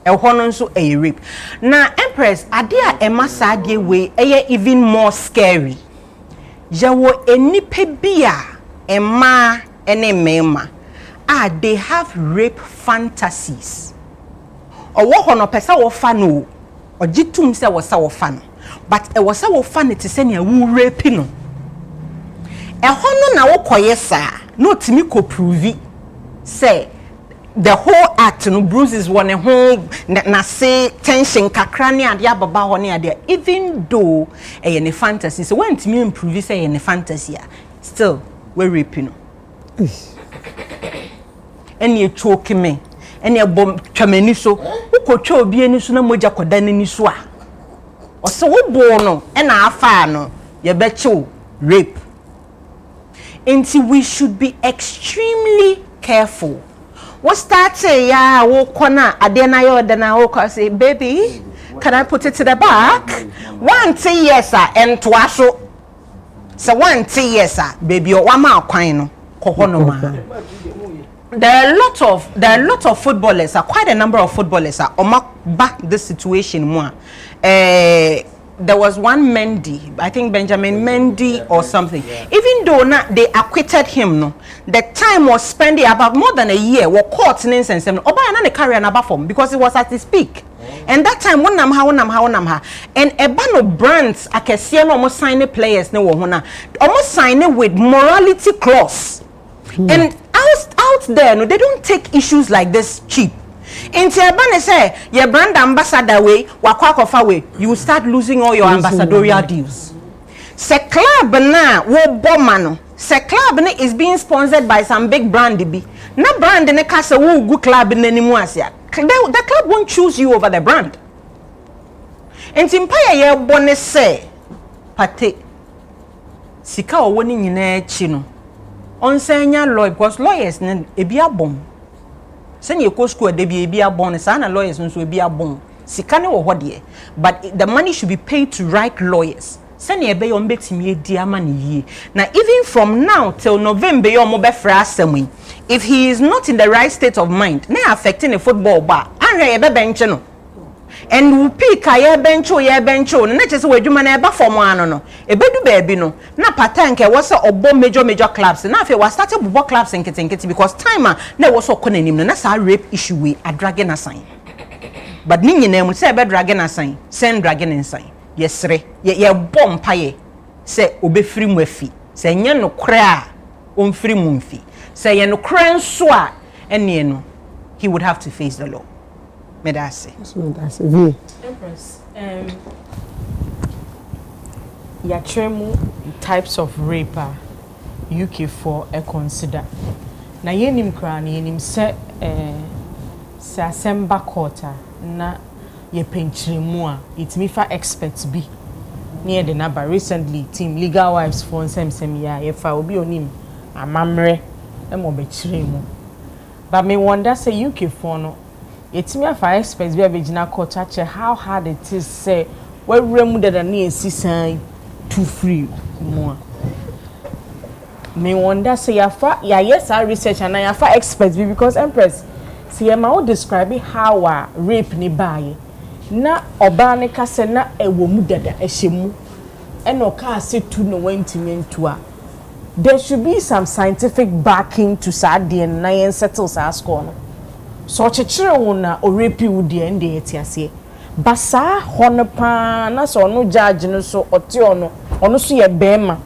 ehwo no nso e rape. Na Empress ade a ema sa ade we eye even more scary. Yawo enipa bi a ema ene mema they have rape fantasies. Or what no pesa wo fa no or jitum se wo sa wo fa no but e wo sa wo fa ne te se ne wo rape no e ho no na wo koye sa no timi ko prove say the whole act no bruises one ho na say tension kakra ne ade ababa ho ne ade even though e ne fantasy so when timi improve say e ne fantasy still we rape no and you choke me and you bomb chameni so who could show be any sooner moja kodani swa or so we bono and our fan you bet you rape until we should be extremely careful. What start say ya wo kona adena yo dena wo say baby can I put it to the back 1 yes and twaso so 1 yes baby o wa ma kwan no kohono ma. There are a lot of footballers, quite a number of footballers back this situation more. There was one Mendy, I think Benjamin Mendy or something. Even though they acquitted him, no, the time was spending about more than a year. Were court and some. Oba na carry an form because it was at his peak. And that time one namha and ebano brands akese no almost sign players no wona almost sign with morality clause. And out there, no, they don't take issues like this cheap. In Tiabane say, your brand ambassador way, wakwakofa way, you will start losing all your ambassadorial deals. Se club na wo bomano. Se club na is being sponsored by some big brand be. Na brand ne kasa wo good club na nimu asia. The club won't choose you over the brand. And Timpaya ye bone say, pate sika o woni nyina chi no. On senya lawyer because lawyers ne ebia bon senya ko school de bi ebia bon sana lawyers nso ebia bon sika ne wo hode but the money should be paid to right lawyers senya ebe yo mbetimi edi ama ne yie na even from now till November yo mo be fra asem if he is not in the right state of mind na affecting the football bar anhwe ebe bench no and we pick a ye bencho na chese wadwuma na eba form ano no ebedu baabi no na pattern ke was obo major clubs na afi was started bobo clubs nkete because time na was okona nim no na sa rape issue we adrage na sign but ni nyina mu say ebe drage na sign send drage na sign yesre ye bom paye say obefiri mu afi say nya no kra omfiri mu mfi say ye no kra nso a ene no he would have to face the law. Medase. Empress, yatremu types of rape UK for a consider. Na yenim kra na yenim se Asemba court na ye penchiremu a itimi fa experts bi. Near the number recently team legal wives for nsem ya ye fa obi onim amamre e mo be chiremu. But me wonder say UK for no it's me for experts be abegina court how hard it is say we remu that na esi too free more. Me wonder say ya yes our research and ya for experts because Empress see ya ma describe how rape ni baye na oba ne ka se na ewo mu dada ehyemu e no ka se tu no wantimi ntu a there should be some scientific backing to sadie na yen settle sa score no so chechire wona o rape would the end etiase basa hono pa na so no judge no so ote ono so ye bema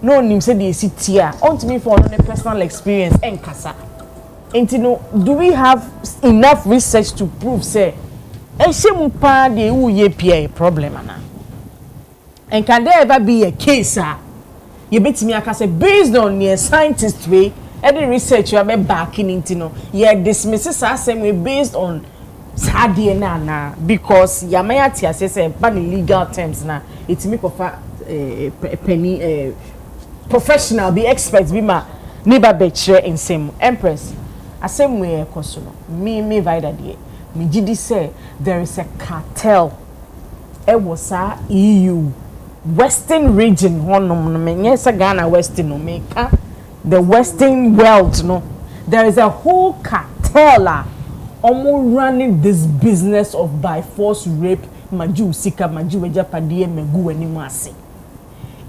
no nim se de sitia ontimi for no personal experience enkasa enti no do we have enough research to prove say ehim pa de wo ye pia problem ana and can there ever be a case you bet me aka say based on your scientist way any research you have backing into no yeah dismisses asem we based on sadie na because yamaya tia say ban legal terms na it me kofa penny professional be expert be ma neighbor betche in same Empress asem we ekoso no me vida de me gidi say there is a cartel e was EU Western region honom no me say Ghana Western no me ka the Western world no there is a whole cartel almost running this business of by force rape maju sika maju ejapade megu animu ase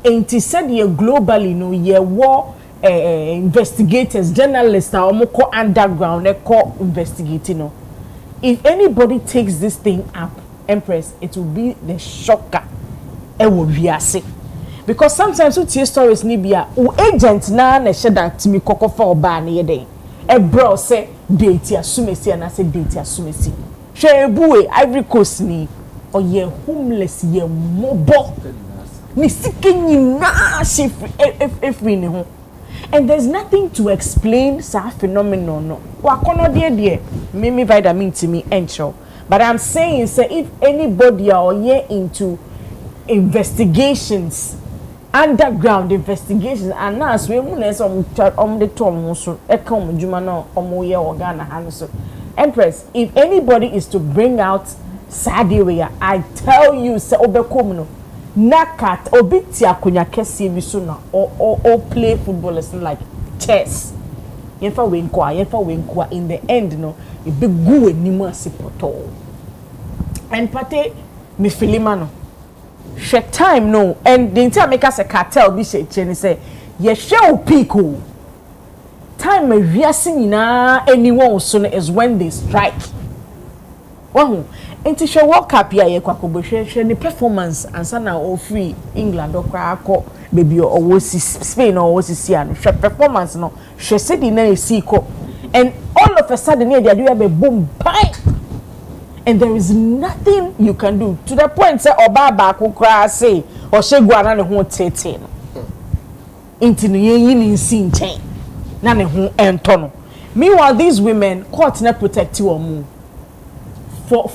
enti said ye globally no ye war investigators journalists are almost call underground they call investigating no if anybody takes this thing up Empress it will be the shocker e wo wiase because sometimes we tell stories ni bia o agent na sheda timi kokofa oba na ye den e bro say date asumesi na say date asumesi hwe ebuwe Ivory Coast ni oye homeless ye mobo ni sikenyi na shifri ni ho and there's nothing to explain sa phenomenon no wakono de me vitamin to me encho but I'm saying say if anybody are into investigations underground investigations and now as we mun some the tom so e kan juma na omo ye Ghana han so Empress if anybody is to bring out Sadia I tell you say obekom no nakat obiti akonya kese bi so na or play football lesson like chess yefa wenkwa in the end no e be go enimu asipoto and pate me filima no she time no and the entire make us a cartel bi she cheni say ye show people time we are seeing na anyone so is when they strike wow enti show World Cup ya ye kwakobo hwe ni performance ansa na o free England okra akọ baby o wo Spain o wo si anu hwe performance no hwe se di na esi ko and all of a sudden they do have a boom bang and there is nothing you can do to the point say oba ba kokra say o shegua na ne ho tete no enti no yen ni nsi nchen na ne ho ento no meanwhile these women court na protect you omu for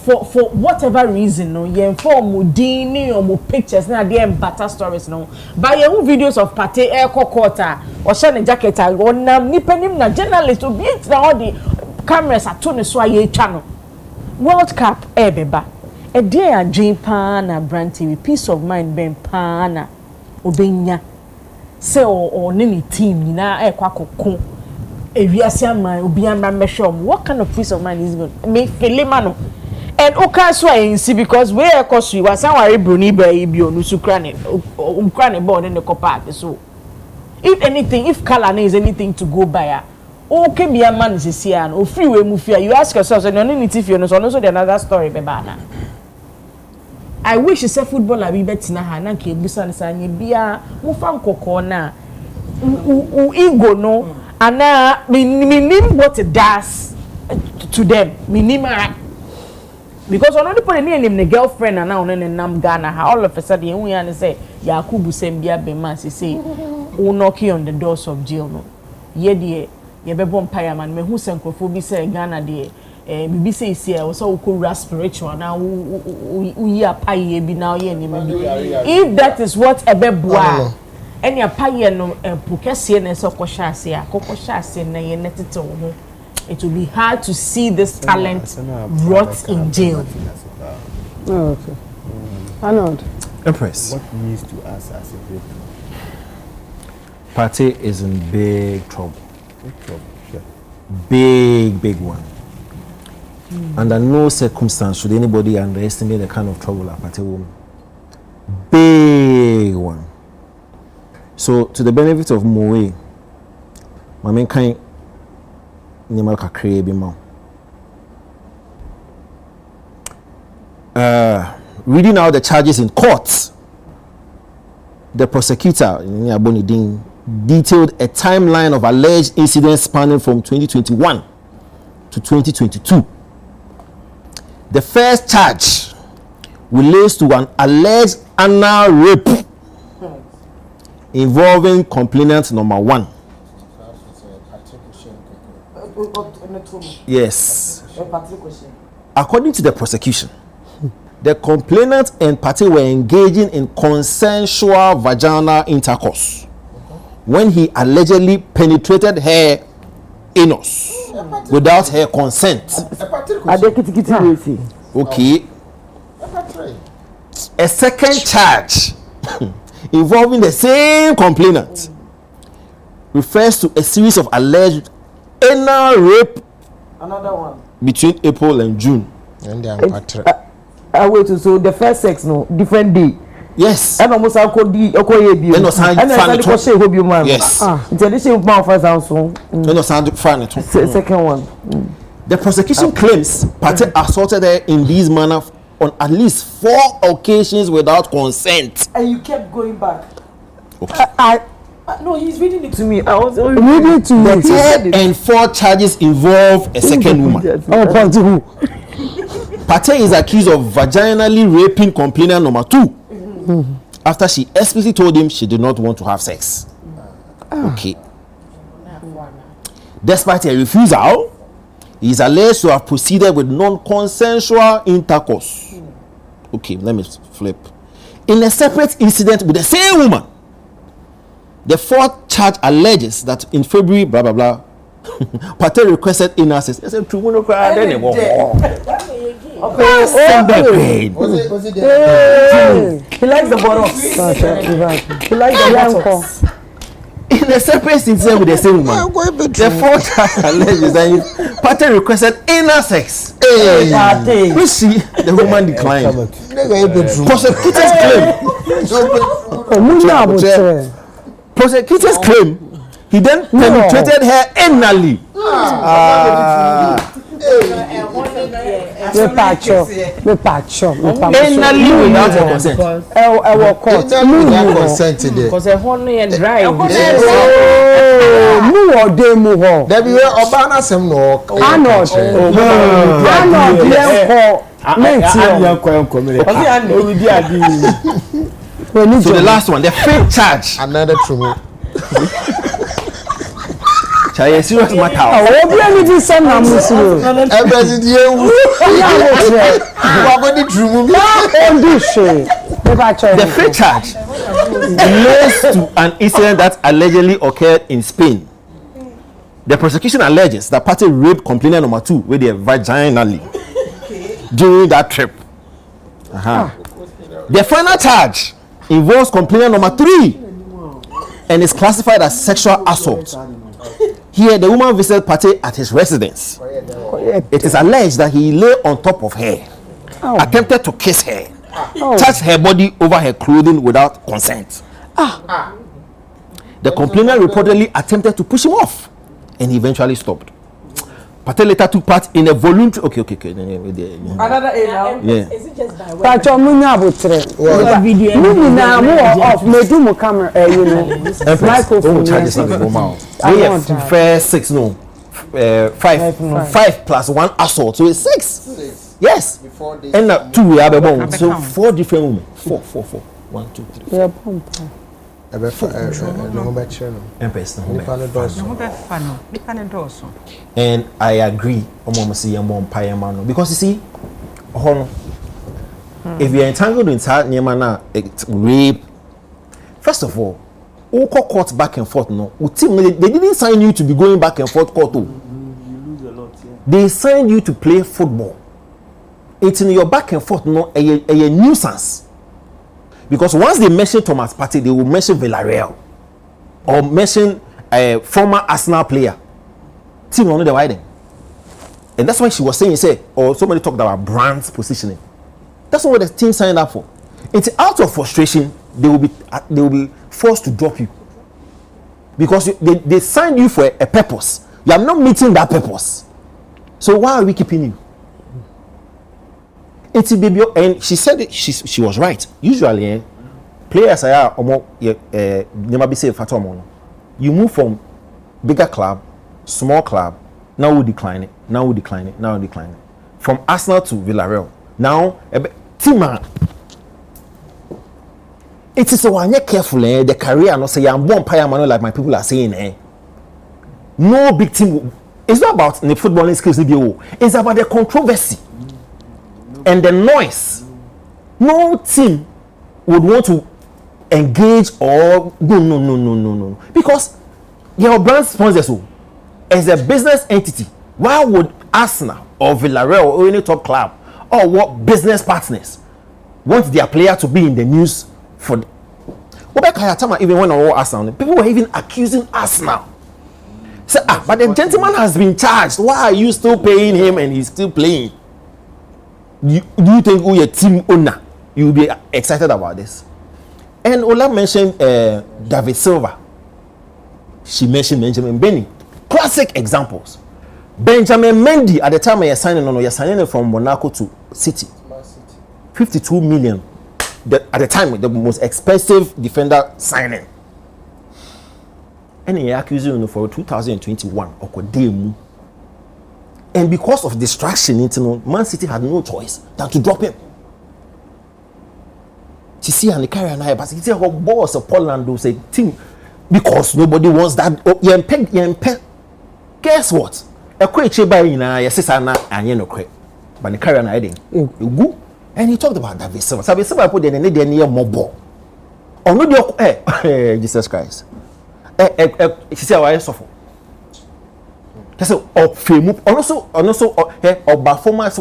whatever reason no ye inform dini or mo pictures na dey better stories no by your videos of party air court or share jacket on nipanim na journalist to be na all the cameras at tone so aye twa World Cup beba e dey adwen pa na brand TV peace of mind ben pa na obenya say o ne team na kwakoko ewiase aman obi am mehwom what kind of peace of mind is going me felema no and okay so I see because we are cause we was our bruni by bi onu sukrane board in the park so if anything if color is anything to go by okay be a man is here and o free we mu fear you ask yourself and no need if you know so the another story be bana I wish you say football abi betina ha na ke busa nsa anye bia mu fa nkoko na ego no ana minim what it does to them minima because another people name the girlfriend and now nam Ghana all of a sudden we and say Yakubu Sembia Bema say who knocking on the doors of jail no ye de ye be bom paya man me hu senkofo bi say Ghana de bibi say isi e so ko spiritual na we apaye bi na ye ni if that is what ebeboa any apaye no pokese na so koshase a kokoshase na ye netete wo it will be hard to see this talent rot in jail. Oh, okay. Arnold. Empress. What needs to us as a group? Party is in big trouble. Big trouble, sure. Big one. Under no circumstance should anybody underestimate the kind of trouble a party woman. Big one. So, to the benefit of Moe, my main kind Nimal kakre bi ma. Reading out the charges in court, the prosecutor detailed a timeline of alleged incidents spanning from 2021 to 2022. The first charge relates to an alleged anal rape involving complainant number 1. Yes. According to the prosecution, the complainant and party were engaging in consensual vaginal intercourse when he allegedly penetrated her anus without her consent. Okay. A second charge involving the same complainant refers to a series of alleged anal rape. Another one between April and June. And wait, so the first sex no different day. Yes. And almost I could be yes. Second one. The prosecution claims Pate assaulted her in this manner on at least 4 occasions without consent. And you kept going back. Okay. No, he's reading it to me. I was reading to you. The third and 4 charges involve a second woman. Pate is accused of vaginally raping complainant number 2 after she explicitly told him she did not want to have sex. Okay. Despite her refusal, he is alleged to have proceeded with non-consensual intercourse. Okay, let me flip. In a separate incident with the same woman, the 4th charge alleges that in February, blah blah blah, Pate requested anal sex. I said, "True, no cry." Then he likes the buttocks. He likes the buttocks. In a separate incident with the same woman, the 4th charge alleges that Pate requested anal sex. We see the woman declined. Prosecutors claim he then penetrated her anally. Anally without her consent. Because her honey and dry. So the last one, the 5th charge. Another true. Chaya serious matter. The 5th charge relates to an incident that allegedly occurred in Spain. The prosecution alleges that Pate raped complainant number 2 with their vaginally during that trip. The final charge involves complainant number 3 and is classified as sexual assault. Here, the woman visited Pate at his residence. It is alleged that he lay on top of her, attempted to kiss her, touched her body over her clothing without consent. The complainant reportedly attempted to push him off, and he eventually stopped. Pate later took part in a voluntary. Okay. Another A now. Yeah. Is it just by way? Microphone. We have first 6 no. 5 plus 1 assault, so it's 6. Yes. And 2 we have a bomb. So 4 different women. 4. 1, 2, 3. Yeah, and I agree because you see, if you're entangled in rape, first of all, court back and forth. No, they didn't sign you to be going back and forth court. They signed you to play football. It's in your back and forth. No, a nuisance. Because once they mention Thomas Partey, they will mention Villarreal or mention a former Arsenal player. Team on the widen. And that's why she was saying, or somebody talked about brand's positioning. That's not what the team signed up for. It's out of frustration, they will be forced to drop you. Because they signed you for a purpose. You are not meeting that purpose. So why are we keeping you? And she said it, she was right. Usually, players are you move from bigger club, small club, now we decline it. From Arsenal to Villarreal. Now, it is one you careful the career no say I'm born pie man like my people are saying no big team. It's not about the footballing skills it's about the controversy and the noise. No team would want to engage or no because your brand sponsors as a business entity. Why would Arsenal or Villarreal or any top club or what business partners want their player to be in the news for even when I was Arsenal, people were even accusing Arsenal. Say, but the gentleman has been charged. Why are you still paying him and he's still playing? Do you think you're a team owner? You'll be excited about this. And Ola mentioned David Silva. She mentioned Benjamin Benny. Classic examples. Benjamin Mendy, at the time you're signing from Monaco to City. 52 million. At the time, the most expensive defender signing. And he accused him for 2021. And because of distraction, Man City had no choice than to drop him. To see and the carry and I, but he said, boss of Poland will say, team, because nobody wants that. Guess what? A quick by in a sister and you know, but the carry and I didn't. And he talked about David Silva. David Silva put in the near mobile. Oh no, Jesus Christ. She said, "Why suffer?" That's a fame. Also,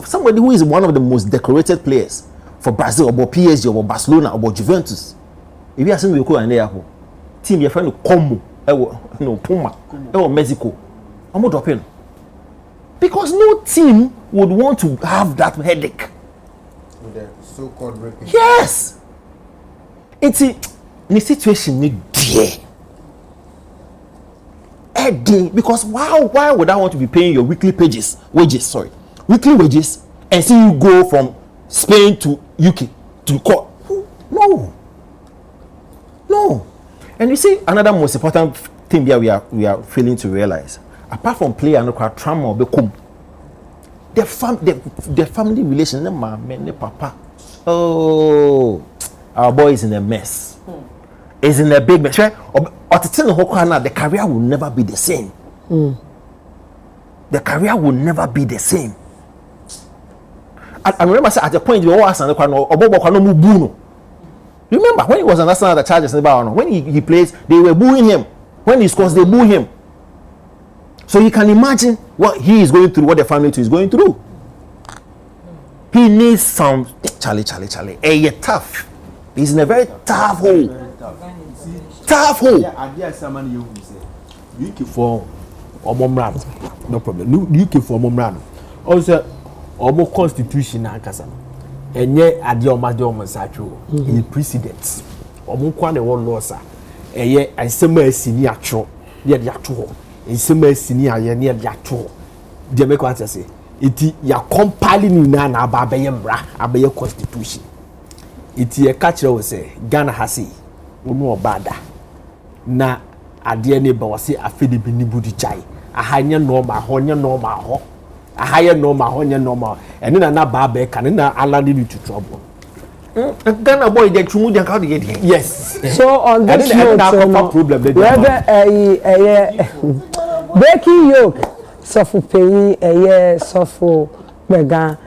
somebody who is one of the most decorated players for Brazil, or PSG, or Barcelona, or Juventus. If you are saying we go and there, team your friend Como, no Puma, or Mexico, I'm not dropping because no team would want to have that headache. With the so-called raping. Yes, it's a situation need dear. Because why would I want to be paying your weekly wages, and see you go from Spain to UK to court? No. And you see another most important thing here we are failing to realize, apart from player and trauma or become the family relation, the mama, the papa. Oh, our boy is in a mess. Is in a big mess. Right? The career will never be the same. The career will never be the same. I remember at the point we all asked remember when he was understanding the charges when he plays, they were booing him. When he scores, they boo him. So you can imagine what he is going through, what the family is going through. He needs some Charlie. Tough. He's in a very tough hole. Tough hole. UK for Omomran. No problem. UK for Omomran. Also, Omo constitution ankasa. Enye ade omade omonsacho. In precedents. Omo kwa ne won law sa. Eye ansema asini atwo. Ne de atwo. Nsema asini aye ne de atwo. De make what say. Iti ya compiling na na aba abaye mra, abaye constitution. Iti e ka kire wo say Ghana hase. Onu obada. Na ade ne ba wase afede bi ni budi chai. Ahanye normal ho nye normal ho. Ahaye normal ho nye normal. Ene na ba be kan na alandi ni to trouble. Ghana boy dey tumu dey how dey dey. Yes. So on this note, problem breaking yoke suffer pay suffer mega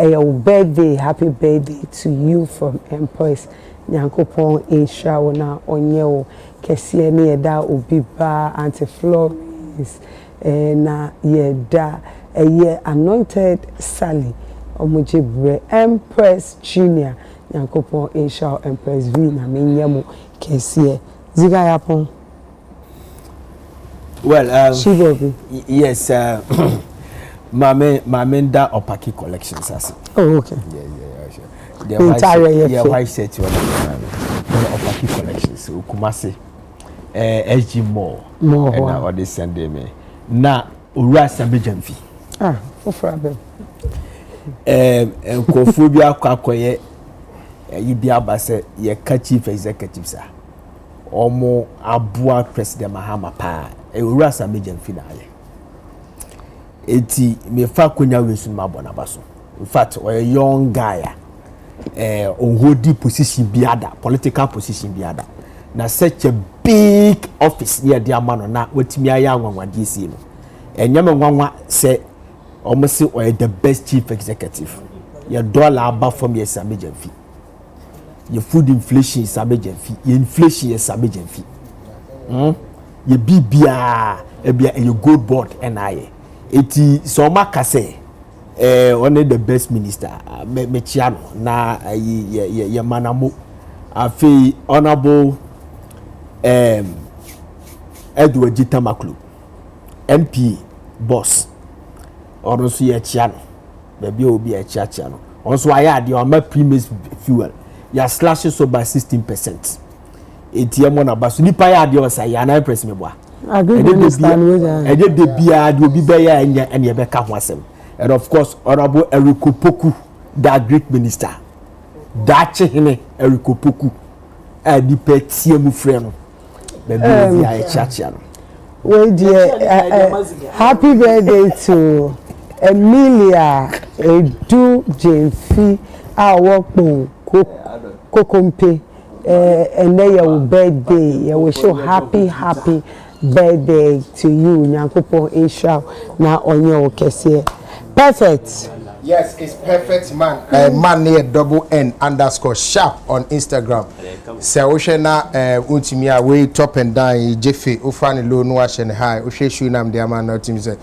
your birthday, happy birthday to you from Empress Nyankopon Asia na onye kese ne yeda obi ba Auntie Florence na yeda anointed Sally omojebre Empress Junior Nyankopon Asia Empress V na menyamo kese ziga yapon. Well, Shibobi. Yes, Mamenda Opaki collections. Oh, okay. Yeah, why set you Opaki collections? Ukumase, SG More, and now this Sunday me. Na Ura Sambijanfi. For problem. Kofobia Kwakoye, Yibiabase, ye chief executive, sir. Omo Abua President Mahama Pa. Ura Sambijanfi na ye. Eti me fa konya wesu mabona baso. In fact, we a young guy. on hold position biada, political position biada. Na such a big office near the amano na wetimi aya nwanwa DC no. Enyame nwanwa say almost say the best chief executive. Your dollar above from your samejan fee. Your food inflation is samejan fee. Your inflation is samejan fee. Your BBA, your gold board NIA. Eti so makase one the best minister mechiano na ye manamo afi honorable Edward Jitamaklu MP boss or so ye chiano baby obi e chiano also aya de on my premise fuel ya slashes so by 16%. Eti mo na baso nipa ya de o say ya na press me boa I did the beer, you be bear and you become wasem. And of course, Honorable Eriko Poku, that Greek minister. That Chehine Eriko Poku, and the pet CMU friend. Baby, I chachian. Well, dear, happy birthday to Emilia Edu Jenfi, our Kokompe, and then your birthday. You wish you happy birthday to you, Nyankopon Insha, na onye okese. Perfect. Yes, it's perfect man. Man near _N_sharp on Instagram. Se oshena untimia way top and down Jeffy ufani low no washen high. Ushe shoe nam de man not team say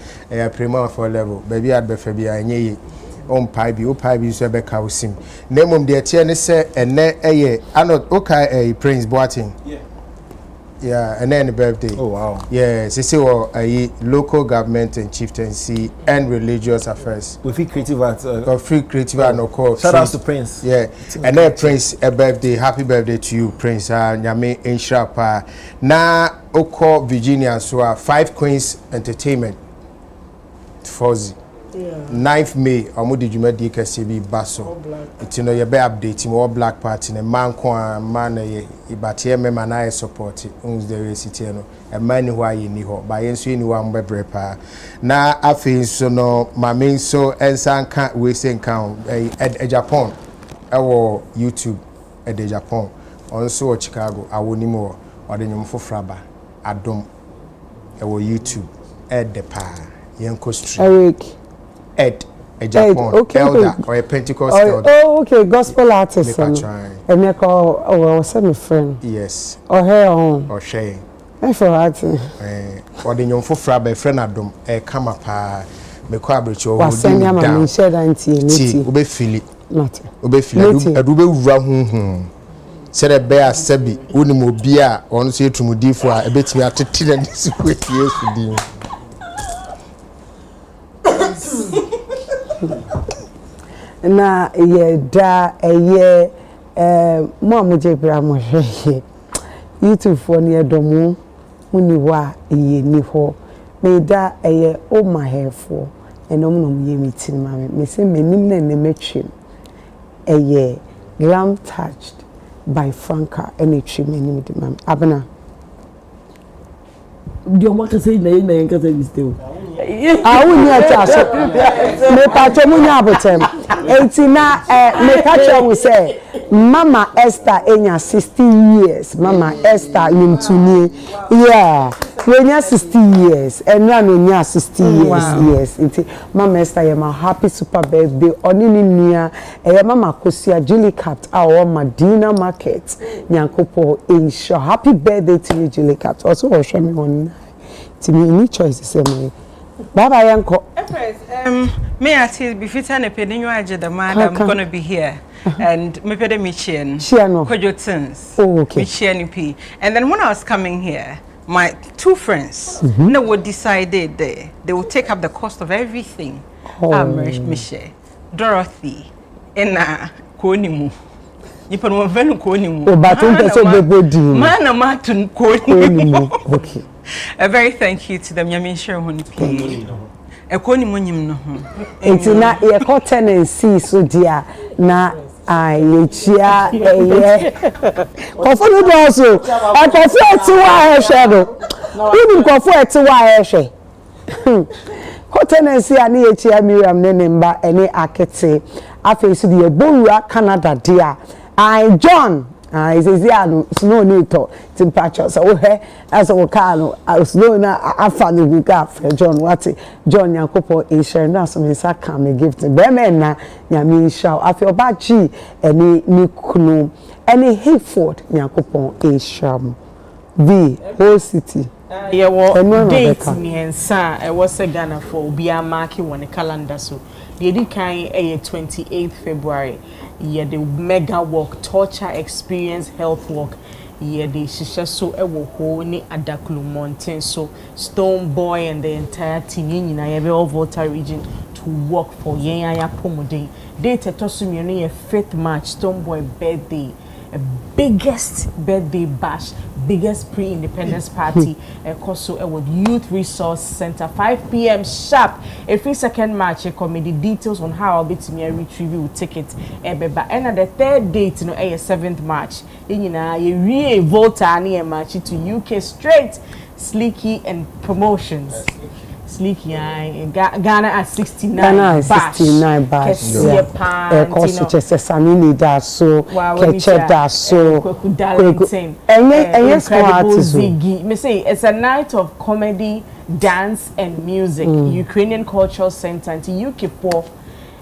prima for level. Baby ad befebia nye on pibe o pibe so be ka usim. Name de tie ne say ene eye anot okay Prince Boateng. Yeah, and then the birthday. Oh wow. Yeah, it's a local government and chieftaincy and religious affairs. We feel creative at free creative and of course. Shout out to Prince. Yeah, and then Prince, a birthday, happy birthday to you, Prince. Nyame Inshrapa. Na Oko Virginia so 5 Queens Entertainment. Fozzy. Yeah. 9th May, Amudi Jumedi Kasibi Basso. It's you know your be update all black party and man man but here me man I support it. The city no a man who I ni ho by enso ni wa mbebre pa. Na afi so no mame so ensan kan we say kan Japan. Ewo YouTube e Japan. Also Chicago awonimo or the nyum fofraba adom ewo YouTube the pa yenko street. Eric Ed, a Japan okay, elder or a Pentecost elder. Oh, okay, gospel artist. And me call I send a friend. Yes. Or her own. Or she. I for acting. Or the young for frabbe friend Adam come up me kwa brecho. Was send ya man share auntie. Ube feel it. Not. Ube feel it. Ube ura said a bear sebi unimu bia on say to mudifo a bit me at this way yes to na ye da ye mo amuje bra mo hwe YouTube for ne domo muni wa ye ni ho me da ye o ma hefo enom no ye meeting ma me say menim na ne metwem ye Glam Touched by Franca and etwi menim de ma abena di o ma ka say na ye na nka say still awuni achaso me pacho munya abotem entina me pacho we say Mama Esther enya 60 years Mama Esther nimtuni yeah we nya 60 years and na me nya 60 years yes enti Mama Esther ye ma happy super birthday oni ni nua Mama Kosia Julie Cat our Medina Market nyankopo insha happy birthday to you Julie Cat also o hwe me won ti me any choice say me Baba Yanko. Empress, may I tell before I pay the madam I'm gonna be here. And me pay the Michian. Kojotins. Oh, okay. Michian P. And then when I was coming here, my 2 friends decided they would take up the cost of everything. Michelle, Dorothy, and Konimu. Nipa no venu Konimu. Oh, but don't so bebodi. Man amatun Konimu. Okay. A very thank you to them. Yamin sure honi p. E koni monyim no ho. Enti na ye cotton and see so dia na ayechia eye. Kofo no do so. E kofo eti wa ehwe do. Ibi kofo eti wa ehwe. Hotenensi ani echia Miriam Nenemba ene akete afesi de Borua Canada dia I John Iziano snow nito temperature so he as a volcano snow na afani guga John wati John Yakopo Asia na so me saka me gift be men na nyame sha afi obachi eni nikunu eni Hayford Yakopo Asia the whole city yeah date miensa was a Ghana for be a marking on the calendar so the edikan 28th February yeah the mega walk torture experience health walk yeah the shisha so ewo ho ni Adaklu Mountain so Stone Boy and the entire team yin na be all Volta region to work for yen aya pomode date etosumi no 5th March Stone Boy birthday a biggest birthday bash, biggest pre-independence party, also with Youth Resource Center, 5 p.m. sharp. Every second March, comedy details on how I'll be to me retrieve tickets. And at the third date, 7th March, you really Volta near March to UK straight, Sleeky and promotions. Sleeky Ghana at 69 Ghana at 69 bash cost just a sanini da so ketchup da so incredible Ziggy me say it's a night of comedy, dance and music. Ukrainian Cultural Center and UK for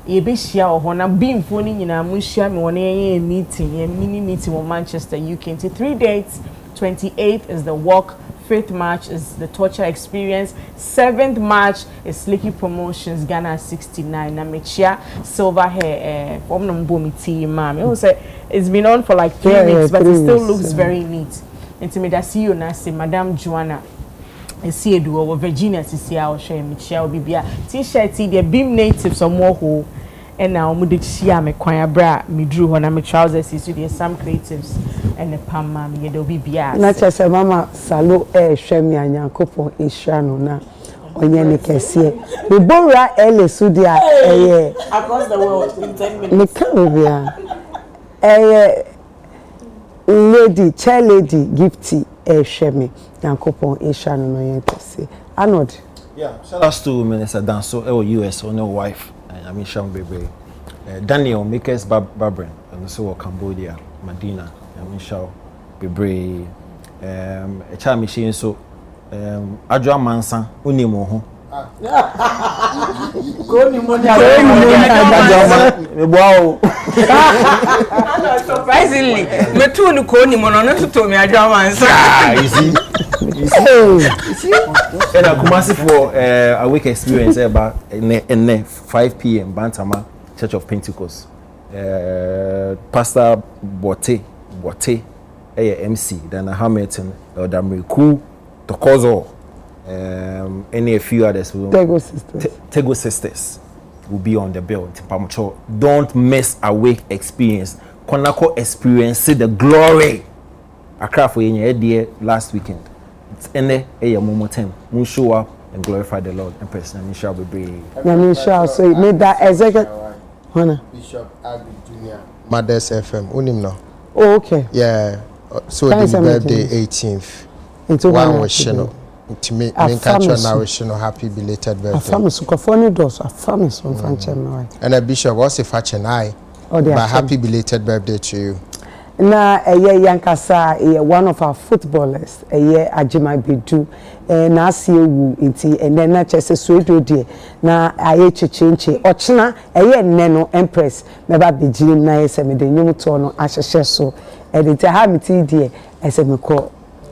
Yebishia or na being phoning nyina mushia me won a meeting, a mini meeting in Manchester, UK. 3 dates. 28th is the walk. 5th March is the torture experience. 7th March is Slicky Promotions Ghana 69. Namechia silver hair from Nombomiti ma'am. It's been on for like 3 weeks, but it still looks very neat. Intimida see you na say Madam Joanna. See do over Virginia see our share Michelle Bibia t-shirt the beam native some more who and now we did see me kwaya bra me drew on my trousers is the some creatives and the pam mam ye do bibia na chese mama salo hwe me anyankopon ehia no na onye ne kese me bora ele sudia across the world in 10 minutes me kan bia lady chair lady gifty hwe me yankopon ehia no onye kese Arnold. Yeah, shout out to Minister Danso US or no wife. I mean Sham Bebe. Daniel Makers Barbara and also Cambodia, Medina. I mean Shaw Bebe. A child machine so Adra Mansa Unimo ho. Wow. Surprisingly, me too no ko ni mo no to me Adra Mansa. You see. And I come for a week experience about 5 p.m. Bantama Church of Pentecost. Pastor Bote, MC, then Hamilton, Damriku, Tokozo, any a few others. Tego Sisters will be on the bill. Don't miss a week experience. Konako experience the glory. I cried for you in last weekend. And a moment time, we show up and glorify the Lord and personally shall be brave. So it made that executive Bishop Agri Junior Mothers FM Unimno. Oh, okay. Yeah. So the birthday 18th. One was Shino. To me, catch now Shino happy belated birthday. A family Sukafoni does a family from Franchemai. And a bishop was a fetch and I. But happy belated birthday to you. Na yankasa one of our footballers Ajima Bedu na asiewu nti ene na chese swedo die na aye chechenche ochina neno Empress meba begiri na yese me de nyum to no ahyehye so edite ha meti die ese me ko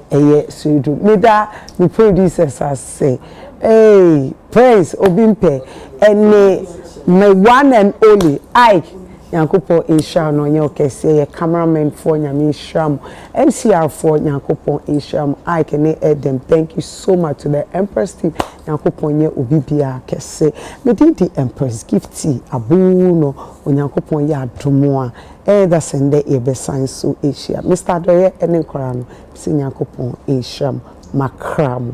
swedo me da me producers say Prince Obimpe ene my one and only Ike Yankopo Asia no nye okese cameraman for nyame sham MCR for Yankopo Asia I can add them. Thank you so much to the Empress team Yankopo nye obibia kese me di Empress Gifty abuno Yankopo ya adomo da sende ebe science so Asia Mr. Doye ene nkora no si Yankopo Asia makram